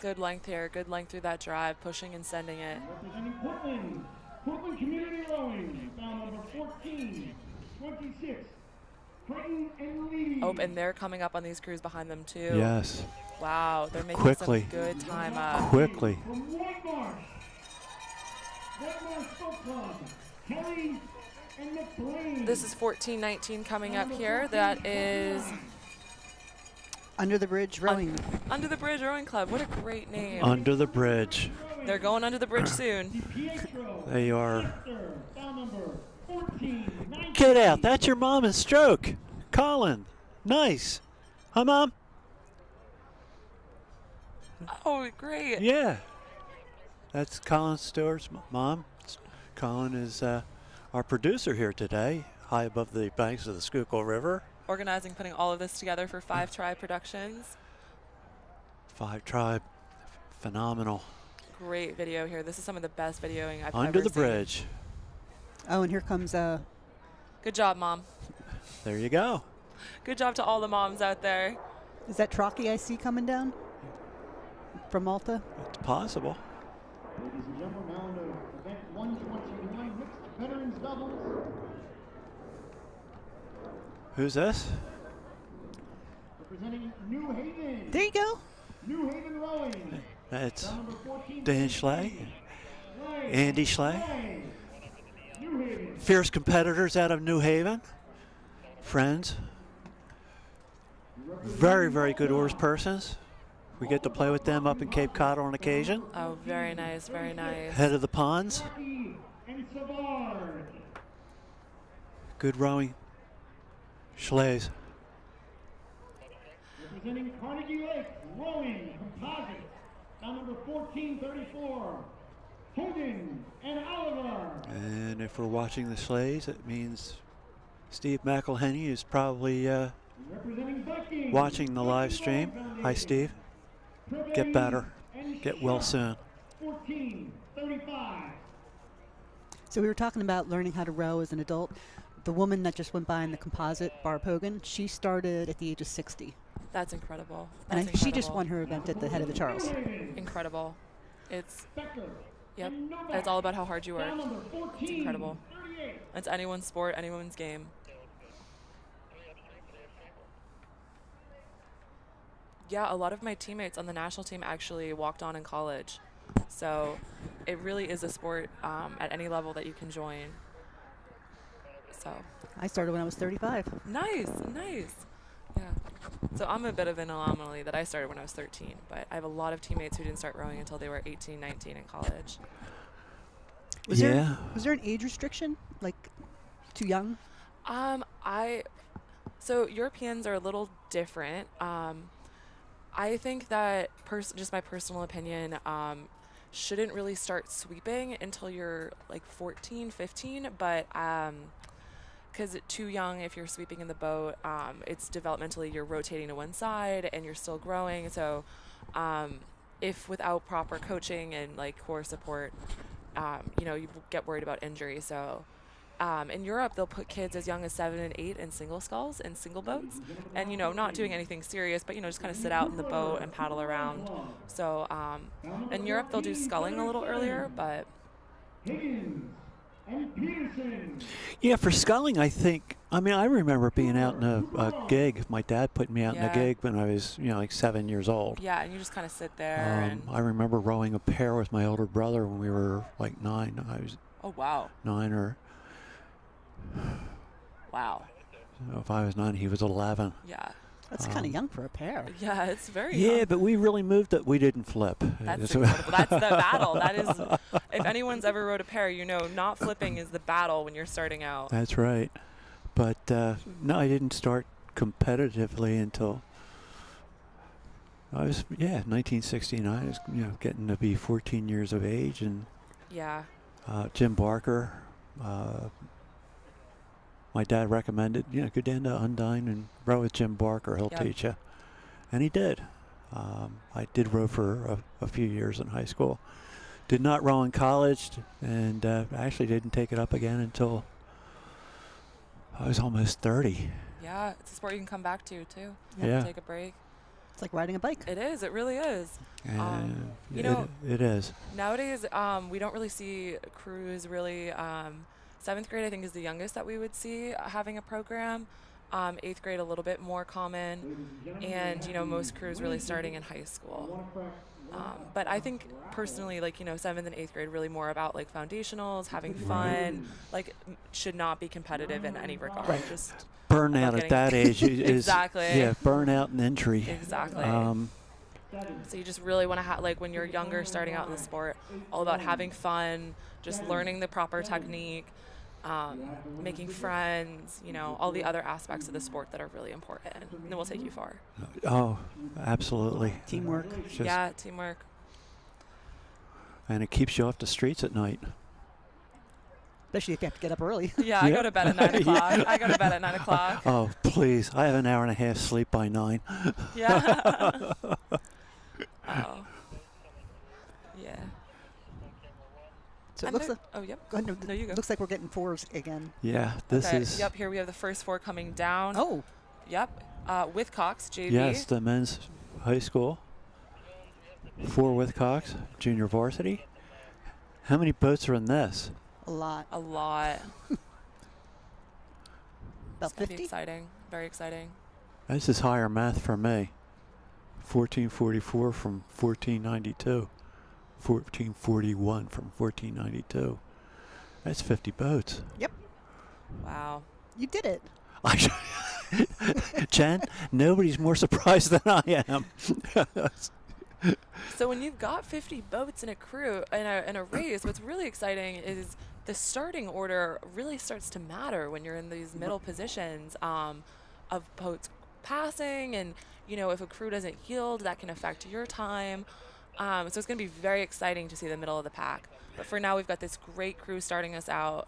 good length here, good length through that drive, pushing and sending it. Representing Portland. Portland Community Rowing. Foul number 1426. Creighton and Lee. Oh, and they're coming up on these crews behind them too. Yes. Wow, they're making Quickly. some good time up. Quickly. From White Marsh. White Marsh Boat Club. Kelly and McBlain. This is 14-19 coming up here. That is Under the Bridge Rowing. Under the Bridge Rowing Club. What a great name. Under the bridge. They're going under the bridge soon. They are. Foul number 1419. Get out. That's your mom in stroke. Colin. Nice. Huh, Mom? Oh, great. Yeah. That's Colin Stewart's mom. Colin is our producer here today, high above the banks of the Schuylkill River. Organizing, putting all of this together for 5 Tribe Productions. 5 Tribe. Phenomenal. Great video here. This is some of the best videoing I've Under ever the seen. bridge. Oh, and here comes Good job, Mom. There you go. Good job to all the moms out there. is that Trocky I see coming down from Malta? It's possible. Ladies and gentlemen, now into event 129, mixed veterans doubles. Who's this? Representing New Haven. There you go. New Haven Rowing. That's Foul number 14. Dan Schley. Andy Schley. New Haven. Fierce competitors out of New Haven. Friends. Very, very good oars persons. We get to play with them up in Cape Cod on occasion. Oh, very nice, very nice. Head of the ponds. Rocky and Savard. Good rowing. Schleys. Representing Carnegie Lake Rowing Composite. Foul number 1434. Hogan and Oliver. And if we're watching the Schleys, it means Steve McElhenney is probably Representing Viking. watching the live stream. Hi, Steve. Get better. Get well soon. 1435. So we were talking about learning how to row as an adult. The woman that just went by in the composite, Barb Hogan, she started at the age of 60. That's incredible. And That's she just incredible. won her event at the Head of the Charles. Incredible. It's, Becker. yep, and Novak. it's all about how hard you Foul work. number 14. It's incredible. 38. It's anyone's sport, anyone's game. Yeah, a lot of my teammates on the national team actually walked on in college. So it really is a sport at any level that you can join. So I started when I was 35. nice, nice. Yeah. So I'm a bit of an anomaly that I started when I was 13, but I have a lot of teammates who didn't start rowing until they were 18, 19 in college. Was Yeah. there an age restriction? Like, too young? So Europeans are a little different. I think that just my personal opinion, shouldn't really start sweeping until you're like 14, 15, but because too young if you're sweeping in the boat, it's developmentally you're rotating to one side and you're still growing. So if without proper coaching and like core support, you get worried about injury. So in Europe, they'll put kids as young as 7 and 8 in single sculls and single boats, and not doing anything serious, but just kind of sit out in the boat and paddle around. So in Europe, they'll do sculling a little earlier, but Yeah, for sculling, I remember being out in a gig. My dad put me out in a gig when I was, like 7 years old. yeah, and you just kind of sit there. And I remember rowing a pair with my older brother when we were like 9. I was oh wow, 9 or wow. So if I was 9, he was 11. Yeah. That's kind of young for a pair. Yeah, it's very Yeah, young. but we really moved it. We didn't flip. That's incredible. That's the battle. That is, if anyone's ever rowed a pair, not flipping is the battle when you're starting out. That's right. But no, I didn't start competitively until I was 1969. I was getting to be 14 years of age, and Yeah. Jim Barker. My dad recommended, go down to Undine and row with Jim Barker. He'll teach you. And he did. I did row for a few years in high school. Did not row in college, and actually didn't take it up again until I was almost 30. Yeah, it's a sport you can come back to, too. Yeah. Take a break. It's like riding a bike. It is. It really is. And it is. Nowadays, we don't really see crews really. 7th grade, I think, is the youngest that we would see having a program. 8th grade, a little bit more common. And, most crews really starting in high school. But I think personally, 7th and 8th grade, really more about like foundationals, having fun, should not be competitive in any regard. Right. Just burnout at that age is exactly. Yeah, burnout and injury. Exactly. So you just really want to have, when you're younger, starting out in the sport, all about having fun, just learning the proper technique, making friends, all the other aspects of the sport that are really important, and it will take you far. Oh, absolutely. Teamwork. Yeah, teamwork. And it keeps you off the streets at night. Especially if you have to get up early. Yeah, I go to bed at 9 o'clock. I go to bed at 9 o'clock. Oh, please. I have an hour and a half sleep by 9. Yeah. Oh. Yeah. So it looks like. Oh, yep. Go ahead. No, you go. Looks like we're getting 4s again. Yeah, this is. Yep, here we have the first 4 coming down. Oh. Yep. With Cox, JV. Yes, the men's high school. 4 with Cox, junior varsity. How many boats are in this? A lot. A lot. About 50? Exciting. Very exciting. This is higher math for me. 1444 from 1492. 1441 from 1492. That's 50 boats. Yep. Wow. You did it. Jen, nobody's more surprised than I am. So when you've got 50 boats in a crew, in a race, what's really exciting is the starting order really starts to matter when you're in these middle positions of boats passing, and if a crew doesn't yield, that can affect your time. So it's going to be very exciting to see the middle of the pack. But for now, we've got this great crew starting us out.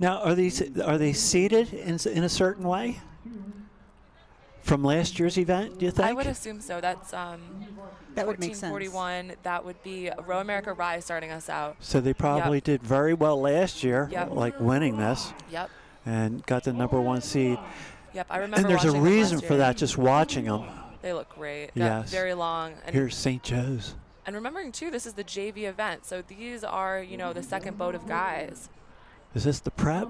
Now, are they seated in a certain way from last year's event, do you think? I would assume so. That's that would make sense. 1441. That would be Row America Rise starting us out. So they probably did very well last year, like winning this. Yep. And got the #1 seed. Yep, I remember. And there's a watching them reason last for year. that, just watching them. They look great. Yes. Very long. And Here's St. Joe's. And remembering, too, this is the JV event. So these are, the second boat of guys. Is this the prep?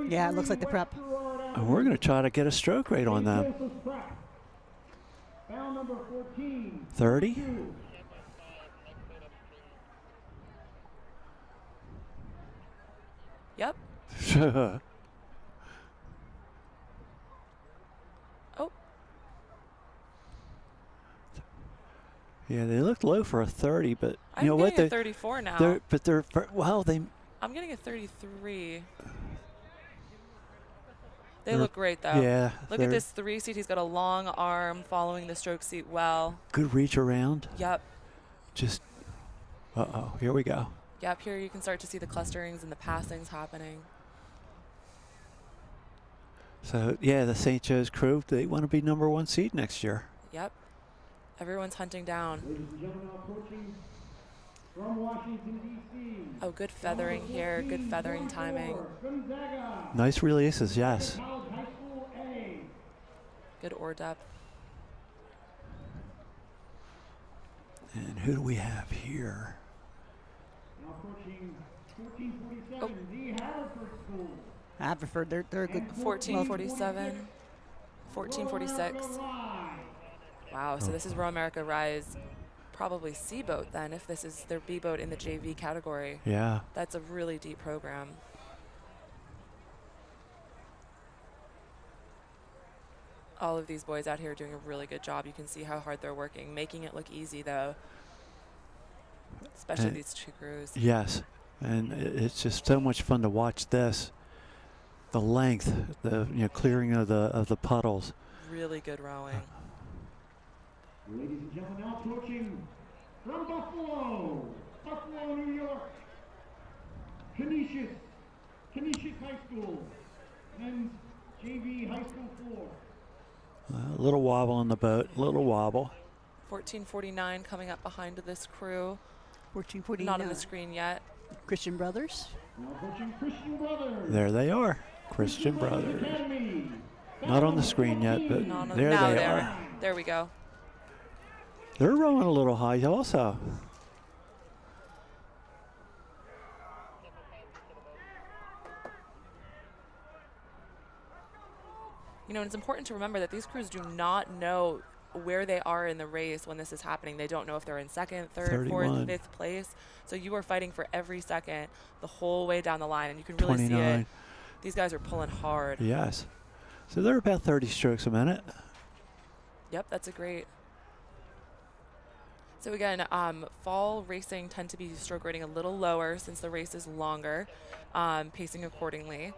Yeah, it looks like the prep. And we're going to try to get a stroke rate on them. 30? Yep. Oh. Yeah, they looked low for a 30, but I'm you know what? getting a 34 now. I'm getting a 33. They look great, though. Yeah. Look at this 3-seat. He's got a long arm following the stroke seat well. Good reach around. Yep. Just, uh-oh, here we go. Yep, here you can start to see the clusterings and the passings happening. So, yeah, the St. Joe's crew, they want to be #1 seed next year. Yep. Everyone's hunting down. Ladies and gentlemen, now approaching from Washington, D.C. Oh, good feathering here. Good feathering timing. Gonzaga. Nice releases, yes. College High School A. Good oar depth. And who do we have here? Now approaching 1447, the Haverford School. Haverford, they're a good. 1447. 1446. Wow, so this is Row America Rise. Probably C boat then, if this is their B boat in the JV category. Yeah. That's a really deep program. All of these boys out here are doing a really good job. You can see how hard they're working, making it look easy though. Especially these two crews. Yes, and it's just so much fun to watch this. The length, the clearing of the puddles. Really good rowing. Ladies and gentlemen, now approaching from Buffalo, New York, Canisius High School, men's JV High School 4. A little wobble on the boat, little wobble. 1449 coming up behind this crew. 1449. Not on the screen yet. Christian Brothers. Now approaching Christian Brothers. There they are, Christian Brothers. Academy. Not on the screen yet, but there they are. There we go. They're rowing a little high also. You know, and it's important to remember that these crews do not know where they are in the race when this is happening. They don't know if they're in second, third, 31. fourth, fifth place. So you are fighting for every second the whole way down the line, and you can really 29. see it. These guys are pulling hard. Yes. So they're about 30 strokes a minute. Yep, that's a great. So again, fall racing tend to be stroke rating a little lower since the race is longer, pacing accordingly.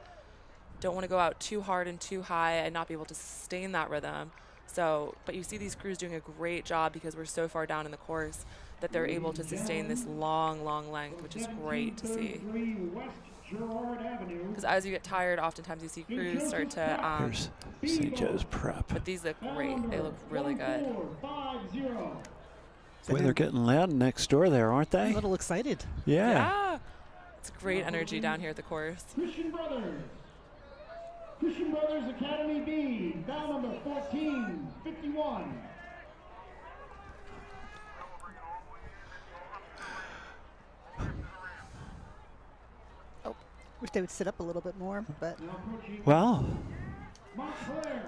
Don't want to go out too hard and too high and not be able to sustain that rhythm. So, but you see these crews doing a great job because we're so far down in the course that they're able to sustain this long length, which is great to see. Because as you get tired, oftentimes you see crews start to. Here's St. Joe's Prep. But these look great. They look really good. Boy, they're getting loud next door there, aren't they? A little excited. Yeah. It's great energy down here at the course. Christian Brothers Academy B, down number 1451. Wish they would sit up a little bit more, but. Well,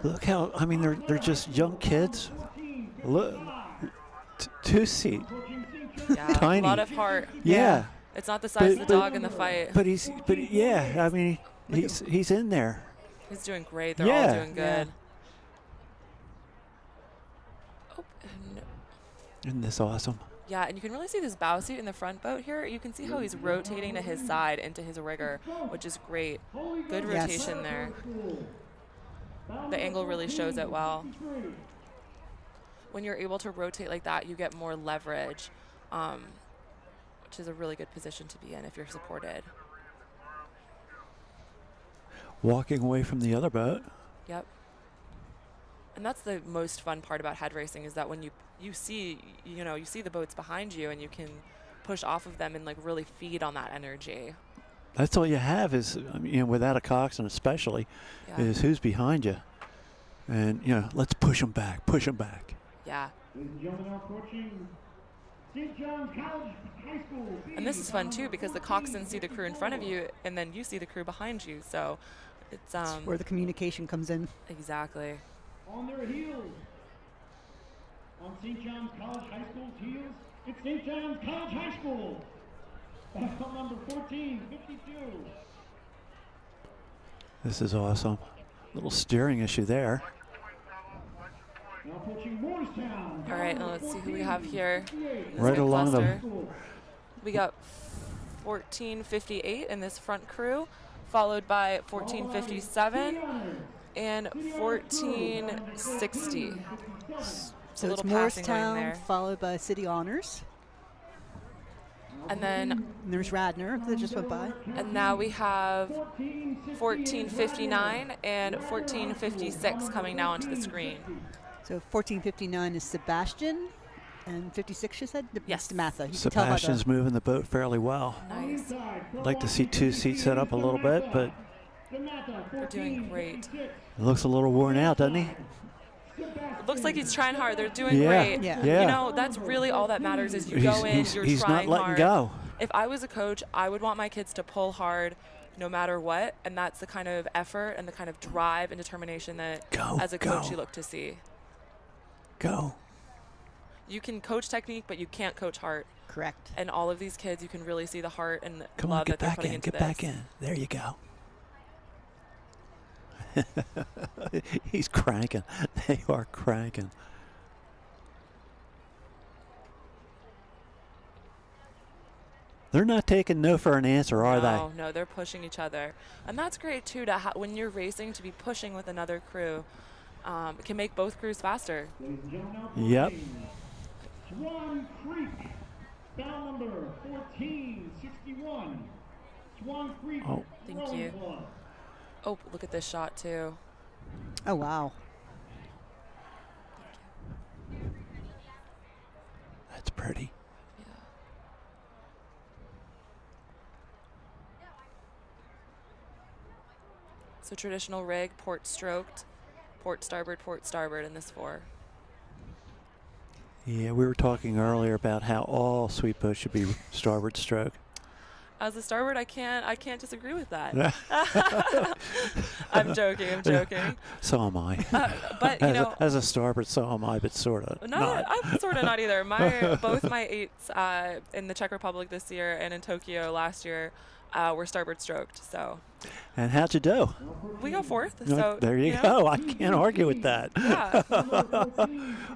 look how, I mean, they're just young kids. Look, 2-seat. Yeah, Tiny. a lot of heart. Yeah. It's not the size of the dog in the fight. But yeah, I mean, he's in there. He's doing great. They're all doing good. Oh, Isn't this awesome? yeah, and you can really see this bow seat in the front boat here. You can see how he's rotating to his side into his rigger, which is great. Good rotation there. The angle really shows it well. When you're able to rotate like that, you get more leverage, which is a really good position to be in if you're supported. Walking away from the other boat. Yep. And that's the most fun part about head racing is that when you see the boats behind you and you can push off of them and like really feed on that energy. That's all you have is, I mean, without a coxswain especially, is who's behind you. And, let's push them back, push them back. Yeah. Ladies and gentlemen, now approaching St. John's College High School. And this is fun too because the coxswains see the crew in front of you and then you see the crew behind you. So it's That's where the communication comes in. Exactly. On their heels. On St. John's College High School's heels, it's St. John's College High School. Battle number 1452. This is awesome. Little steering issue there. Now approaching Morristown. All right, now let's see who we have here. Right along the. We got 1458 in this front crew, followed by 1457 and 1460. So a it's little passing going Morristown, there. followed by City Honors. And then And there's Radnor that just went by. and now we have 1459 and 1456 coming now onto the screen. So 1459 is Sebastian, and 56 you said? Yes. Dematha. You can tell by the- Sebastian's moving the boat fairly well. Nice. I'd like to see 2 seats set up a little bit, but They're doing great. it looks a little worn out, doesn't he? It looks like he's trying hard. They're doing Yeah, great. yeah. You know, that's really all that matters is you go in, you're he's trying not letting hard. go. If I was a coach, I would want my kids to pull hard no matter what, and that's the kind of effort and the kind of drive and determination that Go, as a coach go. you look to see. Go. You can coach technique, but you can't coach heart. Correct. And all of these kids, you can really see the heart and the Come love on, get that they're back putting in, into get this. back in. There you go. He's cranking. They are cranking. They're not taking no for an answer, are No, no, they're pushing each other. And that's great, too, to when you're racing, to be pushing with another crew. It can make both crews faster. they? Yep. Swan Creek, bound number 1461. Swan Creek Oh. Thank Rowing you. Club. Oh, look at this shot, too. Oh, wow. That's pretty. So traditional rig, port stroked, port starboard in this 4. Yeah, we were talking earlier about how all sweep boats should be starboard stroke. As a starboard, I can't disagree with that. I'm joking. So am I. But you know, as a starboard, so am I, but sort of not. I'm sort of not either. Both my 8s in the Czech Republic this year and in Tokyo last year were starboard stroked. So. And how'd you do? We got 4th. No, So there you know. go. I can't argue with that. Yeah.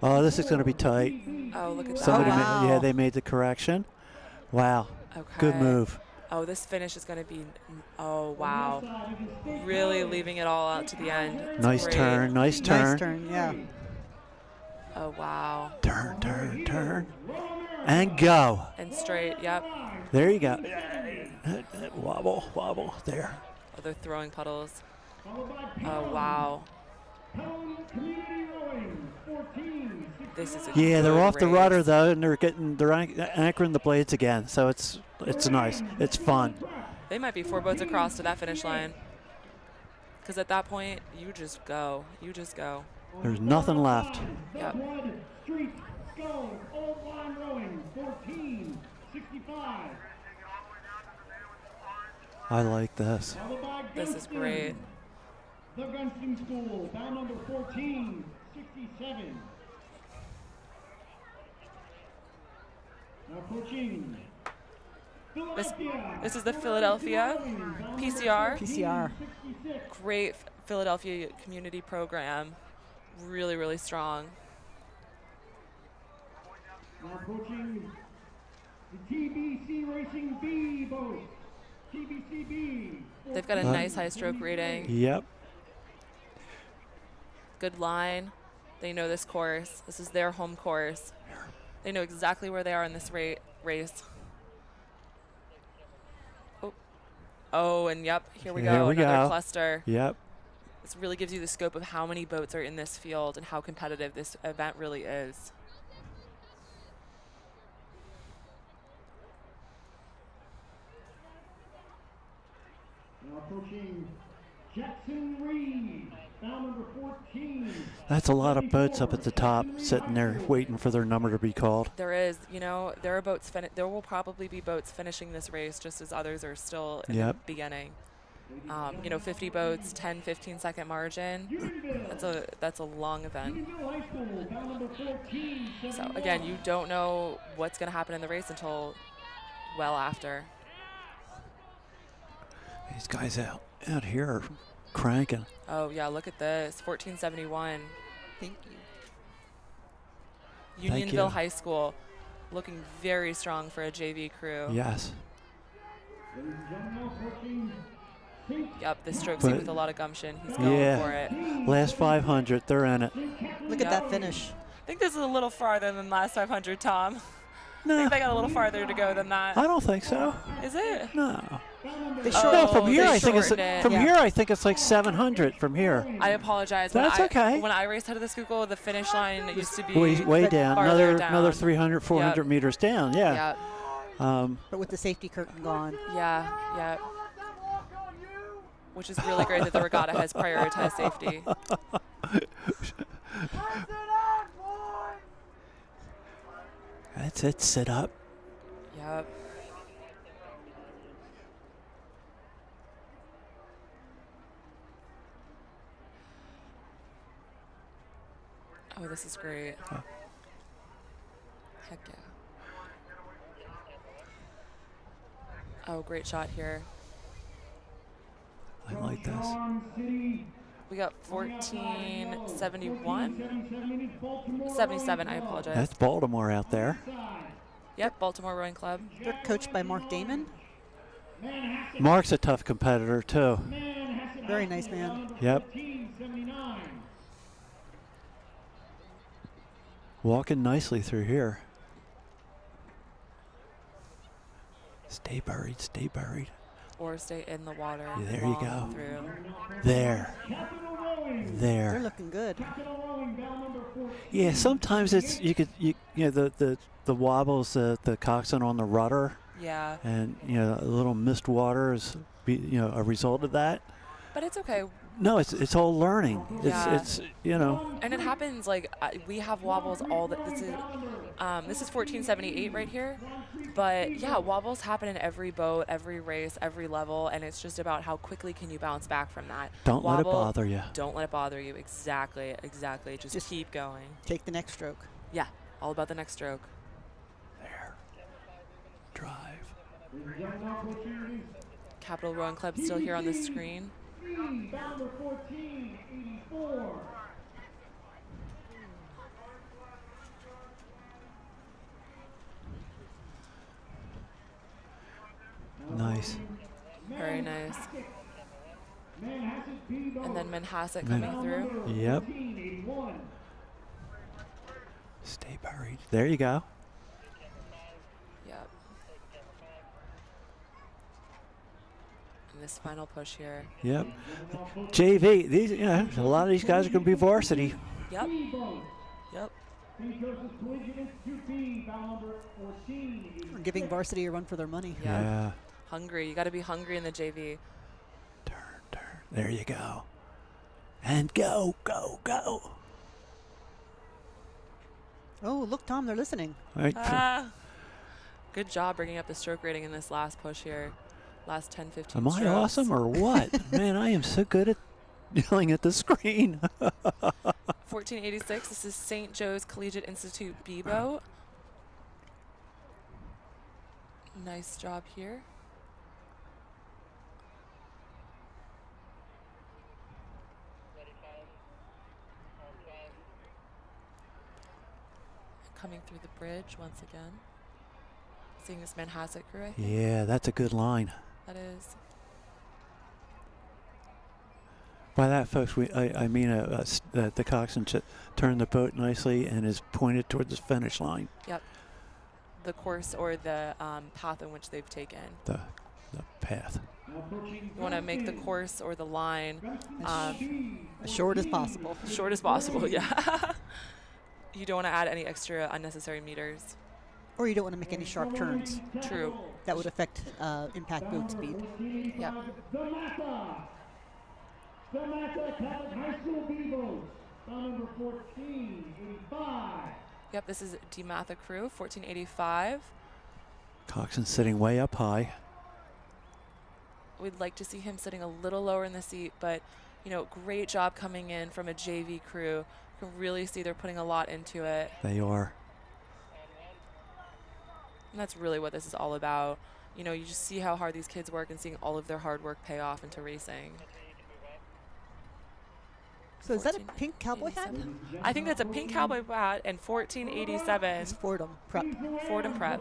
Oh, this is going to be tight. Oh, look at that. Somebody, wow. yeah, they made the correction. Wow. Okay. Good move. Oh, this finish is going to be, oh, wow. Really leaving it all out to the end. It's Nice great. turn. Nice turn. Nice turn, yeah. Oh, wow. Turn. And go. And straight, yep. There you go. Wobble. There. Oh, they're throwing puddles. Oh, wow. This is a Yeah, they're good off the race. rudder though, and they're anchoring the blades again. So it's nice. It's fun. They might be 4 boats across to that finish line. Because at that point, you just go. There's nothing left. Yep. Street, Skulls, Old Line Rowing, 1465. I like this. Followed by This is Gunston. great. The Gunston School, bound number 1467. Now approaching Philadelphia. This is the Philadelphia PCR. PCR. Great Philadelphia community program. Really, really strong. Now approaching the TBC Racing B boat. TBCB. They've got a nice high stroke rating. Yep. Good line. They know this course. This is their home course. They know exactly where they are in this race. Oh, and yep, here we go. Another cluster. Yep. This really gives you the scope of how many boats are in this field and how competitive this event really is. Now approaching Jackson Reed, bound number 14. That's a lot of boats up at the top sitting there waiting for their number to be called. There is, there are boats. There will probably be boats finishing this race just as others are still in the beginning. 50 boats, 10, 15-second margin. That's a long event. So again, you don't know what's going to happen in the race until well after. These guys out here are cranking. Oh yeah, look at this, 1471. Thank you. Unionville High School, looking very strong for a JV crew. Yes. Yep, this stroke seat with a lot of gumption. He's going for it. Last 500, they're in it. Look at that finish. I think this is a little farther than last 500, Tom. I No, think they got a little farther to go than that. I don't think so. Is it? No. They Oh, No, from here they I think it's shortened it. from Yeah. here I think it's like 700 from here. I apologize. That's when okay. When I raced out of the Schuylkill, the finish line used to be Way down, farther another down. 300, 400 Yep. meters down. Yeah. Yeah, But with the safety curtain gone. yeah. Which is really great that the regatta has prioritized safety. That's it. Sit up. Yep. Oh, this is great. Heck yeah. Oh, great shot here. I like this. We got 1471. 77, I apologize. That's Baltimore out there. Yep, Baltimore Rowing Club. They're coached by Mark Damon. Mark's a tough competitor too. Very nice man. Yep. Walking nicely through here. Stay buried, stay buried. Or stay in the water. Yeah, there you long go. Through. There. They're There. looking good. Yeah, sometimes it's you know the wobbles, the coxswain on the rudder, Yeah, and a little missed water is a result of that. but it's okay. No, it's all learning. Yeah. It's And it happens like we have wobbles all that. This is 1478 right here, but yeah, wobbles happen in every boat, every race, every level, and it's just about how quickly can you bounce back from that. Don't let it Wobble, bother you. Don't let it bother you. Exactly. Just keep going. Take the next stroke. Yeah, all about the next stroke. There. Drive. Capital Rowing Club still here on the screen. Number 1484. Nice. Very nice. And then Manhasset coming through. Yep. Stay buried. There you go. Yep. And this final push here. Yep. JV. These, a lot of these guys are going to be varsity. Yep. Yep. We're giving varsity a run for their money. Yeah. Hungry. You got to be hungry in the JV. Turn. There you go. And go. Oh, look, Tom, they're listening. All right. Good job bringing up the stroke rating in this last push here. Last 10, 15 Am I strokes. awesome or what? Man, I am so good at yelling at the screen. 1486. This is St. Joe's Collegiate Institute B boat. Nice job here. Coming through the bridge once again. Seeing this Manhasset crew, I think. Yeah, that's a good line. That is. By that, folks, I mean the coxswain turned the boat nicely and is pointed towards the finish line. Yep. The course or the path in which they've taken. The path. You want to make the course or the line As short as possible. short as possible, yeah. You don't want to add any extra unnecessary meters. Or you don't want to make any sharp turns. True. That would affect impact boat speed. Yep. The Regatta Catholic High School B-Boats, number 1485. Yep, this is DeMatha crew, 1485. Coxswain sitting way up high. We'd like to see him sitting a little lower in the seat, but, great job coming in from a JV crew. You can really see they're putting a lot into it. They are. And that's really what this is all about. You just see how hard these kids work and seeing all of their hard work pay off into racing. So is that a pink cowboy hat? I think that's a pink cowboy hat and 1487. It's Fordham Prep. Fordham Prep.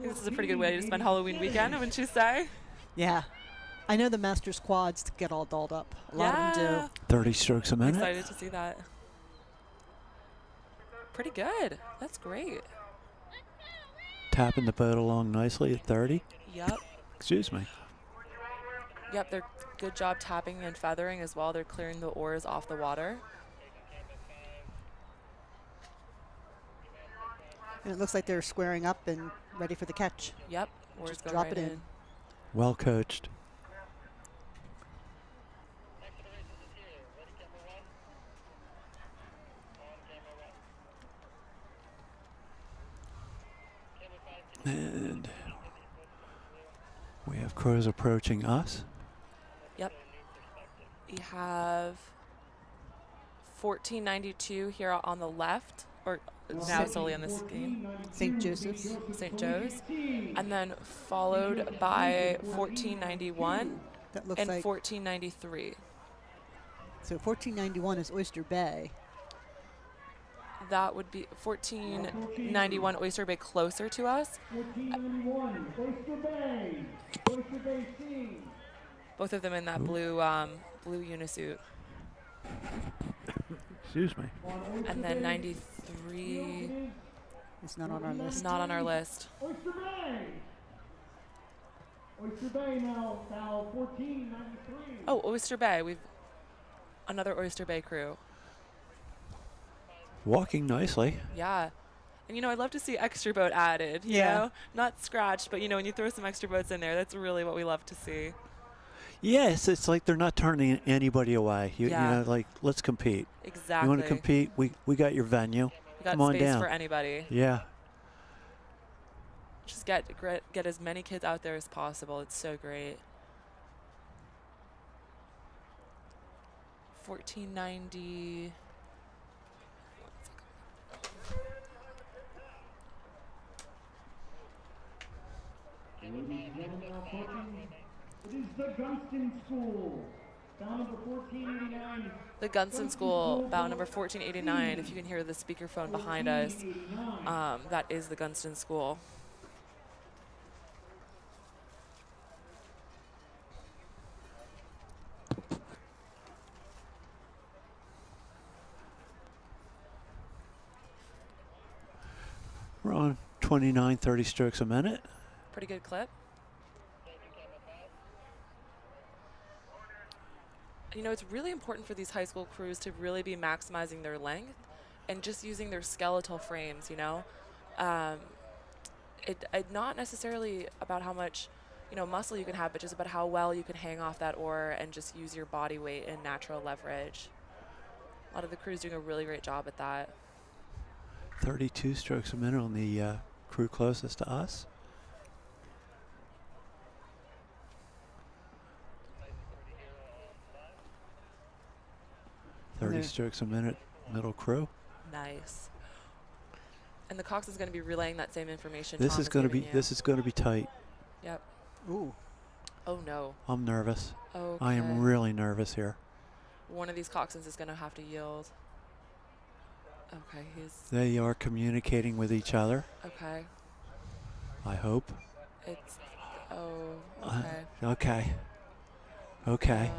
This is a pretty good way to spend Halloween weekend, wouldn't you say? Yeah. I know the Masters quads get all dolled up. A lot of them do. 30 strokes a minute. Excited to see that. Pretty good. That's great. Tapping the boat along nicely at 30. Yep. Excuse me. Yep, they're good job tapping and feathering as well. They're clearing the oars off the water. And it looks like they're squaring up and ready for the catch. Yep. Oars Just go drop right it in. Well coached. And we have crews approaching us. Yep. We have 1492 here on the left, or now solely on this game. St. Joseph's. St. Joe's. And then followed by 1491 That looks and like 1493. so 1491 is Oyster Bay. That would be 1491 Oyster Bay closer to us. 1491, Oyster Bay. Oyster Bay C. Both of them in that blue blue unisuit. Excuse me. And then 93 It's not on our list. not on our list. Oyster Bay. Oyster Bay now 1493. Oh, Oyster Bay. We've another Oyster Bay crew. Walking nicely. Yeah. And you know, I'd love to see extra boat added, you Yeah. know? Not scratched, but you know, when you throw some extra boats in there, that's really what we love to see. Yes, it's like they're not turning anybody away. You Yeah. know, like, let's compete. Exactly. You want to compete? We got your venue. We got Come on space down. for anybody. Yeah. Just get as many kids out there as possible. It's so great. 1490. Ladies and gentlemen, now approaching. It is the Gunston School. Bow number 1489. The Gunston School, bow number 1489. If you can hear the speakerphone behind us, that is the Gunston School. We're on 29, 30 strokes a minute. Pretty good clip. You know, it's really important for these high school crews to really be maximizing their length and just using their skeletal frames, you know. It not necessarily about how much, you know, muscle you can have, but just about how well you can hang off that oar and just use your body weight and natural leverage. A lot of the crews doing a really great job at that. 32 strokes a minute on the crew closest to us. And 30 they're- strokes a minute, middle crew. Nice. And the coxswain's going to be relaying that same information. This Tom is is going to be giving you. tight. Yep. Ooh. Oh no. I'm nervous. Okay. I am really nervous here. One of these coxswains is going to have to yield. Okay, he's They are communicating with each other, okay. I hope. It's oh Uh, okay. Okay.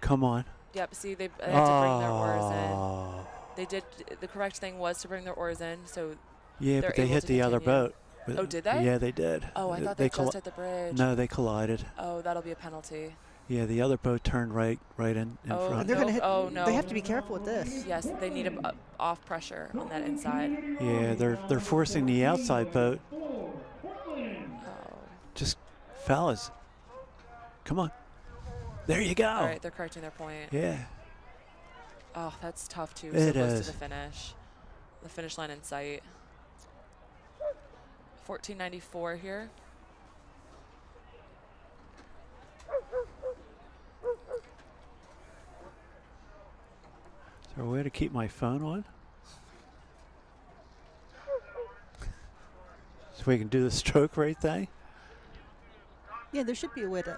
Come on. Yep. See, they had to bring their oars in. Oh. They did. The correct thing was to bring their oars in. So Yeah, they're but they able hit to the other continue. boat. Oh, did they? Yeah, they did. Oh, I thought they colli- just hit the bridge. No, they collided. Oh, that'll be a penalty. Yeah, the other boat turned right in Oh, front. And they're gonna hit. Oh no. They have to be careful with this. Yes, they need a off pressure on that inside. Yeah, they're forcing the outside boat. Oh. Just fellas, come on. There you go. All right, they're correcting their point. Yeah. Oh, that's tough too. It So close is. to the finish. The finish line in sight. 1494 here. Is there a way to keep my phone on? So we can do the stroke rate thing? Yeah, there should be a way to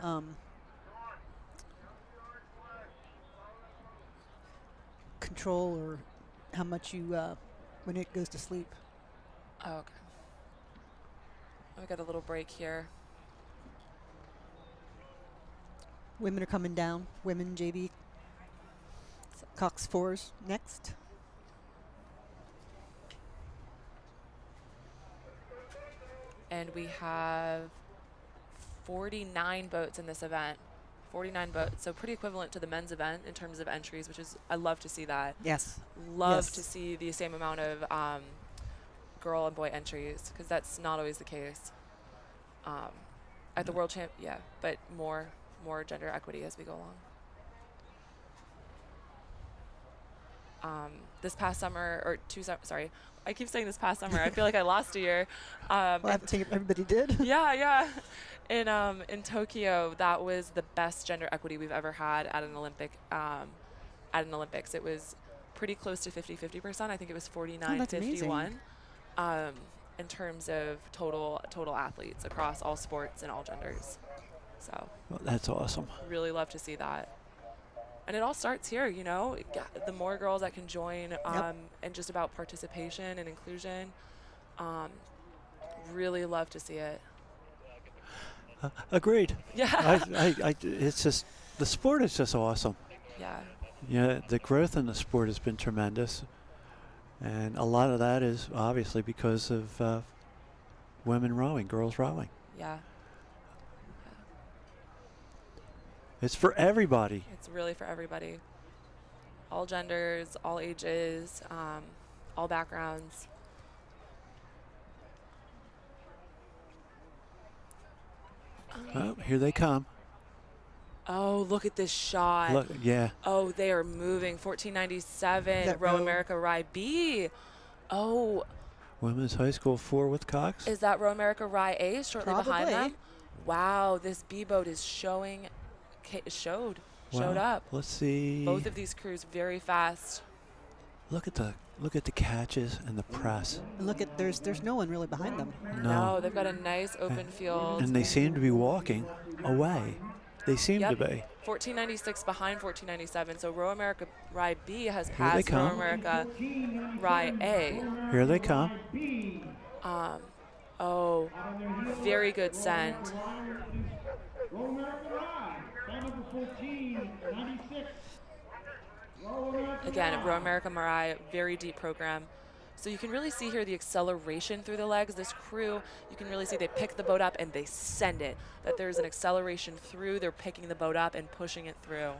control or how much you when it goes to sleep. Oh, okay. We got a little break here. Women are coming down. Women JV. Cox 4s next. And we have 49 boats in this event. 49 boats, so pretty equivalent to the men's event in terms of entries, which is, I love to see that. Yes. Love Yes. to see the same amount of girl and boy entries, because that's not always the case. At the World Champ, yeah, but more gender equity as we go along. This past summer, or sorry, I keep saying this past summer. I feel like I lost a year. Well, I think everybody did. Yeah. In Tokyo, that was the best gender equity we've ever had at an Olympic. At an Olympics, it was pretty close to 50-50%. I think it was 49-51. In terms of total athletes across all sports and all genders. So. Well, that's awesome. Really love to see that. And it all starts here, you know. The more girls that can join, and just about participation and inclusion, really love to see it. Agreed. Yeah. It's just, the sport is just awesome. Yeah. Yeah, the growth in the sport has been tremendous. And a lot of that is obviously because of women rowing, girls rowing. Yeah. It's for everybody. It's really for everybody. All genders, all ages, all backgrounds. Oh, here they come. Oh, look at this shot. Look, yeah. Oh, they are moving. 1497, Row America Rye B. Oh. Women's High School 4 with Cox. Is that Row America Rye A shortly behind Probably. them? Wow, this B boat is showed Wow. up. Let's see. Both of these crews very fast. Look at the catches and the press. And look at there's no one really behind them. No, they've got a nice open field. And they seem to be walking away. They seem to be. 1496 behind 1497. So Row America Rye B has Here they passed Row come. America Rye A. Here they come. Oh, very good send. Again, Row America Mariah, very deep program. So you can really see here the acceleration through the legs. This crew, you can really see they pick the boat up and they send it. That there's an acceleration through. They're picking the boat up and pushing it through.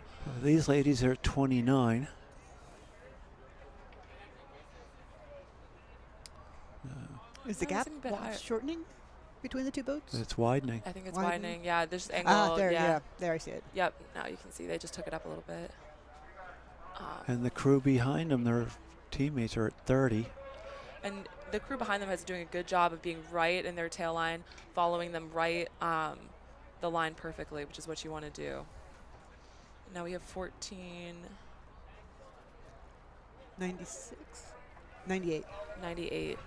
These ladies are 29. Is the gap Seem a bit higher. shortening between the two boats? It's widening. I think it's widening. Yeah, this angle. There, yeah. there I see it. Yep. Now you can see they just took it up a little bit. And the crew behind them, their teammates are at 30. And the crew behind them is doing a good job of being right in their tail line, following them right the line perfectly, which is what you want to do. Now we have 96, 98. 98.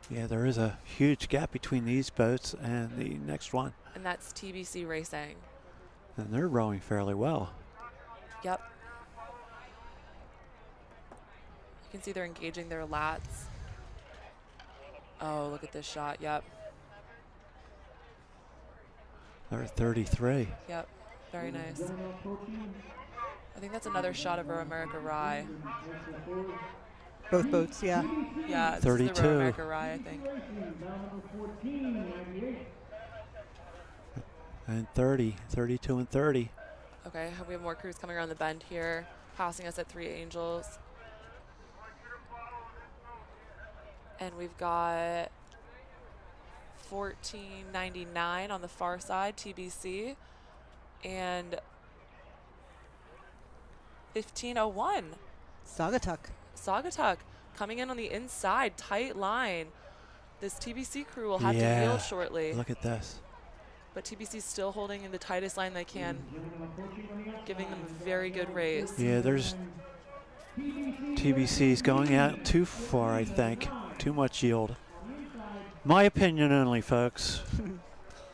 Yeah, there is a huge gap between these boats and the next one. And that's TBC Racing. And they're rowing fairly well. Yep. You can see they're engaging their lats. Oh, look at this shot. Yep. They're at 33. Yep. Very nice. I think that's another shot of Row America Rye. Both boats, yeah. Yeah, this 32. is the Row America Rye, I think. And 30, 32 and 30. Okay, we have more crews coming around the bend here, passing us at 3 Angels. And we've got 1499 on the far side, TBC, and 1501. Saugatuck coming in on the inside, tight line. This TBC crew will have to yield shortly. Look at this. But TBC's still holding in the tightest line they can, giving them a very good race. Yeah, there's TBC's going out too far, I think. Too much yield. My opinion only, folks.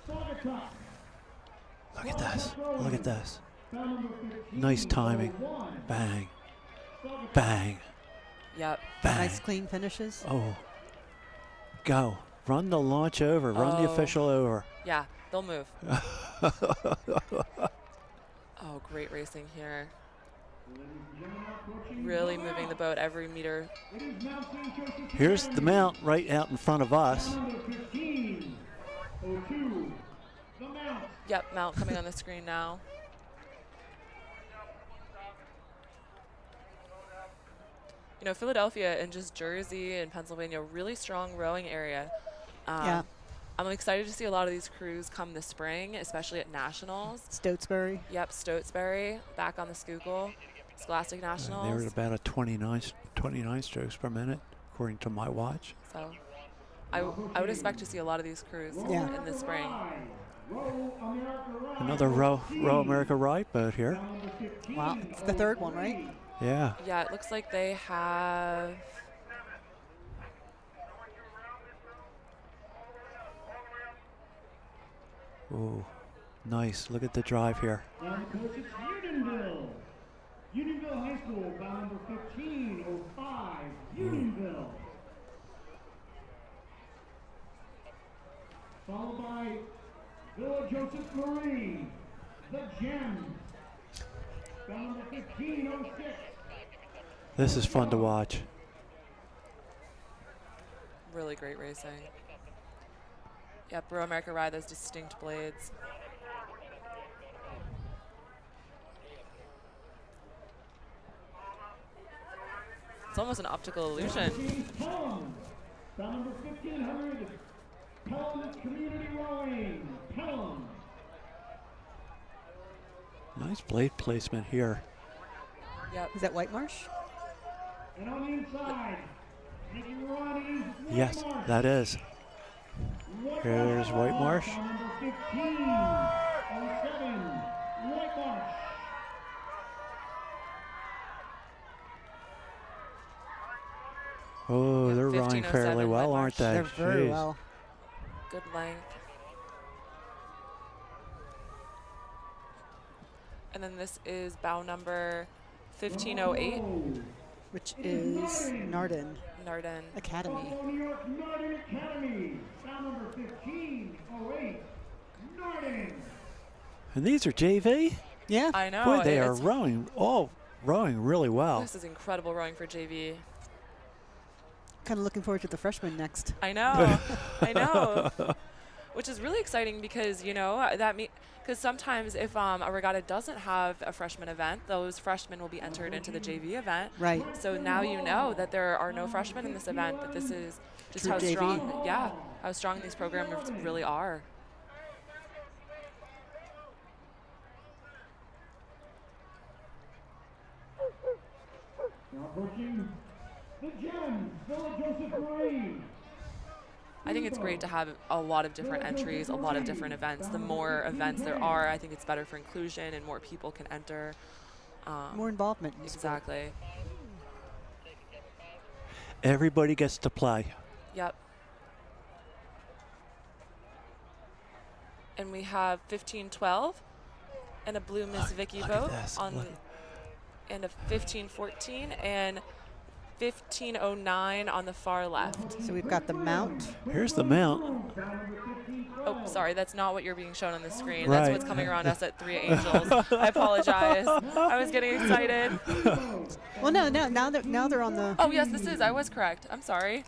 Look at this. Look at this. Nice timing. Bang. Bang. Yep. Bang. Nice clean finishes. Oh. Go. Run the launch over. Run the official over. Yeah, they'll move. Oh, great racing here. Really moving the boat every meter. Here's the mount right out in front of us. Yep, mount coming on the screen now. You know, Philadelphia and just Jersey and Pennsylvania, really strong rowing area. Yeah. I'm excited to see a lot of these crews come this spring, especially at Nationals. Stotesbury. Yep, Stotesbury back on the Schuylkill. Scholastic Nationals. They were at about a 29 strokes per minute, according to my watch. So I would expect to see a lot of these crews in the spring. Another Row America Ride boat here. Wow, it's the third one, right? Yeah. Yeah, it looks like they have... Ooh, nice. Look at the drive here. Unionville High School, bound number 1505, Unionville. Followed by Villa Joseph Marie, the Gems, bound number 1506. This is fun to watch. Really great racing. Yep, Row America Ride, those distinct blades. It's almost an optical illusion. Pelham, bound number 1500, Pelham Community Rowing, Pelham. Nice blade placement here. Yep. Is that Whitemarsh? And on the inside, making a run is Yes, Whitemarsh. that is. Here's Whitemarsh. Bound number 1507, Whitemarsh. Oh, Yeah, they're rowing fairly 1507 well, aren't they? They're very Jeez. well. Good length. And then this is bow number 1508, Which is Narden Narden. Academy. Buffalo, New York, Narden Academy, bound number 1508, Narden. And these are JV? Yeah. I know. Boy, they are it's- rowing really well. This is incredible rowing for JV. Kind of looking forward to the freshmen next. I know. I know. Which is really exciting because, you know, because sometimes if a regatta doesn't have a freshman event, those freshmen will be entered into the JV event. Right. So now you know that there are no freshmen in this event, that this is just True how JV. strong, how strong these programs really are. Now approaching the Gems, Villa Joseph Marie. I think it's great to have a lot of different entries, a lot of different events. The more events there are, I think it's better for inclusion and more people can enter. More involvement. In sport. Exactly. Everybody gets to play. Yep. And we have 1512 and a blue Miss Vicky look at boat this, on look. and a 1514 and 1509 on the far left. So we've got the mount. Here's the mount. Oh, sorry, that's not what you're being shown on the screen. Right. That's what's coming around us at Three Angels. I apologize. I was getting excited. Well, no, now they're on the. Oh, yes, this is. I was correct. I'm sorry.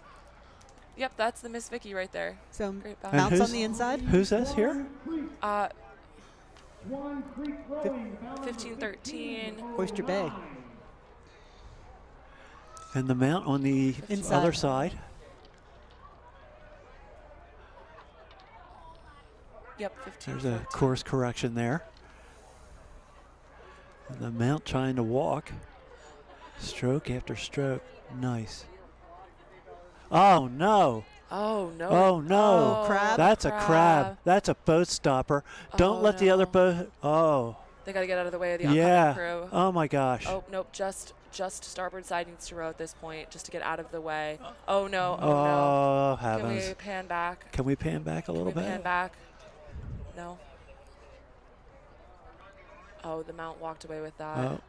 Yep, that's the Miss Vicky right there. So Great bow. And mounts on who's- the inside. Who's this here? 1513. Oyster Bay. And the mount on the Inside. other side. Yep, 15. There's a course correction there. And the mount trying to walk. Stroke after stroke. Nice. Oh, no. Oh, no. Oh, no. Oh, Crab? That's a crab. That's a boat stopper. Don't Oh, let the other no. boat. Oh, They got to get out of the way of the oncoming yeah. crew. Oh, my gosh. Oh, nope, just starboard side needs to row at this point just to get out of the way. Oh, no. Oh, Oh, no. Can heavens. we pan back? Can we pan back a little Can we pan bit? back? No. Oh, the mount walked away with that. Oh,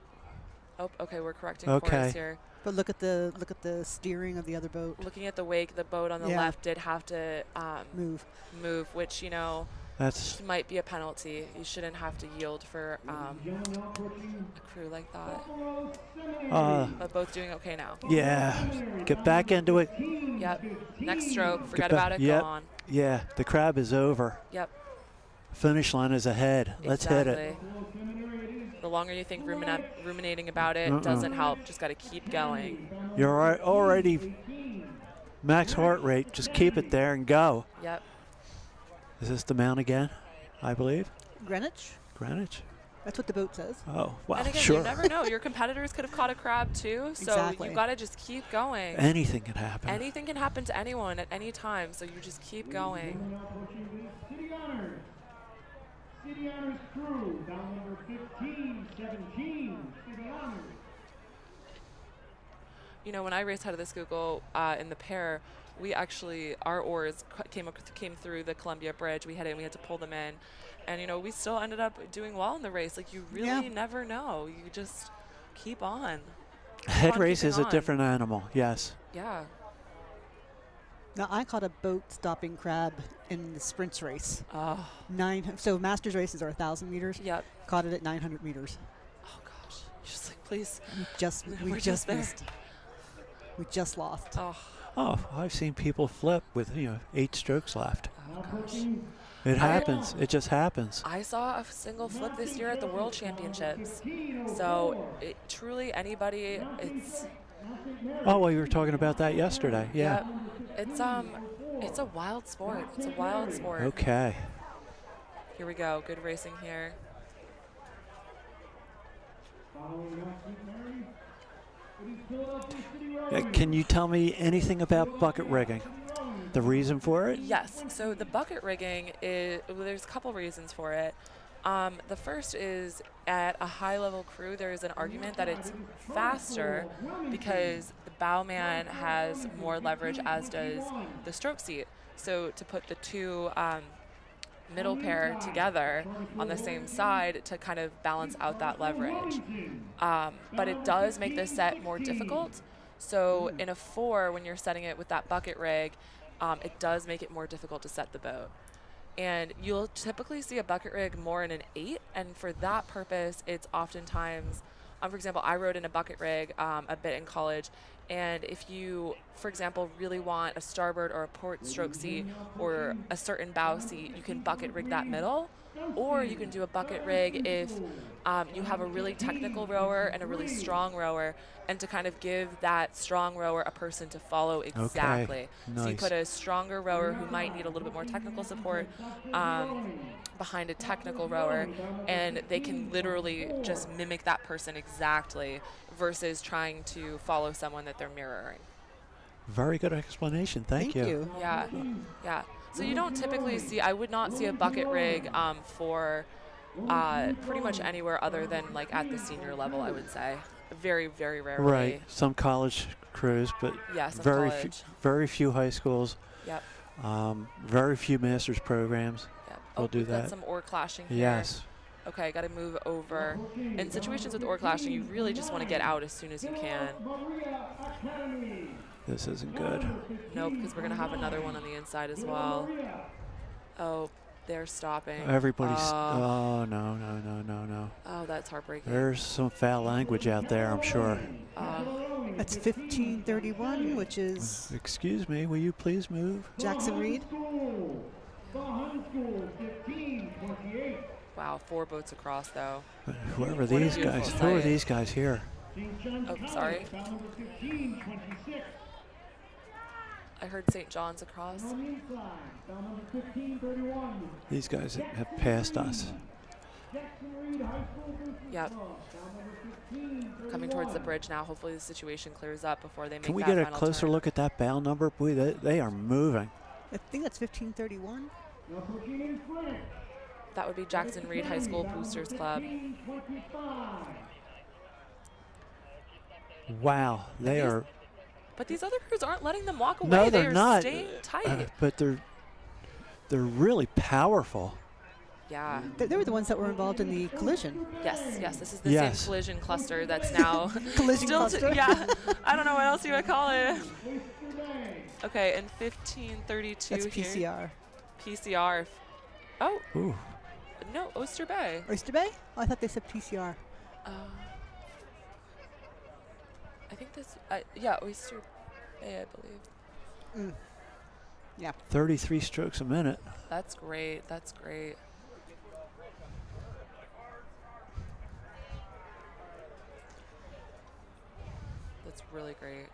Oh, okay, we're correcting Okay. course here. But look at the steering of the other boat. Looking at the wake, the boat on the Yeah. left did have to Move. move, which, you know, That's might be a penalty. You shouldn't have to yield for a crew like that. But both doing okay now. yeah. Get back into it. Yep. Next stroke. Forget Get about it. Yep. Go on. Yeah. The crab is over. Yep. Finish line is ahead. Let's hit it. Exactly. The longer you think ruminating about it doesn't help. Just got to keep going. You're already max heart rate. Just keep it there and go. Yep. Is this the mount again? I believe. Greenwich? Greenwich. That's what the boat says. Oh, wow. And again, sure. you never know. Your competitors could have caught a crab too. So Exactly. you've got to just keep going. Anything can happen. Anything can happen to anyone at any time. So you just keep going. City Honors. City Honors crew, bound number 1517. City Honors. You know, when I raced Head of the Schuylkill in the pair, we actually, our oars came through the Columbia Bridge. We had it and we had to pull them in. And, you know, we still ended up doing well in the race. Like, you really never know. You just keep on. Head race is a different animal, yes. Yeah. Now, I caught a boat stopping crab in the sprints race. Oh. So Masters races are 1,000 meters. Yep. Caught it at 900 meters. Oh, gosh. You're just like, please. We just missed. We just lost. Oh, I've seen people flip with, 8 strokes left. Oh, gosh. It happens. It just happens. I saw a single flip this year at the World Championships. So truly anybody, it's... Oh, well, you were talking about that yesterday. Yeah. It's a wild sport. It's a wild sport. Okay. Here we go. Good racing here. Can you tell me anything about bucket rigging? The reason for it? Yes. So the bucket rigging there's a couple reasons for it. The first is at a high-level crew, there is an argument that it's faster because the bowman has more leverage, as does the stroke seat. So to put the two middle pair together on the same side to kind of balance out that leverage. But it does make the set more difficult. So in a 4, when you're setting it with that bucket rig, it does make it more difficult to set the boat. And you'll typically see a bucket rig more in an 8, and for that purpose, it's oftentimes, for example, I rode in a bucket rig a bit in college, and if you, for example, really want a starboard or a port stroke seat or a certain bow seat, you can bucket rig that middle, or you can do a bucket rig if you have a really technical rower and a really strong rower, and to kind of give that strong rower a person to follow exactly. Okay. Nice. So you put a stronger rower who might need a little bit more technical support behind a technical rower, and they can literally just mimic that person exactly versus trying to follow someone that they're mirroring. Very good explanation. Thank you. Yeah, yeah. So you don't typically see, I would not see a bucket rig for pretty much anywhere other than like at the senior level, I would say. Very, very rarely. Right. Some college crews, but yeah, some very few high schools. Yep. Very few master's programs. Yep. We'll do that. Some oar clashing here. Yes. Okay, got to move over. In situations with oar clashing, you really just want to get out as soon as you can. This isn't good. Nope, because we're going to have another one on the inside as well. Oh, they're stopping. Everybody's. Oh, no. Oh, that's heartbreaking. There's some foul language out there, I'm sure. That's 1531, which is. Excuse me, will you please move? Jackson Reed. Wow, 4 boats across, though. But whoever these guys, who are these guys here? Oh, sorry. I heard St. John's across. These guys have passed us. Yep. Coming towards the bridge now. Hopefully the situation clears up before they make that Can we final get a closer turn. look at that bow number? Boy, they are moving. I think that's 1531. That would be Jackson Reed High School Boosters Club. Wow, they are. But these other crews aren't letting them walk away. No, they they're are not. staying tight. But they're really powerful. Yeah. They were the ones that were involved in the collision. Yes. This is the same collision cluster that's now collision cluster. Yeah. I don't know what else you would call it. Okay, and 1532 That's PCR. PCR. Oh, Ooh. no, Oyster Bay. Oyster Bay? Oh, I thought they said PCR. I think this, yeah, Oyster Bay, I believe. Mm. Yeah. 33 strokes a minute. That's great. That's great. That's really great.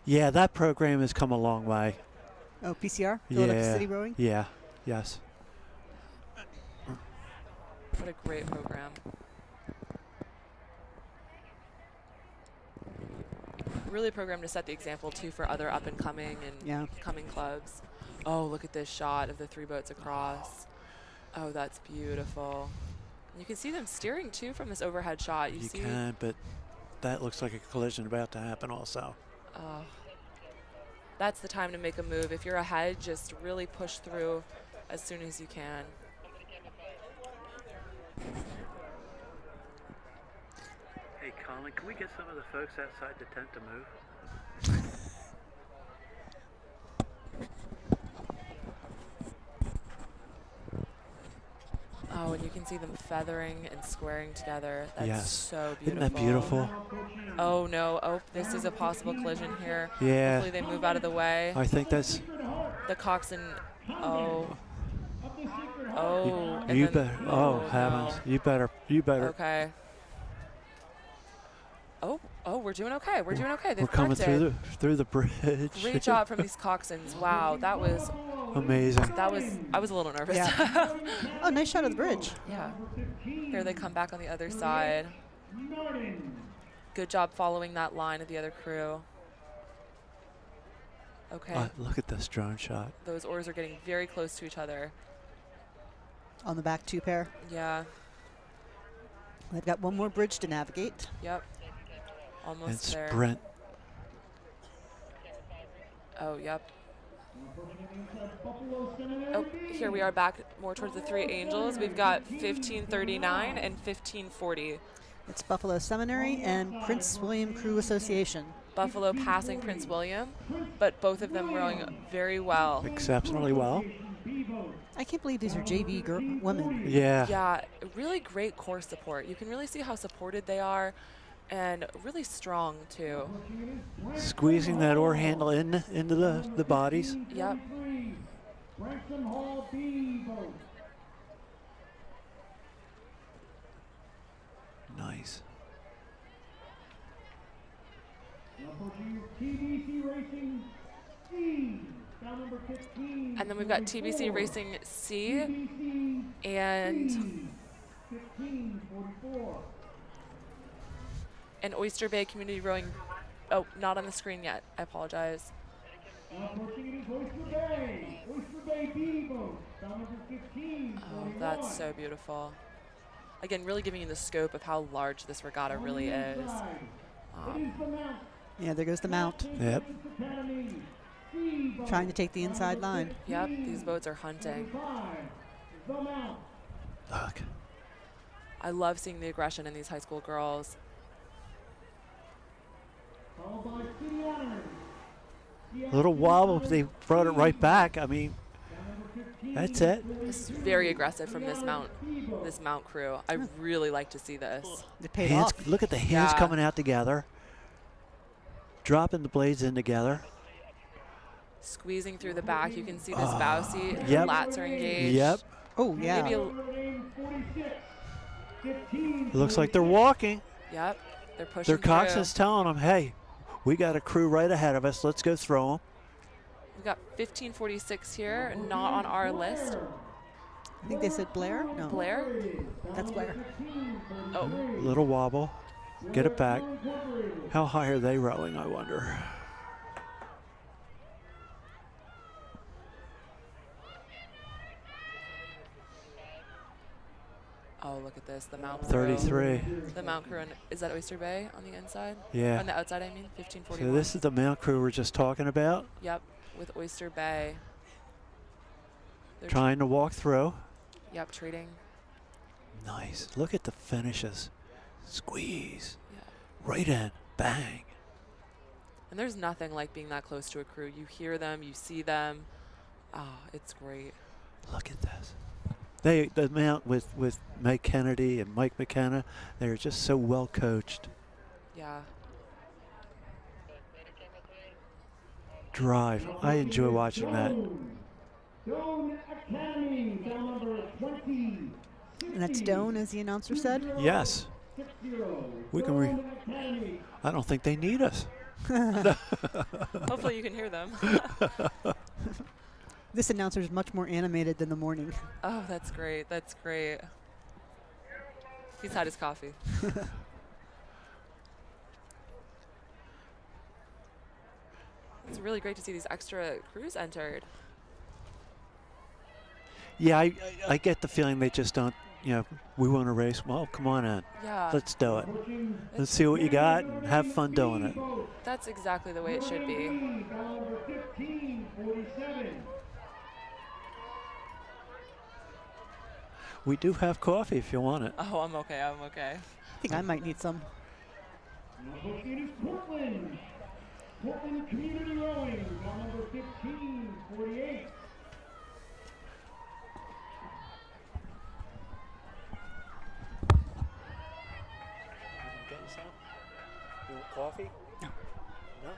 Yeah, that program has come a long way. Oh, PCR? Philadelphia Yeah. City Rowing? Yeah. Yes. What a great program. Really programmed to set the example, too, for other up-and-coming and coming clubs. Oh, look at this shot of the 3 boats across. Oh, that's beautiful. And you can see them steering, too, from this overhead shot. You see can, but that looks like a collision about to happen also. That's the time to make a move. If you're ahead, just really push through as soon as you can. Hey, Colin, can we get some of the folks outside the tent to move? Oh, and you can see them feathering and squaring together. That's Yes. so beautiful. Isn't that beautiful? Oh, no. Oh, this is a possible collision here. Yeah. Hopefully they move out of the way. I think that's... The coxswain, oh. Oh. and You then- better... Oh, heavens. no. You better... Okay. Oh, we're doing okay. We're doing okay. They've We're coming corrected. through the bridge. Great job from these coxswains. Wow, that was Amazing. I was a little nervous. Yeah. Oh, nice shot of the bridge. Yeah. Here they come back on the other side. Good job following that line of the other crew. Okay. Look at this drone shot. Those oars are getting very close to each other. On the back 2 pair. Yeah. They've got one more bridge to navigate. Yep. Almost And there. sprint. Oh, yep. Oh, here we are back more towards the 3 Angels. We've got 1539 and 1540. It's Buffalo Seminary and Prince William Crew Association. Buffalo passing Prince William, but both of them rowing very well. Exceptionally well. I can't believe these are JV women. Yeah. Yeah, really great core support. You can really see how supported they are and really strong too. Squeezing that oar handle into the bodies. Yep. Nice. And then we've got TBC Racing C and Oyster Bay Community Rowing. Oh, not on the screen yet. I apologize. Oh, that's so beautiful. Again, really giving you the scope of how large this regatta really is. Yeah, there goes the mount. Yep. Trying to take the inside line. Yep, these boats are hunting. Look. I love seeing the aggression in these high school girls. A little wobble, but they brought it right back. I mean, that's it. This is very aggressive from this mount crew. I really like to see this. They paid Hands, off. look at the hands Yeah. coming out together. Dropping the blades in together. Squeezing through the back, you can see this bow seat. Yep. Lats are engaged. Yep. Oh, yeah. Maybe It looks like they're walking. yep. They're pushing Their through. coxswain's telling them, hey, we got a crew right ahead of us. Let's go throw them. We've got 1546 here, not on our list. I think they said Blair? No. Blair? That's Blair. Oh, Little wobble. Get it back. How high are they rowing, I wonder? oh, look at this. The mount crew. 33. The mount crew. Is that Oyster Bay on the inside? Yeah. On the outside, I mean. 1541. So this is the mount crew we're just talking about. Yep, with Oyster Bay. They're Trying to walk through. Yep, trading. Nice. Look at the finishes. Squeeze. Yeah. Right in. Bang. And there's nothing like being that close to a crew. You hear them, you see them. Ah, it's great. Look at this. The mount with Mike Kennedy and Mike McKenna, they're just so well coached. Yeah. Drive. I enjoy watching that. Stone Academy, down number 20. And that's Stone, as the announcer said? Yes. 60. We can Stone Academy. I don't think they need us. Hopefully you can hear them. This announcer is much more animated than the morning. Oh, that's great. That's great. He's had his coffee. It's really great to see these extra crews entered. Yeah, I get the feeling they just don't, we want to race. Well, come on in. Yeah. Let's do it. Let's see what you got and have fun doing it. That's exactly the way it should be. Number 1547. We do have coffee if you want it. Oh, I'm okay. I'm okay. I think I might need some. Number 8 is Portland. Portland Community Rowing, down number 1548. Getting some? You want coffee? No. No?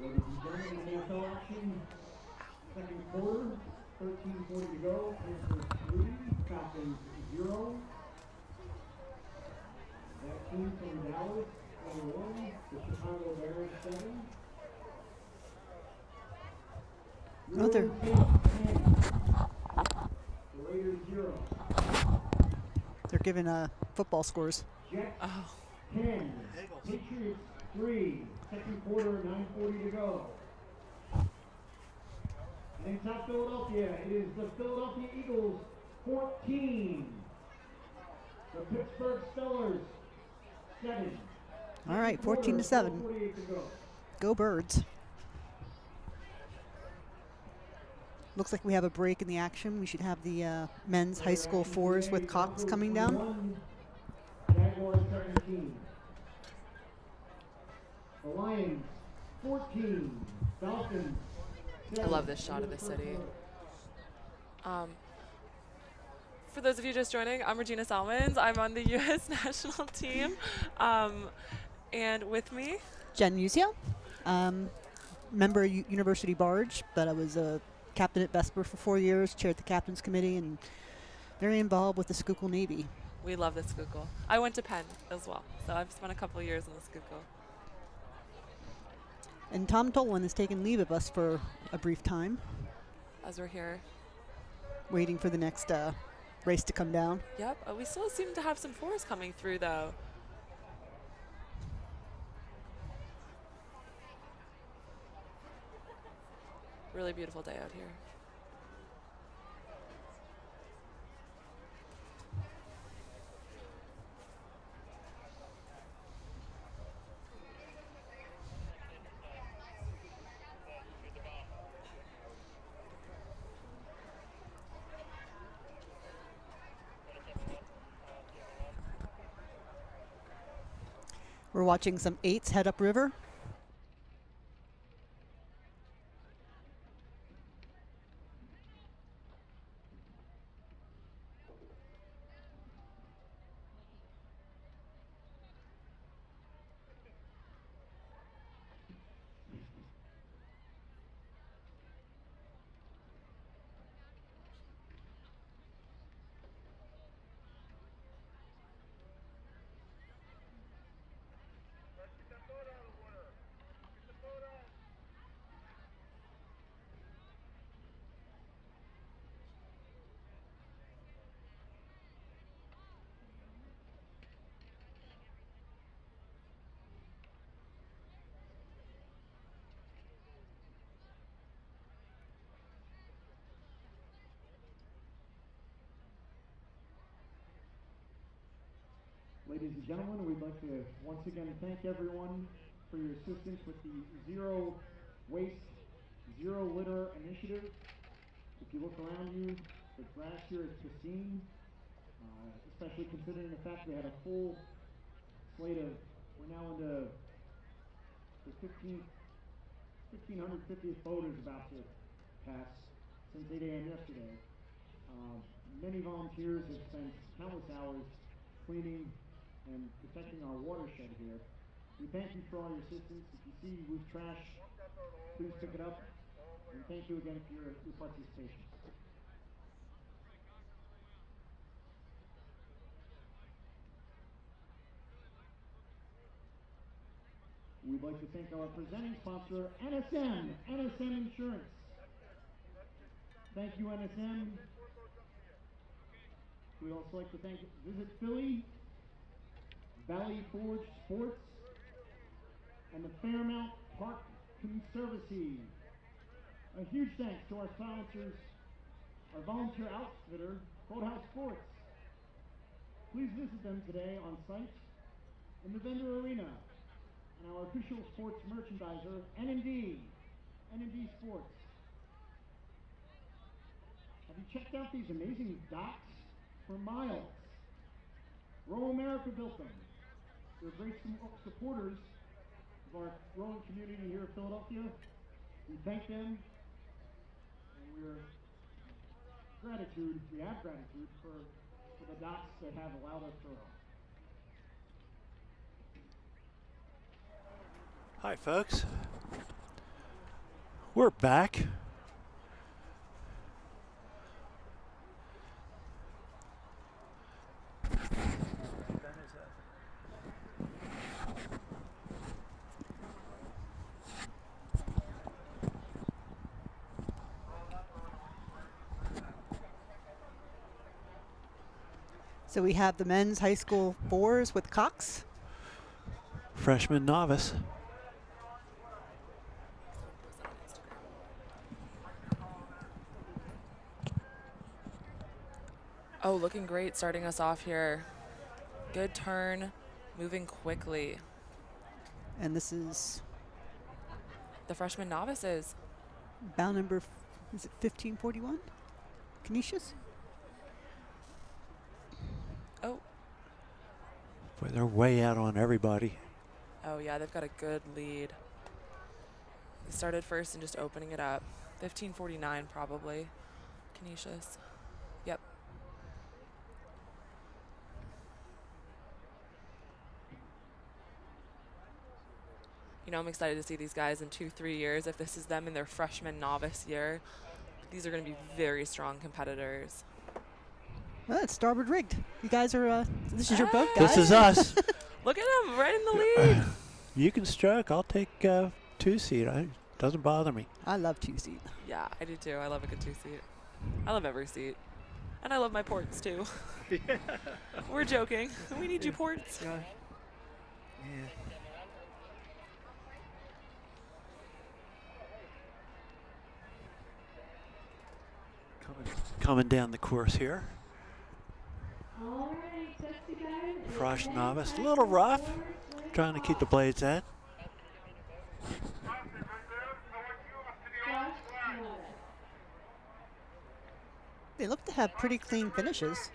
Ladies and gentlemen, NFL action. Second quarter, 13:40 to go. Panthers 3, Falcons 0. That team from Dallas, number 1. The Chicago Bears 7. Other. The Raiders 0. They're giving football scores. Jets Oh. 10. Patriots 3. Second quarter, 9:40 to go. And in South Philadelphia, it is the Philadelphia Eagles 14. The Pittsburgh Steelers 7. All right, 14-7. 48 to go. Go Birds. Looks like we have a break in the action. We should have the men's high school fours with Cox coming down. Jaguars 17. The Lions 14. Falcons 7. I love this shot of the city. For those of you just joining, I'm Regina Salmons. I'm on the U.S. national team. And with me, Jen Musio, member of University Barge, but I was a captain at Vesper for 4 years, chaired the captain's committee, and very involved with the Schuylkill Navy. we love the Schuylkill. I went to Penn as well, so I've spent a couple of years in the Schuylkill. And Tom Tolan has taken leave of us for a brief time, As we're here. waiting for the next race to come down. Yep, we still seem to have some fours coming through, though. Really beautiful day out here. We're watching some 8s head upriver. Ladies and gentlemen, we'd like to once again thank everyone for your assistance with the Zero Waste, Zero Litter initiative. If you look around you, the grass here is pristine, especially considering the fact we had a full slate of, we're now into the 1550th voters about to pass since 8 a.m. yesterday. Many volunteers have spent countless hours cleaning and protecting our watershed here. We thank you for all your assistance. If you see loose trash, please pick it up. And thank you again for your participation. We'd like to thank our presenting sponsor, NSM Insurance. Thank you, NSM. We'd also like to thank Visit Philly, Valley Forge Sports, and the Fairmount Park Conservancy. A huge thanks to our sponsors, our volunteer outfitter, Boathouse Sports. Please visit them today on site in the vendor arena. And our official sports merchandiser, ND Sports. Have you checked out these amazing docks for miles? Row America built them. They're great supporters of our rowing community here in Philadelphia. We thank them, and we have gratitude for the docks that have allowed us to row. Hi, folks. We're back. So we have the men's high school fours with Cox. Freshman novice. Oh, looking great starting us off here. Good turn, moving quickly. And this is the freshman novices. Bow number, is it 1541? Canisius? Oh. Boy, they're way out on everybody. Oh, yeah, they've got a good lead. They started first and just opening it up. 1549 probably. Canisius. Yep. You know, I'm excited to see these guys in 2-3 years. If this is them in their freshman novice year, these are going to be very strong competitors. Well, it's starboard rigged. You guys are, this is your boat, guys. This is us. Look at him, right in the lead. You can stroke. I'll take 2-seat. Doesn't bother me. I love 2-seat. Yeah, I do too. I love a good 2-seat. I love every seat. And I love my ports too. We're joking. We need you ports. Yeah. Coming down the course here. All right, sexy guys. Frosh novice, a little rough. Trying to keep the blades at. They look to have pretty clean finishes.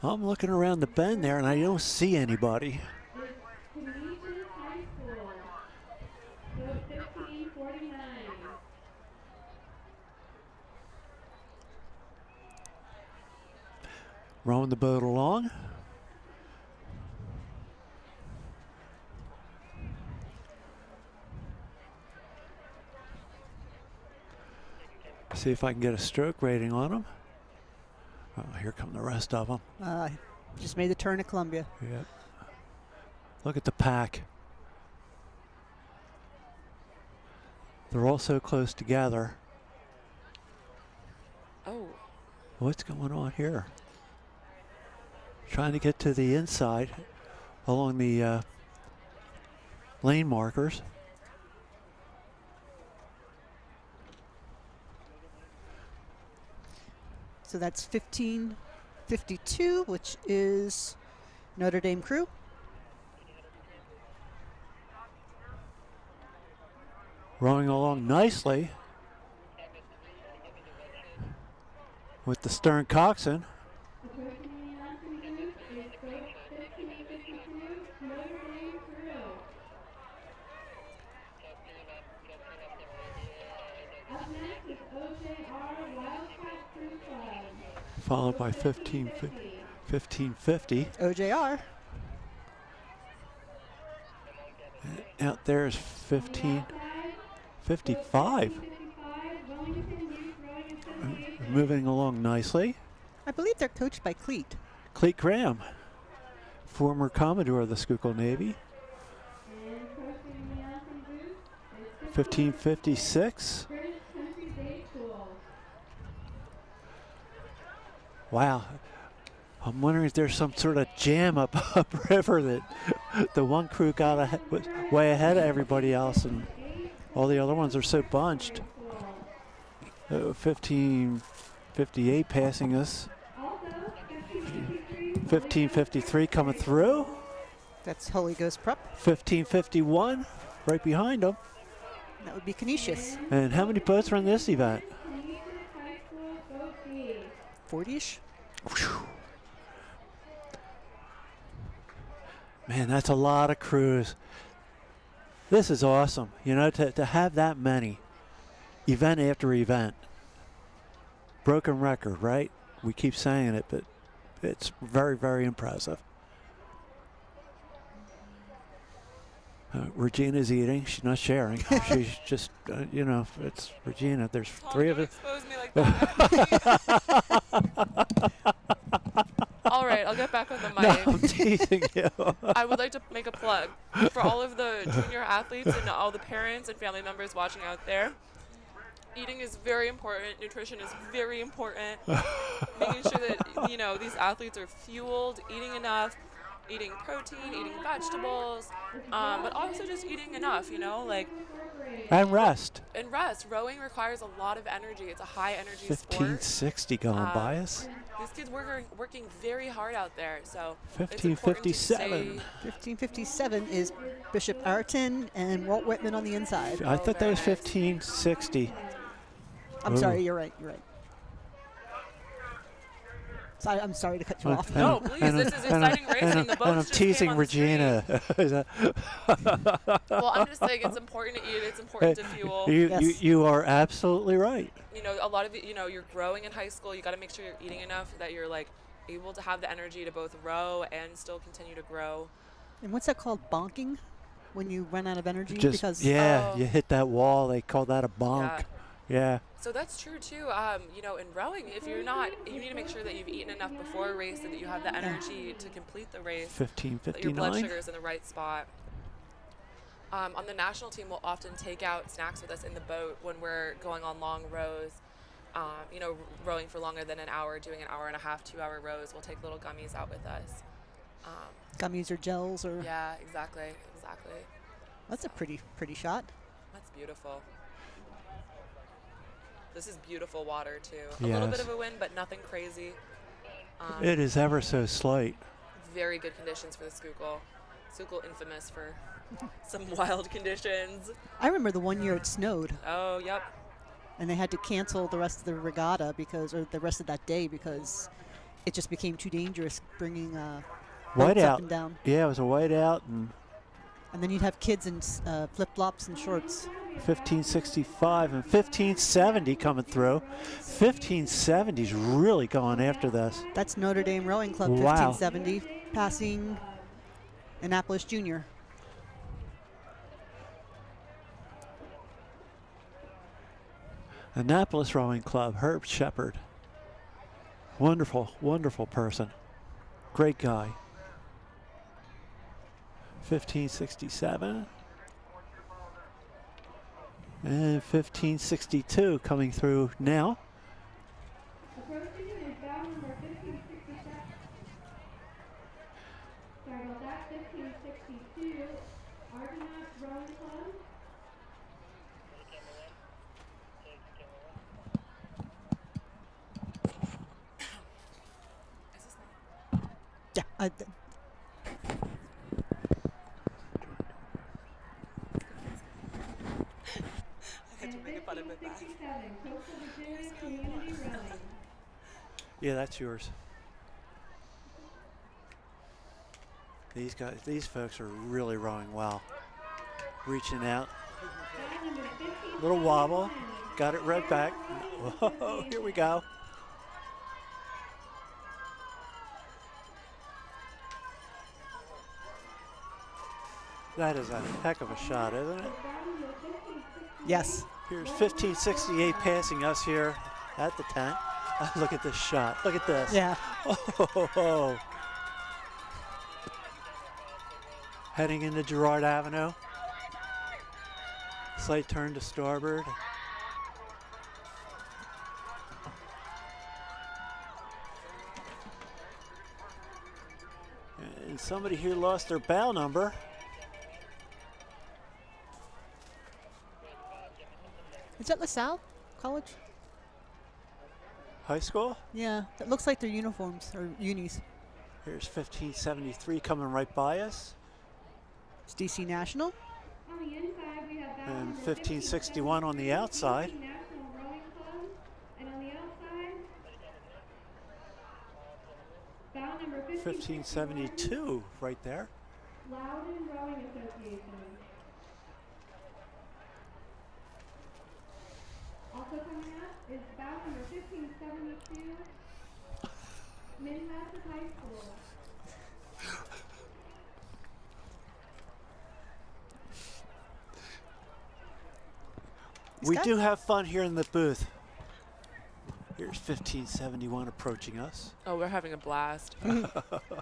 I'm looking around the bend there and I don't see anybody. Rowing the boat along. See if I can get a stroke rating on them. Oh, here come the rest of them. Just made the turn at Columbia. Yep. Look at the pack. They're all so close together. Oh. What's going on here? Trying to get to the inside along the lane markers. So that's 1552, which is Notre Dame crew. Rowing along nicely. with the stern coxswain. Approaching the announcing booth is boat 1552, Notre Dame Crew. Up next is OJR Wildcat Crew Club. Followed by 1550. OJR. Out there is 1555. Moving along nicely. I believe they're coached by Cleet. Cleet Graham, former Commodore of the Schuylkill Navy. 1556. Wow. I'm wondering if there's some sort of jam upriver that the one crew got was way ahead of everybody else, and all the other ones are so bunched. 1558 passing us. 1553 coming through. That's Holy Ghost Prep. 1551 right behind them. That would be Canisius. And how many boats are in this event? 40-ish. Man, that's a lot of crews. This is awesome, you know, to have that many, event after event. Broken record, right? We keep saying it, but it's very, very impressive. Regina's eating. She's not sharing. She's just, you know, it's Regina. There's three of us. All right, I'll get back on the mic. No, I'm teasing you. I would like to make a plug for all of the junior athletes and all the parents and family members watching out there. Eating is very important. Nutrition is very important. Making sure that, you know, these athletes are fueled, eating enough, eating protein, eating vegetables, but also just eating enough, you know, like. And rest. And rest. Rowing requires a lot of energy. It's a high energy sport. 1560 going by us. These kids working very hard out there, so 1557. 1557 is Bishop Ayrton and Walt Whitman on the inside. I thought that was 1560. I'm sorry, you're right. I'm sorry to cut you off. No, please, this is exciting racing. The boats and I'm just teasing came on Regina. Well, I'm just saying it's important to eat. It's important to fuel. You are absolutely right. You know, a lot of you know, you're growing in high school. You got to make sure you're eating enough that you're like able to have the energy to both row and still continue to grow. And what's that called? Bonking? When you run out of energy? Just, you hit that wall. They call that a bonk. Yeah. So that's true too. You know, in rowing, if you're not, you need to make sure that you've eaten enough before a race so that you have the energy to complete the race. 1559. That your blood sugar is in the right spot. On the national team, we'll often take out snacks with us in the boat when we're going on long rows. You know, rowing for longer than an hour, doing an hour and a half, 2-hour rows. We'll take little gummies out with us. Gummies or gels or. Yeah, exactly. That's a pretty shot. That's beautiful. This is beautiful water too. Yes. A little bit of a wind, but nothing crazy. It is ever so slight. Very good conditions for the Schuylkill. Schuylkill infamous for some wild conditions. I remember the one year it snowed. Oh, yep. And they had to cancel the rest of the regatta or the rest of that day because it just became too dangerous bringing boats up and down. Yeah, it was a whiteout, and then you'd have kids in flip-flops and shorts. 1565 and 1570 coming through. 1570's really going after this. That's Notre Dame Rowing Club. Wow. 1570 passing Annapolis Junior. Annapolis Rowing Club, Herb Shepard. Wonderful, wonderful person. Great guy. 1567. And 1562 coming through now. Approaching is bow number 1567. Sorry about that, 1562. Argonaut Rowing Club. Yeah. Yeah, that's yours. These folks are really rowing well. Reaching out. Little wobble. Got it right back. Whoa, here we go. That is a heck of a shot, isn't it? Yes. Here's 1568 passing us here at the tent. Look at this shot. Look at this. Yeah. Oh. Heading into Girard Avenue. Slight turn to starboard. And somebody here lost their bow number. Is that LaSalle College? High school? Yeah, that looks like their uniforms or unis. Here's 1573 coming right by us. It's DC National. On the inside, we have And 1561 on the outside. National Rowing Club. And on the outside, bow number 1572 right there. Loudon Rowing Association. Also coming up is bow number 1572, Manhasset High School. We do have fun here in the booth. Here's 1571 approaching us. Oh, we're having a blast.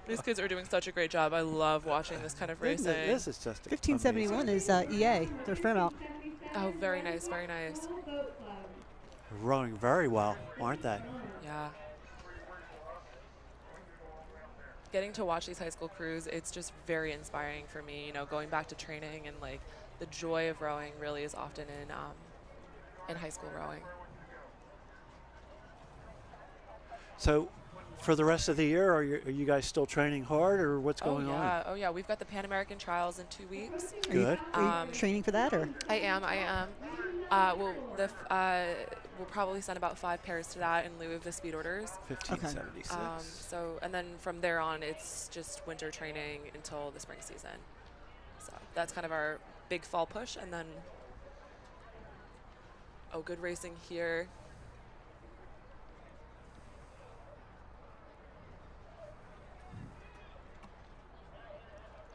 These kids are doing such a great job. I love watching this kind of racing. This is just 1571 is EA. They're Fairmount. Oh, very nice, very nice. They're rowing very well, aren't they? Yeah. Getting to watch these high school crews, it's just very inspiring for me. You know, going back to training and like the joy of rowing really is often in high school rowing. So, for the rest of the year, are you guys still training hard, or what's going on? Oh yeah, we've got the Pan American Trials in 2 weeks. Good. Are you training for that, or? I am. We'll probably send about 5 pairs to that in lieu of the speed orders. 1576. So, and then from there on, it's just winter training until the spring season. So that's kind of our big fall push, and then good racing here.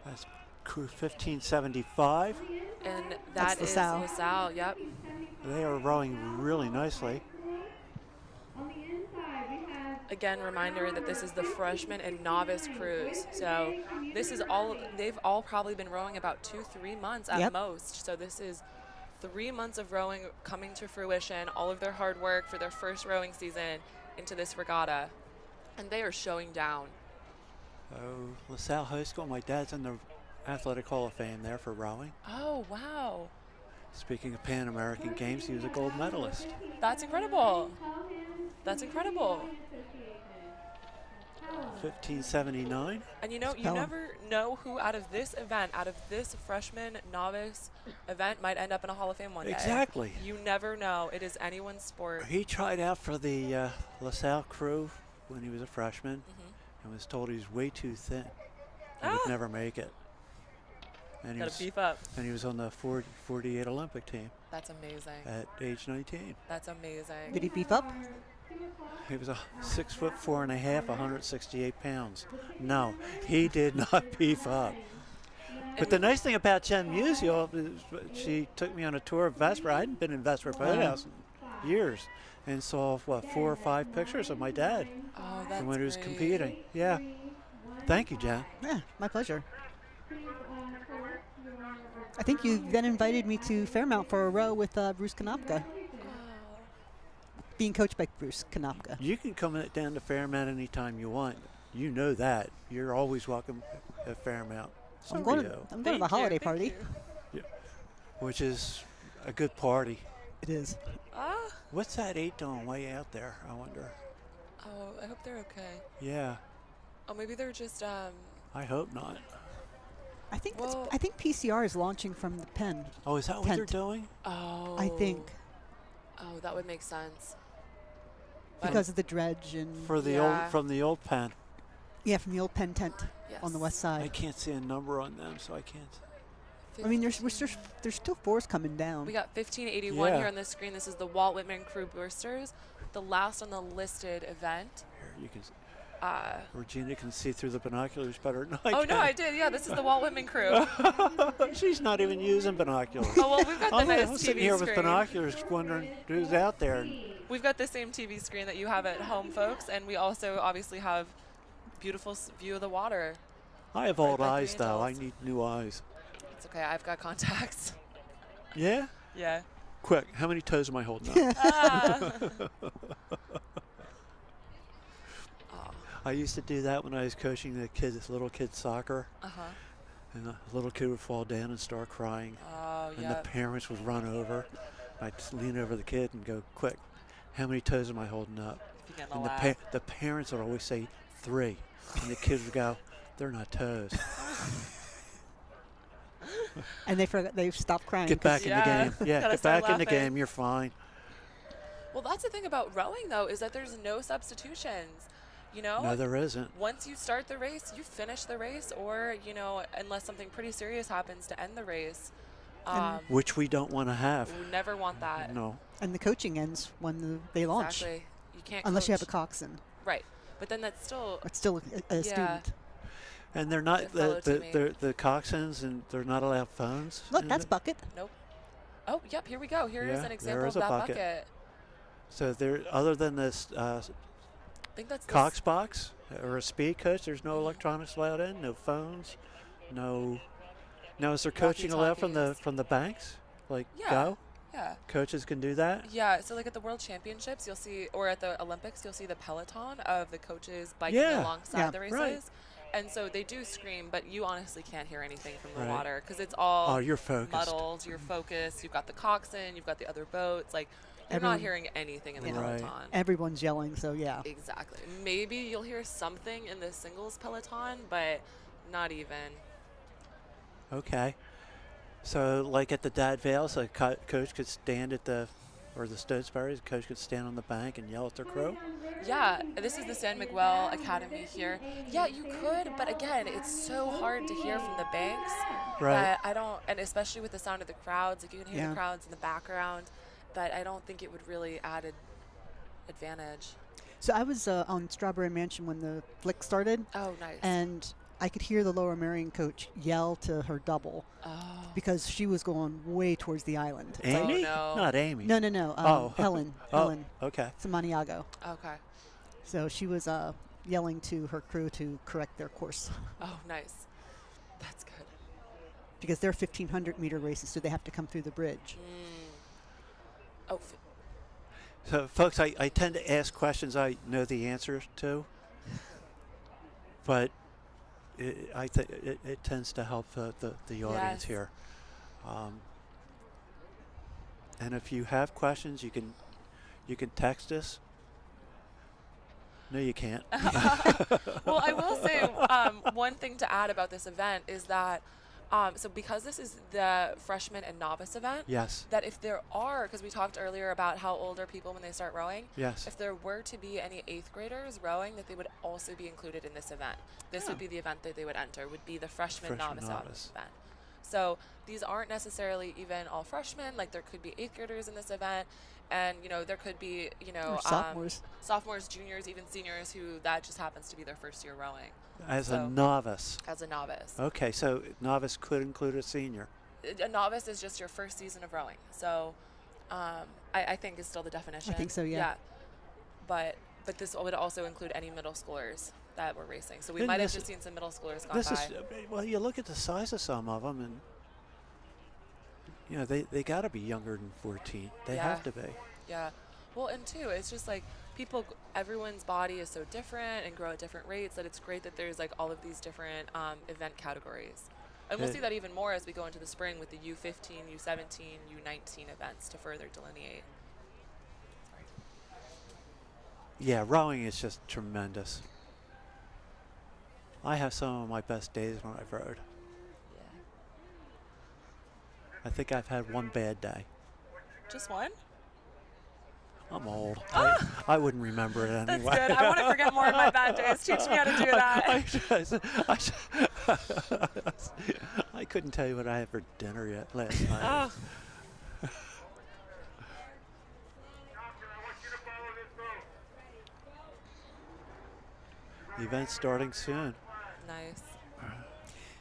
That's crew 1575. And That's that is LaSalle. LaSalle, yep. They are rowing really nicely. On the inside, we have Again, reminder that this is the freshman and novice crews. So this is they've all probably been rowing about 2-3 months at most. So this is 3 months of rowing coming to fruition, all of their hard work for their first rowing season into this regatta. And they are showing down. Oh, LaSalle High School. My dad's in the Athletic Hall of Fame there for rowing. Oh, wow. Speaking of Pan American Games, he was a gold medalist. That's incredible. That's incredible. 1579. And you know, you never know who out of this event, out of this freshman novice event, might end up in a Hall of Fame one day. Exactly. You never know. It is anyone's sport. He tried out for the LaSalle crew when he was a freshman and was told he was way too thin and would never make it. And he Gotta beef up. And he was on the 48 Olympic team. That's amazing. At age 19. That's amazing. Did he beef up? He was a 6'4.5", 168 pounds. No, he did not beef up. But the nice thing about Jen Musial is she took me on a tour of Vesper. I hadn't been in Vesper Boathouse in years, and saw 4 or 5 pictures of my dad from when he was competing. Yeah. Thank you, Jen. Yeah, my pleasure. I think you then invited me to Fairmount for a row with Bruce Konopka. Being coached by Bruce Konopka. You can come down to Fairmount anytime you want. You know that. You're always welcome at Fairmount. I'm going to the holiday party. Yeah. Which is a good party. It is. What's that 8 doing way out there, I wonder? Oh, I hope they're okay. Yeah. Oh, maybe they're just I hope not. I think PCR is launching from the pen. Oh, is that what they're doing? Oh. I think. Oh, that would make sense. because of the dredge and For the from the old pen. yeah, from the old pen tent on the west side. I can't see a number on them, so I can't. I mean, there's still fours coming down. We got 1581 here on the screen. This is the Walt Whitman Crew Boosters, the last on the listed event. Here, you can. Regina can see through the binoculars better than I Oh, can. no, I did. Yeah, this is the Walt Whitman Crew. She's not even using binoculars. Oh, well, we've got the nice I'm TV sitting here screen. with binoculars wondering who's out there. We've got the same TV screen that you have at home, folks, and we also obviously have beautiful view of the water. I have old eyes, though. I need new eyes. It's okay. I've got contacts. Yeah? Yeah. Quick, how many toes am I holding up? I used to do that when I was coaching the kids, little kids soccer. And the little kid would fall down and start crying. And the parents would run over. I'd just lean over the kid and go, quick, how many toes am I holding up? And the parents would always say 3. And the kids would go, they're not toes. And they stopped crying. Get back in the game. Yeah, get back in the game. You're fine. Well, that's the thing about rowing, though, is that there's no substitutions. You know? No, there isn't. Once you start the race, you finish the race, or, you know, unless something pretty serious happens to end the race. Which we don't want to have. We never want that. No. And the coaching ends when they launch. Exactly. You can't unless you have coach. a coxswain. Right. But then that's still... It's still a student. And they're not the coxswains, and they're not allowed phones. Look, that's Bucket. Nope. Oh, yep. Here we go. Here is an example there of is a that bucket. So there, other than this I think that's Cox box or a speed coach, there's no electronics allowed in, no phones, no. Now, is there coaching allowed from the banks? Like go? Yeah. Coaches can do that? Yeah, so like at the World Championships, you'll see, or at the Olympics, you'll see the peloton of the coaches biking alongside the races. Right. And so they do scream, but you honestly can't hear anything from the water because it's all you're focused. muddled. You're focused. You've got the coxswain. You've got the other boats. Like, you're not hearing anything in the peloton. Everyone's yelling, so yeah. Exactly. Maybe you'll hear something in the singles peloton, but not even. Okay. So, like at the Dad Vales, a coach could stand at the Stotesbury, the coach could stand on the bank and yell at their crew? Yeah, this is the San Miguel Academy here. Yeah, you could, but again, it's so hard to hear from the banks. Right. That I don't, and especially with the sound of the crowds, like you can hear the crowds in the background, but I don't think it would really add an advantage. So I was on Strawberry Mansion when the flick started. Oh, nice. And I could hear the Lower Merion coach yell to her double because she was going way towards the island. Amy? Oh, no. Not Amy. No. Helen. Helen. Okay. Samaniago. Okay. So she was yelling to her crew to correct their course. Oh, nice. That's good. Because they're 1,500-meter races, so they have to come through the bridge. Oh. So, folks, I tend to ask questions I know the answers to, but I think it tends to help the audience here. And if you have questions, you can text us. No, you can't. Well, I will say one thing to add about this event is that so because this is the freshman and novice event, that if there are, because we talked earlier about how old are people when they start rowing, if there were to be any 8th graders rowing, that they would also be included in this event. This would be the event that they would enter, would be the freshman novice event. So these aren't necessarily even all freshmen, like there could be 8th graders in this event, and there could be, sophomores, juniors, even seniors who that just happens to be their first year rowing. As a novice. As a novice. Okay, so novice could include a senior. A novice is just your first season of rowing. So I think is still the definition. I think so, yeah. But this would also include any middle schoolers that were racing. So we might have just seen some middle schoolers gone by. Well, you look at the size of some of them, and they got to be younger than 14. They have to be. Yeah. Well, and too, it's just like everyone's body is so different and grow at different rates that it's great that there's like all of these different event categories. And we'll see that even more as we go into the spring with the U15, U17, U19 events to further delineate. Yeah, rowing is just tremendous. I have some of my best days when I've rowed. Yeah. I think I've had one bad day. Just one? I'm old. I wouldn't remember it That's anyway. good. I want to forget more of my bad days. Teach me how to do that. I couldn't tell you what I had for dinner yet last night. Oh. The event's starting soon. Nice.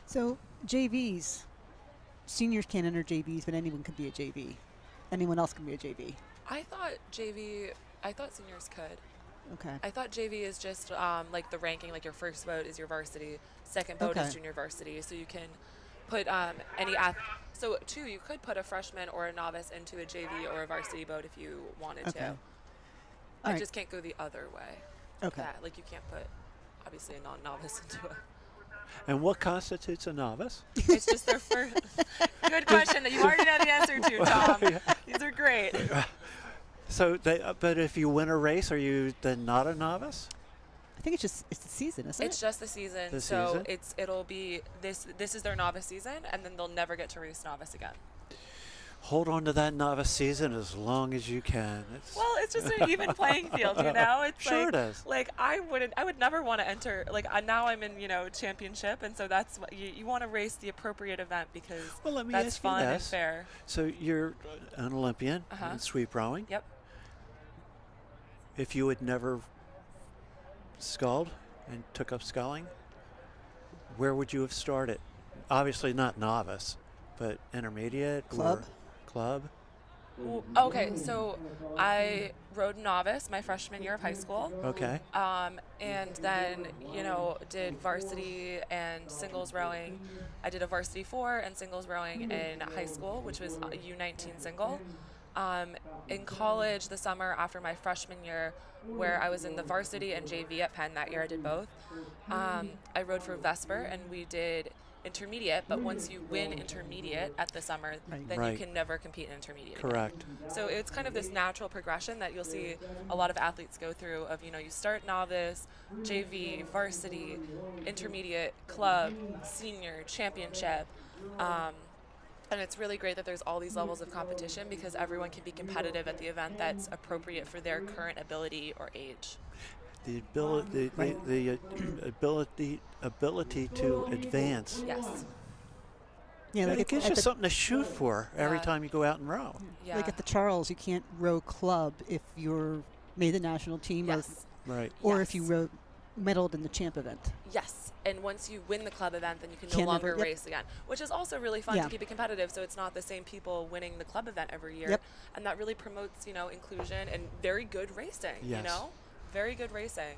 So JVs, seniors can't enter JVs, but anyone can be a JV. Anyone else can be a JV. I thought seniors could. Okay. I thought JV is just like the ranking, like your first vote is your varsity, second vote is junior varsity. So you can put so too, you could put a freshman or a novice into a JV or a varsity vote if you wanted to. I just can't go the other way. Okay. Yeah, like you can't put obviously a non-novice into it. And what constitutes a novice? It's just their first. Good question that you already know the answer to, Tom. These are great. So, but if you win a race, are you then not a novice? I think it's the season, isn't it? It's just the season. It'll be this is their novice season, and then they'll never get to race novice again. Hold on to that novice season as long as you can. It's just an even playing field, you know. It's sure it is. Like I would never want to enter. Like now I'm in championship, and so that's what you want to race the appropriate event because that's fun and fair. So you're an Olympian in sweep rowing. Yep. If you had never sculled and took up sculling, where would you have started? Obviously not novice, but intermediate club. Okay, so I rode novice my freshman year of high school. Okay. And then, did varsity and singles rowing. I did a varsity 4 and singles rowing in high school, which was a U19 single. In college, the summer after my freshman year, where I was in the varsity and JV at Penn that year, I did both. I rode for Vesper, and we did intermediate, but once you win intermediate at the summer, then you can never compete in intermediate. Correct. Again. So it's kind of this natural progression that you'll see a lot of athletes go through of, you start novice, JV, varsity, intermediate, club, senior, championship. And it's really great that there's all these levels of competition because everyone can be competitive at the event that's appropriate for their current ability or age. The ability to advance. Yes. Yeah, like it gives you something to shoot for every time you go out and row. Yeah. Like at the Charles, you can't row club if you're made the national team, or if you medaled in the champ event. Yes, and once you win the club event, then you can no longer race again, which is also really fun to keep it competitive. So it's not the same people winning the club event every year, and that really promotes inclusion and very good racing. Yes. Very good racing.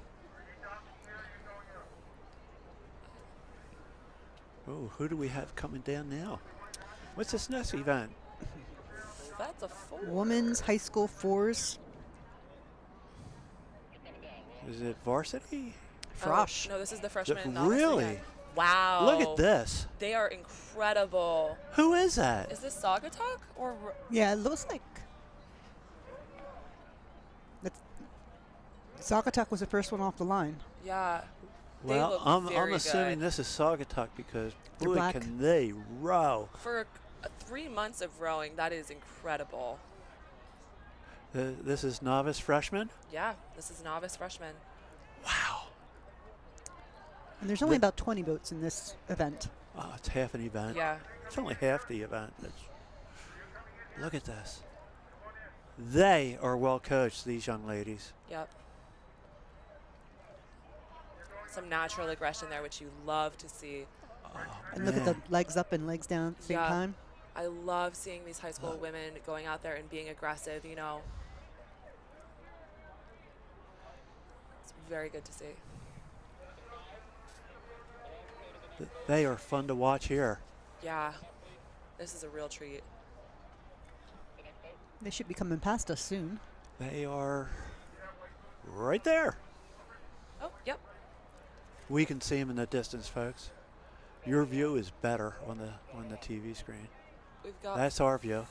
Oh, who do we have coming down now? What's this next event? That's a 4. Women's high school 4s. Is it varsity? Frosh. No, this is the freshman. Really? Again. Wow. Look at this. They are incredible. Who is that? Is this Saugatuck or? Yeah, it looks like. Saugatuck was the first one off the line. Yeah. Well, I'm assuming this is Saugatuck because boy, can they row. For 3 months of rowing, that is incredible. This is novice freshman? Yeah, this is novice freshman. Wow. And there's only about 20 boats in this event. Oh, it's half an event. Yeah. It's only half the event. Look at this. They are well coached, these young ladies. Yep. Some natural aggression there, which you love to see. Oh, and look at the legs up and legs down at the same time. I love seeing these high school women going out there and being aggressive, It's very good to see. They are fun to watch here. Yeah. This is a real treat. They should be coming past us soon. They are right there. Oh, yep. We can see them in the distance, folks. Your view is better on the TV screen. We've got That's our view.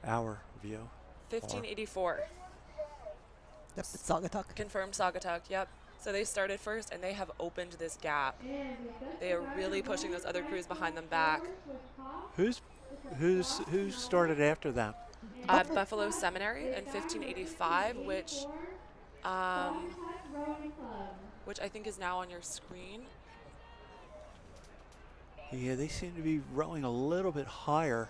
Our view. 1584. That's the Saugatuck. Confirmed Saugatuck, yep. So they started first, and they have opened this gap. They are really pushing those other crews behind them back. Who started after them? at Buffalo Seminary in 1585, which I think is now on your screen. Yeah, they seem to be rowing a little bit higher.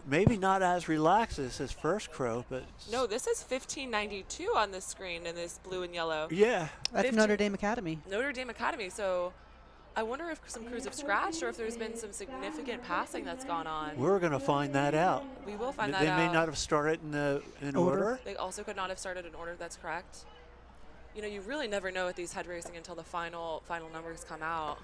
Maybe not as relaxed as his first crew, but No, this is 1592 on the screen in this blue and yellow. yeah, That's Notre Dame Academy. Notre Dame Academy. So I wonder if some crews have scratched or if there's been some significant passing that's gone on. we're going to find that out. We will find that They out. may not have started in order. They also could not have started in order. That's correct. You know, you really never know with these head racing until the final numbers come out.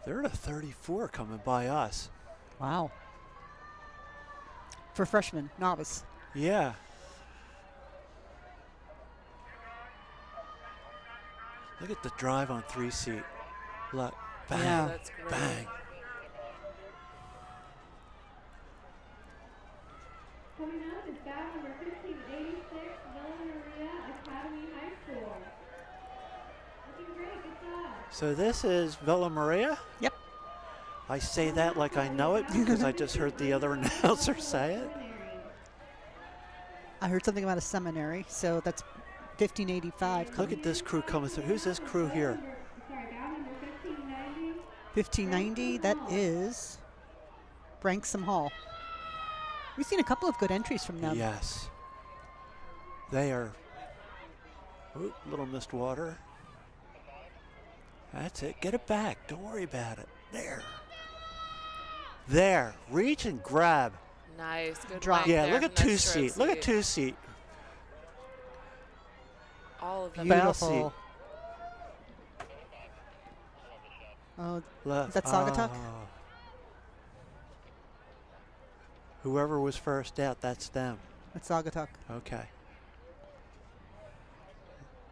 They're at a 34 coming by us. Wow. For freshman, novice. Yeah. Look at the drive on 3-seat. Look, bang, Yeah. That's great. bang. Coming up is bout number 1586, Villa Maria Academy High School. Looking great, good job. So this is Villa Maria? Yep. I say that like I know it because I just heard the other announcer say it. I heard something about a seminary, so that's 1585. Look at this crew coming through. Who's this crew here? Sorry, bout number 1590. 1590, that is Branksome Hall. We've seen a couple of good entries from them. Yes. They are. Oop, little missed water. That's it. Get it back. Don't worry about it. There. There. Reach and grab. Nice. Good Drop. line Yeah, there look at from that 2-seat. stroke Look at seat. 2-seat. All of them. Beautiful. Oh, Left. That's Saugatuck? Oh. Whoever was first out, that's them. that's Saugatuck. Okay.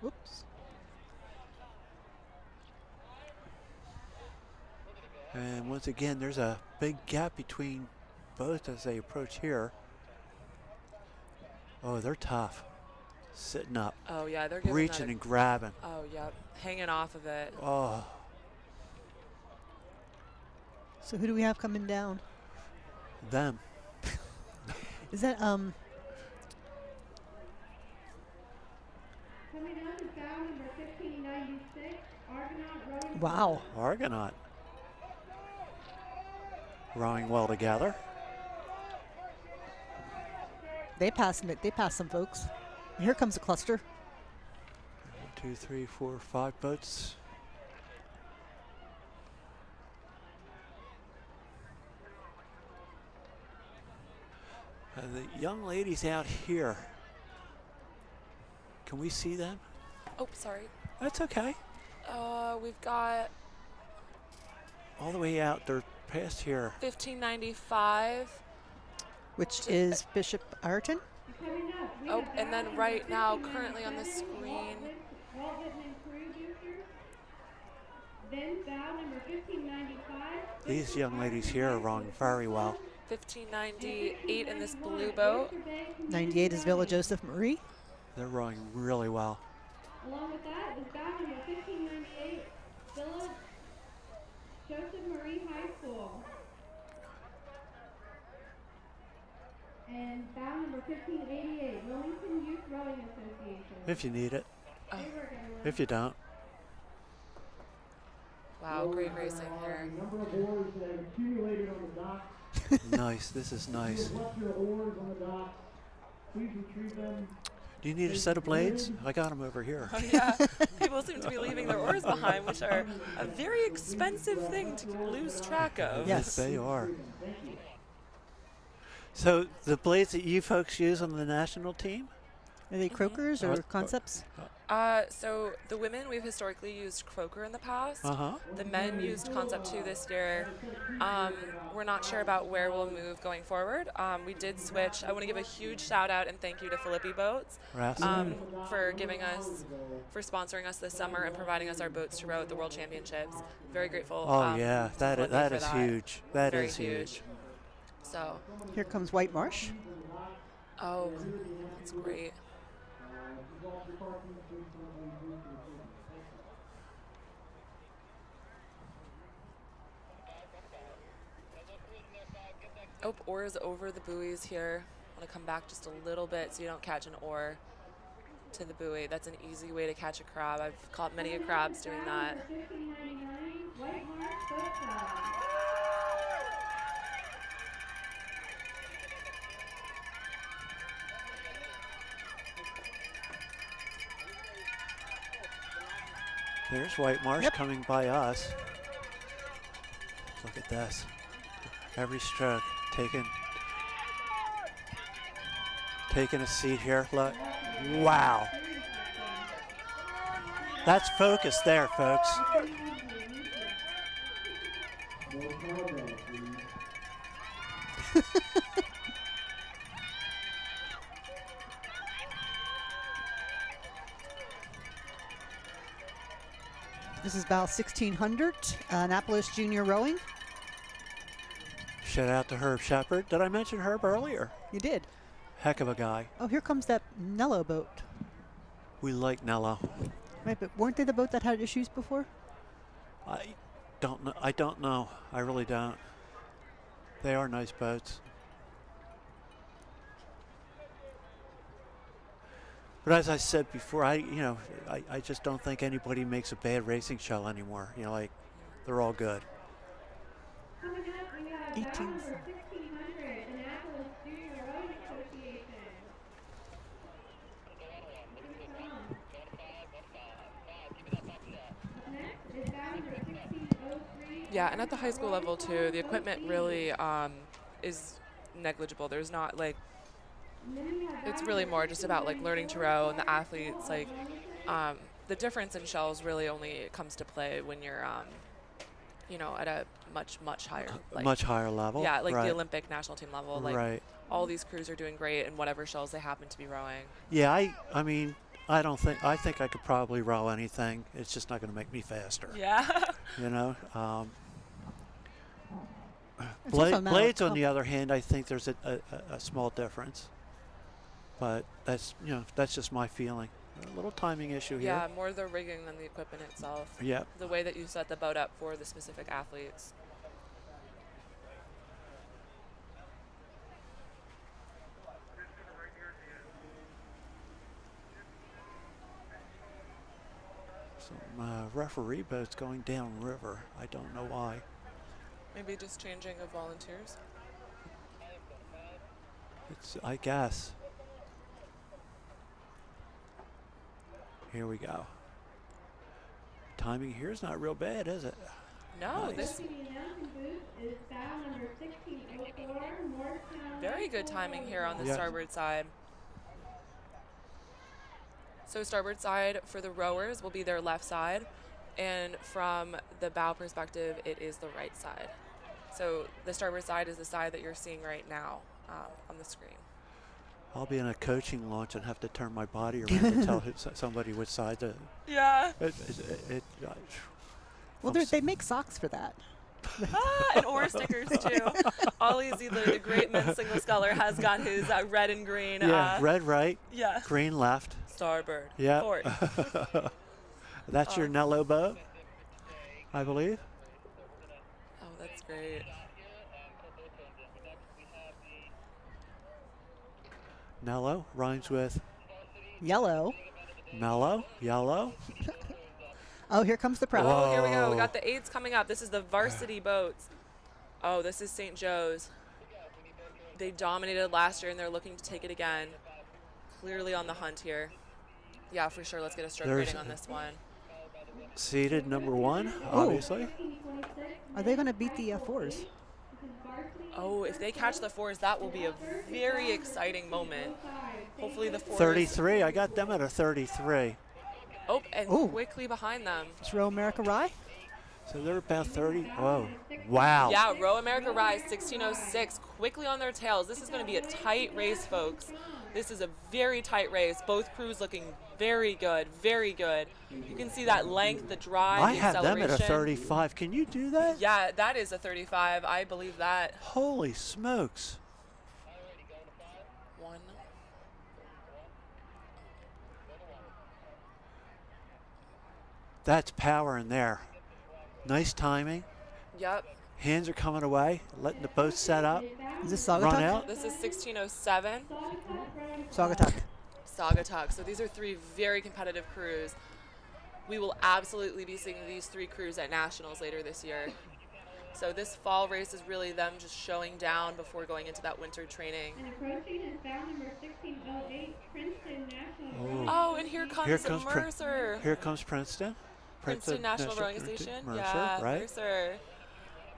Whoops. And once again, there's a big gap between both as they approach here. Oh, they're tough. Sitting up, Oh yeah, they're giving reaching that and grabbing. Oh yep, hanging off of it. Oh, So who do we have coming down? them. Is that Coming up is bout number 1596, Argonaut Rowing wow. Argonaut. Rowing well together. They passed some folks. Here comes a cluster. 1, 2, 3, 4, 5 boats. The young ladies out here. Can we see them? Oh, sorry. That's okay. We've got All the way out, they're past here. 1595. Which is Bishop Ireton. Coming up, we Oh, have and then bout right number now, currently on the 1597, screen. Walt Whitman Crew Boosters. Then bout number 1595. These young ladies here are rowing very well. 1598 in this blue boat. 98 is Villa Joseph Marie. They're rowing really well. Along with that is bout number 1598, Villa Joseph Marie High School. And bout number 1588, Wilmington Youth Rowing Association. If you need it. They work everyone. If you don't. Wow, great racing here. Number of oars that have accumulated on the docks. Nice. This is nice. If you have left your oars on the docks, please retrieve them. Do you need a set of blades? I got them over here. Oh yeah, people seem to be leaving their oars behind, which are a very expensive thing to lose track of. Yes. They are. So the blades that you folks use on the national team? Are they croakers or Uh, concepts? So the women, we've historically used Croaker in the past. Uh-huh. The men used Concept 2 this year. We're not sure about where we'll move going forward. We did switch. I want to give a huge shout out and thank you to Philippi Boats for for sponsoring us this summer and providing us our boats to row at the World Championships. Very grateful. Oh yeah, to that Philippi is for huge. That Very is huge. So, Here comes White Marsh. oh, that's great. Oh, oars over the buoys here. Want to come back just a little bit so you don't catch an oar to the buoy. That's an easy way to catch a crab. I've caught many a crabs doing that. White Mark Boat Club. There's White Marsh coming by us. Look at this. Every stroke taking a seat here. Look. Wow. That's focus there, folks. This is about 1600, Annapolis Junior Rowing. Shout out to Herb Shepard. Did I mention Herb earlier? You did. Heck of a guy. Oh, here comes that Nello boat. We like Nello. Right, but weren't they the boat that had issues before? I don't know. I don't know. I really don't. They are nice boats. But as I said before, I just don't think anybody makes a bad racing show anymore. You know, like they're all good. Coming up, we got 18. bout number 1600, Annapolis Junior Rowing Association. Next is bout number 1603. Yeah, and at the high school level too, the equipment really is negligible. There's not like, it's really more just about like learning to row, and the athletes, like the difference in shells really only comes to play when you're at a much higher, like, much higher level. yeah, like right. the Olympic national team level. Like right. all these crews are doing great in whatever shells they happen to be rowing. Yeah, I mean, I think I could probably row anything. It's just not going to make me faster. Yeah. You know. It's also a matter of Blades, on the other hand, I think there's a small difference. But that's just my feeling. A little timing issue here. Yeah, more the rigging than the equipment itself. Yeah. The way that you set the boat up for the specific athletes. Some referee boats going downriver. I don't know why. Maybe just changing of volunteers. I guess. Here we go. Timing here is not real bad, is it? No, nice. this is bout number 1604, Morristown. very good timing here on the Yeah. starboard side. So starboard side for the rowers will be their left side, and from the bow perspective, it is the right side. So the starboard side is the side that you're seeing right now on the screen. I'll be in a coaching launch and have to turn my body around to tell somebody which side to. Yeah. Well, they make socks for that. And oar stickers too. Ollie Ziedler, the great men's single sculler, has got his red and green. Yeah, red right. Yeah. Green left. Starboard. Yeah. Port. That's your Nello boat, I believe. Oh, that's great. Nello rhymes with Yellow. mellow, yellow. Oh, here comes the pro. Oh, here we go. We Whoa. got the eights coming up. This is the varsity boats. Oh, this is St. Joe's. They dominated last year, and they're looking to take it again. Clearly on the hunt here. Yeah, for sure. Let's get a stroke There's rating on this one. Seated number one, obviously. Are they going to beat the fours? Oh, if they catch the fours, that will be a very exciting moment. Hopefully the fours. 33. I got them at a 33. Oh, and Ooh. quickly behind them. It's Row America Rye. So they're about 30. Whoa. Wow. Yeah, Row America Rise 1606, quickly on their tails. This is going to be a tight race, folks. This is a very tight race. Both crews looking very good, very good. You can see that length, the drive, I the have them acceleration. at a 35. Can you do that? Yeah, that is a 35. I believe that. Holy smokes. One. That's power in there. Nice timing. Yep. Hands are coming away, letting the boat set up. Is this Run Saugatuck? out. This is 1607. Saugatuck. Saugatuck. So these are 3 very competitive crews. We will absolutely be seeing these 3 crews at Nationals later this year. So this fall race is really them just showing down before going into that winter training. And approaching is bound number 1608, Princeton National Oh. Rowing Oh, and here comes Prin- Mercer. Here comes Princeton. Princeton National Rowing Station. Mercer, Yeah, right? Mercer.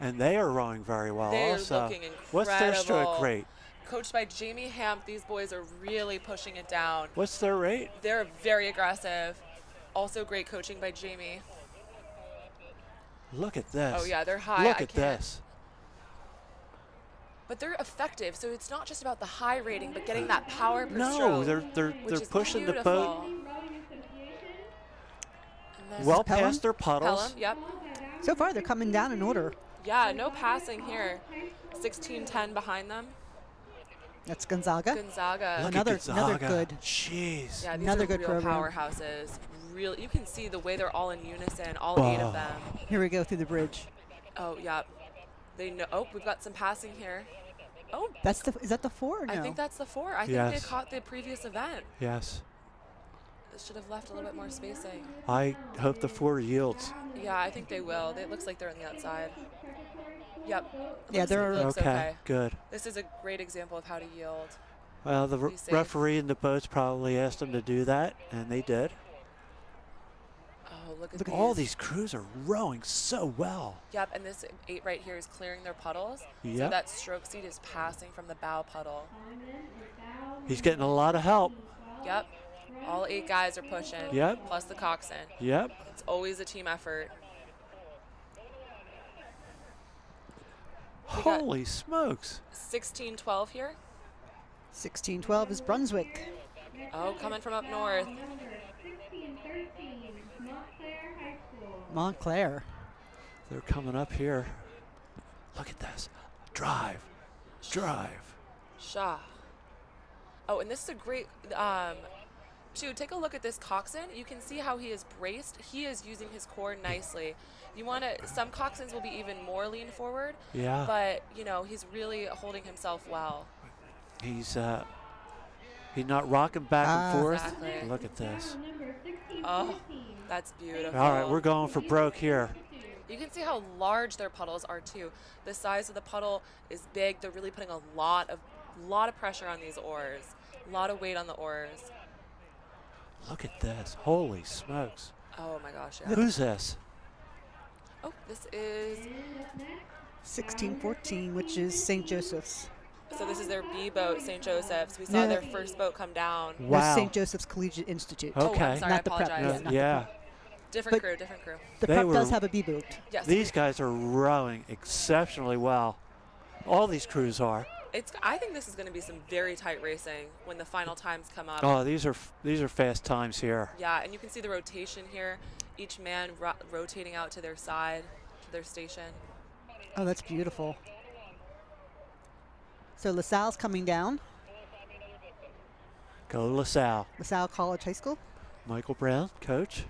And they are rowing very well They're also. looking incredible. What's their stroke rate? Coached by Jamie Hamp, these boys are really pushing it down. What's their rate? They're very aggressive. Also great coaching by Jamie. Look at this. Oh yeah, they're high. Look I at can't. this. But they're effective, so it's not just about the high rating, but getting that power per No, stroke, they're which is pushing the beautiful. boat And this well is Pelham? past their puddles. Pelham, yep. So far, they're coming down in order. Yeah, no passing here. 16-10 behind them. That's Gonzaga. Gonzaga. Look Another- at Gonzaga. another good. Jeez. Yeah, these Another are good real program. powerhouses. Real, you can see the way they're all in unison, all 8 of them. Here we go through the bridge. Oh, yeah. They know. Oh, we've got some passing here. Oh, That's the. Is that the 4 or no? I think that's the 4. I think Yes. they caught the previous event. Yes. It should have left a little bit more spacing. I hope the 4 yields. Yeah, I think they will. It looks like they're on the outside. Yep. Yeah, they're Looks okay. Good. This is a great example of how to yield. Well, the Be safe. referee in the boats probably asked them to do that, and they did. Oh, look at Look at All these crews are rowing so well. Yep, and this 8 right here is clearing their puddles. So Yep. that stroke seat is passing from the bow puddle. He's getting a lot of help. Yep. All 8 guys are pushing. Yep. Plus the coxswain. Yep. It's always a team effort. We got Holy smokes. 16-12 here. 1612 is Brunswick. Oh, coming from up north. 1613, Montclair High School. Montclair. They're coming up here. Look at this. Drive. Drive. Shaw. Oh, and this is a great, too, take a look at this coxswain. You can see how he is braced. He is using his core nicely. You want to, some coxswains will be even more lean forward. Yeah. But, you know, he's really holding himself well. He's not rocking back and forth. Exactly. Look at this. Oh, that's beautiful. All right, we're going for broke here. You can see how large their puddles are too. The size of the puddle is big. They're really putting a lot of pressure on these oars. A lot of weight on the oars. Look at this. Holy smokes. Oh my gosh, yeah. Who's this? Oh, this is, 1614, which is St. Joseph's. so this is their B boat, St. Joseph's. We saw Yeah. their first boat come down. There's Wow. St. Joseph's Collegiate Institute. Oh, Okay. I'm sorry, Not the I prep, apologize. not the Yeah. Different But- crew, different crew. The They prep were- does have a B boat. Yes. These guys are rowing exceptionally well. All these crews are. I think this is going to be some very tight racing when the final times come up. Oh, these are fast times here. Yeah, and you can see the rotation here. Each man rotating out to their side, to their station. Oh, that's beautiful. So LaSalle's coming down. Go LaSalle. LaSalle College High School. Michael Brown, coach.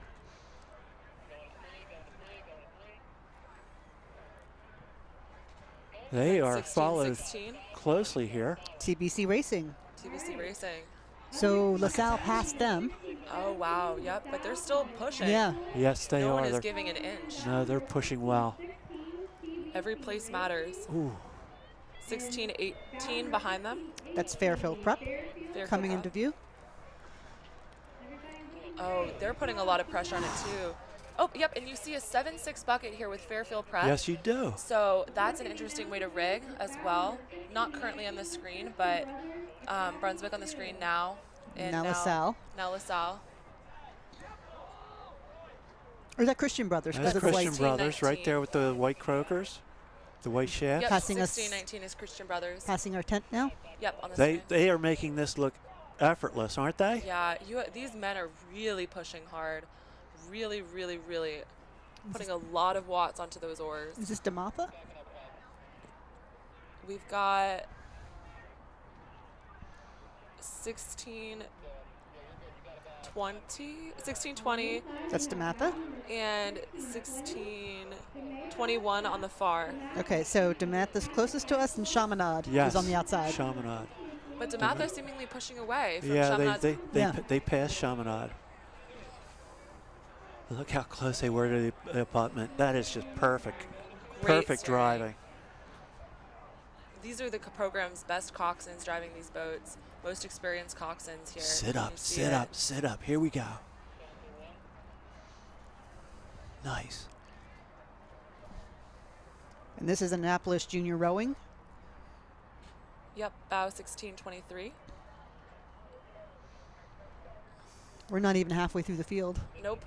They are 16, followed 16. closely here. TBC Racing. TBC Racing. So LaSalle passed them. Oh, wow. Yep, but they're still pushing. Yeah. Yes, they No are. one is They're- giving an inch. no, they're pushing well. Every place matters. Ooh. 16, 18 behind them. That's Fairfield Prep Fairfield coming Prep. into view. Oh, they're putting a lot of pressure on it too. Oh, yep, and you see a 7-6 bucket here with Fairfield Prep. Yes, you do. So that's an interesting way to rig as well. Not currently on the screen, but Brunswick on the screen now. And Now LaSalle. Now LaSalle. Or is that Christian Brothers? That's 'Cause of the Christian white. Brothers right there with the white croakers, the white shafts. Yep, Passing us- 16-19 is Christian Brothers. Passing our tent now. Yep, on the They screen. they are making this look effortless, aren't they? Yeah, these men are really pushing hard. Really, really, really putting a lot of watts onto those oars. Is this DeMatha? We've got 16, 1620. That's DeMatha. And 1621 on the far. Okay, so DeMatha's closest to us, and Chaminade is on the outside. Chaminade. But DeMatha seemingly pushing away from Yeah, Chaminade's. they passed Chaminade. Look how close they were to the abutment. That is just perfect. Perfect driving. These are the program's best coxswains driving these boats. Most experienced coxswains here. Sit up, sit up, sit up. Here we go. Nice. And this is Annapolis Junior Rowing. Yep, bow 1623. We're not even halfway through the field. Nope.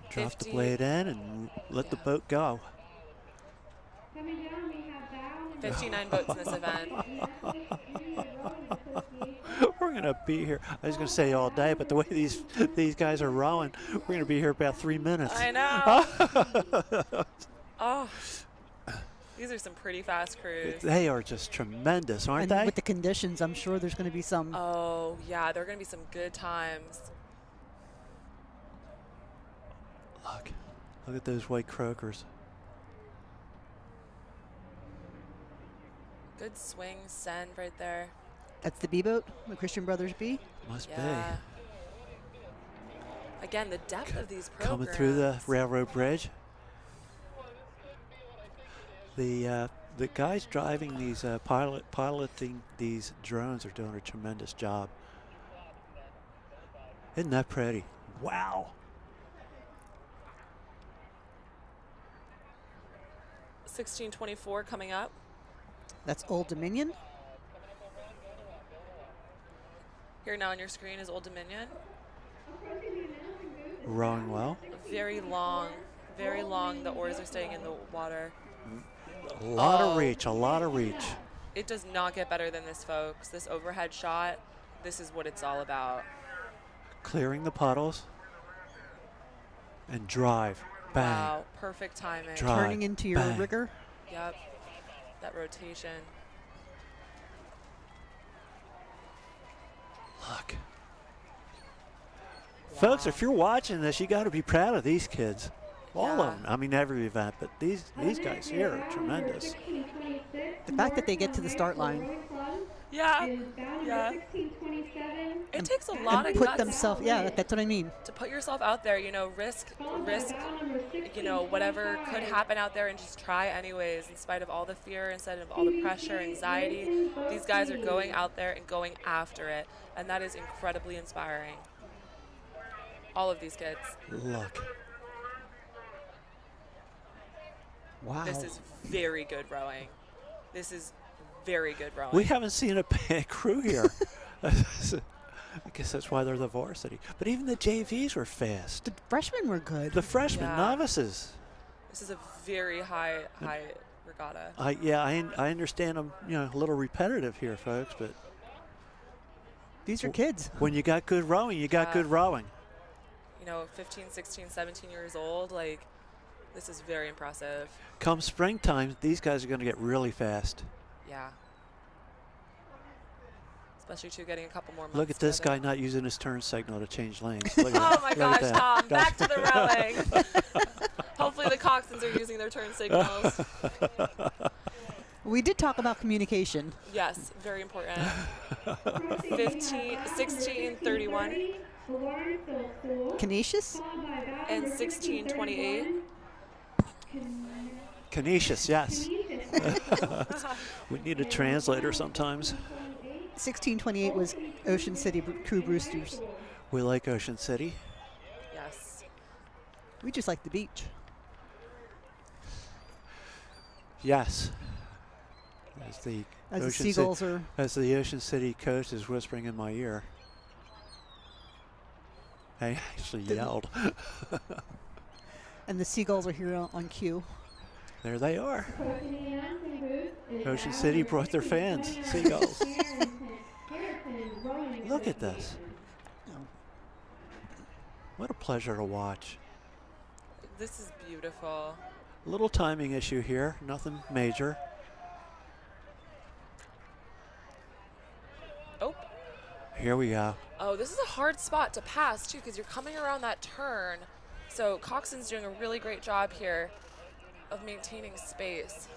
Drop the blade in and let the boat go. Coming down, we have bow. 59 boats in this event. We're going to be here, I was going to say all day, but the way these guys are rowing, we're going to be here about 3 minutes. I know. Oh, these are some pretty fast crews. They are just tremendous, aren't they? With the conditions, I'm sure there's going to be some. Oh, yeah, there are going to be some good times. Look at those white croakers. Good swing send right there. That's the B boat, the Christian Brothers B? Must be. Again, the depth of these programs. Coming through the railroad bridge. The guys driving these, piloting these drones are doing a tremendous job. Isn't that pretty? Wow. 1624 coming up. That's Old Dominion. Here now on your screen is Old Dominion. Rowing well. Very long, very long. The oars are staying in the water. A lot of reach, a lot of reach. It does not get better than this, folks. This overhead shot, this is what it's all about. Clearing the puddles and drive. Bang. Wow, perfect timing. Drive. Turning into your Bang. rigger. Yep, that rotation. Look. Wow. Folks, if you're watching this, you got to be proud of these kids. All of them. I mean, every event, but these guys here are tremendous. The fact that they get to the start line. Yeah. It takes a lot of put guts. themselves. Yeah, that's what I mean. To put yourself out there, you know, risk, you know, whatever could happen out there, and just try anyways, in spite of all the fear, in spite of all the pressure, anxiety. These guys are going out there and going after it, and that is incredibly inspiring. All of these kids. Look. Wow. This is very good rowing. This is very good rowing. We haven't seen a bad crew here. I guess that's why they're the varsity. But even the JVs were fast. The freshmen were good. The freshmen, novices. This is a very high regatta. I understand I'm a little repetitive here, folks, but these are kids. When you got good rowing, you got good rowing. You know, 15, 16, 17 years old, like, this is very impressive. Come springtime, these guys are going to get really fast. Yeah. Especially too getting a couple more months. Look at this guy not using his turn signal to change lanes. Look at oh my that. gosh, Tom, back to the rowing. Hopefully the coxswains are using their turn signals. We did talk about communication. Yes, very important. 1631. Canisius? And 1628. Canisius, yes. We need a translator sometimes. 1628 was Ocean City Crew Brewsters. We like Ocean City. Yes. We just like the beach. Yes. As the seagulls are. As the Ocean City coast is whispering in my ear. I actually yelled. And the seagulls are here on cue. There they are. Ocean City brought their fans, seagulls. Look at this. What a pleasure to watch. This is beautiful. Little timing issue here, nothing major. here we go. Oh, this is a hard spot to pass too, because you're coming around that turn. So Coxon's doing a really great job here of maintaining space.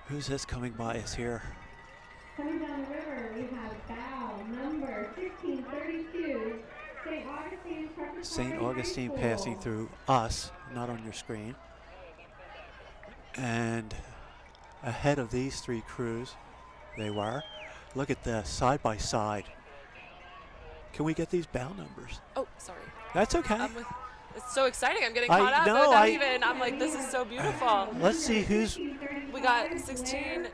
Who's this coming by us here? Coming down the river, we have bow number 1632, St. Augustine Preparatory St. Augustine High passing School. through us, not on your screen. And ahead of these three crews, they were. Look at this, side by side. Can we get these bow numbers? Oh, sorry. That's okay. It's so exciting. I'm getting caught up. I'm like, this is so beautiful. Let's see who's. We got 16.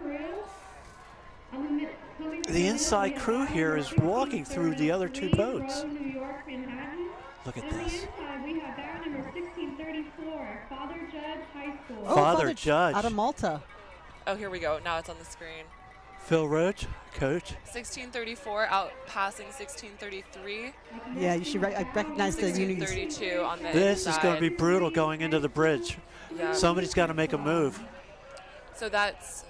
The inside crew here is walking through the other two boats. Look at this. We have bow number 1634, Father Judge High School. Oh, Father Judge. Out of Malta. Oh, here we go. Now it's on the screen. Phil Roach, coach. 1634 out passing 1633. Yeah, you should. I recognize the unis. 1632 on the This inside. is going to be brutal going into the bridge. Yeah. Somebody's got to make a move. So that's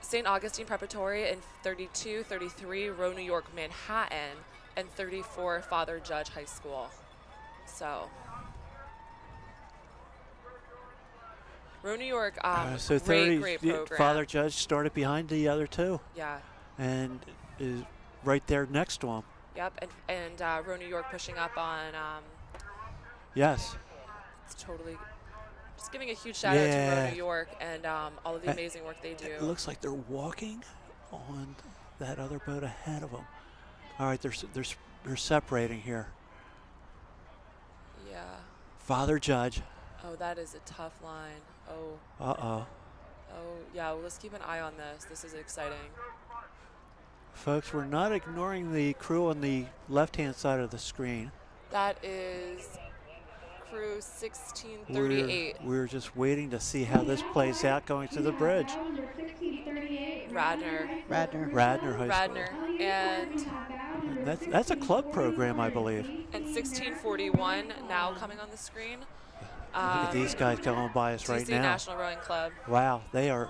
St. Augustine Preparatory in 32, 33, Row, New York, Manhattan, and 34, Father Judge High School. So Row, New York, So 30, great program. Father Judge started behind the other two. Yeah. And is right there next to him. Yep, and Row, New York pushing up on. Yes. It's totally. Just giving a huge shout out to Row, New York, and all of the amazing work they do. It looks like they're walking on that other boat ahead of them. All right, they're separating here. Yeah. Father Judge. Oh, that is a tough line. Oh. Uh-oh. Oh, yeah, well, let's keep an eye on this. This is exciting. Folks, we're not ignoring the crew on the left-hand side of the screen. That is crew 1638. We're just waiting to see how this plays out going to the bridge. Radnor High School. Radnor. And that's a club program, I believe. And 1641 now coming on the screen. Look at these guys going by us right TC now. National Rowing Club. Wow, they are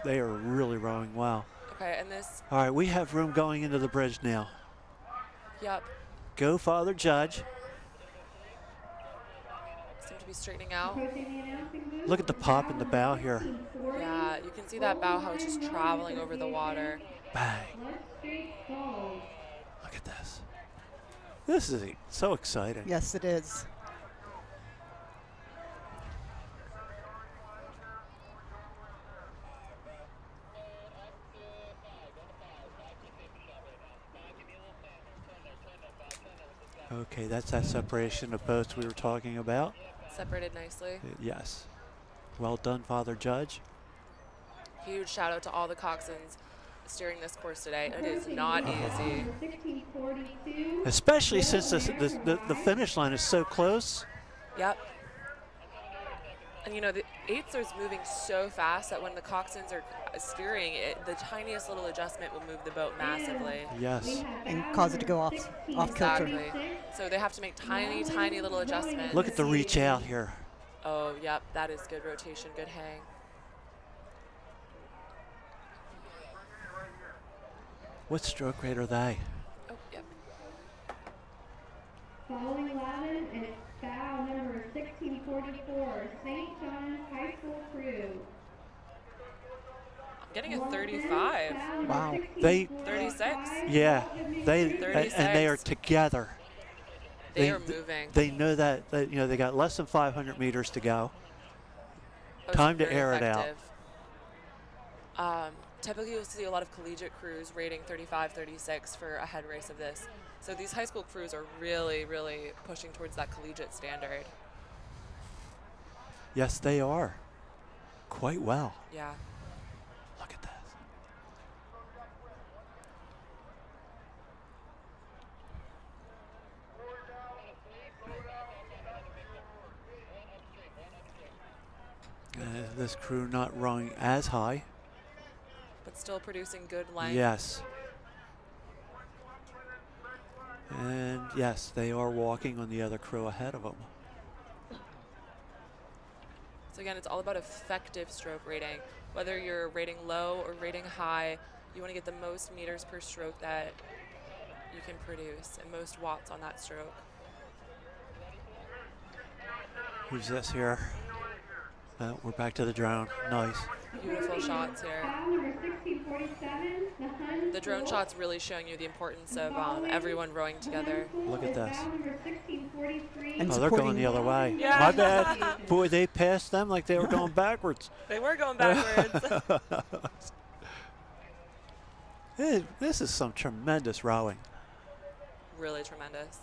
really rowing well. Okay, and this. All right, we have room going into the bridge now. Yep. Go, Father Judge. Seem to be straightening out. Look at the pop in the bow here. Yeah, you can see that bow how it's just traveling over the water. Bang. Look at this. This is so exciting. Yes, it is. Okay, that's that separation of boats we were talking about. Separated nicely. Yes. Well done, Father Judge. Huge shout out to all the coxswains steering this course today. It is not easy. Especially since the finish line is so close. Yep. And you know, the eights is moving so fast that when the coxswains are steering it, the tiniest little adjustment will move the boat massively. Yes. And cause it to go off kilter. Exactly. So they have to make tiny, tiny little adjustments. Look at the reach out here. Oh, yep, that is good rotation, good hang. What stroke rate are they? Oh, yep. Following Lavin and bow number 1644, St. John's High School crew. I'm getting a 35. Wow. 36. Yeah, and they are 36. together. They are moving. They know that you know they got less than 500 meters to go. That was Time to very air it out. effective. Typically, you'll see a lot of collegiate crews rating 35, 36 for a head race of this. So these high school crews are really, really pushing towards that collegiate standard. Yes, they are. Quite well. Yeah. Look at this. This crew not rowing as high. But still producing good length. Yes. And yes, they are walking on the other crew ahead of them. So again, it's all about effective stroke rating. Whether you're rating low or rating high, you want to get the most meters per stroke that you can produce and most watts on that stroke. Who's this here? We're back to the drone. Nice. Beautiful shots here. Number 1647, the Hun The drone School. shot's really showing you the importance of everyone rowing together. Look at this. Number 1643. And Oh, they're going the other way. Yeah. My bad. Boy, they passed them like they were going backwards. They were going backwards. This is some tremendous rowing. Really tremendous.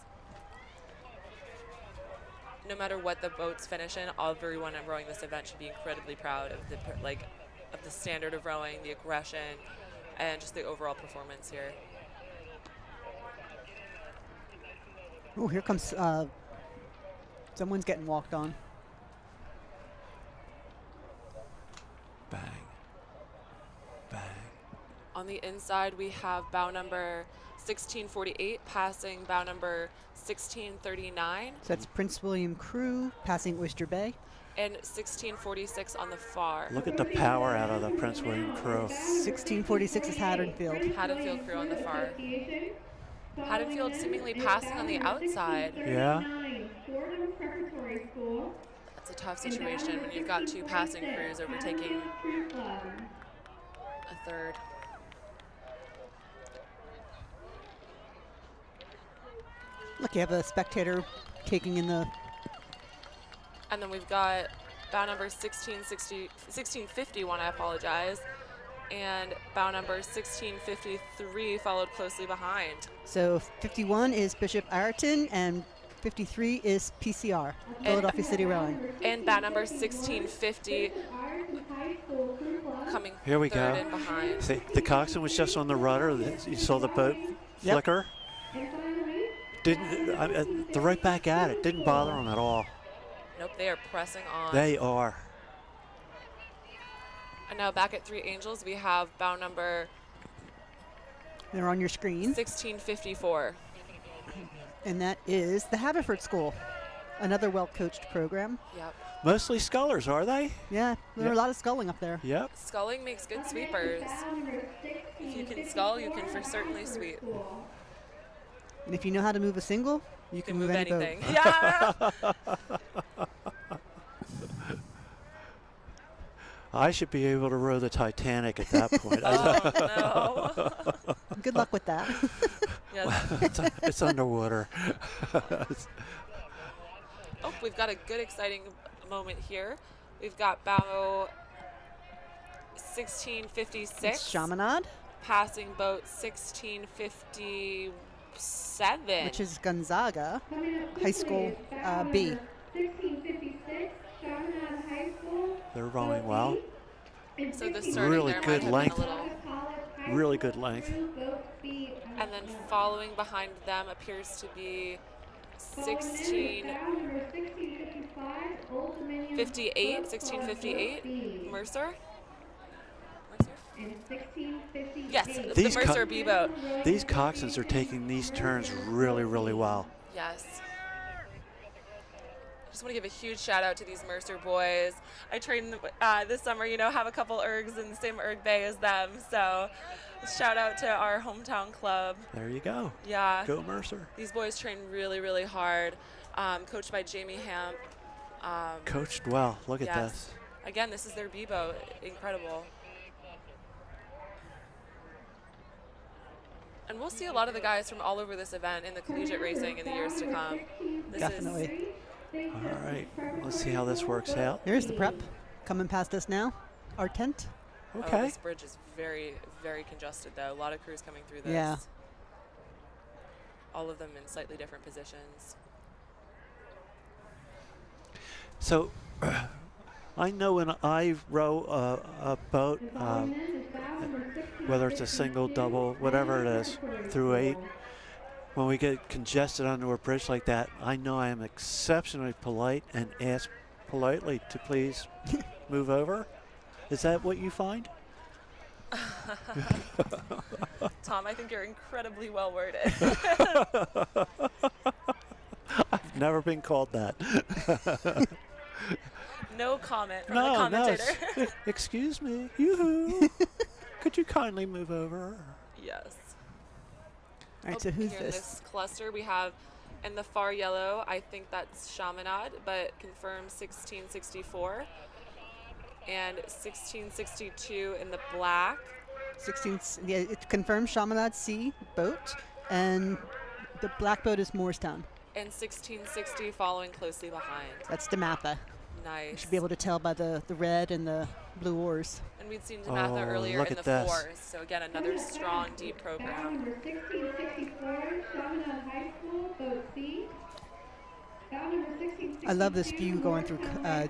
No matter what the boats finish in, everyone rowing this event should be incredibly proud of the standard of rowing, the aggression, and just the overall performance here. Oh, here comes someone's getting walked on. Bang. Bang. On the inside, we have bow number 1648 passing bow number 1639. So that's Prince William Crew passing Oyster Bay. And 1646 on the far. Look at the power out of the Prince William Crew. 1646 is Haddonfield. Haddonfield Crew on the far. Haddonfield seemingly passing on the outside. Yeah. That's a tough situation when you've got two passing crews overtaking a third. Look, you have a spectator taking in the... And then we've got bow number 1651, I apologize, and bow number 1653 followed closely behind. So 51 is Bishop Ireton and 53 is PCR, Philadelphia City Rowing. And bow number 1650 coming Here we third go. in behind. See, the coxswain was just on the rudder. You saw the boat flicker. They're right back at it. Didn't bother them at all. Nope, they are pressing on. They are. And now back at Three Angels, we have bow number They're on your screen. 1654. And that is the Haverford School, another well-coached program. Yep. Mostly scullers, are they? Yeah, there are a lot of sculling up there. Yep. Sculling makes good sweepers. If you can scull, you can for certainly sweep. And if you know how to move a single, you can move any anything. boat. Yeah. I should be able to row the Titanic at that point. Oh, no. Good luck with that. Yes. It's underwater. Oh, we've got a good, exciting moment here. We've got bow 1656. It's Chaminade, Passing boat 1657. which is Gonzaga High School B. 1656, Chaminade High School. They're rowing well. So the starting Really there good might have been length. a little. Really good length. And then following behind them appears to be 1658, 1658, Mercer. Yes, the Mercer B boat. These coxswains are taking these turns really, really well. Yes. Just want to give a huge shout out to these Mercer boys. I trained this summer, have a couple ergs in the same erg bay as them. So shout out to our hometown club. There you go. Yeah. Go Mercer. These boys train really, really hard. Coached by Jamie Hamp. Coached well. Look at yes. this. Again, this is their B boat. Incredible. And we'll see a lot of the guys from all over this event in the collegiate racing in the years to come. This Definitely. All right. Let's see how this works out. Here's the prep coming past us now. Our tent. Okay. Oh, this bridge is very, very congested, though. A lot of crews coming through this. Yeah. All of them in slightly different positions. So, I know when I row a boat, whether it's a single, double, whatever it is, through 8, when we get congested onto a bridge like that, I know I am exceptionally polite and ask politely to please move over. Is that what you find? Tom, I think you're incredibly well worded. I've never been called that. No comment from No, the no. commentator. Excuse me. Yoo-hoo. Could you kindly move over? Yes. All right, so who's Here in this? this cluster, we have in the far yellow, I think that's Chaminade, but confirmed 1664. And 1662 in the black. 16. Yeah, it confirms Chaminade C boat, and the black boat is Moorestown. And 1660 following closely behind. That's DeMatha. Nice. You should be able to tell by the red and the blue oars. And we'd seen DeMatha earlier look in at the this. fours. So again, another strong, deep program. Number 1664, Chaminade High School, boat C. Bow number 1662, I love this view going through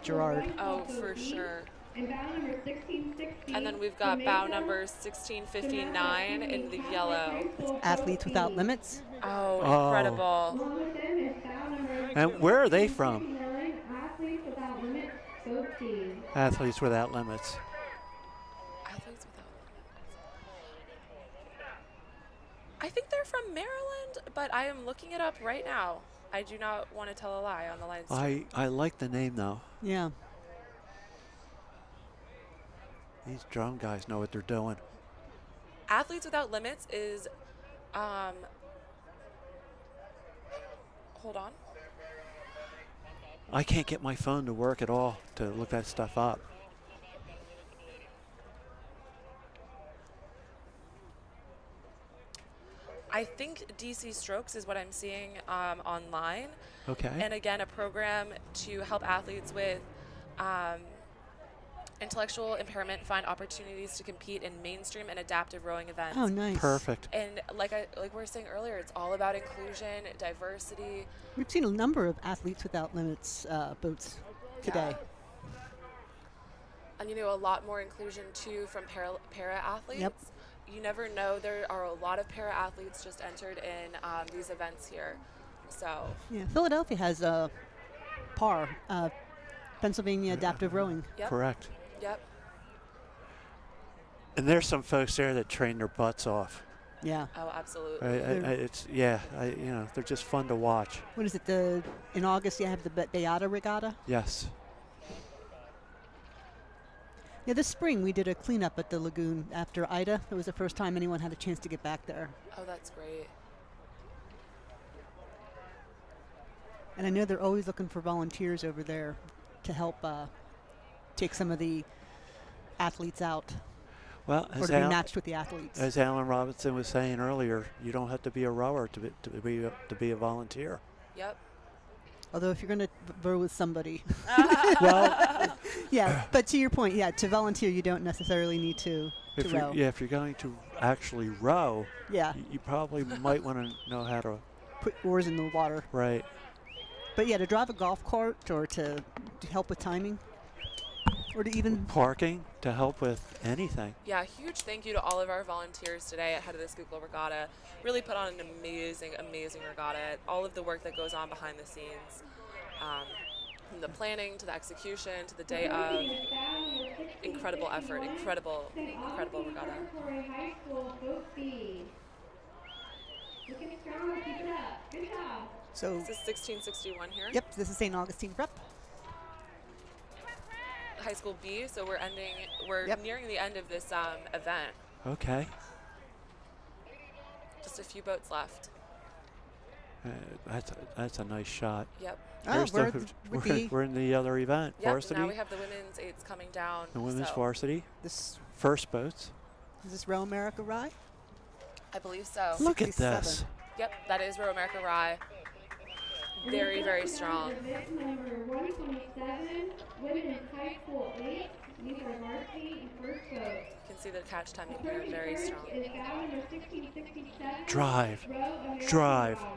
Girard. Oh, for sure. And bow number 1660. And then we've got bow number 1659 in the yellow. Athletes Without Limits. Oh, Oh. incredible. Along with them is bow number And where are they from? 1659, Athletes Without Limits, boat C. Athletes Without Limits. Athletes Without Limits. I think they're from Maryland, but I am looking it up right now. I do not want to tell a lie on the line stream. I like the name though. Yeah. These drum guys know what they're doing. Athletes Without Limits is, hold on. I can't get my phone to work at all to look that stuff up. I think DC Strokes is what I'm seeing online. Okay. And again, a program to help athletes with intellectual impairment find opportunities to compete in mainstream and adaptive rowing events. Oh, nice. Perfect. And like we were saying earlier, it's all about inclusion, diversity. We've seen a number of Athletes Without Limits boats today. And a lot more inclusion too from para athletes. Yep. You never know. There are a lot of para athletes just entered in these events here. So Yeah, Philadelphia has PAR, Pennsylvania Adaptive Rowing. Yep. Correct. Yep. And there's some folks there that train their butts off. Yeah. Oh, absolutely. They're just fun to watch. What is it? In August, you have the Beata Regatta. Yes. Yeah, this spring we did a cleanup at the lagoon after Ida. It was the first time anyone had a chance to get back there. Oh, that's great. And I know they're always looking for volunteers over there to help take some of the athletes out, Well, or to be matched with the athletes. as Alan Robinson was saying earlier, you don't have to be a rower to be a volunteer. Yep. Although if you're going to row with somebody, Well, yeah. But to your point, yeah, to volunteer you don't necessarily need to row. if you're going to actually row, Yeah. you probably might want to know how to. Put oars in the water. Right. But yeah, to drive a golf cart or to help with timing, or to even Parking to help with anything. Yeah, huge thank you to all of our volunteers today at Head of the Schuylkill Regatta. Really put on an amazing, amazing regatta. All of the work that goes on behind the scenes, from the planning to the execution to the day of. Incredible effort, incredible regatta. High School, boat B. Looking strong, keep it up. Good job. so. This is 1661 here. Yep, this is St. Augustine Prep. High School B, so we're Yep. nearing the end of this event. Okay. Just a few boats left. That's a nice shot. Yep. Here's we're in the other event, Yep. varsity. Now we have the women's eights coming down. The women's so varsity. This First boats. is this Row America Rye? I believe so. Look at 67. this. Yep, that is Row America Rye. Very, very strong. Number 127, Women's High School 8. These are varsity and first boat. You can see the catch timing here, very strong. Is bow number 1667. Drive. Row America Drive. Rye.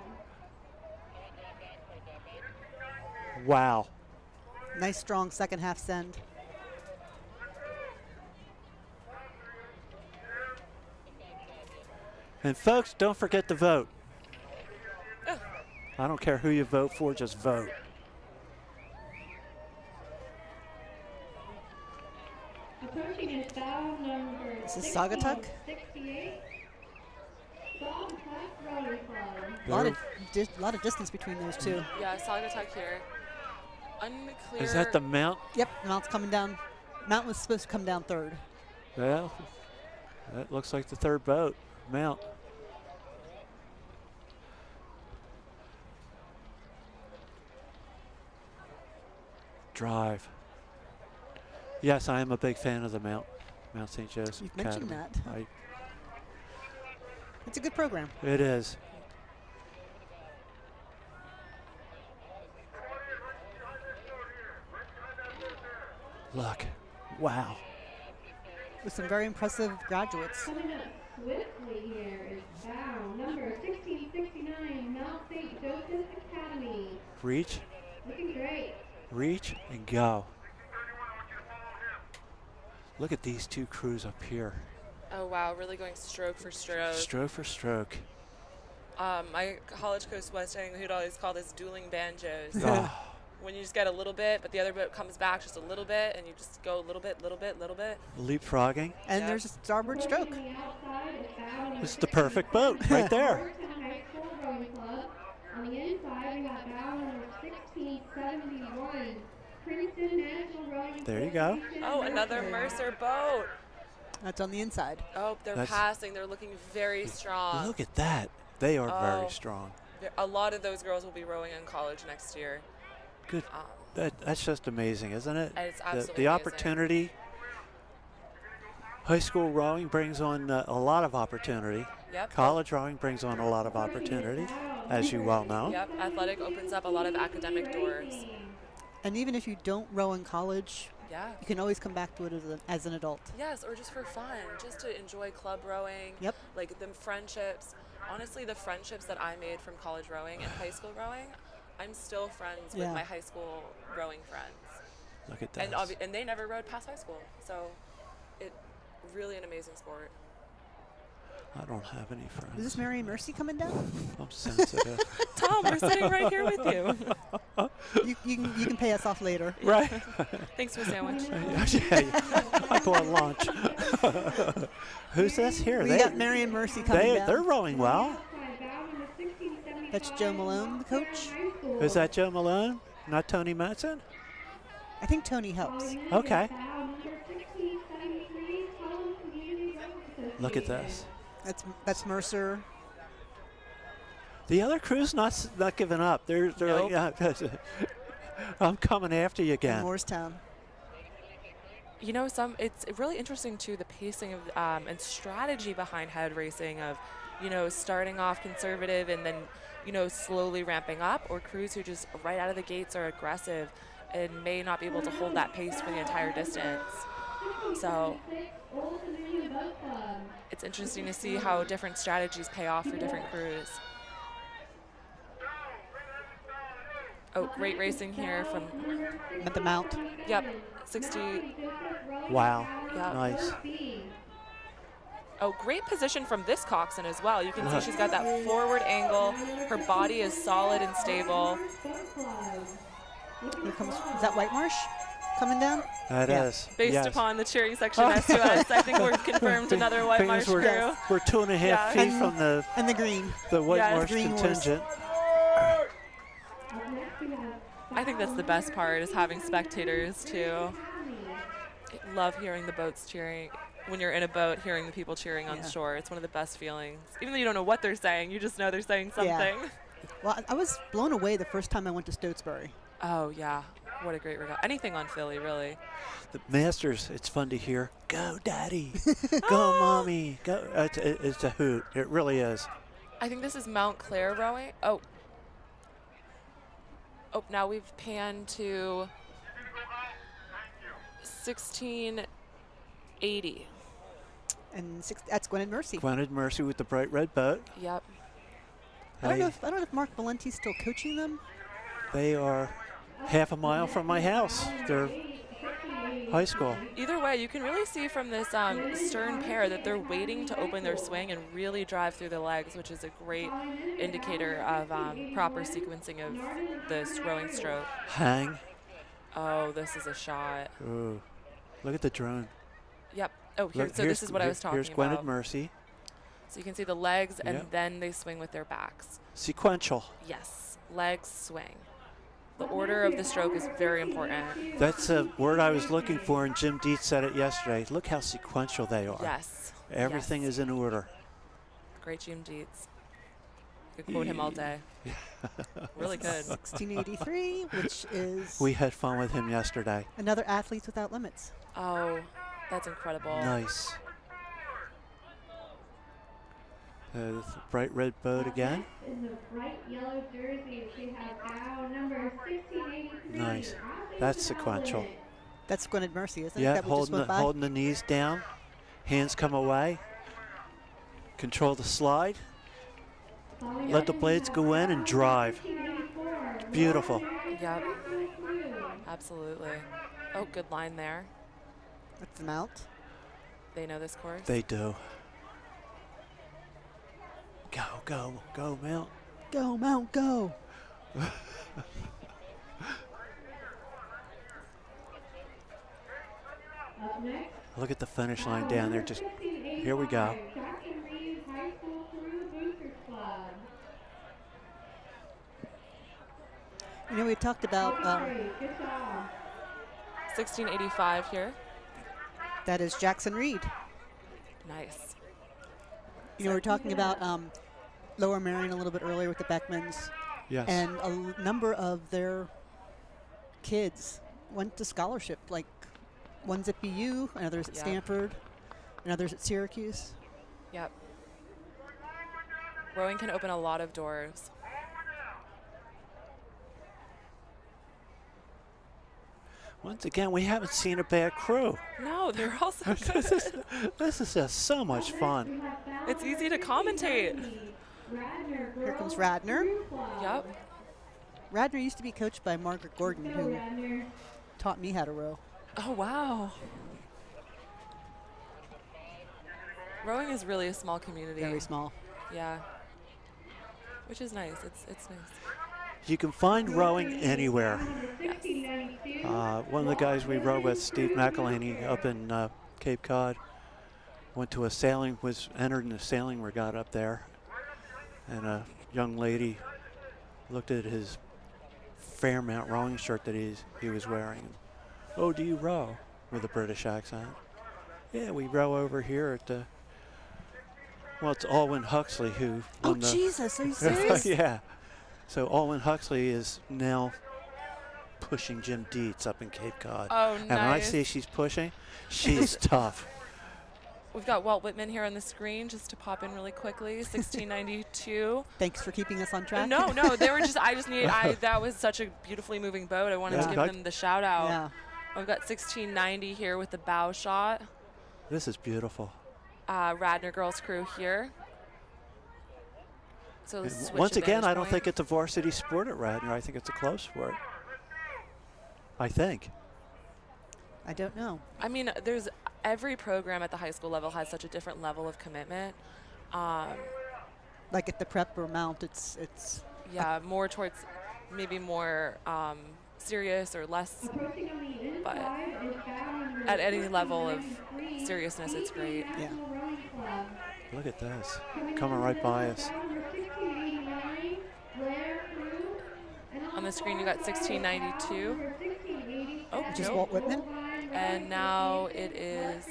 Wow. Nice strong second half send. And folks, don't forget to vote. I don't care who you vote for, just vote. Approaching is bow number This is Saugatuck. 68. Saugatuck Rowing Club. A lot of distance between those two. Yeah, Saugatuck here. Unclear. Is that the mount? Yep, the mount's coming down. Mount was supposed to come down third. Well, that looks like the third boat. Mount. Drive. Yes, I am a big fan of the Mount St. Joseph You've Academy. mentioned that. It's a good program. It is. Look. Wow. With some very impressive graduates. Coming up swiftly here is bow number 1669, Mount St. Joseph Academy. Reach, Looking great. reach, and go. Look at these two crews up here. Oh, wow. Really going stroke for stroke. Stroke for stroke. My college coach was saying he'd always call this dueling banjos. Oh, When you just get a little bit, but the other boat comes back just a little bit, and you just go a little bit, little bit, little bit. leapfrogging. And Yep. there's a starboard stroke. On the outside is bow number This is the perfect boat right there. Georgetown High School Rowing Club. On the inside, we got bow number 1671, Princeton National Rowing There you go. Association, Oh, another Mercer boat. That's on the inside. Oh, they're That's- passing. They're looking very strong. Look at that. They are Oh. very strong. A lot of those girls will be rowing in college next year. Good. Um, That's just amazing, isn't it? It's The absolutely amazing. opportunity. High school rowing brings on a lot of opportunity. Yep. College rowing brings on a lot of opportunity, as you well know. Yep. Athletic opens up a lot of academic doors. And even if you don't row in college, Yeah. you can always come back to it as an adult. Yes, or just for fun, just to enjoy club rowing. Yep. Like the friendships. Honestly, the friendships that I made from college rowing and high school rowing, I'm still friends with Yeah. my high school rowing friends. Look at that. And they never rowed past high school. So it really an amazing sport. I don't have any Is friends. this Mary and Mercy coming down? I'm sensitive. Tom, we're sitting right here with you. You can pay us off later. Right. Thanks for the sandwich. I bought lunch. Who's this here? We got Mary and Mercy coming down. They're rowing well. Outside, bow number 1675, That's Joe Malone, the coach. High School. Is that Joe Malone? Not Tony Matson? I think Tony helps. Okay. Bow number 1673, Pelham Community Rowing Look at Association. this. That's Mercer. The other crew's not giving up. They're like, yeah, I'm coming after you in again. Morristown. You know, it's really interesting too, the pacing of and strategy behind head racing of, you know, starting off conservative and then, you know, slowly ramping up, or crews who just right out of the gates are aggressive and may not be able to hold that pace for the entire distance. So Old Dominion Boat Club. it's interesting to see how different strategies pay off for different crews. Oh, great racing here from, At the Mount. yep, 60. Wow. Yep. Nice. Oh, great position from this coxswain as well. You can see she's got that forward angle. Her body is solid and stable. Here comes, is that White Marsh coming down? That Yeah. is. Based yes. upon the cheering section next to us, I think we've confirmed another White Marsh Fingers crew. we're 2.5 Yeah. feet from the And the green. White Yes, Marsh Green Wars. contingent. I think that's the best part, is having spectators too. I love hearing the boats cheering. When you're in a boat, hearing the people cheering on Yeah. shore, it's one of the best feelings. Even though you don't know what they're saying, you just know they're saying something. Yeah. Well, I was blown away the first time I went to Stotesbury. Oh yeah, what a great regatta. Anything on Philly, really. The Masters, it's fun to hear. Go, Daddy. Go, Mommy. Go. It's a hoot. It really is. I think this is Mount Clair rowing. Oh, now we've panned to 1680. And that's Gwinnett Mercy. Gwinnett Mercy with the bright red boat. Yep. I don't know if Mark Valenti's still coaching them. They are half a mile from my house. They're high school. Either way, you can really see from this stern pair that they're waiting to open their swing and really drive through the legs, which is a great indicator of proper sequencing of this rowing stroke. Hang. Oh, this is a shot. Ooh. Look at the drone. Yep. Oh, Look, so this is what I was talking Here's Gwinnett about. Mercy. So you can see the legs, and Yep. then they swing with their backs. Sequential. Yes, legs swing. The order of the stroke is very important. That's a word I was looking for, and Jim Dietz said it yesterday. Look how sequential they are. Yes. Everything is in order. Great Jim Dietz. Could quote him all day. Really good. 1683, which is We had fun with him yesterday. another Athletes Without Limits. Oh, that's incredible. Nice. The bright red boat again. In the bright yellow jerseys, we have bow number 1683. Nice. That's sequential. That's Gwynedd Mercy, isn't it? Yeah, That we just went by? holding the knees down. Hands come away. Control the slide. Let the blades go in and drive. Beautiful. Yep. Absolutely. Oh, good line there. That's the mount. They know this course. They do. Go, go, go, Mount. Go, Mount, go. Up next, Look at the finish line down there. Just here we go. Jackson Reed High School Crew Boosters Club. You know, we talked about Good job. 1685 here. that is Jackson Reed. Nice. You know, we were talking about Lower Marion a little bit earlier with the Beckmans. Yes. And a number of their kids went to scholarship, like one's at BU, another's at Yeah. Stanford, another's at Syracuse. Yep. Rowing can open a lot of doors. Once again, we haven't seen a bad crew. No, they're all so good. This is just so much fun. It's easy to commentate. Here comes Radner. Yep. Radner used to be coached by Margaret Gordon, who taught me how to row. Oh, wow. Rowing is really a small community. Very small. Yeah. Which is nice. It's nice. You can find rowing anywhere. One of the guys we rowed with, Steve McElhaney, up in Cape Cod, went to was entered in a sailing regatta up there, and a young lady looked at his Fairmount rowing shirt that he was wearing. Oh, do you row? With a British accent. Yeah, we row over here at the. Well, it's Alwyn Huxley who. Oh, won the Jesus, are you serious? Yeah. So Alwyn Huxley is now pushing Jim Dietz up in Cape Cod. Oh, and when I say she's pushing, she's tough. We've got Walt Whitman here on the screen just to pop in really quickly. 1692. Thanks for keeping us on track. No, they were just. That was such a beautifully moving boat. I wanted to give them the shout out. Yeah. We've got 1690 here with the bow shot. This is beautiful. Radner girls crew here. So Once again, I don't think it's a varsity sport at Radner. I think it's a club sport. I think. I don't know. I mean, every program at the high school level has such a different level of commitment. Like at the prep or mount, it's. Yeah, more towards maybe more serious or less. But at any level of seriousness, it's great. Yeah. Look at this. Coming right by us. On the screen, you got 1692. Oh, Just Walt Whitman. And now it is.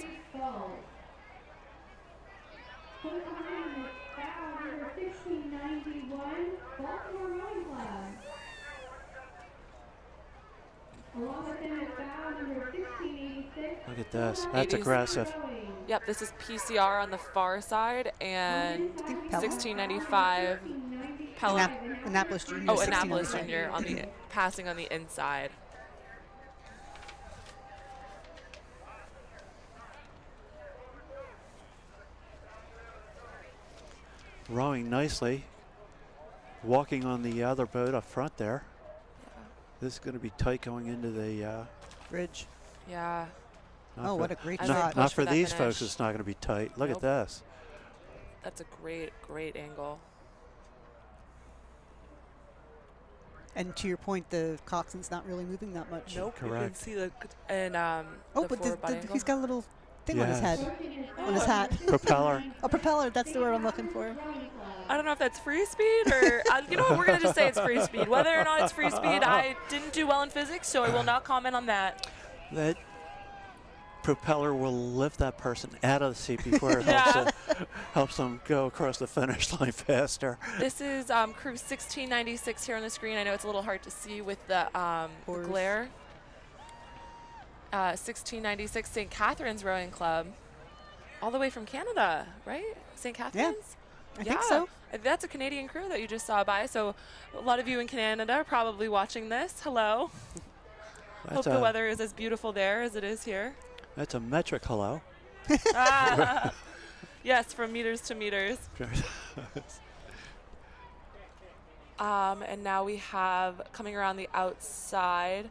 Look at this. That's aggressive. Yep, this is PCR on the far side, and 1695 Pelham. Annapolis Junior. Oh, Annapolis Junior on the passing on the inside. Rowing nicely. Walking on the other boat up front there. Yeah. This is going to be tight going into the bridge. Yeah. Oh, what a great As shot. Not for these finish. folks, it's not going to be tight. Look Nope. at this. That's a great angle. And to your point, the coxswain's not really moving that much. Nope. You can Correct. see the the but forward butt angle. he's got a little thing on his Yes. head, on his hat. Propeller. A propeller. That's the word I'm looking for. I don't know if that's free speed or, you know what, we're going to just say it's free speed. Whether or not it's free speed, I didn't do well in physics, so I will not comment on that. That propeller will lift that person out of the seat before it helps them go across the finish line faster. This is crew 1696 here on the screen. I know it's a little hard to see with the glare. 1696 St. Catharines Rowing Club. All the way from Canada, right? St. Catharines? I think so. That's a Canadian crew that you just saw by. So a lot of you in Canada are probably watching this. Hello. Hope the weather is as beautiful there as it is here. That's a metric hello. Yes, from meters to meters. And now we have, coming around the outside,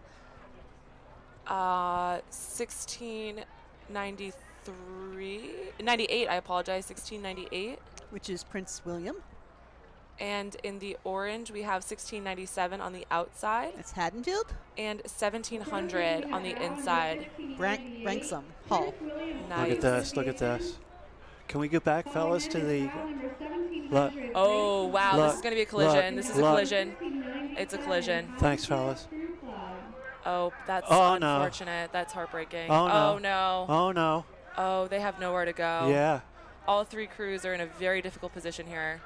98, I apologize, 1698. Which is Prince William. And in the orange, we have 1697 on the outside. That's Haddonfield. And 1700 on the inside. Branksome Hall. Nice. Look at this, look at this. Can we go back, fellas, to the... Look. Oh, wow, this is going to be a collision. This is a collision. It's a collision. Thanks, fellas. Oh, that's unfortunate. No. That's heartbreaking. Oh, no. Oh, no. Oh, no. Oh, they have nowhere to go. Yeah. All three crews are in a very difficult position here.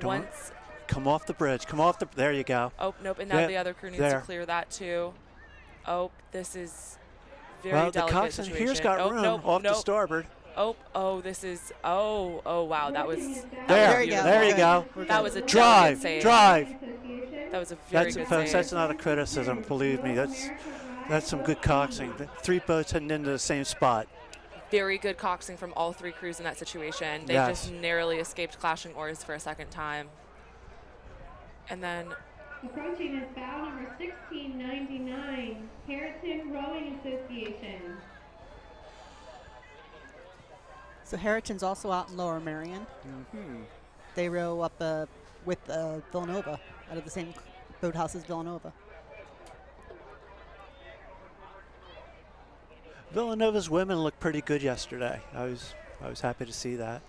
Once. Come off the bridge. Come off the... There you go. Oh, nope. And now the other crew needs to clear that, too. Oh, this is very delicate the coxswain situation. here's got room off the starboard. Oh, this is... Oh, wow. That was... There you go. That was a drive. Save. Drive. That was a very good folks, save. that's not a criticism, believe me. That's some good coxing. The three boats heading into the same spot. Very good coxing from all three crews in that situation. They just narrowly escaped clashing oars for a second time. And then... Approaching is bow number 1699, Harrington Rowing Association. So Harrington's also out in Lower Merion. They row up with Villanova, out of the same boathouse as Villanova. Villanova's women looked pretty good yesterday. I was happy to see that.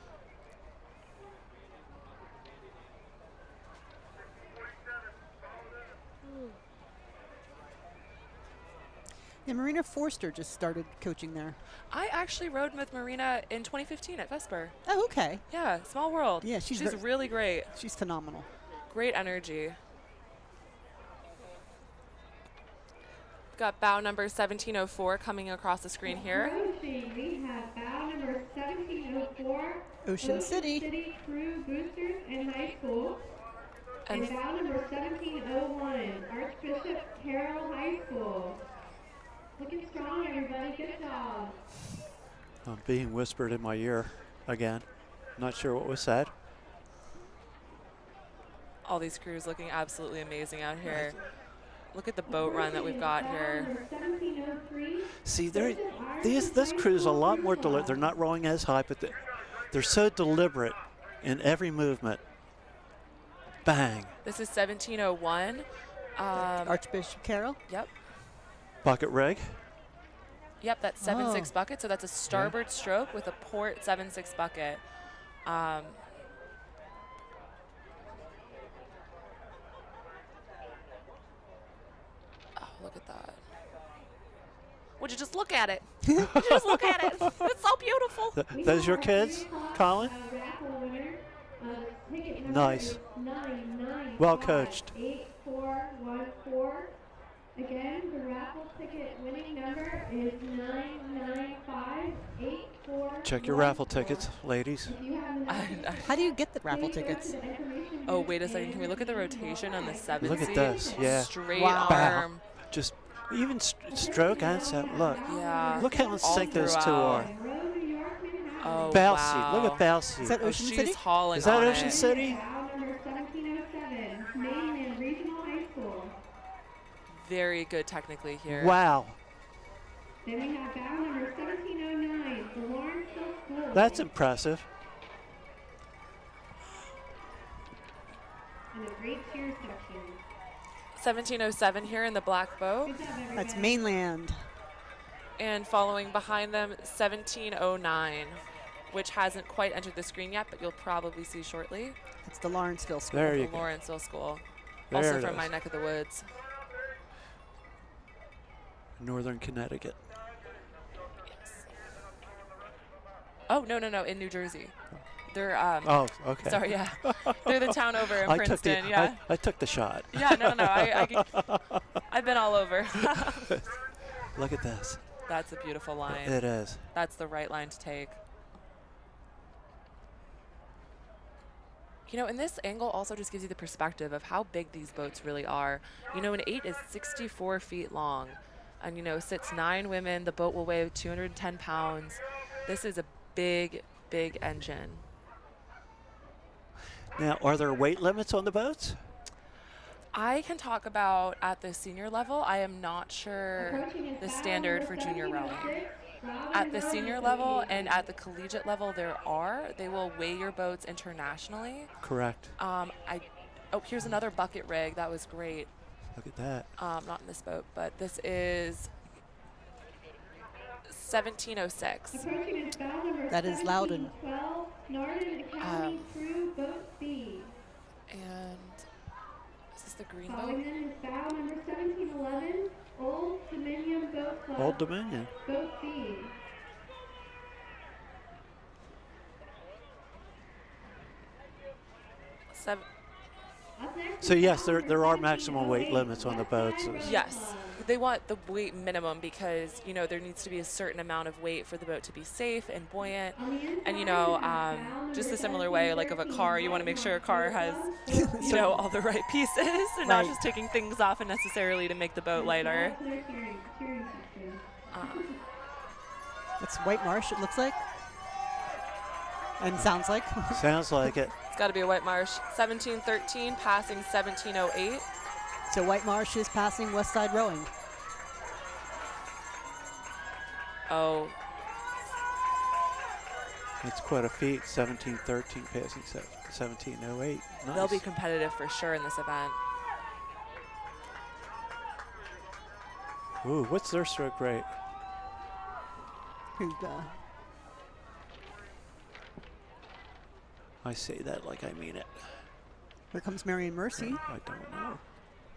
Yeah, Marina Forster just started coaching there. I actually rode with Marina in 2015 at Vesper. Oh, okay. Yeah, small world. Yeah, she's really great. She's phenomenal. Great energy. Got bow number 1704 coming across the screen here. We have bow number 1704, Ocean City Crew Boosters and High School. And bow number 1701, Archbishop Carroll High School. Looking strong, everybody. Good job. I'm being whispered in my ear again. Not sure what was said. All these crews looking absolutely amazing out here. Look at the boat run that we've got here. See, this crew is a lot more deliberate. They're not rowing as high, but they're so deliberate in every movement. Bang. This is 1701. Archbishop Carroll? Yep. Bucket rig. Yep, that's 7-6 bucket, so that's a starboard stroke with a port 7-6 bucket. Look at that. Would you just look at it? Would you just look at it? It's so beautiful. Those your kids, Colin? Nice. Well coached. 8414. Again, the raffle ticket winning number is 99584. Check your raffle tickets, ladies. How do you get the raffle tickets? Oh, wait a second. Can we look at the rotation on the 7 Look at this. Yeah. Straight arm. Just even stroke and set. Look. Yeah. Look how in sync those two are. Oh, Balsey. wow. Look at Balsey. Is that Ocean City? She's hauling Is that on Ocean it. City? Number 1707, Mainland Regional High School. Very good technically here. Wow. Then we have bow number 1709, the Lawrenceville School. That's impressive. And a great cheer section. 1707 here in the black boat. That's Mainland. And following behind them, 1709. which hasn't quite entered the screen yet, but you'll probably see shortly. It's the Lawrenceville School. There you The go. Lawrenceville School, There also it from is. my neck of the woods. Northern Connecticut. Yes. Oh, no, in New Jersey. They're, Oh, okay. sorry, yeah. They're the town over in Princeton, yeah. I took the shot. Yeah, I've been all over. Look at this. That's a beautiful line. It is. That's the right line to take. You know, and this angle also just gives you the perspective of how big these boats really are. You know, an 8 is 64 feet long. And, you know, sits 9 women. The boat will weigh 210 pounds. This is a big, big engine. Now, are there weight limits on the boats? I can talk about at the senior level. I am not sure the standard for junior rowing. At the senior level and at the collegiate level, they will weigh your boats internationally. Correct. Oh, here's another bucket rig. That was great. Look at that. Not in this boat, but this is 1706. That is Loudon. Northern Academy Crew Boat B. And is this the green boat? Following them is bow number 1711, Old Dominion Boat Club. Old Dominion. Boat B. Up next So is yes, bow there number are maximum weight 1708, limits on the boats. Westside Rowing Yes. Club. They want the weight minimum because, you know, there needs to be a certain amount of weight for the boat to be safe and buoyant. And, you know, just a similar way, like of a car, you want to make sure a car has, you know, all the right pieces and not Right. just taking things off unnecessarily to make the boat lighter. It's White Marsh, it looks like. And sounds like. Sounds like it. It's got to be a White Marsh. 1713, passing 1708. So White Marsh is passing Westside Rowing. Oh, It's quite a feat. 1713 passing 1708. Nice. they'll be competitive for sure in this event. Ooh, what's their stroke rate? I say that like I mean it. Here comes Marion Mercy. I don't know.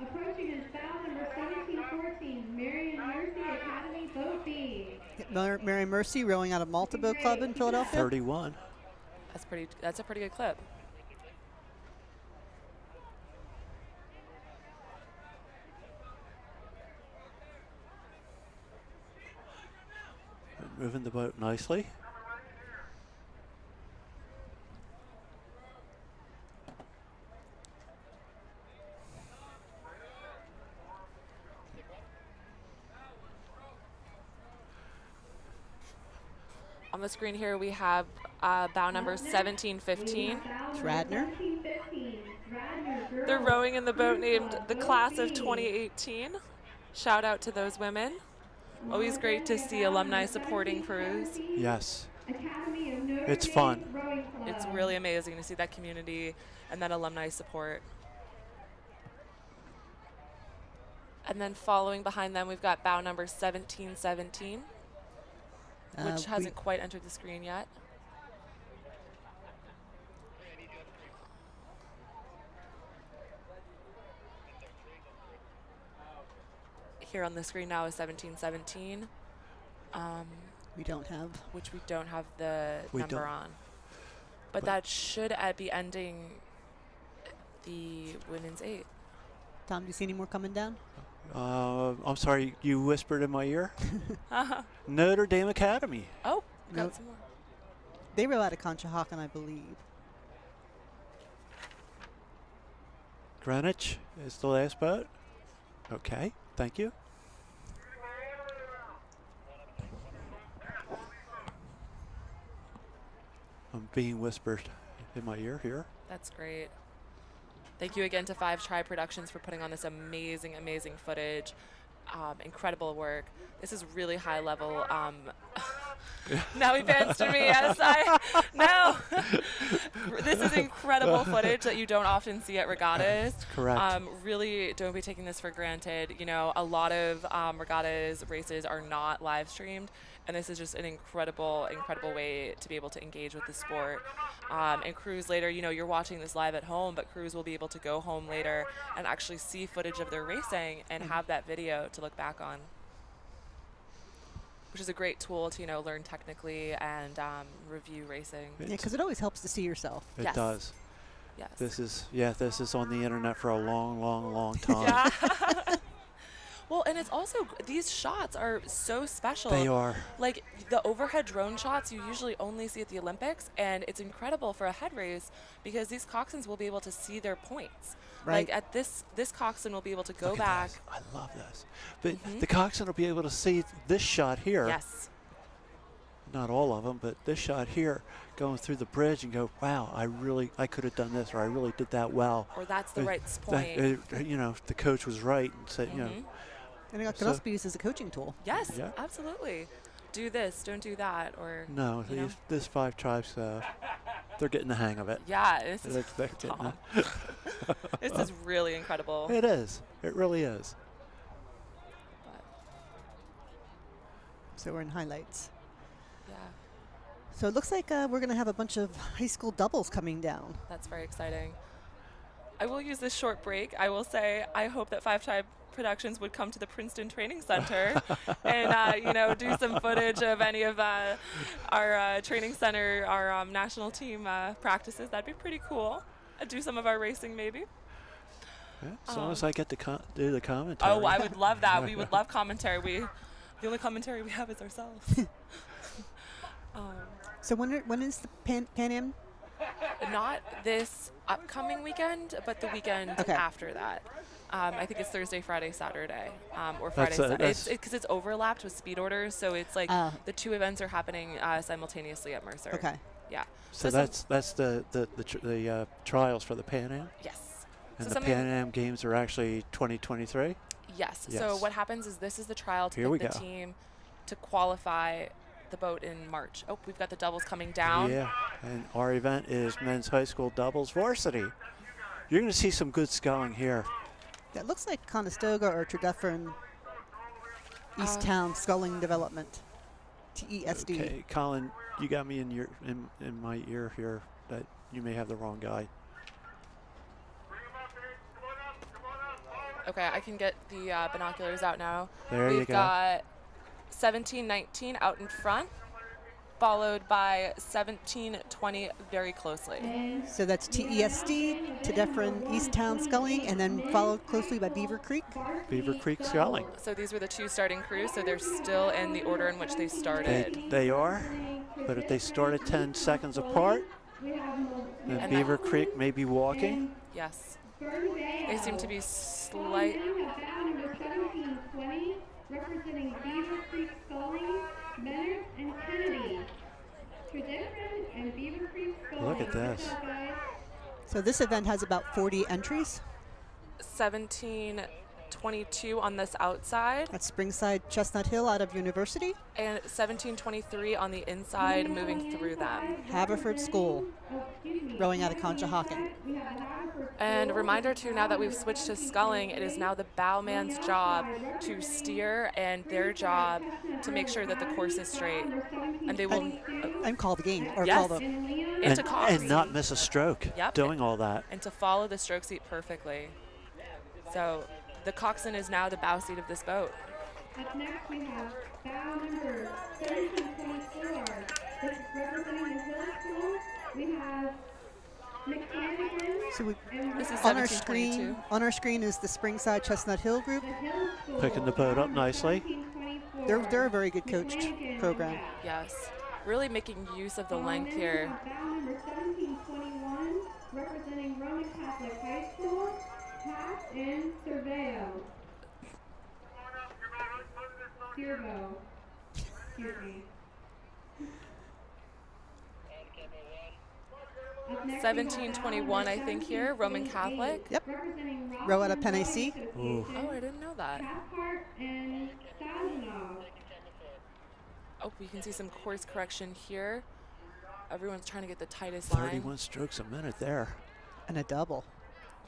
Approaching is bow number 1714, Marion Mercy Academy Boat B. Marion Mercy rowing out of Malta Boat Club in Philadelphia. 31. That's a pretty good clip. Moving the boat nicely. On the screen here, we have bow number 1715. It's Radner. They're rowing in the boat named the Class of 2018. Shout out to those women. Always great to see alumni supporting crews. Yes. It's fun. It's really amazing to see that community and that alumni support. And then following behind them, we've got bow number 1717, which hasn't quite entered the screen yet. Here on the screen now is 1717. We don't have. Which we don't have the number don't. on. But that should be ending the women's 8. Tom, do you see any more coming down? I'm sorry, you whispered in my ear. Notre Dame Academy. Oh, we got Nope. some more. They row out of Conshohocken, I believe. Greenwich is the last boat. Okay, thank you. I'm being whispered in my ear here. That's great. Thank you again to 5 Tri Productions for putting on this amazing, amazing footage. Incredible work. This is really high level. Now he pans to me. Yes, no. This is incredible footage that you don't often see at regattas. Correct. Really don't be taking this for granted. You know, a lot of regattas races are not live streamed, and this is just an incredible way to be able to engage with the sport. And crews later, you know, you're watching this live at home, but crews will be able to go home later and actually see footage of their racing and have that video to look back on, which is a great tool to, you know, learn technically and review racing. Yeah, because it always helps to see yourself. It Yes. does. Yes. This is on the internet for a long time. Yeah. Well, and it's also, these shots are so special. They are. Like the overhead drone shots you usually only see at the Olympics, and it's incredible for a head race because these coxswains will be able to see their points. Right. Like at this coxswain will be able to go Look at back. this. I love this. But the coxswain will be able to see this shot here. Yes. Not all of them, but this shot here, going through the bridge and go, wow, I could have done this, or I really did that well. Or that's the right point. You know, the coach was right and said, you know. And it can also be used as a coaching tool. Yes, Yeah. absolutely. Do this, don't do that, or No, you know. this five tribes, they're getting the hang of it. Yeah, this is They're getting this is really incredible. It is. It really is. So we're in highlights. Yeah, So it looks like we're going to have a bunch of high school doubles coming down. that's very exciting. I will use this short break. I will say I hope that Five Tribe Productions would come to the Princeton Training Center and you know, do some footage of any of our training center, our national team practices. That'd be pretty cool. Do some of our racing maybe. Yeah, as long as I get to do the commentary. Oh, I would love that. We would love commentary. The only commentary we have is ourselves. So when is the Pan Am? Not this upcoming weekend, but the weekend after that. I think it's Thursday, Friday, Saturday, or Friday. It's because it's overlapped with speed orders, so it's like the two events are happening simultaneously at Mercer. Okay. Yeah. So that's the trials for the Pan Am. Yes. And so the Pan Am games are actually 2023. Yes. Yes. So what happens is this is the trial to get the team to qualify the boat in March. Oh, we've got the doubles coming down. Yeah, and our event is men's high school doubles varsity. You're going to see some good sculling here. That looks like Conestoga or Tredyffrin East Town Sculling Development, TESD. Okay, Colin, you got me in my ear here that you may have the wrong guy. Okay, I can get the binoculars out now. There you go. We've got 17-19 out in front, followed by 17-20 very closely. So that's TESD, Tredyffrin East Town Sculling, and then followed closely by Beaver Creek. Beaver Creek Sculling. So these were the two starting crews, so they're still in the order in which they started. They are, but if they started 10 seconds apart, then Beaver Creek may be walking. Yes. They seem to be slight. Representing Beaver Creek Sculling, Bennett and Kennedy. Tredyffrin and Beaver Creek Sculling. Look at this. So this event has about 40 entries. 17-22 on this outside. At Springside Chestnut Hill out of University. And 17-23 on the inside, moving through them. Haverford School, rowing out of Conshohocken. And a reminder too, now that we've switched to sculling, it is now the bowman's job to steer and their job to make sure that the course is straight. And they will and call the game or yes. call the and not miss a stroke. Yep. Doing all that. And to follow the stroke seat perfectly. So the coxswain is now the bow seat of this boat. Up next we have bow number 1724. This is representing the Hill School. We have So this is on our screen is the Springside Chestnut Hill group. Picking the boat up nicely. They're a very good coached program. Yes, really making use of the length here. Bow number 1721, representing Roman Catholic High School, Pat and Servo. Excuse me. 1721, I think here, Roman Catholic. Yep. Row out of Tennessee. Oh, I didn't know that. Oh, we can see some course correction here. Everyone's trying to get the tightest line. 31 strokes a minute there. And a double.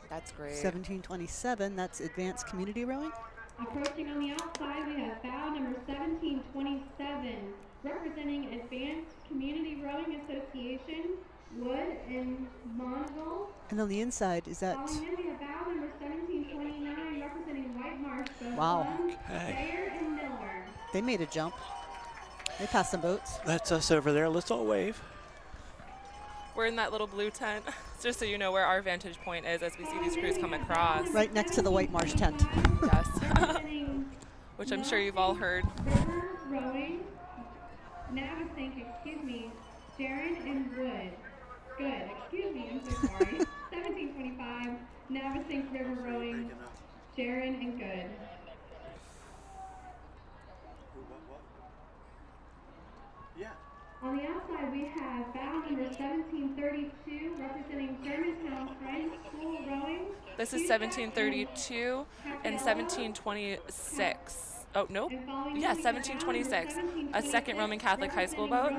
That's great. 17:27, that's advanced community rowing. Approaching on the outside, we have bow number 1727, representing Advanced Community Rowing Association, Wood and Monville. And on the inside, is that... Following in, we have bow number 1729, representing White Marsh, both Wow. Bayer and Miller. They made a jump. They passed some boats. That's us over there. Let's all wave. We're in that little blue tent, just so you know where our vantage point is as we see these crews come across. Right next to the White Marsh tent. Yes. Which I'm sure you've all heard. River Rowing, Navasink, excuse me, Sharon and Wood. Good, excuse me, I'm so sorry. 1725, Navasink River Rowing, Sharon and Good. Yeah. On the outside, we have bow number 1732, representing Germantown Friends School Rowing. This is 1732 and 1726. Oh, nope. Yeah, 1726. A second Roman Catholic high school boat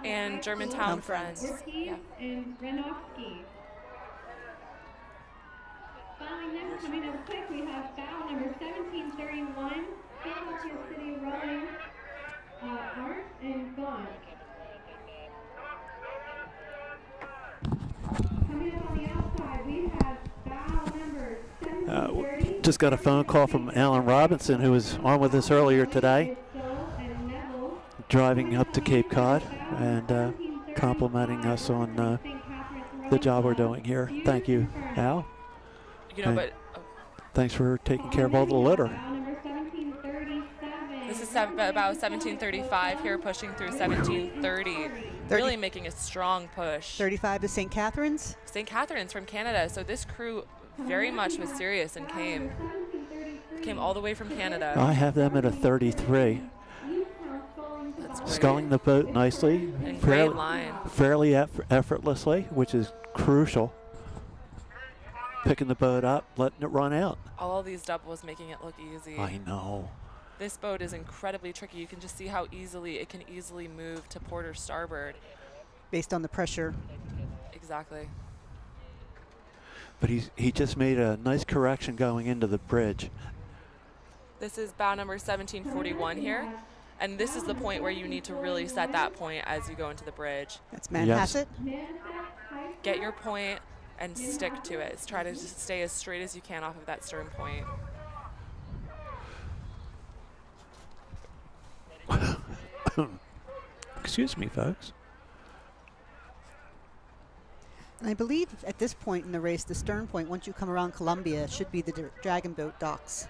and Germantown Friends. Yeah. And Renofsky. Following them, coming up quick, we have bow number 1731, Philadelphia City Rowing, Art and Gaunt. Coming up on the outside, we have bow number 1730. Just got a phone call from Alan Robinson, who was on with us earlier today, driving up to Cape Cod and complimenting us on the job we're doing here. Thank you, Al. You know, but thanks for taking care of all the litter. This is about 1735 here, pushing through 1730. Really making a strong push. 35 to St. Catharines? St. Catharines from Canada. So this crew very much was serious and came all the way from Canada. I have them at a 33. Sculling the boat nicely, And great line. fairly effortlessly, which is crucial. Picking the boat up, letting it run out. All these doubles making it look easy. I know. This boat is incredibly tricky. You can just see how easily it can easily move to port or starboard. Based on the pressure. Exactly. But he just made a nice correction going into the bridge. This is bow number 1741 here. And this is the point where you need to really set that point as you go into the bridge. That's Manhasset. Get your point and stick to it. Try to just stay as straight as you can off of that stern point. Excuse me, folks. And I believe at this point in the race, the stern point, once you come around Columbia, should be the Dragon Boat docks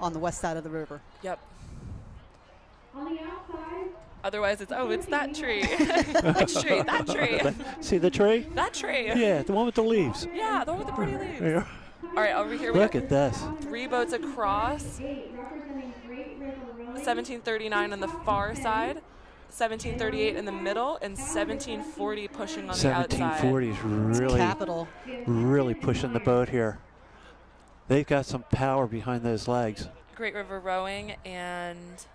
on the west side of the river. Yep. On the outside. Otherwise, it's that tree. Which tree? That tree. See the tree? That tree. Yeah, the one with the leaves. Yeah, the one with the pretty leaves. Yeah. All right, over here we Look at this. 3 boats across. 1739 on the far side, 1738 in the middle, and 1740 pushing on the outside. 1740 is really pushing the boat here. They've got some power behind those legs. Great River Rowing and...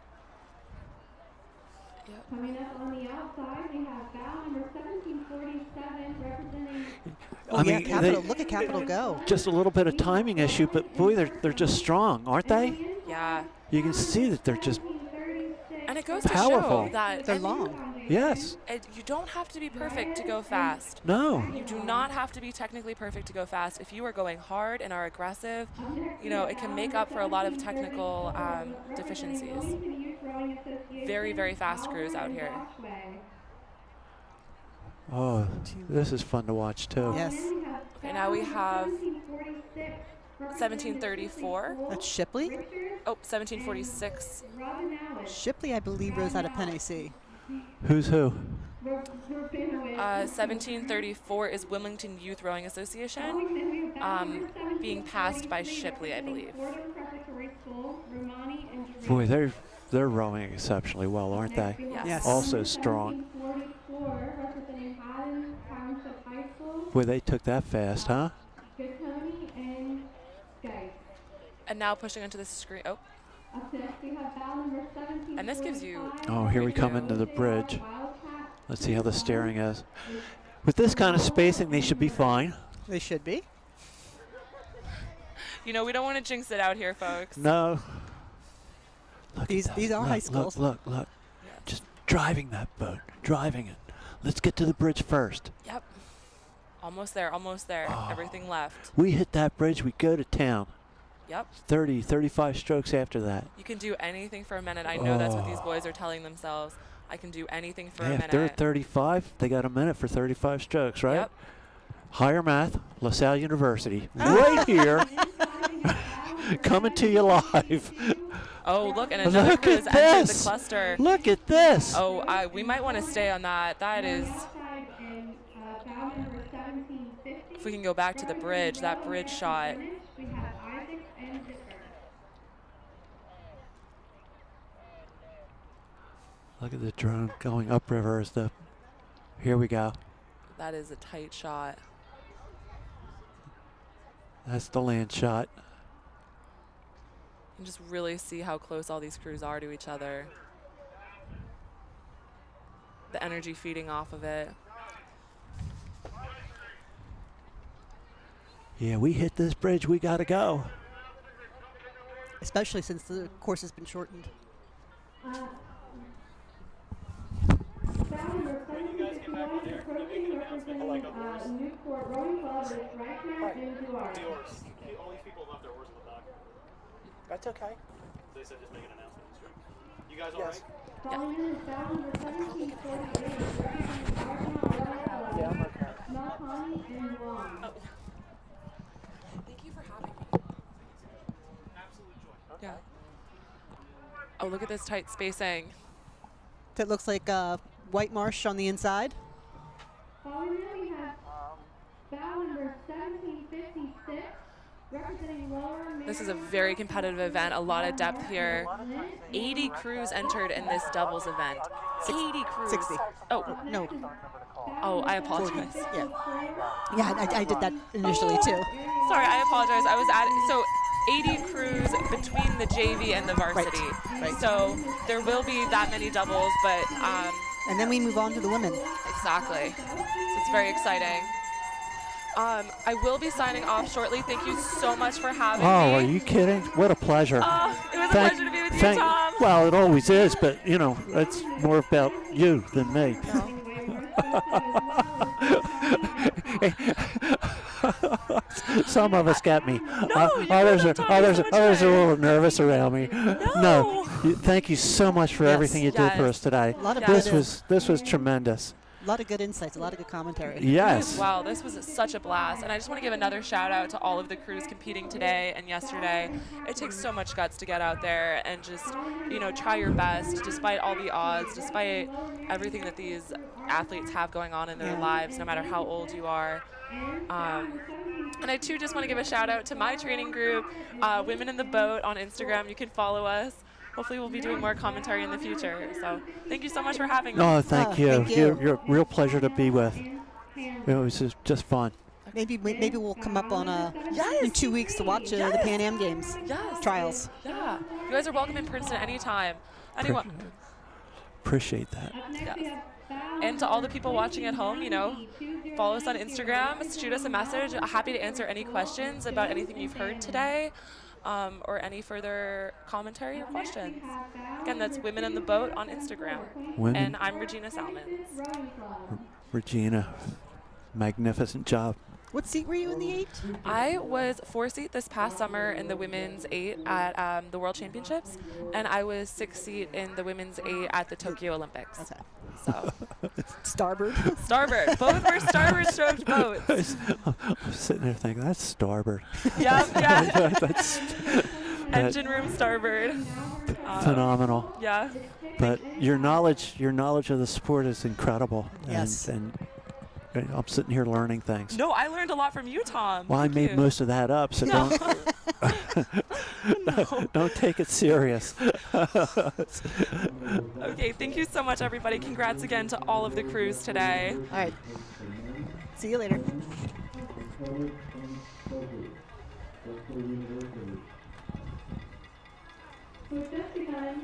Yep. Coming up on the outside, we have bow number 1747 representing... Oh, yeah, Capital. Look at Capital go. Just a little bit of timing issue, but boy, they're just strong, aren't they? Yeah. You can see that they're just And it goes powerful. to show that they're long. Yes. You don't have to be perfect to go fast. No. You do not have to be technically perfect to go fast. If you are going hard and are aggressive, you know, it can make up for a lot of technical deficiencies. Very, very fast crews out here. Oh, this is fun to watch too. Yes. Okay, now we have 1734. That's Shipley. Oh, 1746. Shipley, I believe, rose out of Penn AC. Who's who? 1734 is Wilmington Youth Rowing Association, being passed by Shipley, I believe. Boy, they're rowing exceptionally well, aren't they? Yes. Also strong. Boy, they took that fast, huh? And now pushing onto the screen. Oh. Up next, we have bow number And this gives you... Oh, here we come into the bridge. Let's see how the steering is. With this kind of spacing, they should be fine. They should be. You know, we don't want to jinx it out here, folks. No. Look These are high schools. Look. Just driving that boat, driving it. Let's get to the bridge first. Yep. Almost there. Oh. Everything left. We hit that bridge, we go to town. Yep. 30, 35 strokes after that. You can do anything for a minute. I know that's what these boys are telling themselves. I can do anything for a minute. If they're at 35, they got a minute for 35 strokes, right? Yep. Higher Math, LaSalle University, right here, coming to you live. Oh, look, and another Look cruise at entered the this. cluster. Look at this. Oh, we might want to stay on that. That is... If we can go back to the bridge, that bridge shot. Look at the drone going upriver as the... Here we go. That is a tight shot. That's the land shot. You can just really see how close all these crews are to each other. The energy feeding off of it. Yeah, we hit this bridge, we gotta go. Especially since the course has been shortened. That's okay. They said just make an announcement. You guys all Yes. right? Yeah, I'm okay. Thank you for having me. Absolute joy. Yeah. Oh, look at this tight spacing. That looks like white marsh on the inside. Following that, we have bow number 1756, representing Lower This is a very competitive event, a lot of depth here. 80 crews entered in this doubles event. 80 crews. 60. Oh, No. oh, I apologize. Yeah. Yeah, I did that initially too. Sorry, I apologize. I was at so 80 crews between the JV and the varsity. Right. So there will be that many doubles, but And then we move on to the women. exactly. So it's very exciting. I will be signing off shortly. Thank you so much for having me. Oh, are you kidding? What a pleasure. Oh, it was a pleasure to be with you, Tom. Well, it always is, but, you know, it's more about you than me. Some of us got me. Others are a little nervous around me. No. Thank you so much for everything you did for us today. A lot of This was tremendous. A lot of good insights, a lot of good commentary. Yes. Wow, this was such a blast. And I just want to give another shout out to all of the crews competing today and yesterday. It takes so much guts to get out there and just, you know, try your best despite all the odds, despite everything that these athletes have going on in their lives, no matter how old you are. And I too just want to give a shout out to my training group, Women in the Boat on Instagram. You can follow us. Hopefully we'll be doing more commentary in the future. So thank you so much for having me. Oh, thank you. Thank you. You're a real pleasure to be with. It was just fun. Maybe we'll come up on in 2 weeks to watch the Pan Am Games trials. Yeah, you guys are welcome in Princeton anytime. Anyone. Appreciate that. Yes. And to all the people watching at home, you know, follow us on Instagram, shoot us a message. Happy to answer any questions about anything you've heard today. Or any further commentary or questions. Again, that's Women in the Boat on Instagram. Women. And I'm Regina Salmons. Regina, magnificent job. What seat were you in the 8? I was 4th seat this past summer in the women's 8 at the World Championships, and I was 6th seat in the women's 8 at the Tokyo Olympics. Okay. So. Starboard. Starboard. Both were starboard stroked boats. I'm sitting there thinking, that's starboard. Yeah. That's Engine room starboard. Phenomenal. Yeah. But your knowledge of the sport is incredible. Yes. And I'm sitting here learning things. No, I learned a lot from you, Tom. Well, I made most of that up, so don't take it serious. Okay, thank you so much, everybody. Congrats again to all of the crews today. All right. See you later. We've just begun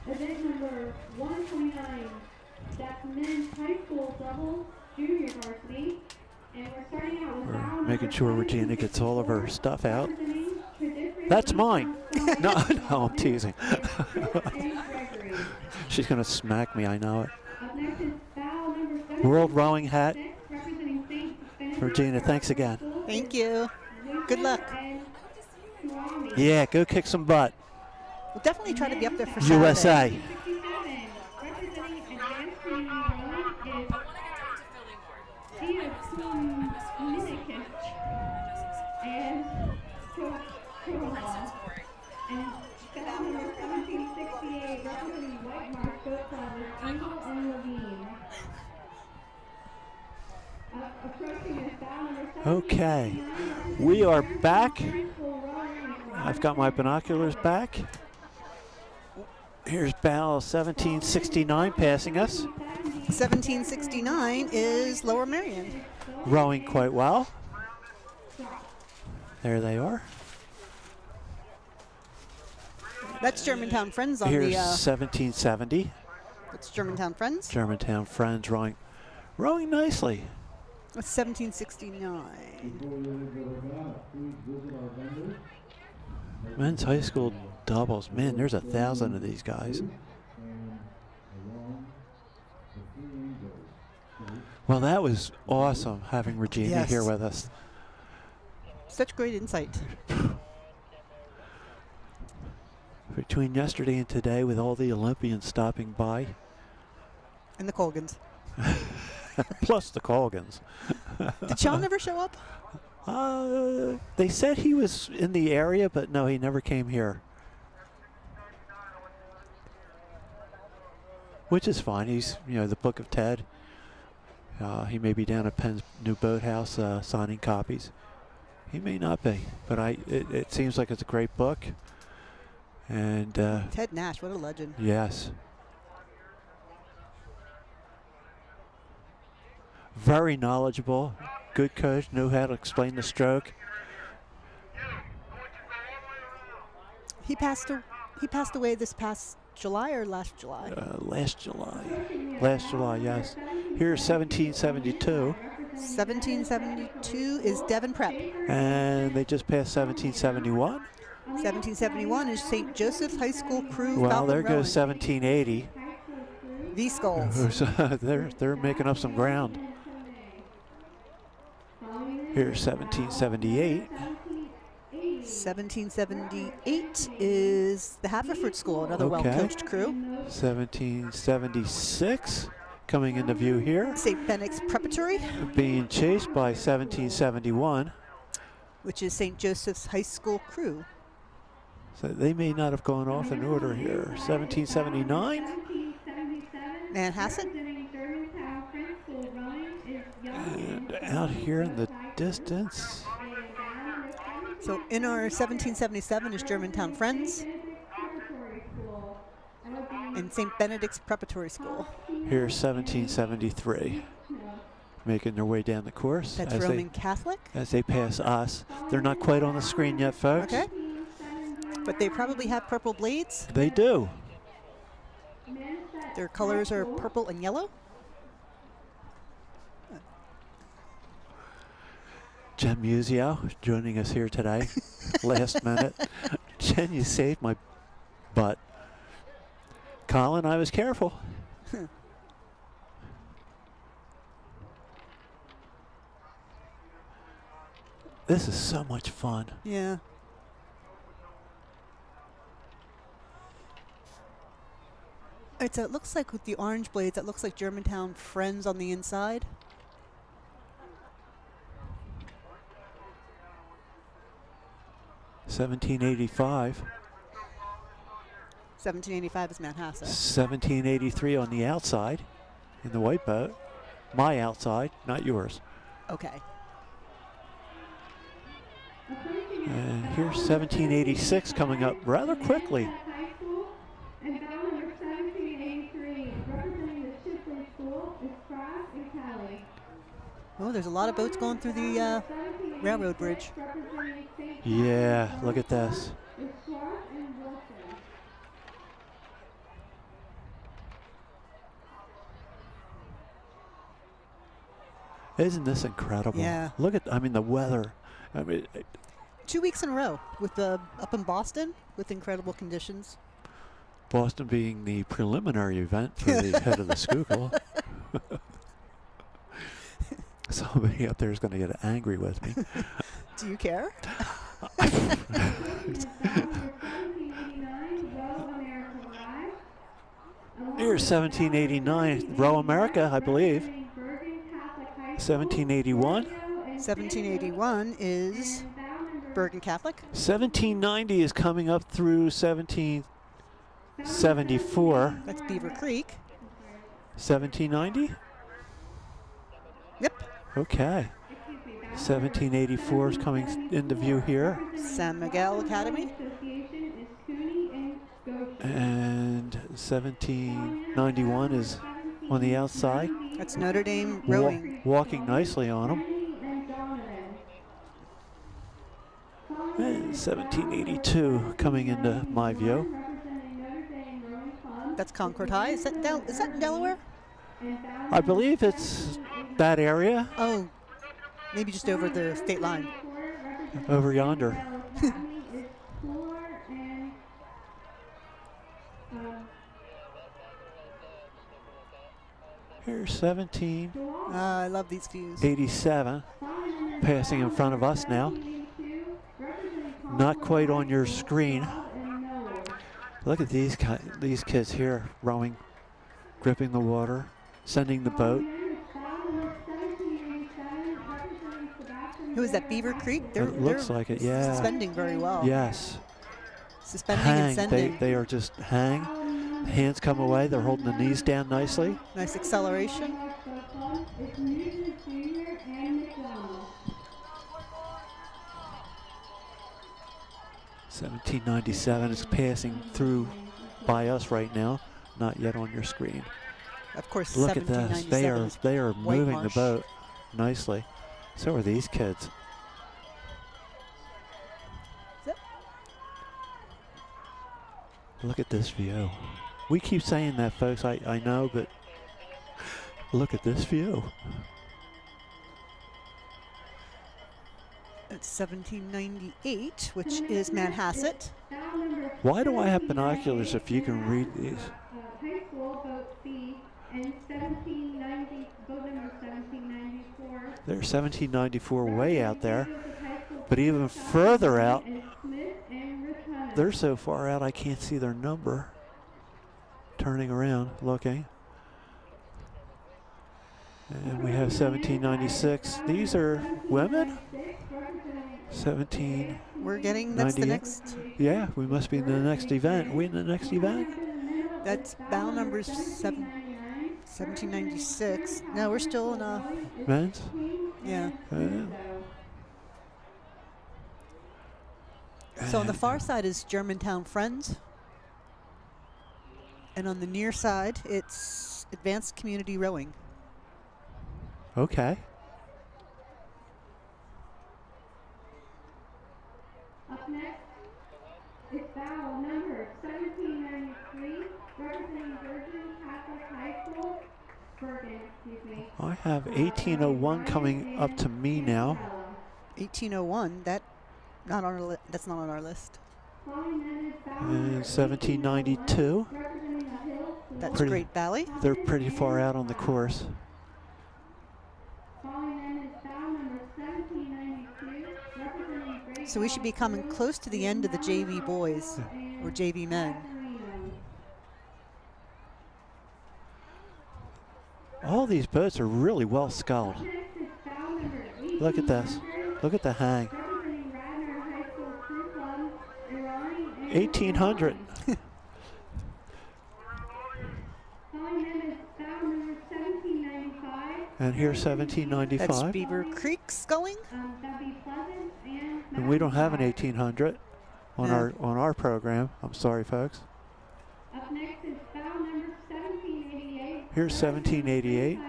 Event number 129, that's men's high school doubles, junior varsity. And we're starting out with We're making sure Regina gets all of her stuff out. That's mine. No, no, I'm teasing. She's going to smack me, I know it. Up next is foul number 7. World rowing hat. Representing St. Regina, thanks again. Thank you. Good luck. Yeah, go kick some butt. We'll definitely try to be up there for Saturday. USA. Representing advanced community rowing is and and foul number 1768 representing White Marsh Boat Club is Angel and Levine. Approaching is foul number 1769. Okay, we are back. I've got my binoculars back. Here's bow 1769 passing us. 1769 is Lower Marion. Rowing quite well. There they are. That's Germantown Friends on Here's the. 1770. That's Germantown Friends. Germantown Friends rowing nicely. That's 1769. Men's high school doubles. Man, there's 1,000 of these guys. Well, that was awesome having Regina Yes. here with us. Such great insight. Between yesterday and today, with all the Olympians stopping by. And the Colgans. Plus the Colgans. Did Sean ever show up? They said he was in the area, but no, he never came here. Which is fine. He's, the Book of Ted. He may be down at Penn's new boathouse signing copies. He may not be, but it seems like it's a great book. And Ted Nash, what a legend. yes. Very knowledgeable, good coach, knew how to explain the stroke. He passed away this past July or last July? Last July. Last July, yes. Here's 1772. 1772 is Devon Prep. And they just passed 1771. 1771 is St. Joseph's High School Crew. Well, Falcon there goes Rowing. 1780. The Skulls. They're making up some ground. Here's 1778. 1778 is the Haverford School, another Okay. well-coached crew. 1776 coming into view here. St. Benedict's Preparatory, Being chased by 1771. which is St. Joseph's High School Crew. So they may not have gone off in order here. 1779. Manhasset. And out here in the distance. So in our 1777 is Germantown Friends and St. Benedict's Preparatory School. Here's 1773. Making their way down the course. That's as Roman Catholic. As they pass us. They're not quite on the screen yet, folks. Okay. But they probably have purple blades. They do. Their colors are purple and yellow. Jen Musio joining us here today. Last minute. Jen, you saved my butt. Colin, I was careful. This is so much fun. Yeah. It looks like with the orange blades, it looks like Germantown Friends on the inside. $17.85. 1785 is Manhasset. $17.83 on the outside in the white boat. My outside, not yours. Okay. And here's 1786 coming up rather quickly. And foul number 1783, representing the Schuylkill School, is Cross and Cali. Oh, there's a lot of boats going through the railroad bridge. Yeah, look at this. Isn't this incredible? Yeah. Look at, I mean, the weather. I mean, 2 weeks in a row with the up in Boston with incredible conditions. Boston being the preliminary event for the head of the Schuylkill. Somebody up there is going to get angry with me. Do you care? Here's 1789, Row America, I believe. 1781. 1781 is Bergen Catholic. 1790 is coming up through 1774. That's Beaver Creek. 1790? Yep. Okay. 1784 is coming into view here. San Miguel Academy. And 1791 is on the outside. That's Notre Dame rowing. Walking nicely on them. And 1782 coming into my view. That's Concord High. Is that in Delaware? I believe it's that area. Oh, maybe just over the state line. Over yonder. Here's 1787, I love these views. passing in front of us now. Not quite on your screen. Look at these kids here rowing, gripping the water, sending the boat. Who is that, Beaver Creek? It looks like it, yeah. Suspending very well. Yes. Suspending Hang. and sending. They are just hang. Hands come away. They're holding the knees down nicely. Nice acceleration. 1797 is passing through by us right now. Not yet on your screen. Of course, look at this. They are moving the boat nicely. So are these kids. Yep. Look at this view. We keep saying that, folks. I know, but look at this view. It's 1798, which is Manhasset. Why do I have binoculars if you can read these? High school boat C and 1790, boat number 1794. They're 1794 way out there, but even further out, they're so far out I can't see their number. Turning around, looking. And we have 1796. These are women? 17. We're getting, that's the next. Yeah, we must be in the next event. Are we in the next event? That's bow number 1796. No, we're still in a. Men's? Yeah. So on the far side is Germantown Friends. And on the near side, it's Advanced Community Rowing. Okay. Up next is bow number 1793, representing Virgin Catholic High School, Bergen, excuse me. I have 1801 coming up to me now. 1801, that's not on our list. And 1792. That's Great Valley. They're pretty far out on the course. So we should be coming close to the end of the JV boys or JV men. All these boats are really well sculled. Look at this. Look at the hang. 1800. And here's 1795. That's Beaver Creek sculling. And we don't have an 1800 on our program. I'm sorry, folks. Up next is bow number 1788. Here's 1788.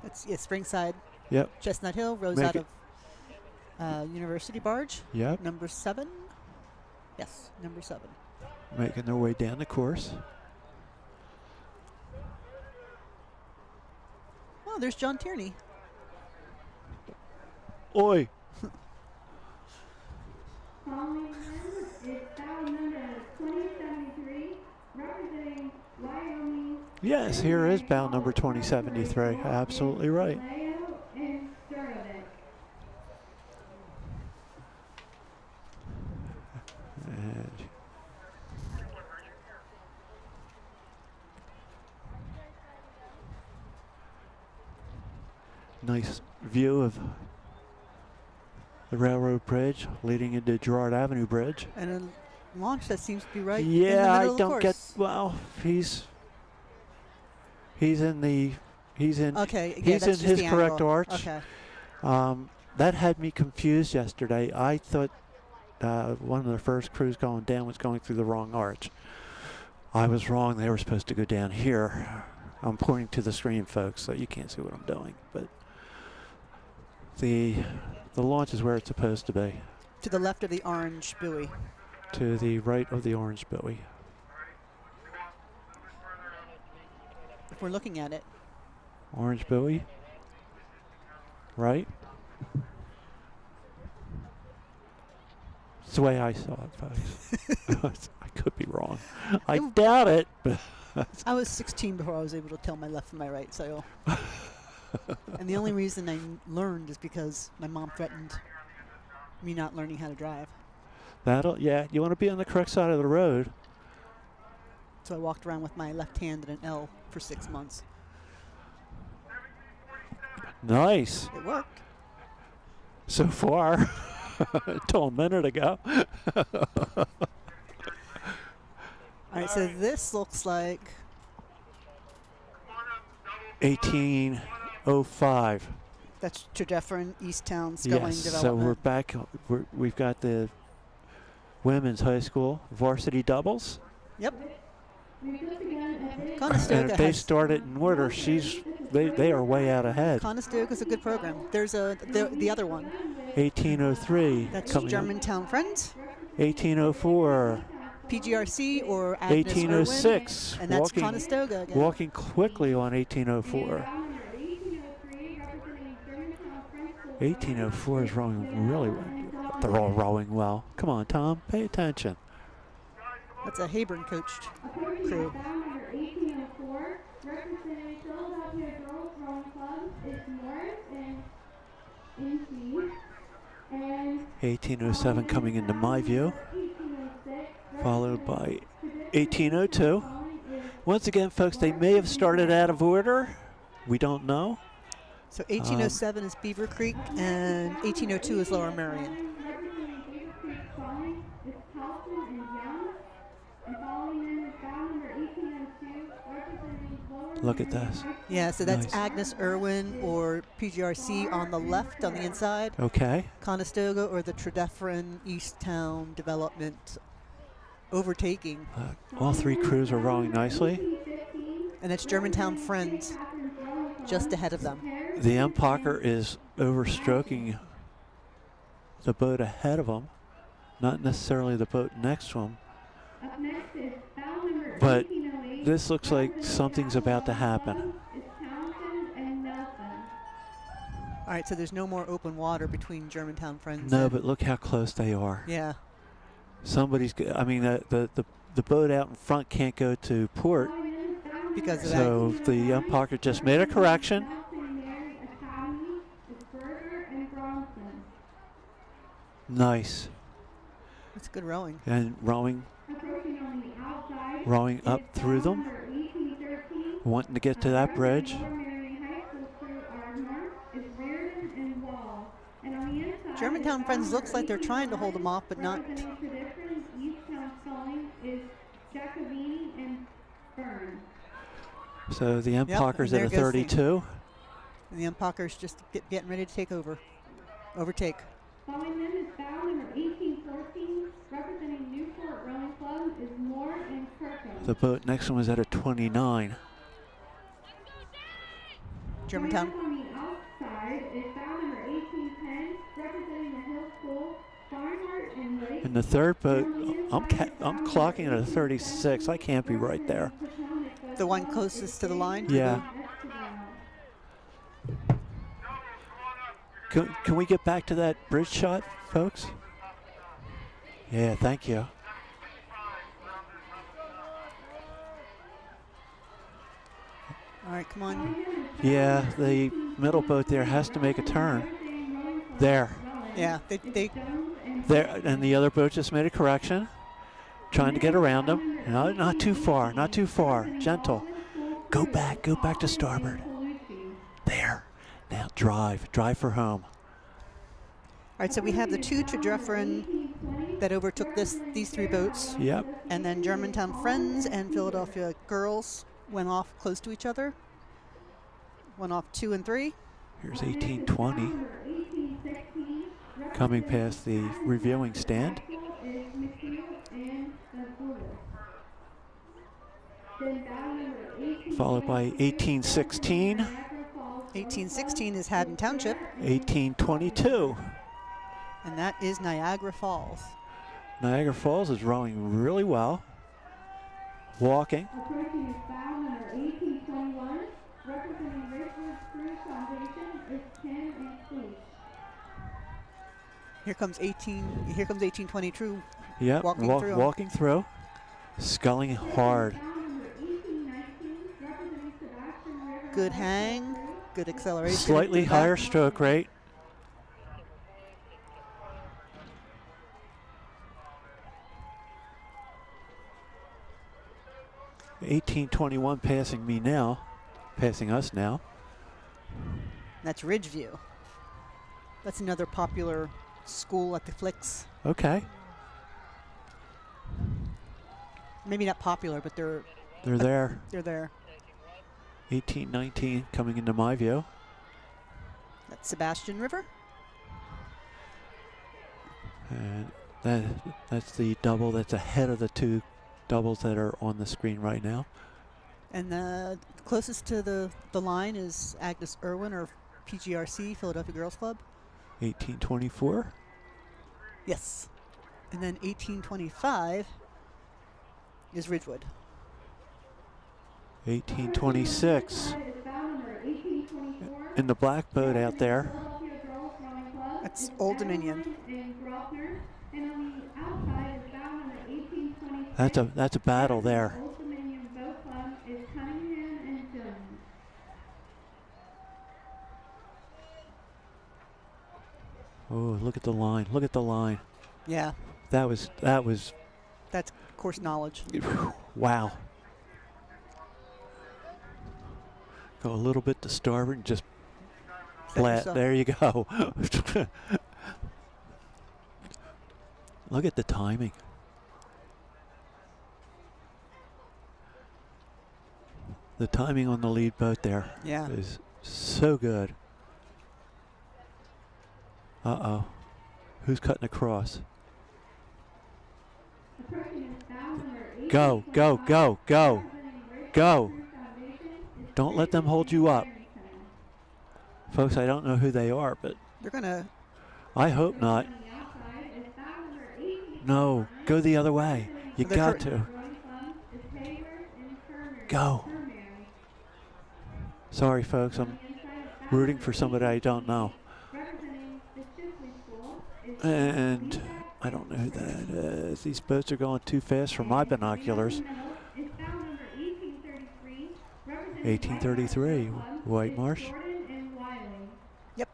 That's Springside. Yep. Chestnut Hill rose out of University Barge. Yep. Number 7. Yes, number 7. Making their way down the course. Oh, there's John Tierney. Oi. Following him is foul number 2073, representing Wyoming. Yes, here is bound number 2073. Absolutely right. Leo and Surovic. And nice view of the railroad bridge leading into Girard Avenue Bridge. And a launch that seems to be right in the Yeah, middle I of the don't course. get. Well, he's in the he's in Okay, yeah, he's in that's just his the correct angle. arch. Okay. That had me confused yesterday. I thought one of the first crews going down was going through the wrong arch. I was wrong. They were supposed to go down here. I'm pointing to the screen, folks, so you can't see what I'm doing. But the launch is where it's supposed to be. To the left of the orange buoy. To the right of the orange buoy. If we're looking at it. Orange buoy. Right? It's the way I saw it, folks. I could be wrong. I doubt it. But I was 16 before I was able to tell my left from my right, so. And the only reason I learned is because my mom threatened me not learning how to drive. Yeah, you want to be on the correct side of the road. So I walked around with my left hand and an L for 6 months. Nice. It worked. So far. Until a minute ago. All right, so this looks like 1805. that's Tredeffen Easttown Sculling Yes, Development. so we're back. We've got the women's high school varsity doubles. Yep. And Conestoga if they has start it in order, they are way out ahead. Conestoga's a good program. There's the other one. 1803. That's coming up. Germantown Friends. 1804. PGRC or Agnes 1806. Irwin, and that's walking, Conestoga again. Walking quickly on 1804. 1804 is rowing really well. They're all rowing well. Come on, Tom, pay attention. That's a Hayburn coached crew. Number 1804, representing Philadelphia Girls Rowing Club, is Morris and NC. And 1807 coming into my view, followed by 1802. Once again, folks, they may have started out of order. We don't know. So 1807 is Beaver Creek, and 1802 is Lower Merion. Look at this. Yeah, so that's Nice. Agnes Irwin or PGRC on the left on the inside. Okay. Conestoga or the Tredeffen Easttown Development overtaking. All three crews are rowing nicely. And that's Germantown Friends just ahead of them. The Empacher is overstroking the boat ahead of them, not necessarily the boat next to them. But this looks like something's about to happen. All right, so there's no more open water between Germantown Friends. No, and but look how close they are. yeah. Somebody's, I mean, the boat out in front can't go to port. Because of So the Empacher just made a correction. Nice. That's good rowing. And rowing up through them, wanting to get to that bridge. Germantown Friends looks like they're trying to hold them off, but not. So the Yep, Empacher's and at a there goes the- 32. And the Empacher's just getting ready to take over. Overtake. Following them is foul number 1814, representing Newport Rowing Club, is Moore and Kirkham. The boat next one was at a 29. Germantown. On the outside is foul number 1810, representing the Hill School, Barnhart and Lake. And the third boat, I'm clocking at a 36. I can't be right there. The one closest to the line? Yeah. Can we get back to that bridge shot, folks? Yeah, thank you. All right, come on. Yeah, the middle boat there has to make a turn. There. Yeah, they There, and the other boat just made a correction. Trying to get around them. No, not too far, not too far. Gentle. Go back to starboard. There. Now drive for home. All right, so we have the two Tredyffrin that overtook these three boats. Yep. And then Germantown Friends and Philadelphia Girls went off close to each other. Went off 2 and 3. Here's 1820 coming past the reviewing stand. Followed by 1816. 1816 is Haddon Township. 1822. And that is Niagara Falls. Niagara Falls is rowing really well. Walking. Approaching is foul number 1821, representing Ridgewood Cruise Foundation is 10 and Cleach. Here comes 1820 True. Yep, walking through. Sculling hard. Good hang, good acceleration. Slightly higher stroke rate. $18.21 passing us now. That's Ridgeview. That's another popular school at the Flicks. Okay. Maybe not popular, but they're there. They're there. 1819 coming into my view. That's Sebastian River. And that's the double that's ahead of the two doubles that are on the screen right now. And the closest to the line is Agnes Irwin, or PGRC, Philadelphia Girls Club. 1824. Yes. And then 1825 is Ridgewood. 1826. In the black boat out there. That's Old Dominion. That's a battle there. Oh, look at the line. Look at the line. Yeah. That was That's course knowledge. Wow. Go a little bit to starboard and just flat. There you go. Look at the timing. The timing on the lead boat there is so good. Uh-oh. Who's cutting across? Go, go, go, go, go. Don't let them hold you up. Folks, I don't know who they are, but they're gonna. I hope not. No, go the other way. You got to. Go. Sorry, folks, I'm rooting for somebody I don't know. And I don't know who that is. These boats are going too fast for my binoculars. 1833, White Marsh. Yep.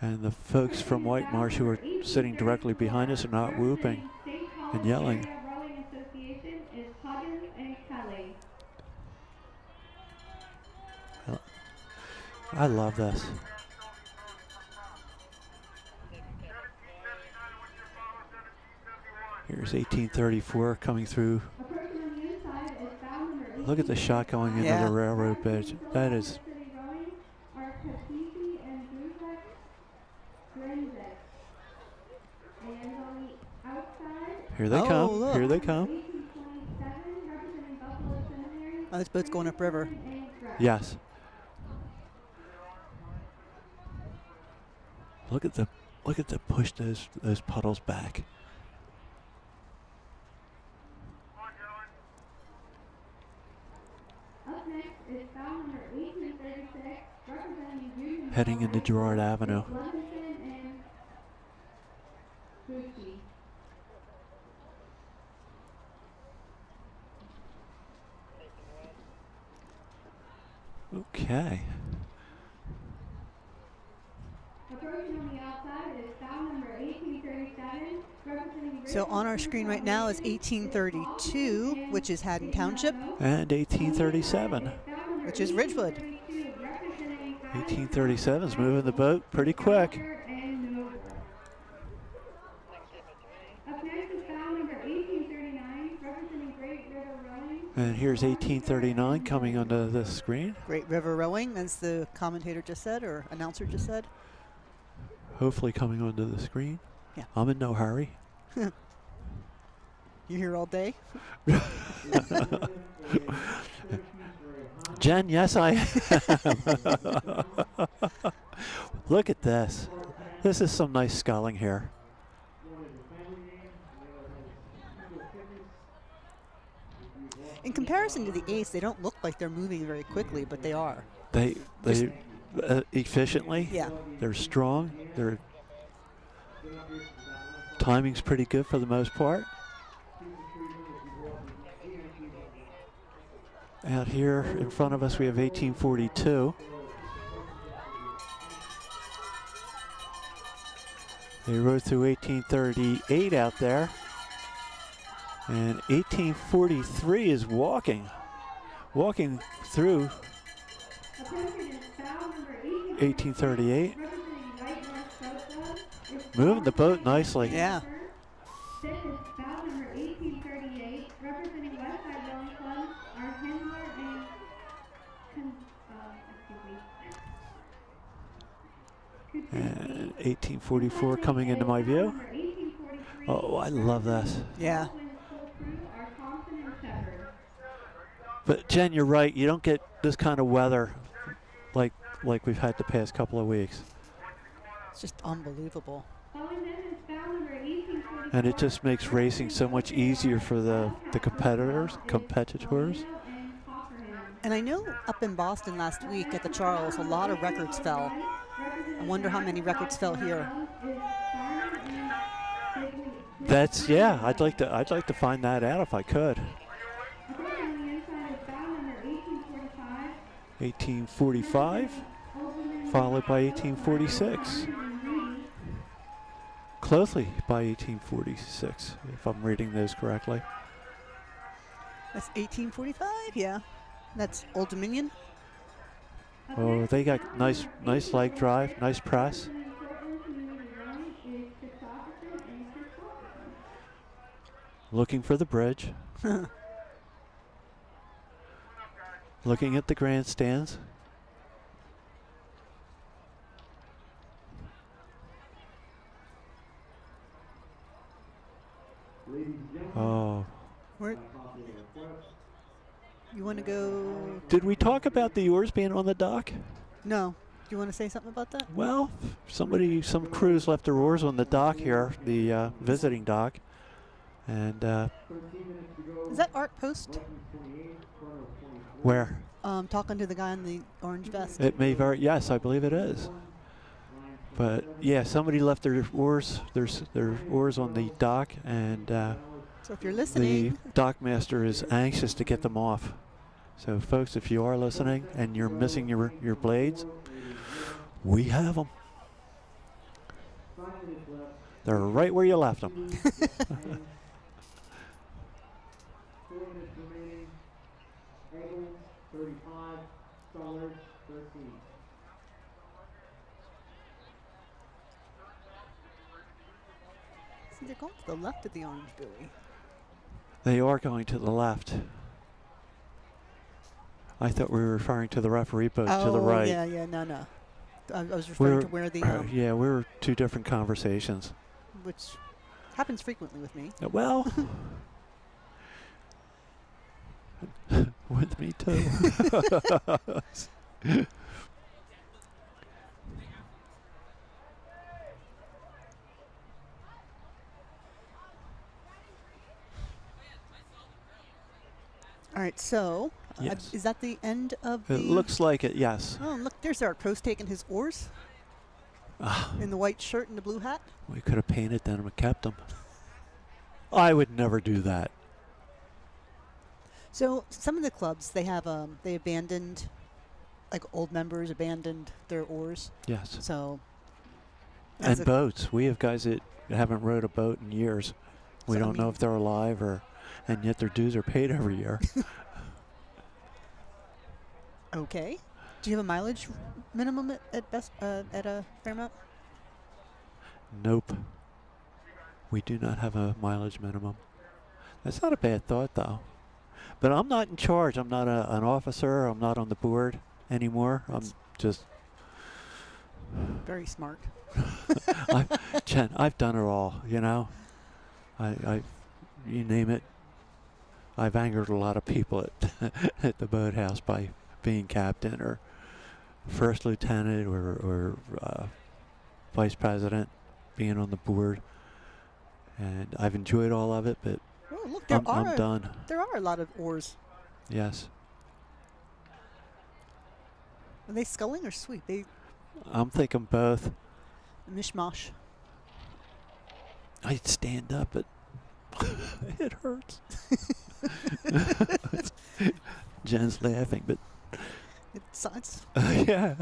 And the folks from White Marsh who are sitting directly behind us are not whooping and yelling. I love this. Here's 1834 coming through. Look at the shot going into the railroad bridge. That is. Here they come. Look. Here they come. Oh, this boat's going upriver. Yes. Look at the push those puddles back. Up next is foul number 1836, representing Union. Heading into Girard Avenue. Levinson and Bucci. Okay. Approaching on the outside is foul number 1837, representing. So on our screen right now is 1832, which is Haddon Township, And 1837. which is Ridgewood. 1837 is moving the boat pretty quick. Up next is foul number 1839, representing Great River Rowing. And here's 1839 coming onto the screen. Great River Rowing, as the commentator just said, or announcer just said. Hopefully coming onto the screen. Yeah. I'm in no hurry. You here all day? Jen, yes I am. Look at this. This is some nice sculling here. In comparison to the Ace, they don't look like they're moving very quickly, but they are. They efficiently. Yeah. They're strong. Their timing's pretty good for the most part. Out here in front of us we have 1842. They rode through 1838 out there. And 1843 is walking through 1838. Moving the boat nicely. Yeah. This is foul number 1838, representing Westside Rowing Club, are Hendler and And 1844 coming into my view. Oh, I love this. Yeah. But Jen, you're right. You don't get this kind of weather like we've had the past couple of weeks. It's just unbelievable. And it just makes racing so much easier for the competitors. And I know up in Boston last week at the Charles, a lot of records fell. I wonder how many records fell here. That's, yeah, I'd like to find that out if I could. 1845, followed by 1846. Closely by 1846, if I'm reading those correctly. That's 1845, yeah. That's Old Dominion. Oh, they got nice leg drive, nice press. Looking for the bridge. Looking at the grandstands. Oh. Where? You want to go? Did we talk about the oars being on the dock? No. Do you want to say something about that? Well, some crews left their oars on the dock here, the visiting dock. And is that Art Post? Where? Talking to the guy in the orange vest. It may very, yes, I believe it is. But yeah, somebody left their oars on the dock, and so if you're listening, the dock master is anxious to get them off. So folks, if you are listening and you're missing your blades, we have them. They're right where you left them. 35, Stallard, 13. See, they're going to the left of the orange buoy. They are going to the left. I thought we were referring to the referee boat to the right. Oh, yeah, no. I was referring to where the... yeah, we were two different conversations. Which happens frequently with me. Well... with me too. All right, so Yes. Is that the end of It the... looks like it, yes. Oh, look, there's our pros taking his oars. In the white shirt and the blue hat. We could have painted them and kept them. I would never do that. So some of the clubs, they have, they abandoned, like old members abandoned their oars. Yes. So. And boats. We have guys that haven't rowed a boat in years. We don't know if they're alive and yet their dues are paid every year. Okay. Do you have a mileage minimum at a Fairmount? Nope. We do not have a mileage minimum. That's not a bad thought, though. But I'm not in charge. I'm not an officer. I'm not on the board anymore. I'm just... Very smart. Jen, I've done it all, you know. You name it. I've angered a lot of people at the boathouse by being captain or first lieutenant or vice president, being on the board. And I've enjoyed all of it, but Oh, look, I'm done. There are a lot of oars. Yes. Are they sculling or sweep? I'm thinking both. Mishmash. I'd stand up, but it hurts. Jen's laughing, but It's yeah.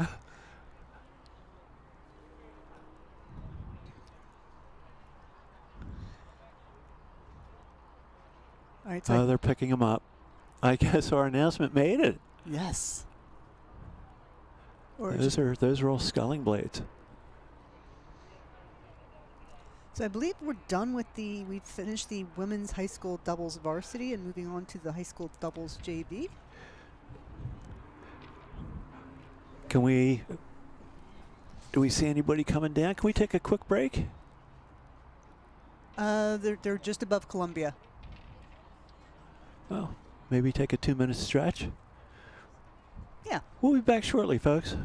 All right, so they're picking them up. I guess our announcement made it. Yes. Those are all sculling blades. So I believe we're done with we've finished the women's high school doubles varsity and moving on to the high school doubles JV. Do we see anybody coming down? Can we take a quick break? They're just above Columbia. Well, maybe take a 2-minute stretch. Yeah. We'll be back shortly, folks.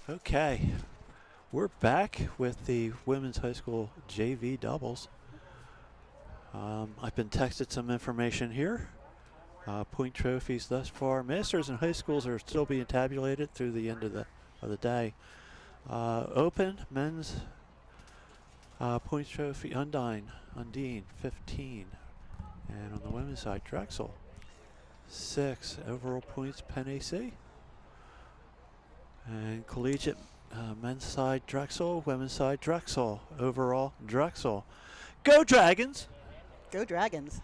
Okay, we're back with the women's high school JV doubles. I've been texted some information here. Point trophies thus far. Masters and high schools are still being tabulated through the end of the day. Open men's points trophy Undine 15, and on the women's side Drexel 6 overall points, Penn AC. And collegiate men's side Drexel, women's side Drexel, overall Drexel. Go Dragons! Go Dragons.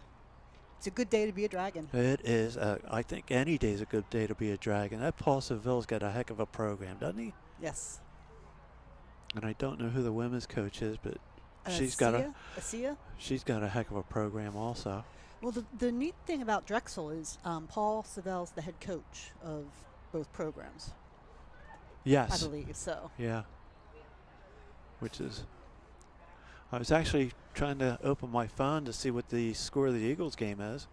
It's a good day to be a Dragon. It is. I think any day is a good day to be a Dragon. That Paul Seville's got a heck of a program, doesn't he? Yes. And I don't know who the women's coach is, but she's got a heck of a program also. Well, the neat thing about Drexel is Paul Seville's the head coach of both programs. Yes. I believe so. Yeah. Which is, I was actually trying to open my phone to see what the score of the Eagles game is.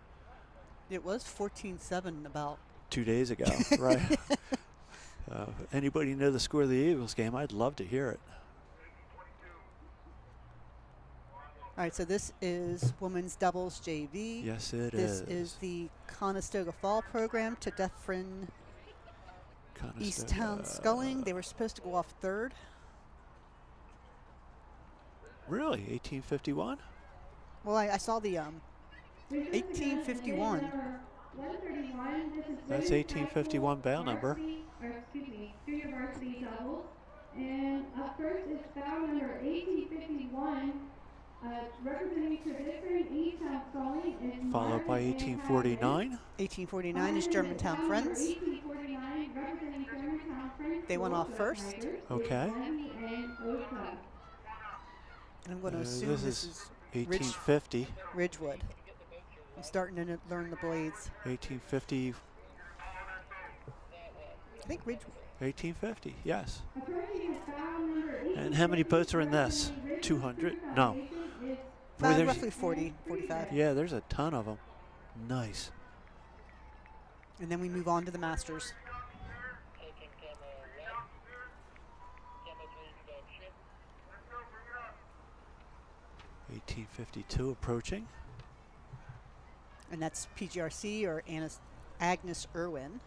It was 14-7 about 2 days ago, right? Anybody know the score of the Eagles game? I'd love to hear it. All right, so this is women's doubles JV. Yes, it is. This is the Conestoga Fall program to Dufferin Easttown Sculling. They were supposed to go off third. Really? 1851? Well, I saw the 1851. That's 1851 bail number. Junior varsity doubles. And up first is foul number 1851. Representing Tradition Easttown Sculling. Followed by 1849. 1849 is Germantown Friends. 1849 representing Germantown Friends. They went off first. Okay. And I'm going to assume this is 1850. Ridgewood. I'm starting to learn the blades. 1850. I think Ridgewood. 1850, yes. And how many boats are in this? 200? No. Boy, Roughly 40, 45. Yeah, there's a ton of them. Nice. And then we move on to the Masters. $18.52 approaching. And that's PGRC or Agnes Irwin,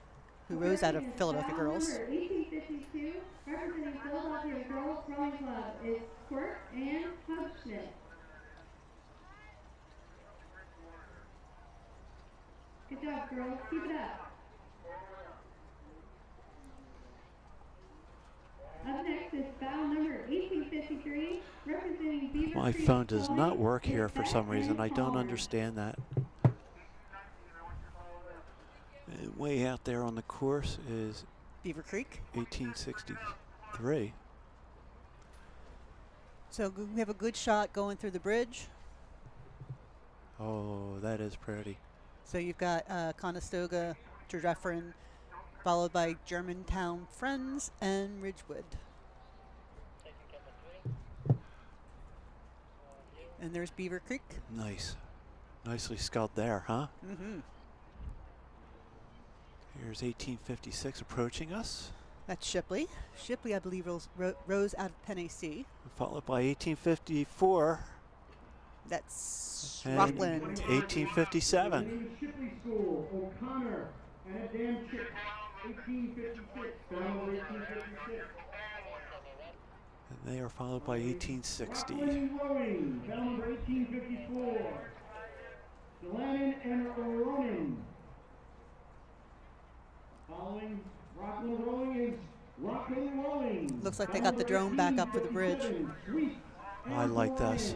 who rose out of Philadelphia Girls. 1852, representing Philadelphia Girls Rowing Club, is Quirk and Hubschnitt. Good job, girls. Keep it up. Up next is foul number 1853, representing Beaver My Creek phone does Sculling, not work is here for Beth some reason. and I don't Palmer. understand that. Way out there on the course is Beaver Creek. 1863. So we have a good shot going through the bridge. Oh, that is pretty. So you've got Conestoga, Dufferin, followed by Germantown Friends and Ridgewood. And there's Beaver Creek. Nice. Nicely sculled there, huh? Mm-hmm. Here's 1856 approaching us. That's Shipley. Shipley, I believe, rose out of Penn AC. Followed by 1854. That's and Rockland. 1857. Shipley School, O'Connor, and Adamczyk, 1856. Final 1856. And they are followed by 1860. Rockland Rowing, foul number 1854. Delannon and Ronan. Following Rockland Rowing is Rockland Rowing. Looks like they got the drone back up for the bridge. I like this.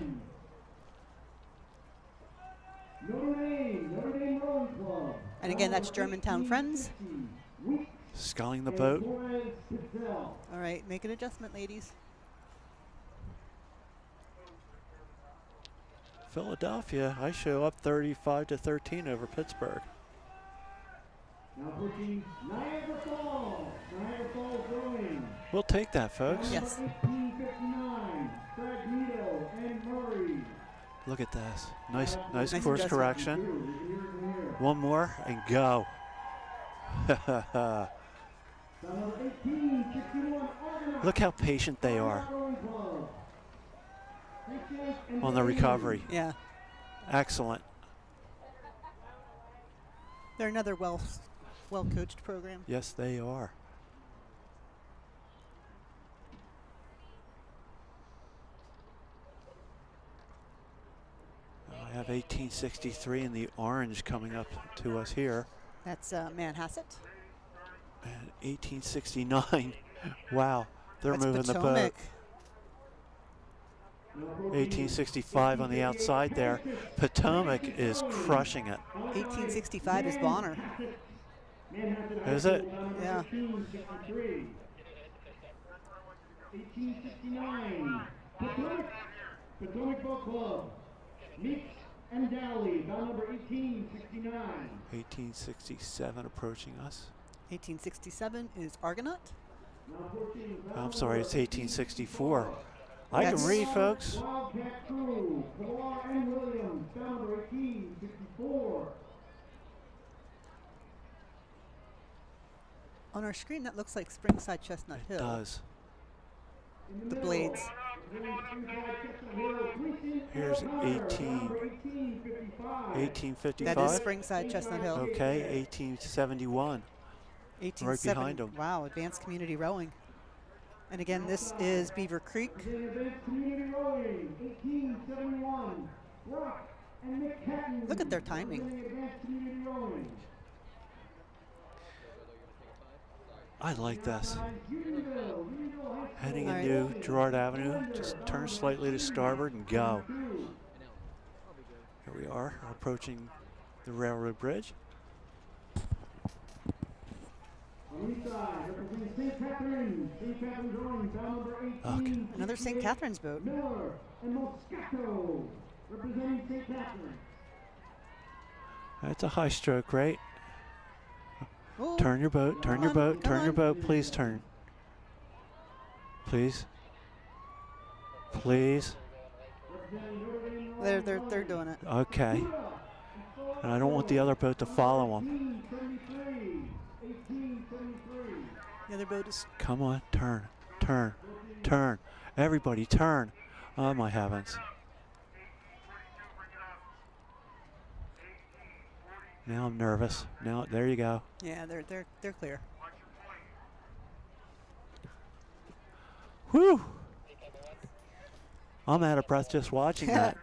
Notre Dame Rowing Club. And again, that's Germantown Friends. Sculling the boat. All right, make an adjustment, ladies. Philadelphia, I show up 35-13 over Pittsburgh. Now pushing Niagara Falls. Niagara Falls Rowing. We'll take that, folks. Yes. 1859. Fragnito and Murray. Look at this. Nice Nice course adjustment. correction. One more and go. Look how patient they are on the recovery. Yeah. Excellent. They're another well-coached program. Yes, they are. I have 1863 in the orange coming up to us here. That's Manhasset. And 1869. Wow, they're That's moving the Potomac. boat. 1865 on the outside there. Potomac is crushing it. 1865 is Bonner. Is it? Yeah. 1869, Potomac Boat Club, Meeks and Dowley, bound number 1869. 1867 approaching us. 1867 is Argonaut. I'm sorry, it's 1864. I can read, folks. Wildcat Crew, Pilar and Williams, bound number 1864. On our screen, that looks like Springside Chestnut Hill. It does. The blades. Here's 1855. That is Springside Chestnut Hill. Okay, 1871. Right behind them. Wow, Advanced Community Rowing. And again, this is Beaver Creek. Look at their timing. I like this. Heading into Girard Avenue, just turn slightly to starboard and go. Here we are, approaching the railroad bridge. Okay. Another St. Catherine's boat. That's a high stroke, right? Ooh. Turn your boat, turn your boat, turn your boat, please turn. Please. Please. They're doing it. Okay. And I don't want the other boat to follow them. The other boat is. Come on, turn, turn, turn. Everybody turn. Oh my heavens. Now I'm nervous. Now there you go. Yeah, they're clear. Whew. I'm out of breath just watching that.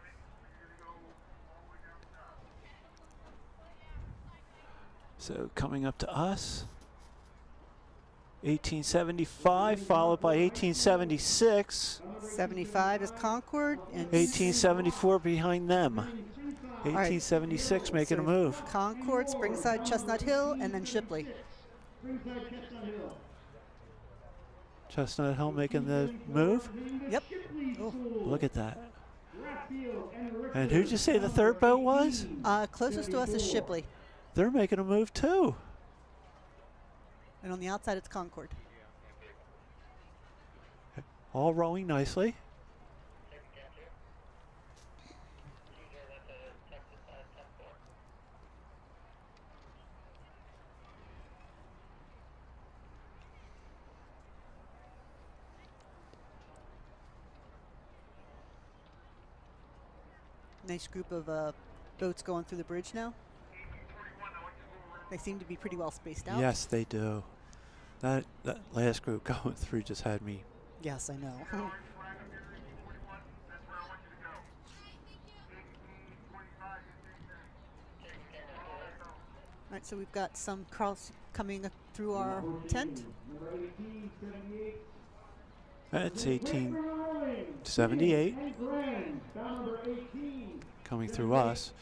So coming up to us, 1875, followed by 1876. 75 is Concord. And 1874 behind them. 1876 making a move. Concord, Springside, Chestnut Hill, and then Shipley. Chestnut Hill making the move. Yep. Oh. Look at that. And who'd you say the third boat was? Closest to us is Shipley. They're making a move too. And on the outside, it's Concord. All rowing nicely. Nice group of boats going through the bridge now. They seem to be pretty well spaced out. Yes, they do. That last group going through just had me. Yes, I know. All right, so we've got some cross coming up through our tent. That's 1878. Coming through us.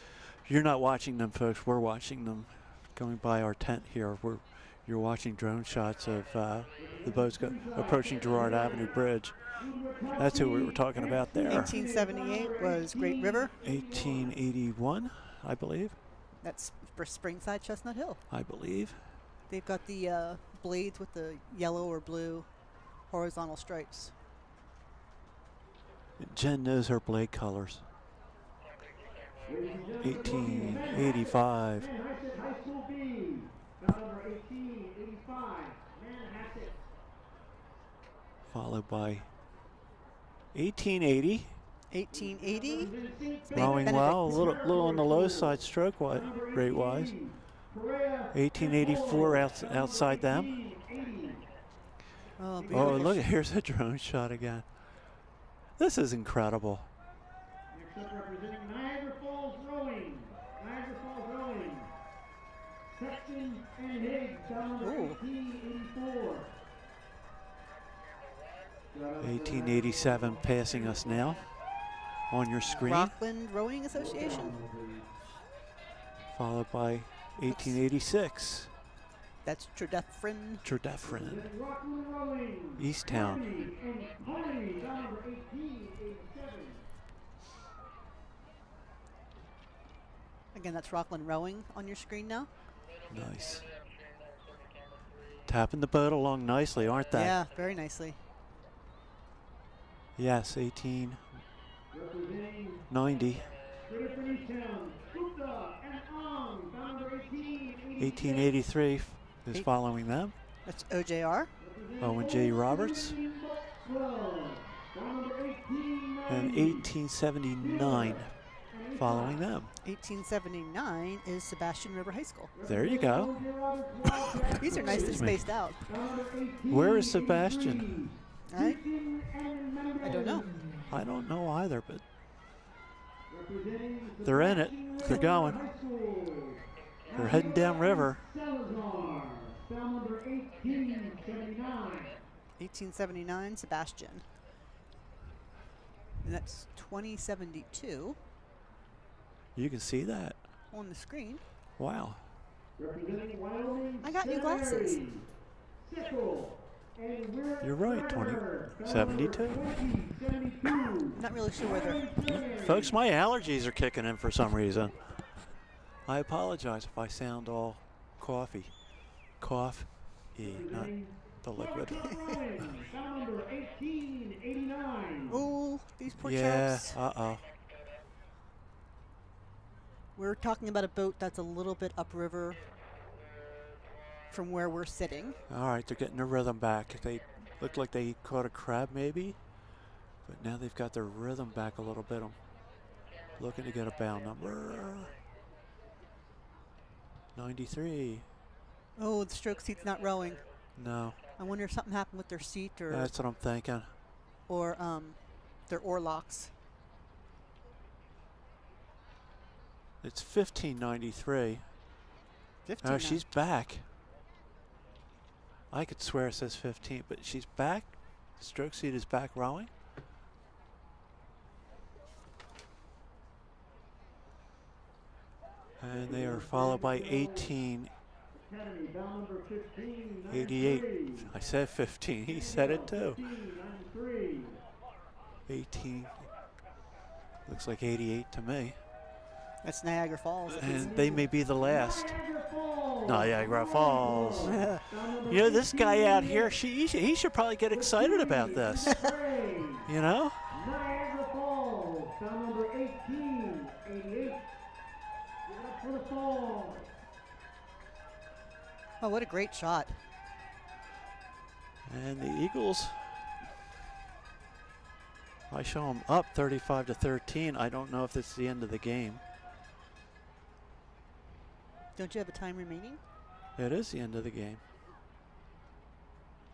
You're not watching them, folks. We're watching them going by our tent here. You're watching drone shots of the boats approaching Girard Avenue Bridge. That's who we were talking about there. 1878 was Great River. 1881, I believe. That's for Springside Chestnut Hill. I believe. They've got the blades with the yellow or blue horizontal stripes. Jen knows her blade colors. 1885. Followed by 1880. 1880. Rowing well, a little on the low side stroke rate wise. 1884 outside them. Oh, look, here's a drone shot again. This is incredible. Next up, representing Niagara Falls Rowing. Niagara Falls Rowing. Sexton and Higgs, down number Ooh. 1884. 1887 passing us now on your screen, Rockland Rowing Association. followed by 1886. That's Tredefren. Tredefren, Rockland Rowing. Easttown. Harvey and Harvey, down number 1887. Again, that's Rockland Rowing on your screen now. Nice. Tapping the boat along nicely, aren't they? Yeah, very nicely. Yes, 1890. 1883 is following them. That's OJR. Owen J. Roberts. And 1879 following them. 1879 is Sebastian River High School. There you go. These are nicely spaced out. Where is Sebastian? I don't know. I don't know either, but they're in it. They're going. They're heading downriver. 1879, Sebastian. And that's 2072 You can see that. on the screen. Wow. I got new glasses. You're right, 2072. Not really sure whether. Folks, my allergies are kicking in for some reason. I apologize if I sound all coffee. Not the liquid. Oh, these poor Yeah, chaps. uh-oh. We're talking about a boat that's a little bit upriver from where we're sitting. All right, they're getting their rhythm back. They looked like they caught a crab maybe, but now they've got their rhythm back a little bit. I'm looking to get a bow number. 93. Oh, the stroke seat's not rowing. No. I wonder if something happened with their seat or That's what I'm thinking. or their oar locks. It's 1593. 15. Oh, she's back. I could swear it says 15, but she's back. Stroke seat is back rowing. And they are followed by 1888. I said 15. He said it too. 18. Looks like 88 to me. That's Niagara Falls. And they may be the last. Niagara Falls. You know, this guy out here, he should probably get excited about this. You know? Niagara Falls, down number 1888. Give it up for the Falls. Oh, what a great shot. And the Eagles, I show them up 35-13. I don't know if it's the end of the game. Don't you have a time remaining? It is the end of the game.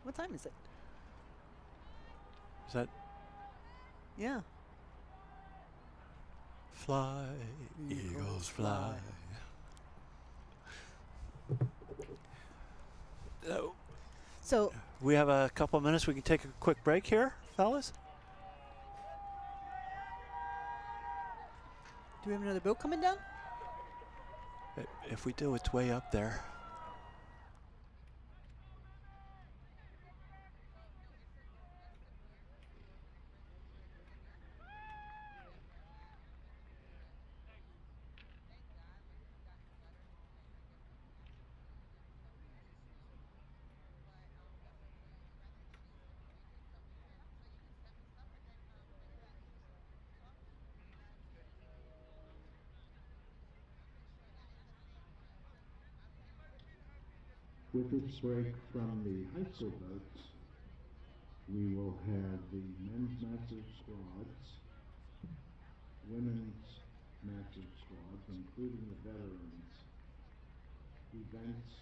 What time is it? Is that Yeah. fly, Eagles fly? So We have a couple of minutes. We can take a quick break here, fellas. do we have another boat coming down? If we do, it's way up there. With this break from the high school boats, we will have the men's massive squads, women's massive squads, including the veterans, events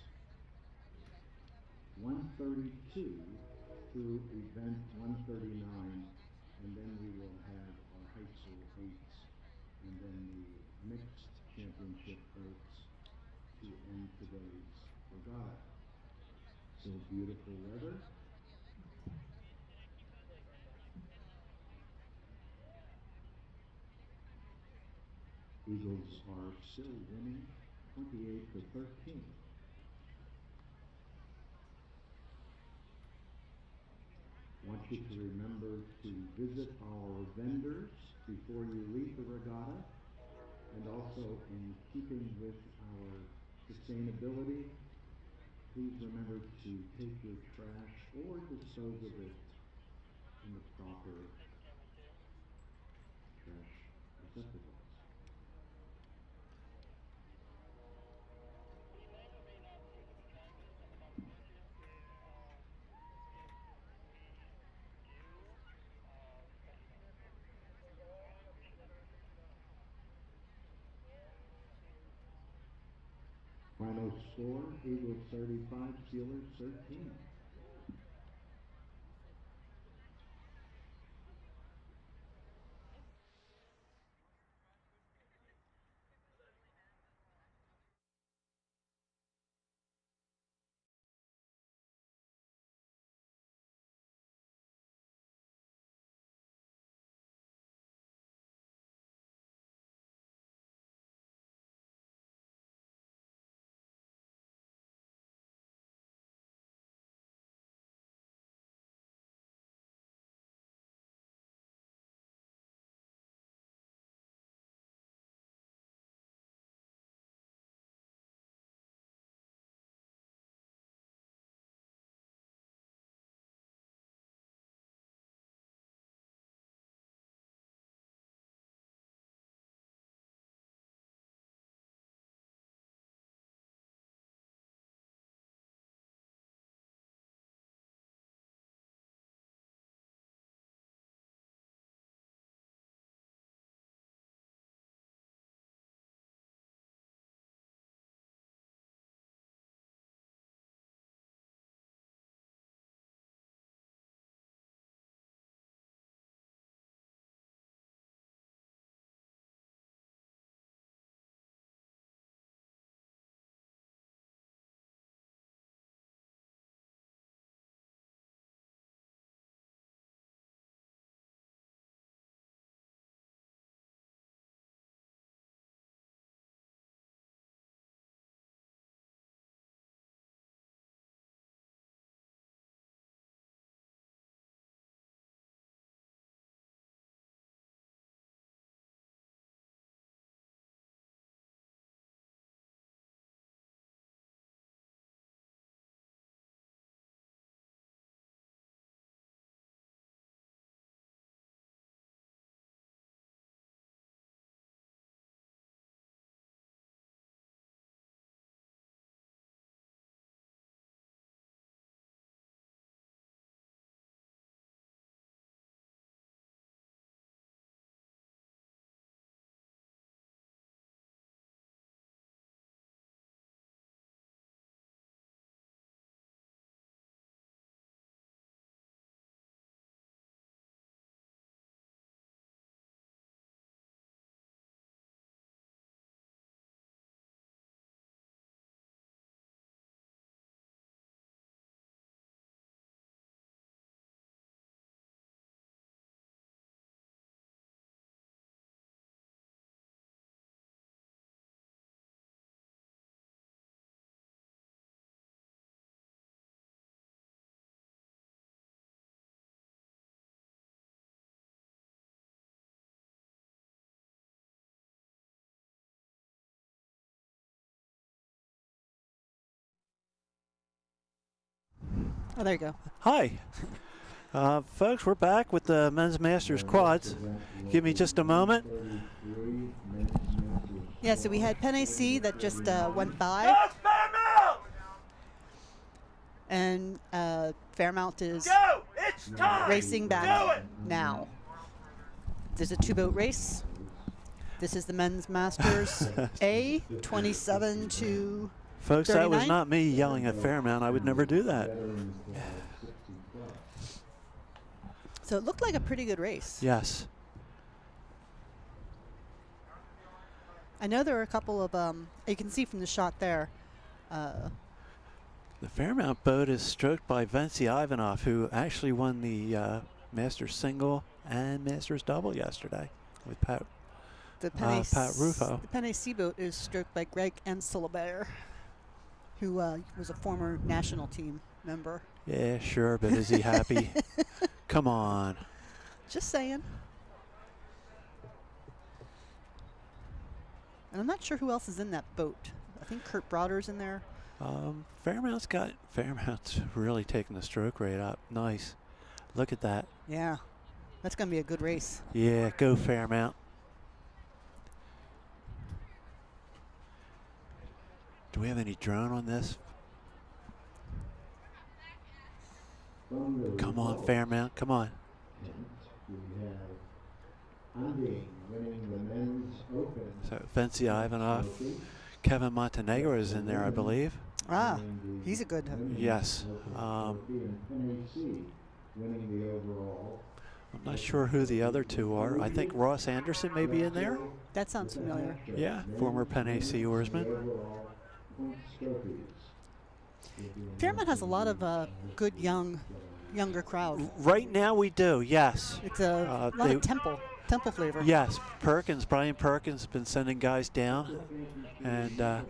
132 through event 139, and then we will have our high school eights, and then the mixed championship boats to end today's Regatta. Still beautiful weather. Eagles are still winning 28-13. Want you to remember to visit our vendors before you leave the regatta, and also in keeping with our sustainability, please remember to take your trash or dispose of it in the proper trash receptacles. Final score, Eagles 35, Steelers 13. Oh, there you go. Hi. Folks, we're back with the Men's Masters quads. Give me just a moment. Yeah, so we had Penn C that just went by. And Fairmount is racing back now. There's a two-boat race. This is the Men's Masters A, 27 to Folks, 39. that was not me yelling at Fairmount. I would never do that. So it looked like a pretty good race. Yes. I know there were a couple of, you can see from the shot there, The Fairmount boat is stroked by Vinci Ivanov, who actually won the Masters single and Masters double yesterday with Pat Rufo. The Penny Sea boat is stroked by Greg Anselibert, who was a former national team member. Yeah, sure, but is he happy? Come on. Just saying. And I'm not sure who else is in that boat. I think Kurt Broder's in there. Fairmount's really taking the stroke rate up. Nice. Look at that. Yeah. That's going to be a good race. Yeah, go Fairmount. Do we have any drone on this? Come on, Fairmount. Come on. We have Undine winning the men's open. So Vinci Ivanov. Kevin Montenegro is in there, I believe. Ah, he's a good. Yes. winning the overall. I'm not sure who the other two are. I think Ross Anderson may be in there. That sounds familiar. Yeah, former Penn AC oarsman. Fairmount has a lot of good younger crowd. Right now we do, yes. It's a lot of temple flavor. Yes, Brian Perkins has been sending guys down, and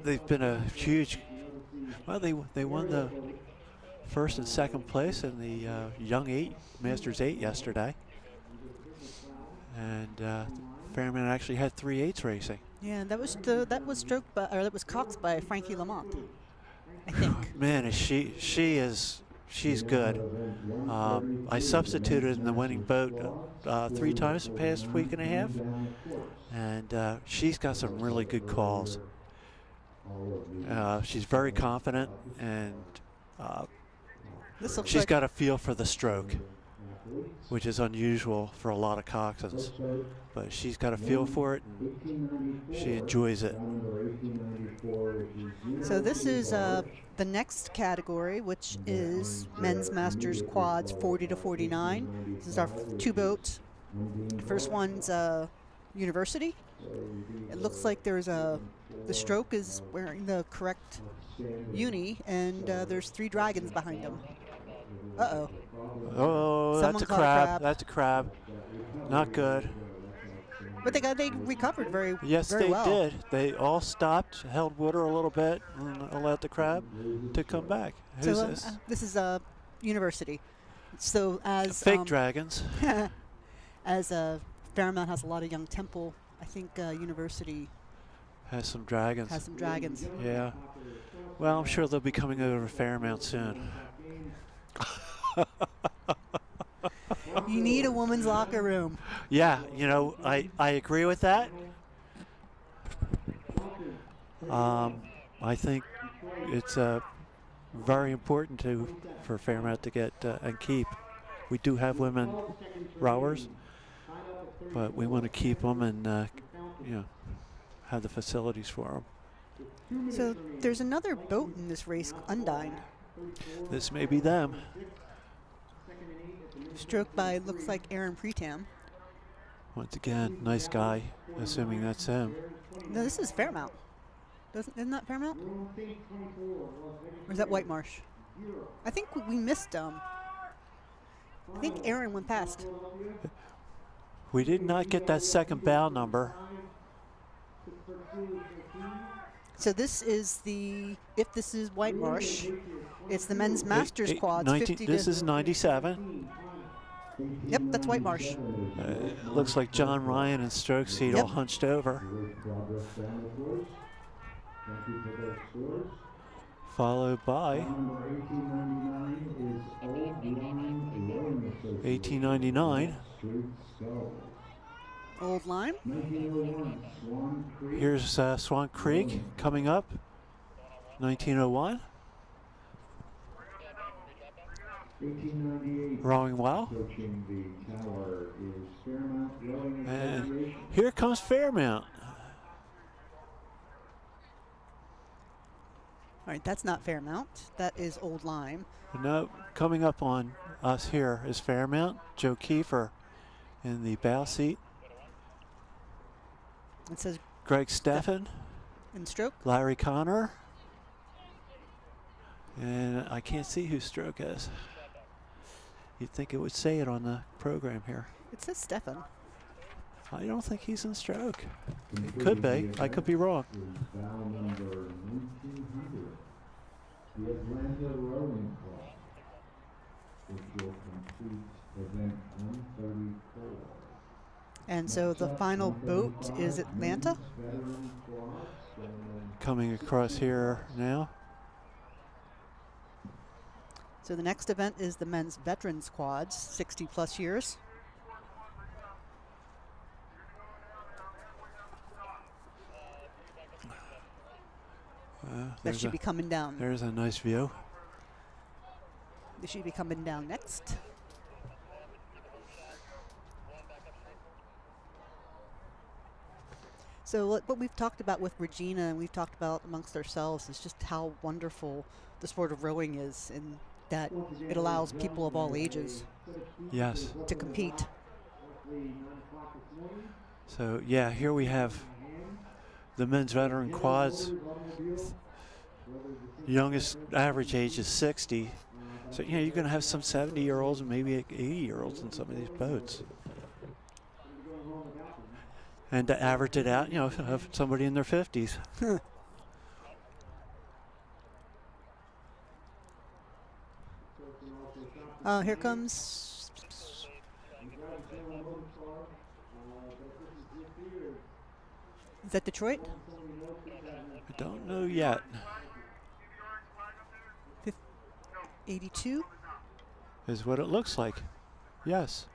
they've been a huge. Well, they won the first and second place in the Young 8 Masters 8 yesterday, and Fairmount actually had 3 8s racing. Yeah, that was stroked by, or that was coxed by Frankie Lamont, I think. Man, is she's good. I substituted in the winning boat 3 times the past week and a half, and she's got some really good calls. She's very confident, and she's got a feel for the stroke, which is unusual for a lot of coxswains. But she's got a feel for it, and she enjoys it. So this is the next category, which is Men's Masters Quads 40 to 49. This is our 2 boats. The first one's University. It looks like there's the stroke is wearing the correct uni, and there's 3 dragons behind him. Uh-oh. Oh, that's a crab. That's a crab. Not good. But they recovered very well. Yes, they did. They all stopped, held water a little bit, and allowed the crab to come back. Who's this? This is University. So as fake dragons. As Fairmount has a lot of young temple, I think University has some dragons. Yeah. Well, I'm sure they'll be coming over to Fairmount soon. You need a woman's locker room. Yeah, I agree with that. I think it's very important for Fairmount to get and keep. We do have women rowers, but we want to keep them and have the facilities for them. So there's another boat in this race, Undine. This may be them. Stroked by, looks like Aaron Pretam. Once again, nice guy, assuming that's him. No, this is Fairmount. Isn't that Fairmount? Or is that White Marsh? I think we missed I think Aaron went past. We did not get that second bow number. So this is if this is White Marsh, it's the Men's Masters Quads. 50 this is 97. Yep, that's White Marsh. Looks like John Ryan and stroke seat all hunched over. Followed by 1899. Old Lime. Here's Swan Creek coming up. 1901. Rowing well. And here comes Fairmount. All right, that's not Fairmount. That is Old Lime. No, coming up on us here is Fairmount. Joe Kiefer in the bow seat. It says Greg Steffen. In stroke. Larry Connor. And I can't see whose stroke is. You'd think it would say it on the program here. It says Stefan. I don't think he's in stroke. It could be. I could be wrong. Bow number 1900, the Atlanta Rowing Club, which will complete event 134. And so the final boat is Atlanta. Coming across here now. So the next event is the men's veterans quads, 60 plus years. That should be coming down. There's a nice view. They should be coming down next. So what we've talked about with Regina and we've talked about amongst ourselves is just how wonderful the sport of rowing is, and that it allows people of all ages Yes. to compete. So yeah, here we have the men's veteran quads. Youngest average age is 60. So you know you're going to have some 70-year-olds and maybe 80-year-olds in some of these boats. And to average it out, you know, have somebody in their 50s. Here comes. Is that Detroit? I don't know yet. 82? Is what it looks like. Yes.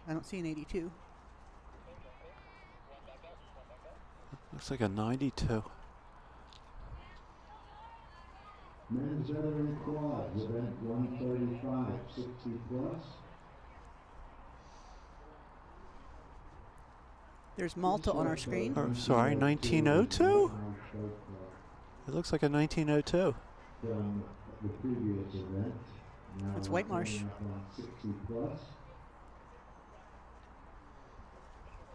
I don't see an 82. Looks like a 92. Men's veteran quads, event 135, 60 plus. There's Malta on our screen. Oh, sorry, 1902? It looks like a 1902. From the previous event. It's Whitemarsh. 60 plus.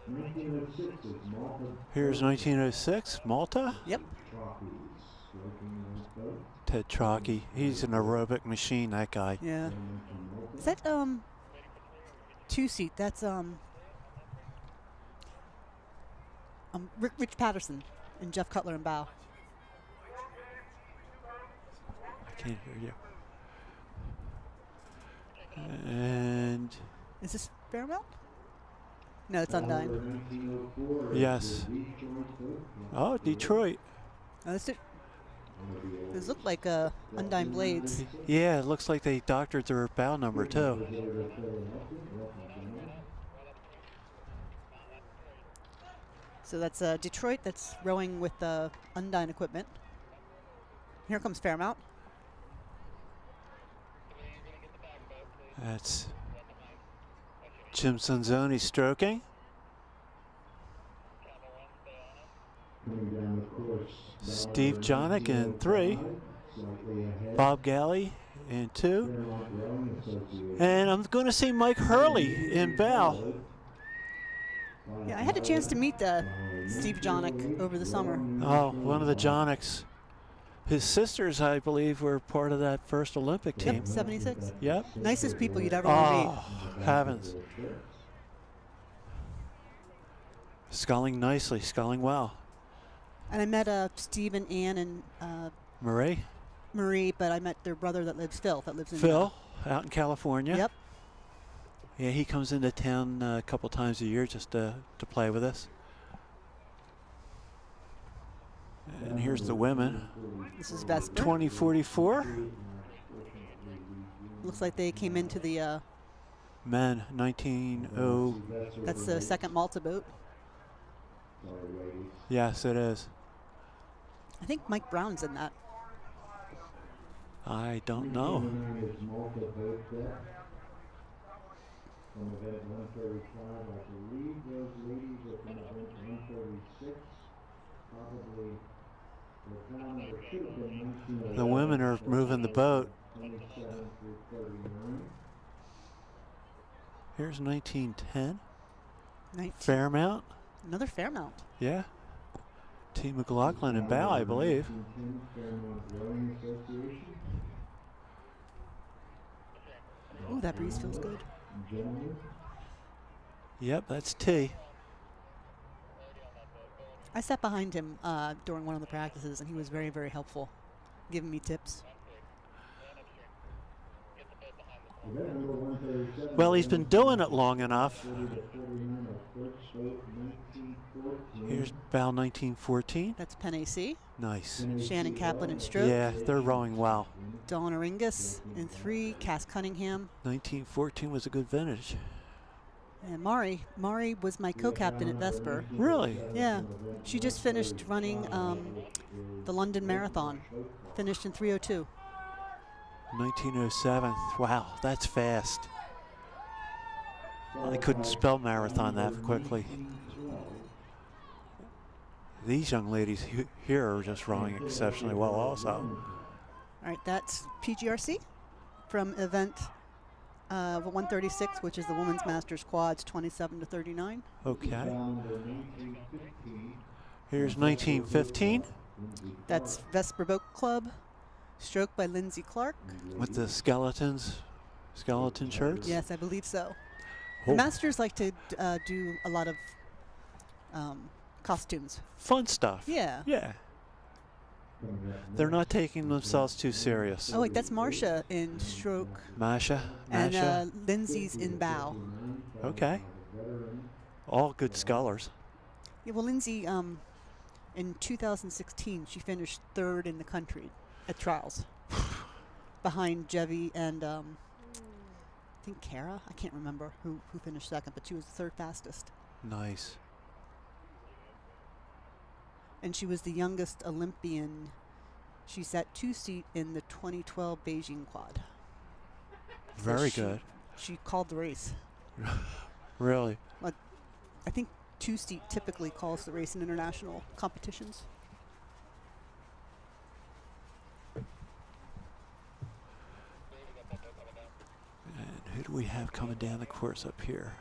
1906 is Malta. Here's 1906, Malta. Yep. Ted Trocchi. He's an aerobic machine, that guy. Yeah. Is that two-seat? That's Rich Patterson and Jeff Cutler and Bow. I can't hear you. And is this Fairmount? No, it's Undine. Yes. Oh, Detroit. Oh, those look like Undine blades. Yeah, it looks like they doctored their bow number too. So that's Detroit. That's rowing with Undine equipment. Here comes Fairmount. That's Jim Sanzoni stroking. Steve Jonick in 3. Bob Galley in 2. And I'm going to see Mike Hurley in bow. Yeah, I had a chance to meet Steve Jonick over the summer. Oh, one of the Jonicks. His sisters, I believe, were part of that first Olympic team. Yep, 76. Yep. Nicest people you'd ever want to meet. Oh, heavens. Sculling nicely, sculling well. And I met Steve and Ann and Marie, but I met their brother that lives in Phil, out in California. Yep. Yeah, he comes into town a couple times a year just to play with us. And here's the women. This is Vesper. 2044. Looks like they came into the men 1900. That's the second Malta boat. Yes, it is. I think Mike Brown's in that. I don't know. From event 135, I believe those ladies are from event 136. Probably the town number should have been 1911. The women are moving the boat. 27 through 39. Here's 1910. 19. Fairmount. Another Fairmount. Yeah. Team McLaughlin and Bow, I believe. 1910 Fairmont Rowing Association. Ooh, that breeze feels good. Gentlemen. Yep, that's T. I sat behind him during one of the practices, and he was very, very helpful, giving me tips. Well, he's been doing it long enough. Here's Bow 1914. That's Penn AC. Nice. Shannon Kaplan in stroke. Yeah, they're rowing well. Dawn Oringus in 3. Cass Cunningham. 1914 was a good vintage. And Mari was my co-captain at Vesper. Really? Yeah. She just finished running the London Marathon. Finished in 3:02. 1907. Wow, that's fast. I couldn't spell marathon that quickly. These young ladies here are just rowing exceptionally well also. All right, that's PGRC from event 136, which is the Women's Masters Quads 27 to 39. Okay. Here's 1915. That's Vesper Boat Club, stroke by Lindsay Clark. With the skeleton shirts? Yes, I believe so. Oh. Masters like to do a lot of costumes. Fun stuff. Yeah. Yeah. They're not taking themselves too serious. Oh, wait, that's Marcia in stroke. Masha? And Lindsay's in bow. Okay. All good scholars. Yeah, well, Lindsay, in 2016, she finished 3rd in the country at trials, behind Jevi and I think Kara. I can't remember who finished 2nd, but she was the 3rd fastest. Nice. And she was the youngest Olympian. She sat 2-seat in the 2012 Beijing quad. Very good. She called the race. Really? Like, I think 2-seat typically calls the race in international competitions. And who do we have coming down the course up here?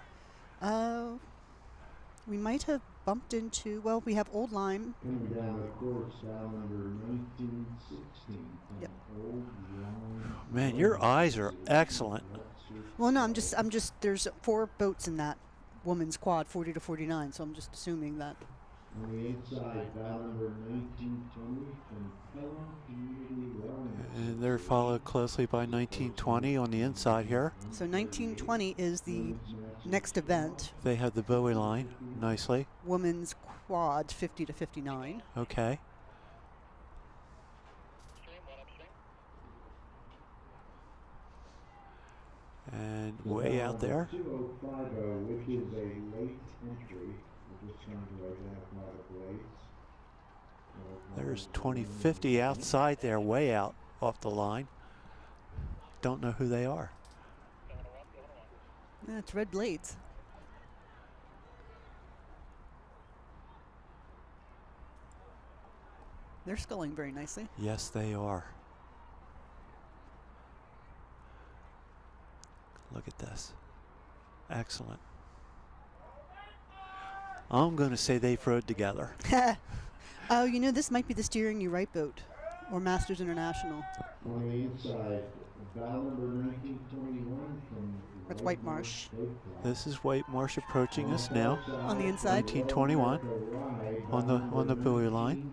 We might have bumped into, well, we have Old Lyme. Coming down the course, down number 1916. Yep. Old Lyme. Man, your eyes are excellent. Well, no, I'm just, there's 4 boats in that women's quad, 40 to 49, so I'm just assuming that. On the inside, bow number 1920 from Pelham Community Rowing. And they're followed closely by 1920 on the inside here. So 1920 is the next event. They have the buoy line nicely. Women's quad, 50 to 59. Okay. And way out there. 2050, which is a late entry. We're just trying to identify the blades. There's 2050 outside there, way out off the line. Don't know who they are. Yeah, it's Red Blades. They're sculling very nicely. Yes, they are. Look at this. Excellent. I'm going to say they've rowed together. Oh, you know, this might be the Steering You Right boat, or Masters International. On the inside, bow number 1921 from That's White Marsh. This is White Marsh approaching us now. On the inside. 1921 on the buoy line.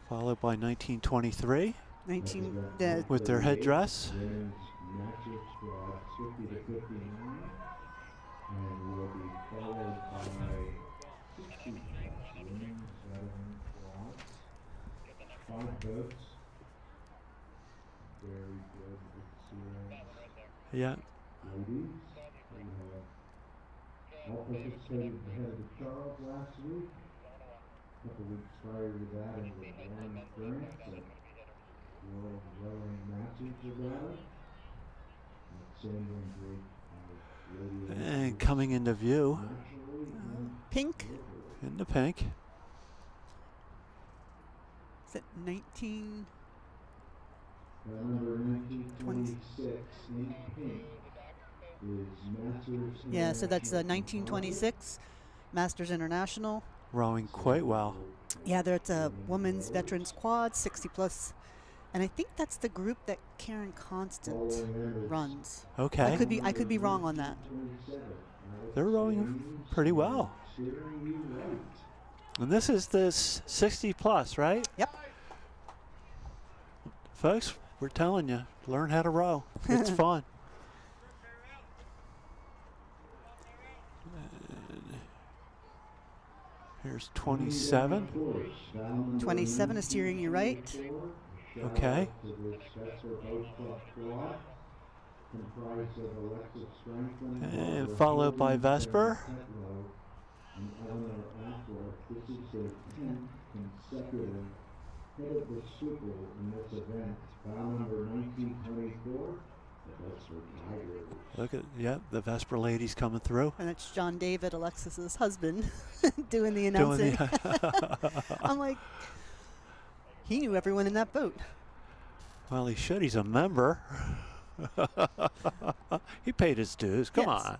Followed by 1923 with their headdress. And will be followed by 60 women, 7 quads, 5 boats. Very good experience. Yeah. Ladies, we have all participated ahead of the Charles last week. A couple weeks prior to that in the Warren Current at World Rowing Masters Regatta. Sandwich Bridge. And coming into view. Pink. In the pink. Is it 19? Number 1926 in pink is Masters. Yeah, so that's 1926. Masters International. Rowing quite well. Yeah, it's a women's veterans quad, 60 plus. And I think that's the group that Karen Constant runs. Okay. I could be wrong on that. They're rowing pretty well. And this is this 60 plus, right? Yep. Folks, we're telling you, learn how to row. It's fun. Here's 27. 27 is steering you right. Okay. And followed by Vesper. This is their 10th consecutive head of the Schuylkill in this event. Bow number 1924, the Vesper Tigers. Look at, yep, the Vesper ladies coming through. And it's John David, Alexis's husband, doing the announcing. I'm like, he knew everyone in that boat. Well, he should. He's a member. He paid his dues. Come on.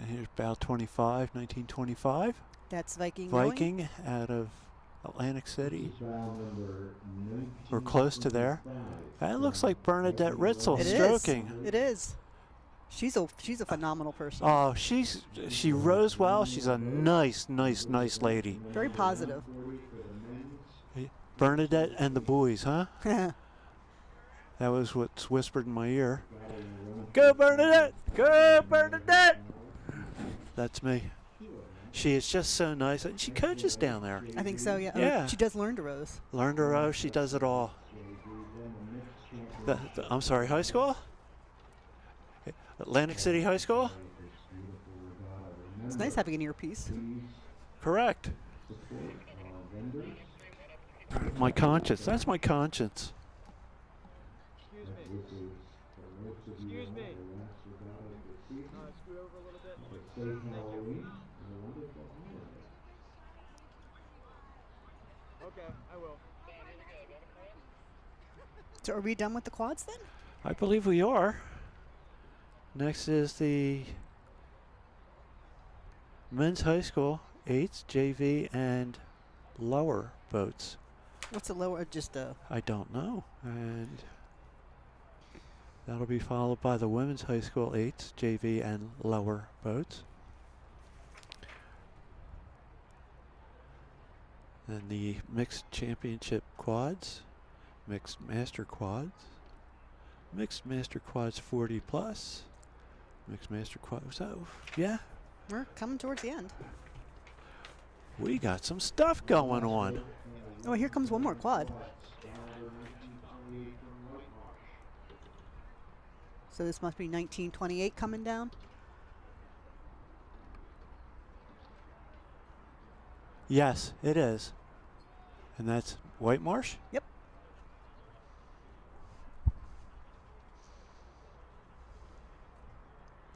Here's bow 25, 1925. That's Viking. Viking out of Atlantic City. We're close to there. That looks like Bernadette Ritzel stroking. It is. She's a phenomenal person. Oh, she rows well. She's a nice lady. Very positive. Bernadette and the boys, huh? That was what's whispered in my ear. Go Bernadette! Go Bernadette! That's me. She is just so nice. And she coaches down there. I think so, yeah. Yeah. She does learn to row. Learn to row. She does it all. I'm sorry, high school? Atlantic City High School? It's nice having an earpiece. Correct. My conscience. That's my conscience. Excuse me. Scoot over a little bit. Thank you. Okay, I will. So are we done with the quads then? I believe we are. Next is the men's high school 8s, JV, and lower boats. What's a lower? Just a. I don't know. And that'll be followed by the women's high school 8s, JV, and lower boats. Then the mixed championship quads, mixed master quads, mixed master quads 40 plus, mixed master quads. So, yeah. We're coming towards the end. We got some stuff going on. Oh, here comes one more quad. So this must be 1928 coming down. Yes, it is. And that's White Marsh? Yep.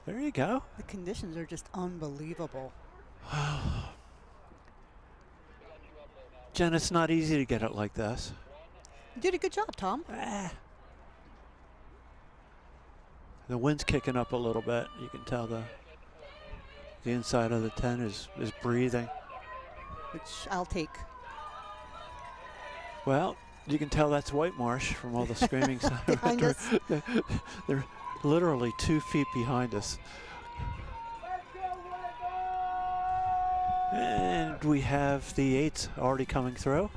There you go. The conditions are just unbelievable. Jen, it's not easy to get it like this. You did a good job, Tom. The wind's kicking up a little bit. You can tell the inside of the tent is breathing. Which I'll take. Well, you can tell that's White Marsh from all the screaming sound. Behind us. They're literally 2 feet behind us. And we have the 8s already coming through.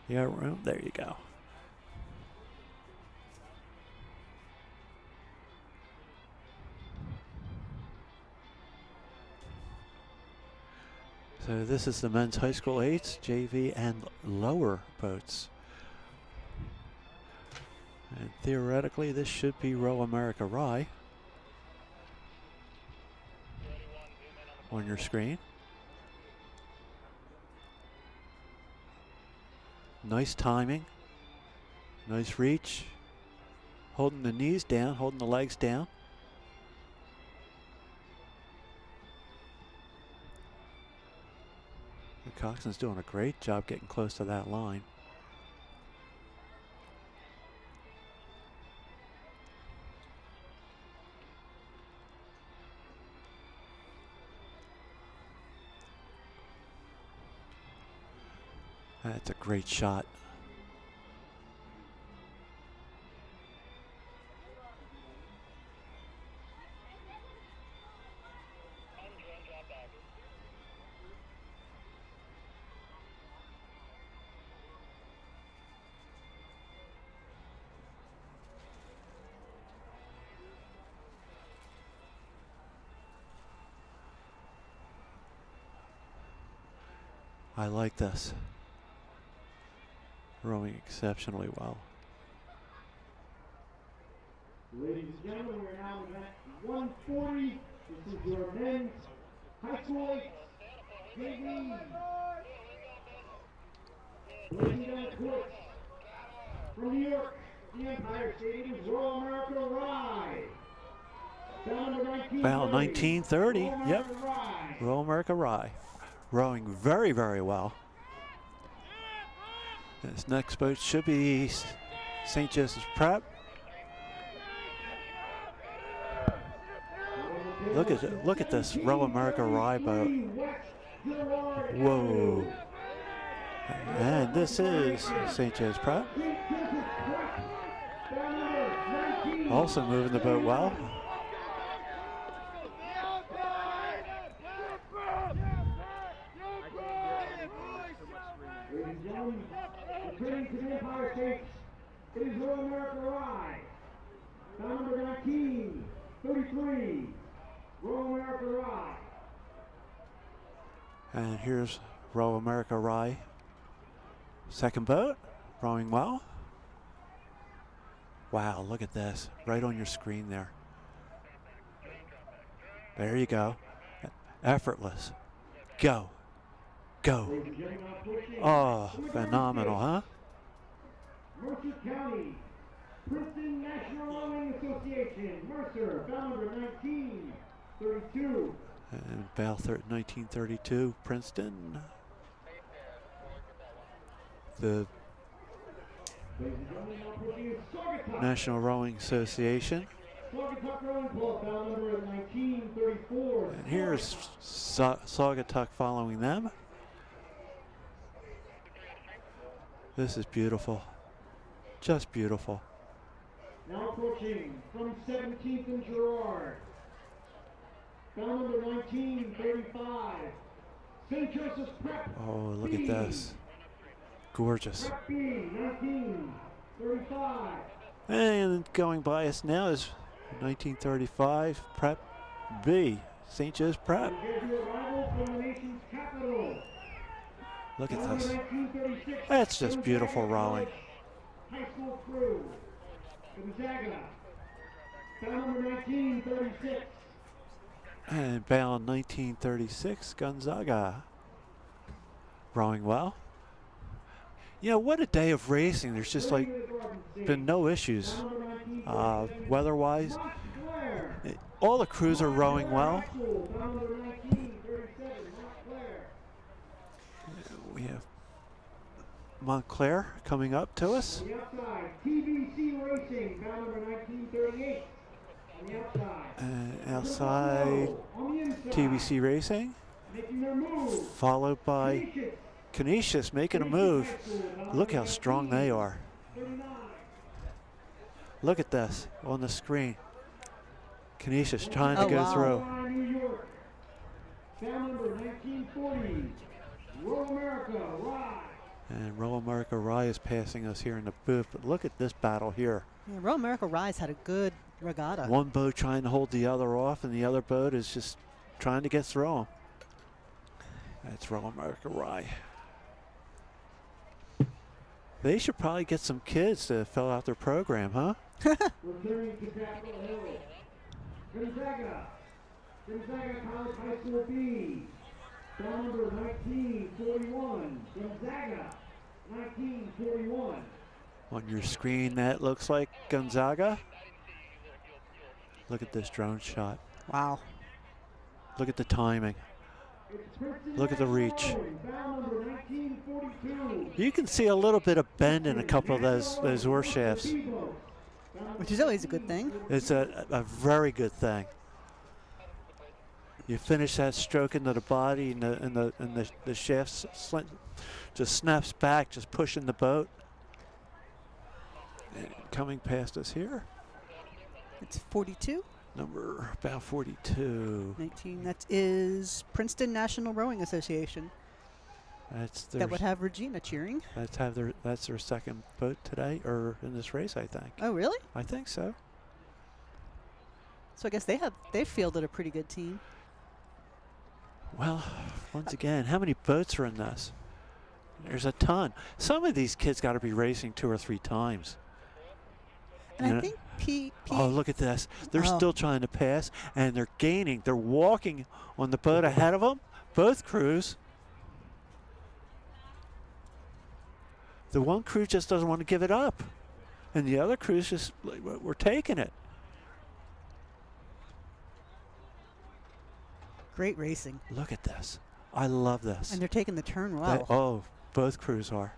You got room? There you go. So this is the men's high school 8s, JV, and lower boats. And theoretically, this should be Row America Rye on your screen. Nice timing, nice reach, holding the knees down, holding the legs down. And Coxswain's doing a great job getting close to that line. That's a great shot. I like this. Rowing exceptionally well. Ladies and gentlemen, we are now at event 140. This is your men's high school JV. Ladies and courts from New York, the Empire State is Royal America Rye. Bound 1930. Yep. Royal America Rye. Rowing very, very well. This next boat should be St. Joseph's Prep. Look at this Royal America Rye boat. Whoa. And this is St. Joseph's Prep. Also moving the boat well. Returning to the Empire State, it is Royal America Rye. Bound number 1933, Royal America Rye. And here's Royal America Rye. Second boat, rowing well. Wow, look at this, right on your screen there. There you go. Effortless. Go. Go. Oh, phenomenal, huh? Mercer County, Princeton National Rowing Association, Mercer, bound number 1932. And bow 1932, Princeton. The National Rowing Association. And here's Saugatuck following them. This is beautiful. Just beautiful. Now approaching from 17th and Girard. Bound number 1935. St. Joseph's Prep. Oh, look at this. Gorgeous. Prep B, 1935. And going by us now is 1935 Prep B. St. Joe's Prep. Look at this. That's just beautiful rowing. High school crew. Gonzaga. Bound number 1936. And bound 1936, Gonzaga. Rowing well. You know, what a day of racing. There's just like been no issues weather-wise. All the crews are rowing well. We have Montclair coming up to us. On the outside, TBC Racing, bound number 1938. On the outside. Outside, TBC Racing. Making their move. Followed by Canisius making a move. Look how strong they are. Look at this on the screen. Canisius trying to go through. New York. Bound number 1940. Royal America Rye. And Royal America Rye is passing us here in the booth. But look at this battle here. Yeah, Royal America Rye's had a good regatta. One boat trying to hold the other off, and the other boat is just trying to get through them. That's Royal America Rye. They should probably get some kids to fill out their program, huh? Returning to Capitol Hill. Gonzaga. Gonzaga College High School B. Bound number 1941. Gonzaga 1941. On your screen, that looks like Gonzaga. Look at this drone shot. Wow. Look at the timing. Look at the reach. You can see a little bit of bend in a couple of those oar shafts. Which is always a good thing. It's a very good thing. You finish that stroke into the body, and the shaft just snaps back, just pushing the boat. And coming past us here. It's 42. Number about 42. 19. That is Princeton National Rowing Association. That would have Regina cheering. That's their second boat today, or in this race, I think. Oh, really? I think so. So I guess they've fielded a pretty good team. Well, once again, how many boats are in this? There's a ton. Some of these kids got to be racing 2 or 3 times. And I think Oh, look at this. They're still trying to pass, and they're gaining. They're walking on the boat ahead of them, both crews. The one crew just doesn't want to give it up, and the other crew's just, like, we're taking it. Great racing. Look at this. I love this. And they're taking the turn well. Oh, both crews are.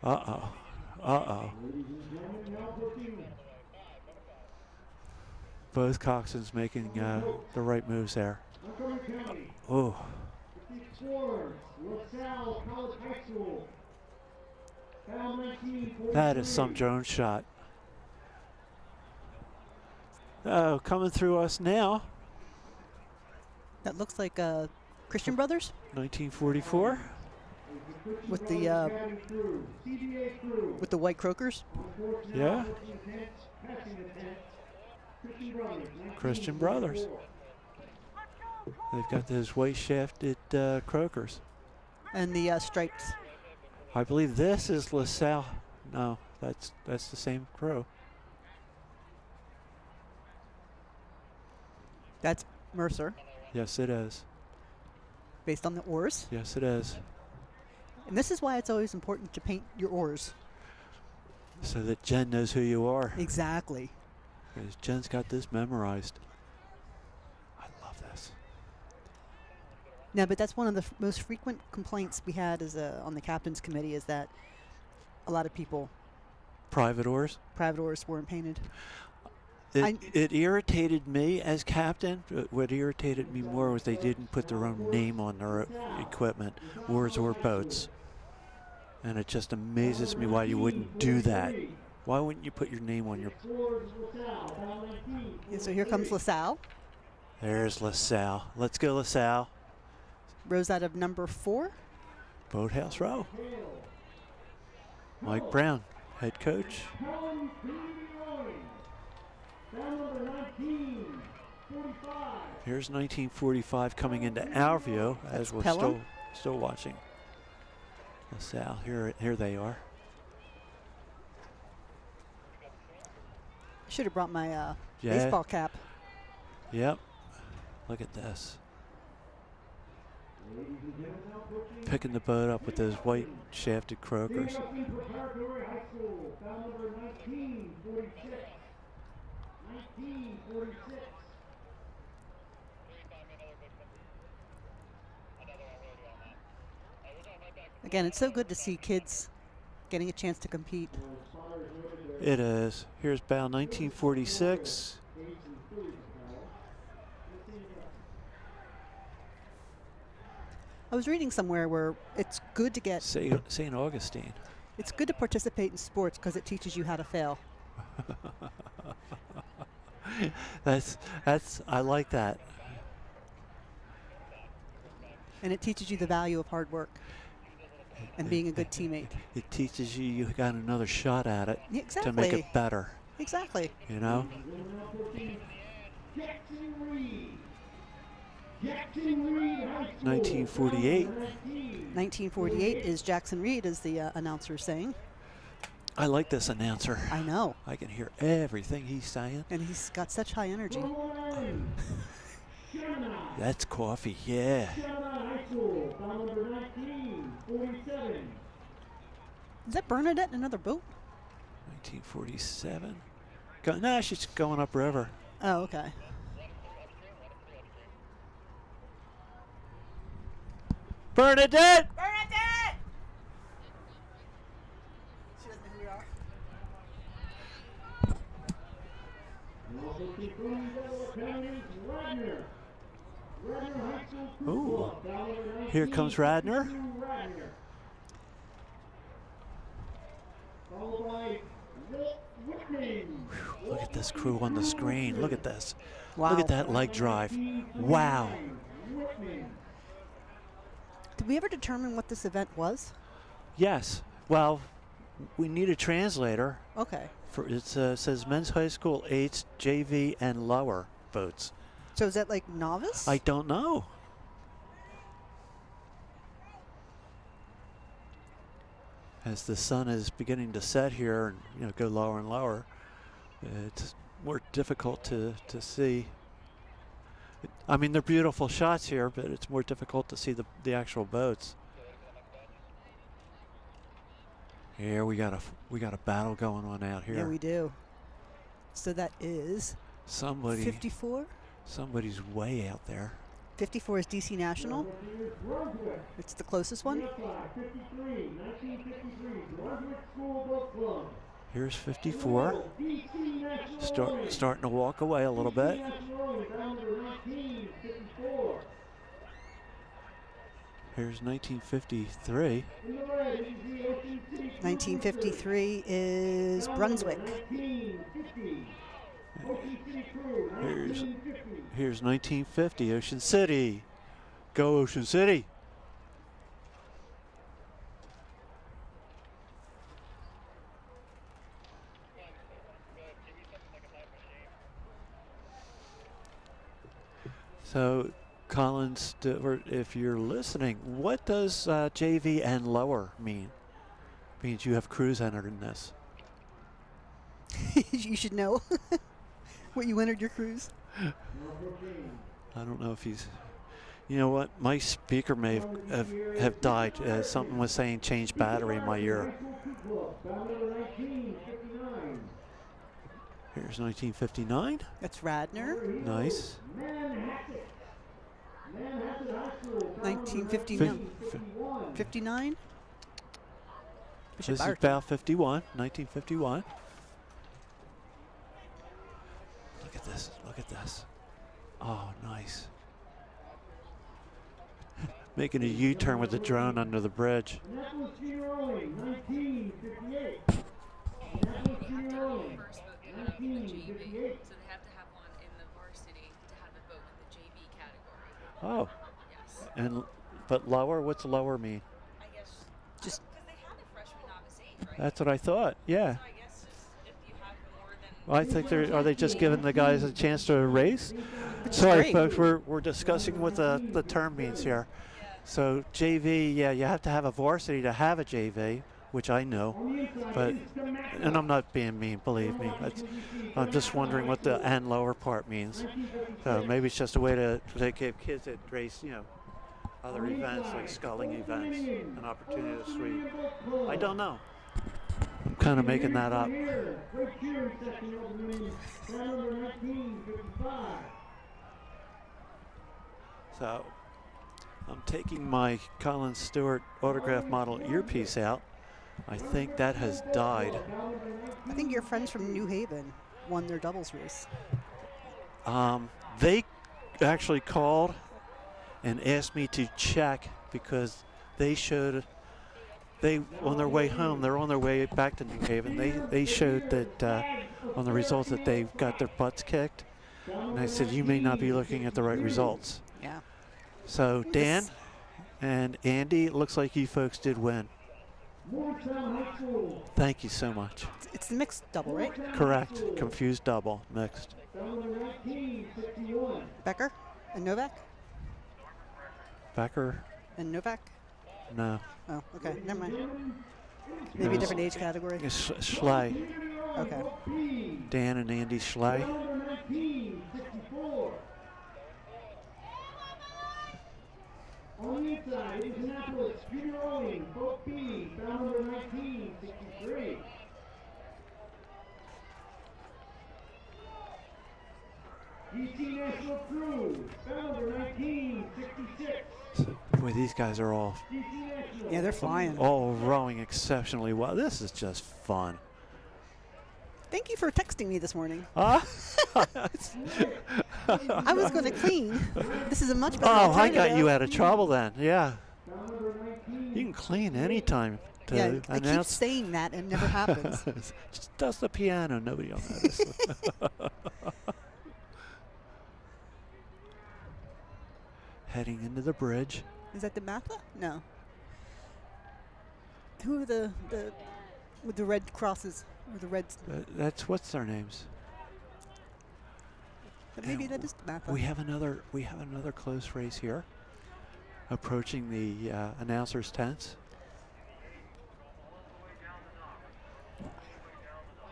Uh-oh. Uh-oh. Both coxswains making the right moves there. Oh. That is some drone shot. Oh, coming through us now. That looks like Christian Brothers. 1944. With the white croakers. Yeah. Christian Brothers. They've got those white shafted croakers. And the stripes. I believe this is LaSalle. No, that's the same crew. That's Mercer. Yes, it is. Based on the oars. Yes, it is. And this is why it's always important to paint your oars. So that Jen knows who you are. Exactly. Because Jen's got this memorized. I love this. No, but that's one of the most frequent complaints we had as on the captain's committee is that a lot of people. Private oars weren't painted. It irritated me as captain, but what irritated me more was they didn't put their own name on their equipment, oars or boats. And it just amazes me why you wouldn't do that. Why wouldn't you put your name on your... And so here comes LaSalle. There's LaSalle. Let's go, LaSalle. Rose out of number 4. Boathouse Row. Mike Brown, head coach. Here's 1945 coming into our view as we're still watching LaSalle. Here they are. Should have brought my baseball cap. Yep. Look at this. Picking the boat up with those white shafted croakers. Again, it's so good to see kids getting a chance to compete. It is. Here's bow 1946. I was reading somewhere where it's good to get... St. Augustine. It's good to participate in sports because it teaches you how to fail. I like that. And it teaches you the value of hard work and being a good teammate. It teaches you got another shot at it exactly. to make it better. Exactly. You know? 1948. 1948 is Jackson Reed, as the announcer is saying. I like this announcer. I know. I can hear everything he's saying. And he's got such high energy. That's coffee, yeah. Is that Bernadette in another boat? 1947. No, she's going upriver. Oh, okay. Bernadette! Bernadette! She doesn't know who we are. Ooh, here comes Radner. Look at this crew on the screen. Look at this. Wow. Look at that leg drive. Wow. Did we ever determine what this event was? Yes. Well, we need a translator. Okay. It says men's high school 8s, JV, and lower boats. So is that like novice? I don't know. As the sun is beginning to set here and go lower and lower, it's more difficult to see. I mean, they're beautiful shots here, but it's more difficult to see the actual boats. Here we got a battle going on out here. Yeah, we do. So that is somebody. 54. Somebody's way out there. 54 is DC National. It's the closest one. Here's 54. Starting to walk away a little bit. Here's 1953. 1953 is Brunswick. Here's 1950, Ocean City. Go Ocean City. So, Collins, if you're listening, what does JV and lower mean? Means you have crews entered in this. You should know what you entered your cruise. I don't know if he's. You know what? My speaker may have died. Something was saying change battery in my ear. Here's 1959. That's Radner. Nice. 1959. 59. This is about 51. 1951. Look at this. Look at this. Oh, nice. Making a U-turn with the drone under the bridge. Oh. And but lower, what's lower mean? I guess just because they have a freshman novice 8, right? That's what I thought. Yeah. So I guess if you have more than Well, I think are they just giving the guys a chance to race? Sorry, folks, we're discussing what the term means here. So JV, yeah, you have to have a varsity to have a JV, which I know, but and I'm not being mean, believe me. I'm just wondering what the and lower part means. So maybe it's just a way to give kids that race, other events like sculling events, an opportunity to sweep. I don't know. I'm kind of making that up. So I'm taking my Colin Stewart autograph model earpiece out. I think that has died. I think your friends from New Haven won their doubles race. They actually called and asked me to check because they showed on their way home, they're on their way back to New Haven. They showed that on the results that they got their butts kicked. And I said, you may not be looking at the right results. Yeah. So Dan and Andy, it looks like you folks did win. Thank you so much. It's the mixed double, right? Correct. Confused double, mixed. Becker and Novak? Becker? And Novak? No. Oh, okay. Never mind. Maybe a different age category. It's Schley. Okay. Dan and Andy Schley. On the inside, Indianapolis, junior rowing, boat B, bound number 19, DC National Crew, bell number 1966. Boy, these guys are all DC National. Yeah, they're flying. all rowing exceptionally well. This is just fun. Thank you for texting me this morning. Huh? I was going to clean. This is a much better Oh, I alternative. got you out of trouble then. Yeah. You can clean anytime to Yeah, I keep announce. saying that and it never happens. Just dust the piano. Nobody will notice. Heading into the bridge. Is that the Matha? No. Who are the with the red crosses or the red? That's what's their names. But maybe And that is the Matha. We have another close race here. Approaching the announcers' tents.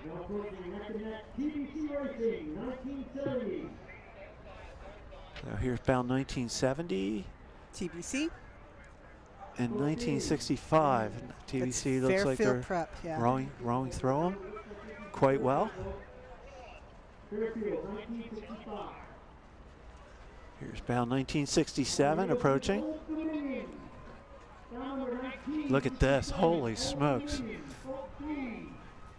Now approaching neck and neck, TBC Racing, 1970. So here's bound 1970 TBC. and 1965. TBC looks like Fairfield they're Prep, yeah. rowing through them quite well. Fairfield, 1965. Here's bound 1967 approaching. Look at this, holy smokes.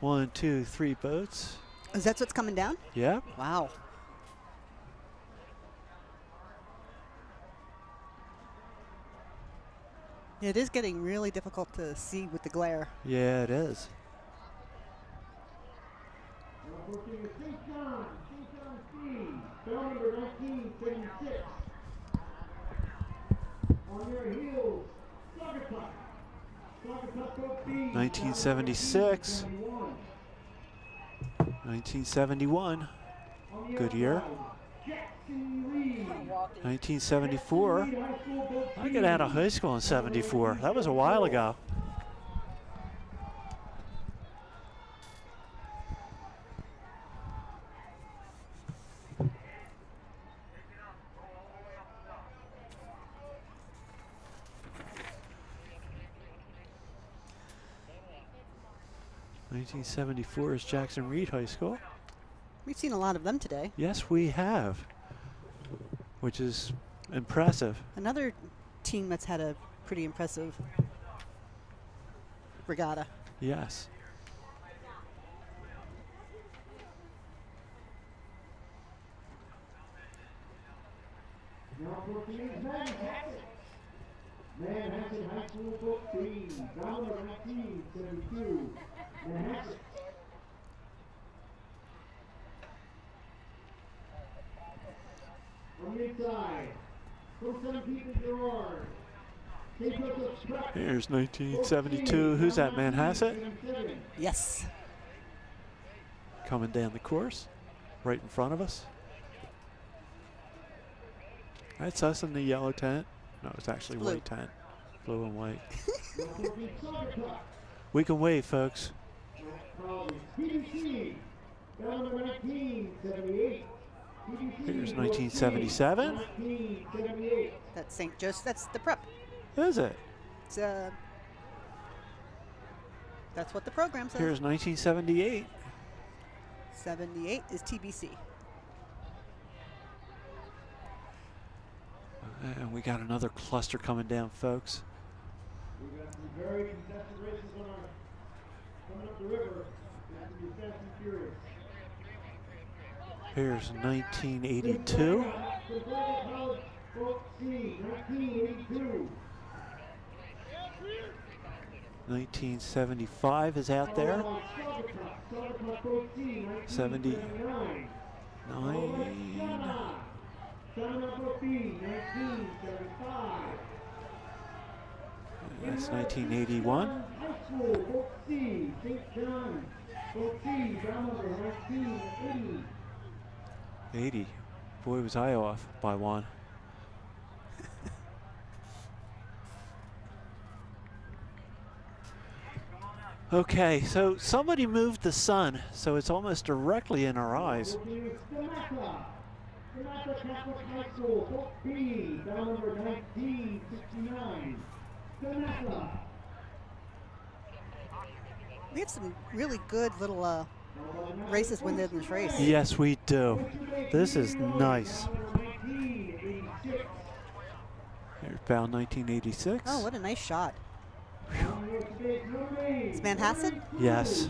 1, 2, 3 boats. Is that what's coming down? Yeah. Wow. It is getting really difficult to see with the glare. Yeah, it is. Now approaching the St. John Steam, bell number 1976. On their heels, Saugatuck. Saugatuck Boat B. 1976. 1971. Good year. 1974. I got out of high school in 74. That was a while ago. '74 is Jackson Reed High School. We've seen a lot of them today. Yes, we have, which is impressive. Another team that's had a pretty impressive regatta. Yes. Now approaching is Manhattan. Manhattan High School Boat B, bell number 1972. Manhattan. On the inside, from 17th and Gerard. Here's 1972. Who's that, Manhasset? Yes. Coming down the course, right in front of us. That's us in the yellow tent. No, it's actually Blue. white tent. Blue and white. We can wait, folks. PDC, bell number 1978. Here's 1977. 1978. That's St. Joseph. That's the prep. Is it? It's, that's what the program says. Here's 1978. 78 is TBC. And we got another cluster coming down, folks. We've got some very contested races on our coming up the river. It's going to be fast and furious. Here's 1982. Boat C, 1982. 1975 is out there. 79. That's 1981. High School, Boat C, St. John. Boat C, bell number 1980. 80. Boy, was I off by one. Okay, so somebody moved the sun, so it's almost directly in our eyes. Regatta Catholic High School, Boat B, bell number 1969. Regatta. We have some really good little races win this race. Yes, we do. This is nice. Here's bound 1986. Oh, what a nice shot. It's Manhasset? Yes.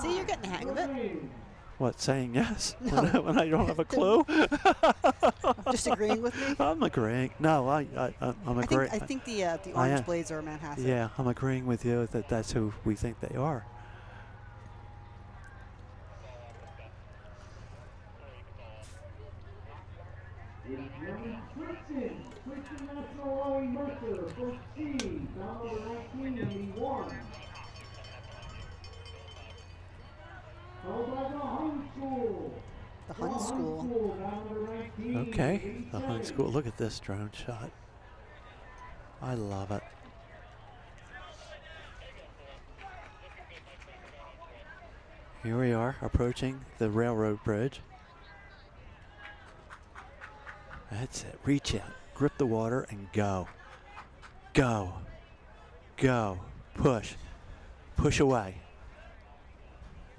See, you're getting the hang of it. What, saying yes? No. When I don't have a clue? Just agreeing with me? I'm agreeing. No, I'm agreeing. I think the orange blades are Manhasset. Yeah, I'm agreeing with you that that's who we think they are. Christian National Rowing Mercer, first C, bound number 1981. Followed by the Hun School. The Hun School. Bound number 19. Okay, the Hun School. Look at this drone shot. I love it. Here we are approaching the railroad bridge. That's it. Reach out, grip the water, and go. Go. Go. Push. Push away.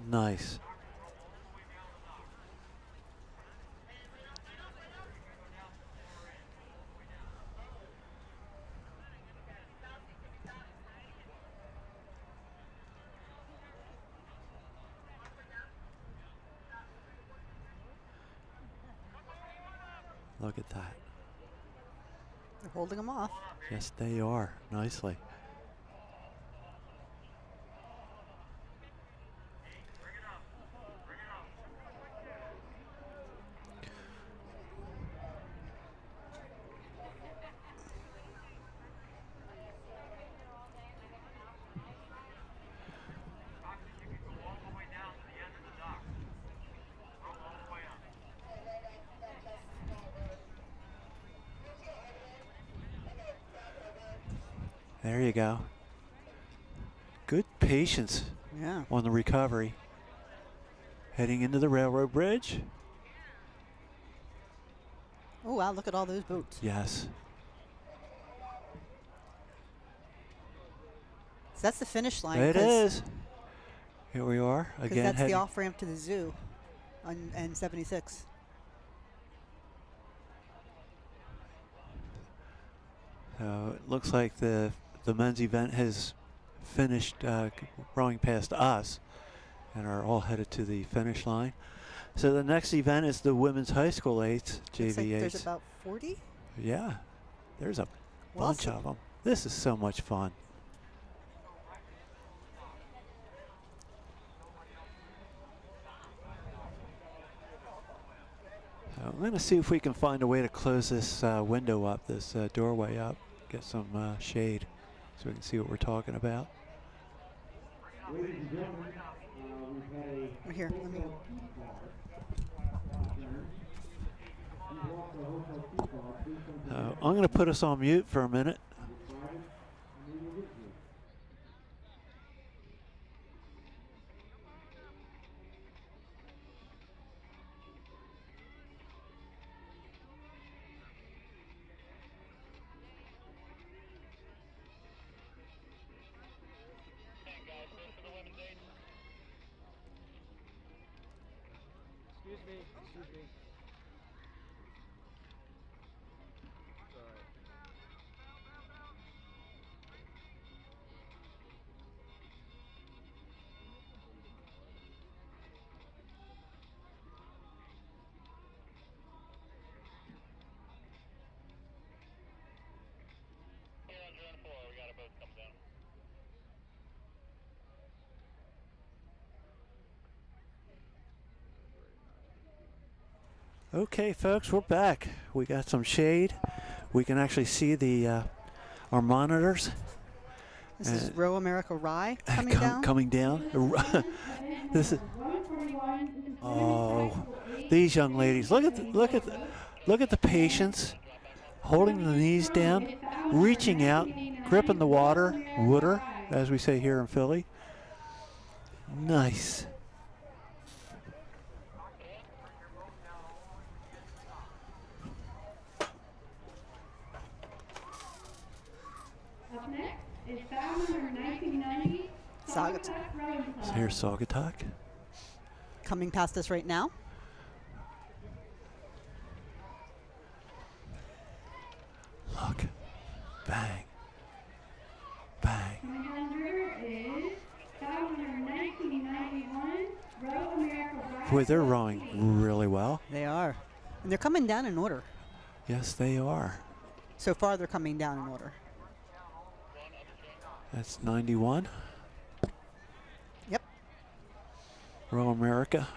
Nice. Look at that. They're holding them off. Yes, they are. Nicely. There you go. Good patience on the recovery. Heading into the railroad bridge. Oh, wow, look at all those boats. Yes. So that's the finish line. It is. Here we are again. That's the off ramp to the zoo on N76. So it looks like the men's event has finished rowing past us and are all headed to the finish line. So the next event is the women's high school 8s, JV 8s. There's about 40? Yeah, there's a bunch of them. This is so much fun. So I'm going to see if we can find a way to close this window up, this doorway up, get some shade so we can see what we're talking about. Ladies and gentlemen, we've had a Right here, let me. I'm going to put us on mute for a minute. Excuse me. Okay, folks, we're back. We got some shade. We can actually see the our monitors. This is Row America Rye coming down. Coming down. This is. Oh, these young ladies! Look at the patience, holding the knees down, reaching out, gripping the water, as we say here in Philly. Nice. Saugatuck. So here's Saugatuck. Coming past us right now. Look. Bang. Bang. 100 is battle number 1991, Row America Ride. Boy, they're rowing really well. They are. And they're coming down in order. Yes, they are. So far, they're coming down in order. That's 91. Yep. Row America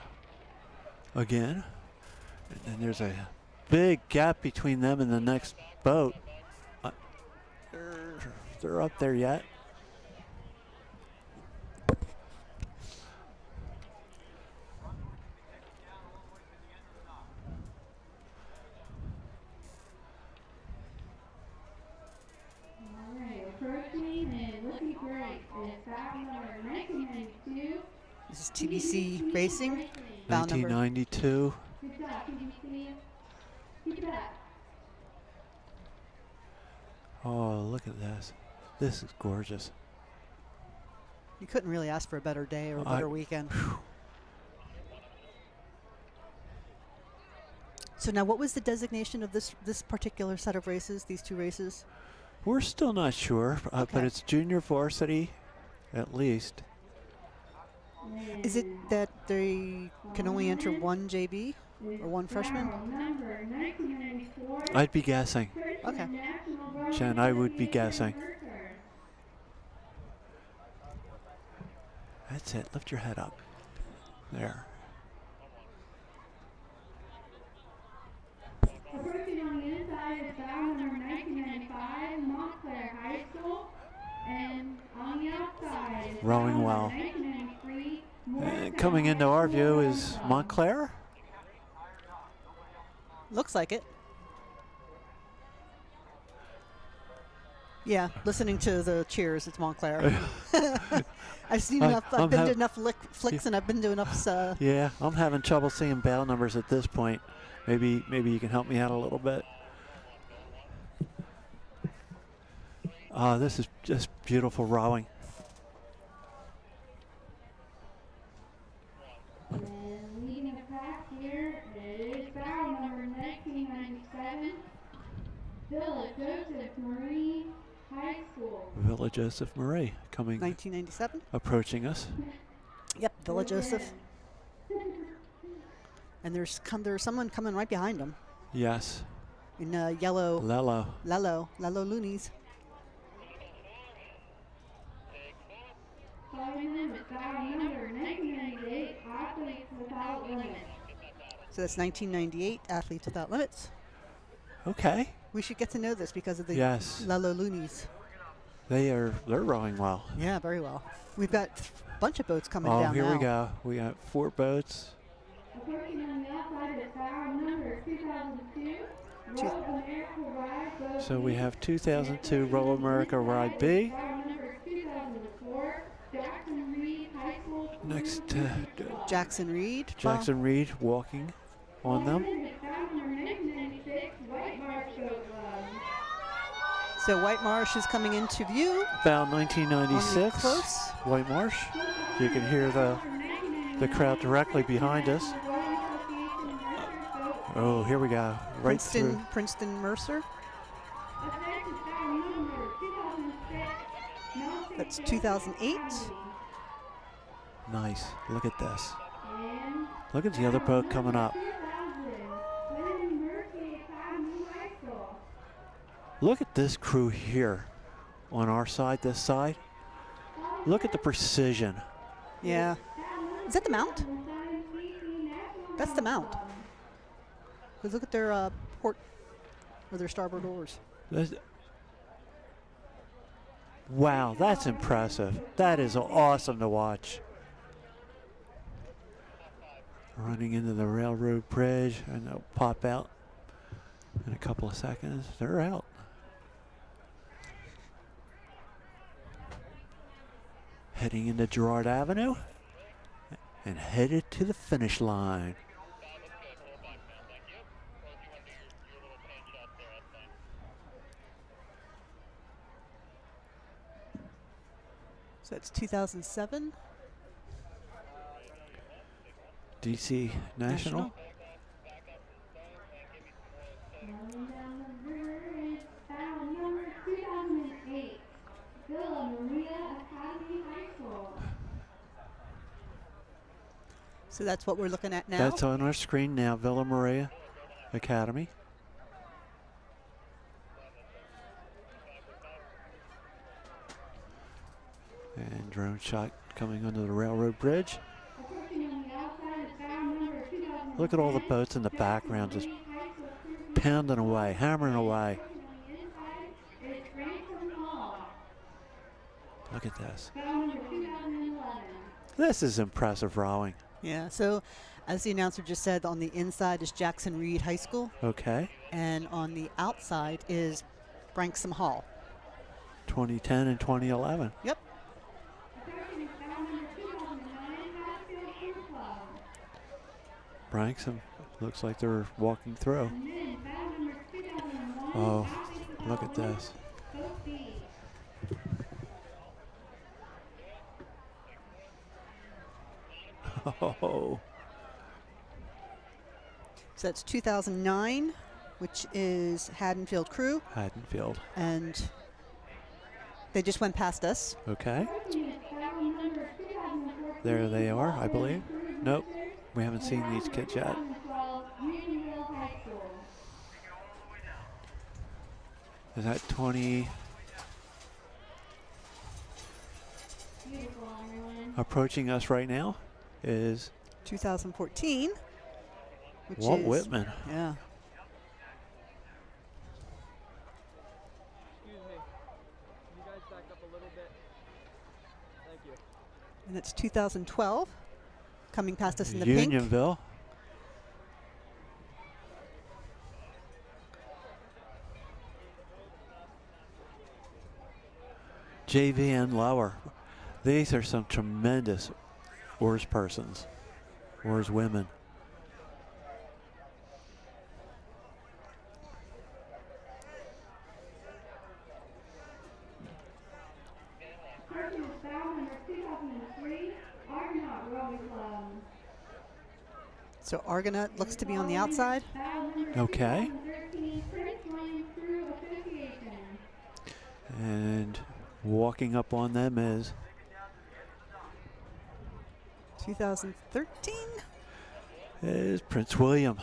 again. And then there's a big gap between them and the next boat. They're up there yet. This is TBC Racing. Bow number 1992. Good job, TBC. Keep it up. Oh, look at this. This is gorgeous. You couldn't really ask for a better day or a better weekend. So now, what was the designation of this particular set of races, these two races? We're still not sure, but it's junior varsity, at least. Is it that they can only enter one JV or one freshman? I'd be guessing. Okay. Jen, I would be guessing. That's it. Lift your head up. There. Approaching on the inside is battle number 1995, Montclair High School. And on the outside is Rowing battle well. number 1993, And coming into our view is Montclair. Looks like it. Yeah, listening to the cheers, it's Montclair. I've seen enough. I've been to enough flicks, and I've been to enough. Yeah, I'm having trouble seeing bail numbers at this point. Maybe you can help me out a little bit. This is just beautiful rowing. And leading the pack here is battle number 1997, Villa Joseph Marie High School. Villa Joseph Marie coming. 1997. Approaching us. Yep, Villa Joseph. And there's someone coming right behind them. Yes. In yellow. Lello Loonies. Following them is battle number 1998, Athletes Without Limits. So that's 1998, Athletes Without Limits. Okay. We should get to know this because of the Yes. Lello Loonies. They're rowing well. Yeah, very well. We've got a bunch of boats coming down Oh, here now. we go. We got 4 boats. Approaching on the outside is battle number 2002, Row America Ride Boat So we B. have 2002 Row America Ride B. Battle number 2004, Jackson Reed High School. Next, Jackson Reed. Jackson Reed walking on them. Battle number 1996, White Marsh Boat Club. So White Marsh is coming into view. About 1996. Close. White Marsh. You can hear the crowd directly behind us. Oh, here we go. Right through. Princeton Mercer. That's 2008. Nice. Look at this. Look at the other boat coming up. Look at this crew here on our side, this side. Look at the precision. Yeah. Is that the mount? That's the mount. 'Cause look at their port or their starboard oars. Wow, that's impressive. That is awesome to watch. Running into the railroad bridge, and they'll pop out in a couple of seconds. They're out. Heading into Girard Avenue and headed to the finish line. So that's 2007. DC National. Rolling down the river is bow number 2008, Villa Maria Academy High School. So that's what we're looking at now. That's on our screen now, Villa Maria Academy. And drone shot coming under the railroad bridge. Approaching on the outside is bow number 2010. Look at all the boats in the background just pounding away, hammering away. Look at this. This is impressive rowing. Yeah, so as the announcer just said, on the inside is Jackson Reed High School. Okay. And on the outside is Branksome Hall. 2010 and 2011. Yep. Branksome looks like they're walking through. Oh, look at this. Oh. So that's 2009, which is Haddonfield Crew. Haddonfield. And they just went past us. Okay. There they are, I believe. Nope, we haven't seen these kids yet. Is that 20? Approaching us right now is 2014, which Walt is Whitman. Yeah. Excuse me. Can you guys back up a little bit? Thank you. And it's 2012, coming past us in the pink. Unionville. JV and lower. These are some tremendous oars persons, oars women. So Argonaut looks to be on the outside. Okay. And walking up on them is 2013 is Prince William.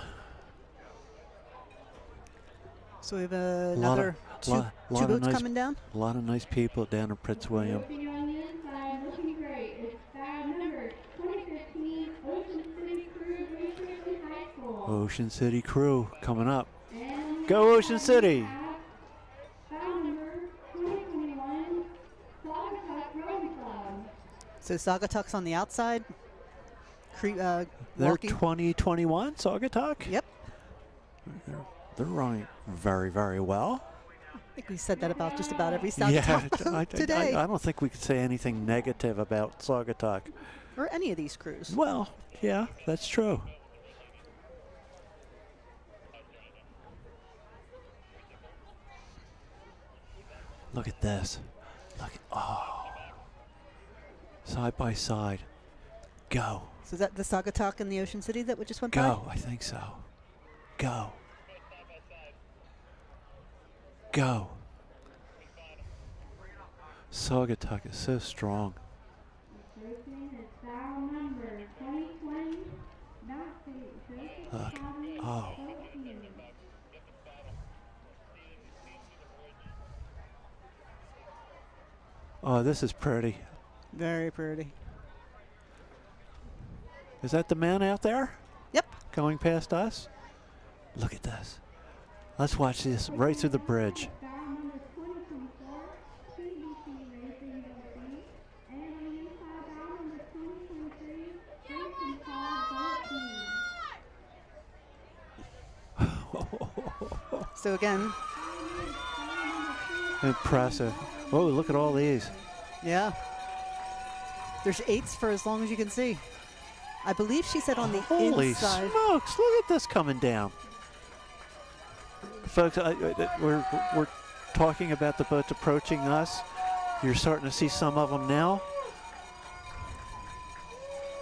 So we have another two boats coming down. A lot of nice people down in Prince William. Ocean City Crew coming up. Go Ocean City! So Saugatuck's on the outside. They're Walking. 2021 Saugatuck? Yep. They're running very, very well. I think we said that about just about every Saugatuck today. I don't think we could say anything negative about Saugatuck. Or any of these crews. Well, yeah, that's true. Look at this. Look at, oh. Side by side. Go. So is that the Saugatuck in the Ocean City that we just went by? Go, I think so. Go. Go. Saugatuck is so strong. Look. Oh. Oh, this is pretty. Very pretty. Is that the man out there? Yep. Going past us? Look at this. Let's watch this right through the bridge. So again. Impressive. Oh, look at all these. Yeah. There's 8s for as long as you can see. I believe she said on the Holy inside. smokes, look at this coming down. Folks, we're talking about the boats approaching us. You're starting to see some of them now.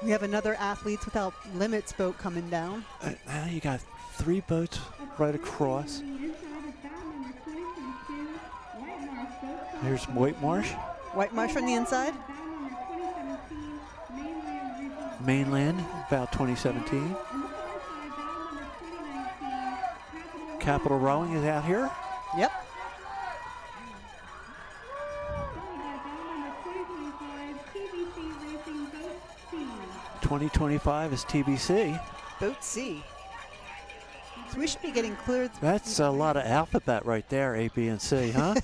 We have another Athletes Without Limits boat coming down. Now you got 3 boats right across. Here's White Marsh. White Marsh on the inside. Mainland, about 2017. Capital Rowing is out here. Yep. 2025 is TBC. Boat C. So we should be getting cleared. That's a lot of alphabet right there, A, B, and C, huh?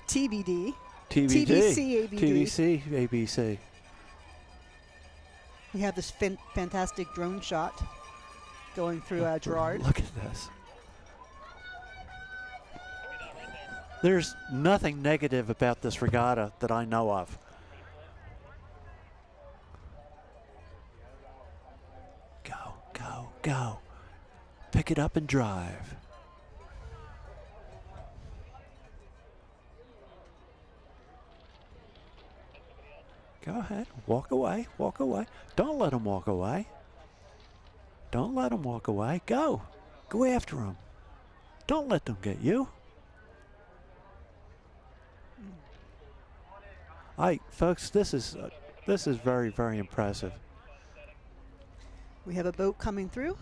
TBD. TBD. TBC, ABD. TBC, ABC. We have this fantastic drone shot going through Gerard. Look at this. There's nothing negative about this regatta that I know of. Go, go, go. Pick it up and drive. Go ahead, walk away, walk away. Don't let him walk away. Don't let him walk away. Go. Go after him. Don't let them get you. Folks, this is very, very impressive. We have a boat coming through.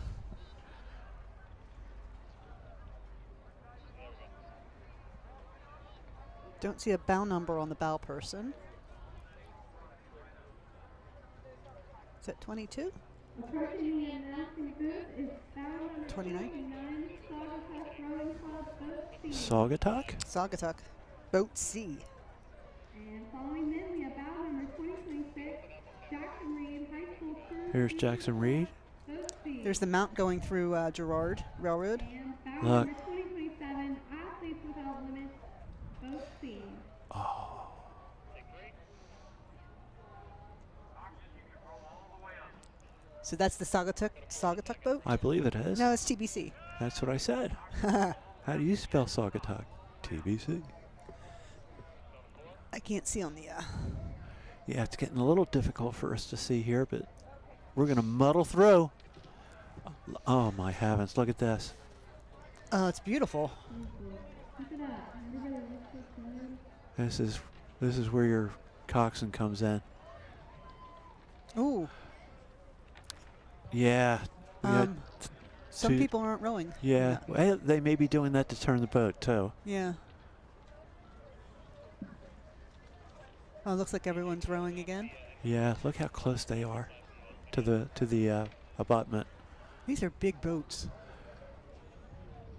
Don't see a bow number on the bow person. Is that 22? 29? Saugatuck? Saugatuck. Boat C. And following them, we have bow number 2026, Jackson Reed High School Cruise. Here's Jackson Reed. There's the mount going through Gerard Railroad. And bow Look. number 2027, Athletes Without Limits, Boat C. Oh. So that's the Saugatuck boat? I believe it is. No, it's TBC. That's what I said. How do you spell Saugatuck? TBC. I can't see on the... Yeah, it's getting a little difficult for us to see here, but we're going to muddle through. Oh, my heavens. Look at this. Oh, it's beautiful. This is where your coxswain comes in. Ooh. Yeah. Some people aren't rowing. Yeah. Well, they may be doing that to turn the boat, too. Yeah. Oh, it looks like everyone's rowing again. Yeah, look how close they are to the abutment. These are big boats.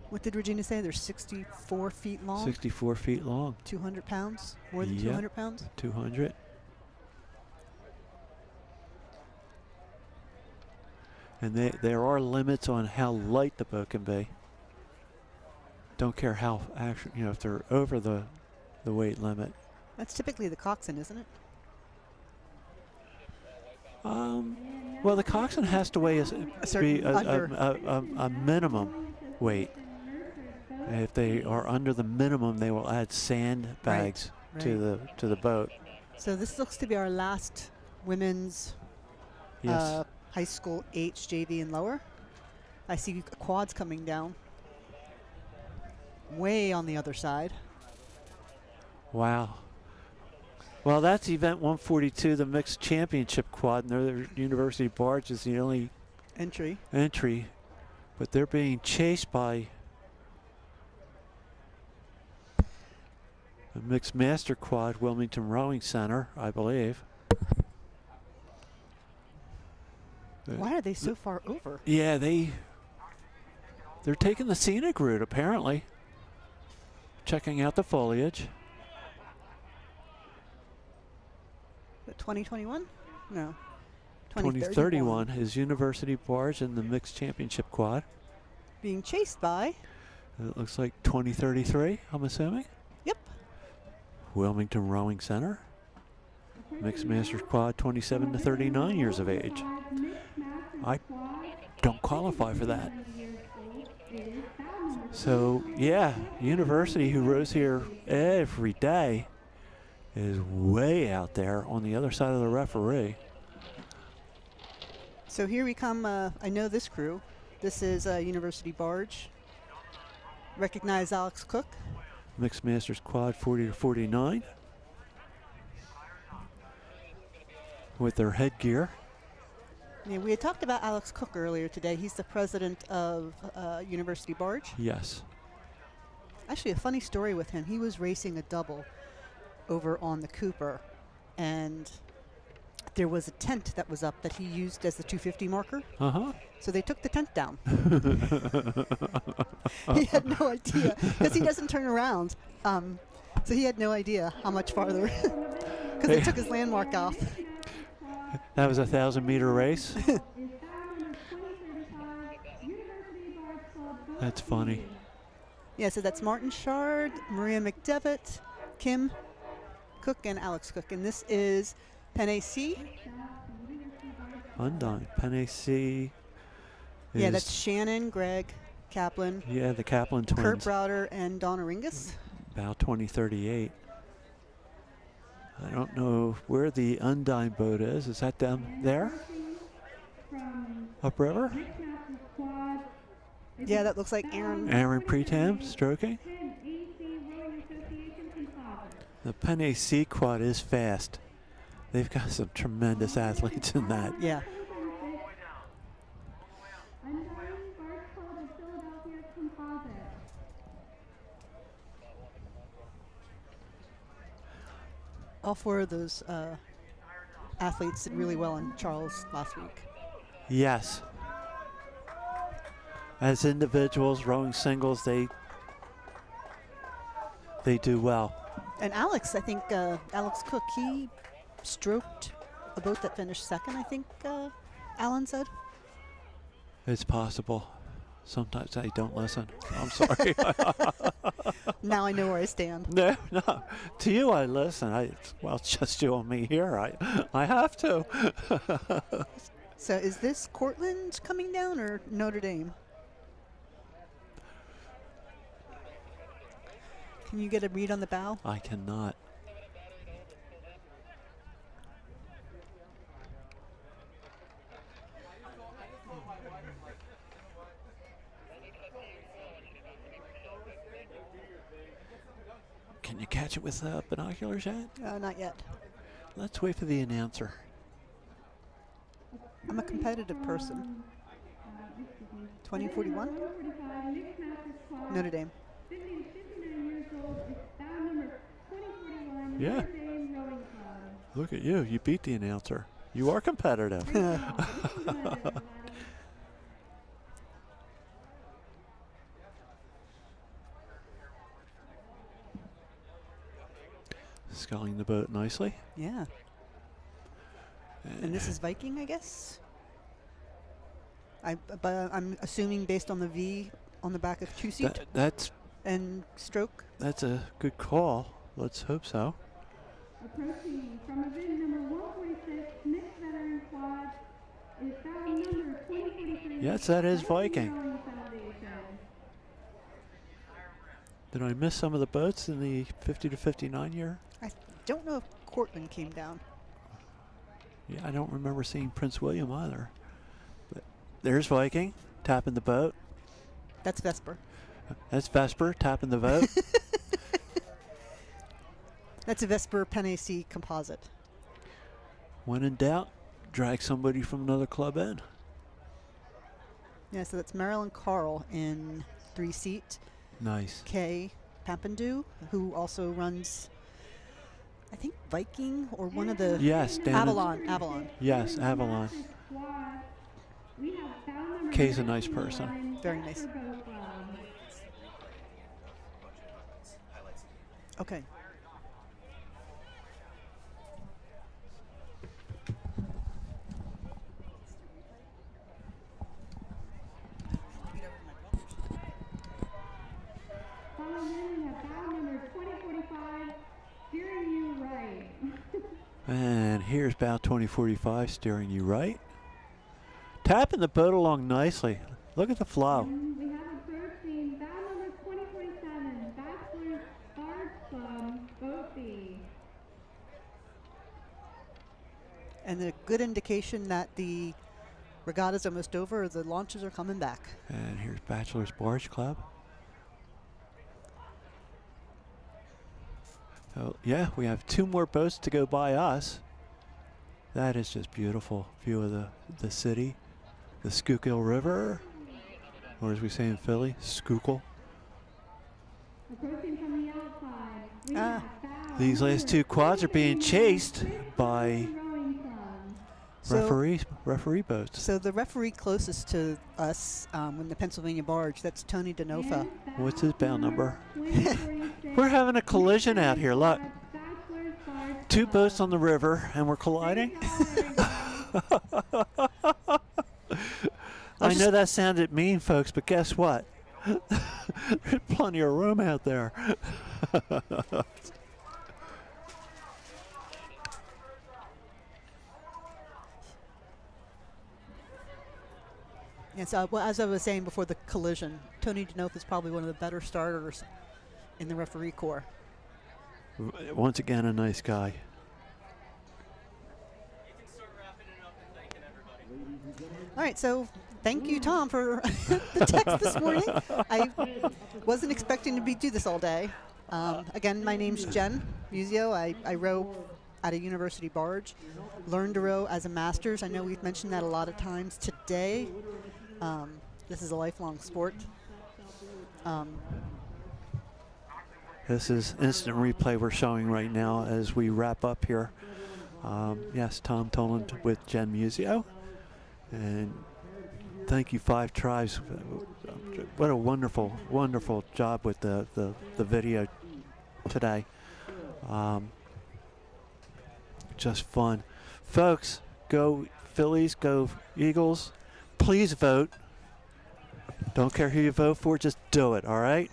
What did Regina say? They're 64 feet long? 64 feet long. 200 pounds? More than Yep. 200 pounds? 200. And there are limits on how light the boat can be. Don't care how actually, if they're over the weight limit. That's typically the coxswain, isn't it? Well, the coxswain has to weigh a minimum weight. If they are under the minimum, they will add sandbags to the boat. So this looks to be our last women's Yes. high school H, JV, and lower. I see quads coming down. Way on the other side. Wow. Well, that's event 142, the mixed championship quad, and their university barge is the only entry. But they're being chased by a mixed master quad, Wilmington Rowing Center, I believe. Why are they so far over? Yeah, they're taking the scenic route, apparently. Checking out the foliage. 2021? No. 2031 is University Barge in the mixed championship quad. Being chased by? It looks like 2033, I'm assuming. Yep. Wilmington Rowing Center. Mixed Masters Quad, 27 to 39 years of age. I don't qualify for that. So, yeah, University, who rows here every day, is way out there on the other side of the referee. So here we come. I know this crew. This is University Barge. Recognize Alex Cook. Mixed Masters Quad 40 to 49 with their headgear. Yeah, we had talked about Alex Cook earlier today. He's the president of University Barge. Yes. Actually, a funny story with him. He was racing a double over on the Cooper, and there was a tent that was up that he used as the 250 marker. Uh-huh. So they took the tent down. He had no idea, because he doesn't turn around. So he had no idea how much farther, because they took his landmark off. That was a 1,000-meter race. That's funny. Yeah, so that's Martin Shard, Maria McDevitt, Kim Cook, and Alex Cook. And this is Penne C. Undine. Penne C. Yeah, that's Shannon, Greg, Kaplan. Yeah, the Kaplan twins. Kurt Browder and Donna Ringus. About 2038. I don't know where the Undine boat is. Is that down there? Upriver? Yeah, that looks like Aaron. Aaron Pretam stroking. The Penne C quad is fast. They've got some tremendous athletes in that. Yeah. All four of those athletes did really well in Charles last week. Yes. As individuals, rowing singles, they do well. And Alex, I think Alex Cook, he stroked a boat that finished second, I think Alan said. It's possible. Sometimes I don't listen. I'm sorry. Now I know where I stand. No. To you, I listen. Well, it's just you and me here. I have to. So is this Cortland coming down or Notre Dame? Can you get a read on the bow? I cannot. Can you catch it with binoculars yet? Not yet. Let's wait for the announcer. I'm a competitive person. 2041? Notre Dame. Yeah. Look at you. You beat the announcer. You are competitive. Sculling the boat nicely. Yeah. And this is Viking, I guess? But I'm assuming based on the V on the back of two-seat? That's... And stroke? That's a good call. Let's hope so. Approaching from event number 146, mixed veteran quad, is bow number 2043. Yes, that is Viking. Did I miss some of the boats in the 50 to 59 year? I don't know if Cortland came down. Yeah, I don't remember seeing Prince William either. But there's Viking tapping the boat. That's Vesper. That's Vesper tapping the boat. That's a Vesper Penne C composite. When in doubt, drag somebody from another club in. Yeah, so that's Marilyn Carl in 3-seat. Nice. Kay Pampandou, who also runs, I think, Viking or one of the... Yes, Avalon. Yes, Avalon. Kay's a nice person. Very nice. Okay. And here's bow 2045 steering you right. Tapping the boat along nicely. Look at the flow. We have approaching bow number 2047, Bachelor's Barge Club, Boat B. And a good indication that the regatta's almost over. The launches are coming back. And here's Bachelor's Barge Club. Oh, yeah, we have 2 more boats to go by us. That is just beautiful view of the city. The Schuylkill River, or as we say in Philly, Schuylkill. Approaching from the outside. These last 2 quads are being chased by referee boats. So the referee closest to us in the Pennsylvania barge, that's Tony DeNofa. What's his bow number? We're having a collision out here. Look, 2 boats on the river, and we're colliding. I know that sounded mean, folks, but guess what? There's plenty of room out there. Yes, well, as I was saying before the collision, Tony DeNofa is probably one of the better starters in the referee corps. Once again, a nice guy. All right, so thank you, Tom, for the text this morning. I wasn't expecting to do this all day. Again, my name's Jen Musio. I row at a university barge. Learned to row as a master's. I know we've mentioned that a lot of times today. This is a lifelong sport. This is instant replay we're showing right now as we wrap up here. Yes, Tom Toland with Jen Musio. And thank you, 5 Tribes. What a wonderful, wonderful job with the video today. Just fun. Folks, go Phillies, go Eagles. Please vote. Don't care who you vote for, just do it, all right?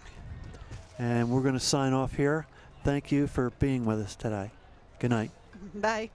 And we're going to sign off here. Thank you for being with us today. Good night. Bye.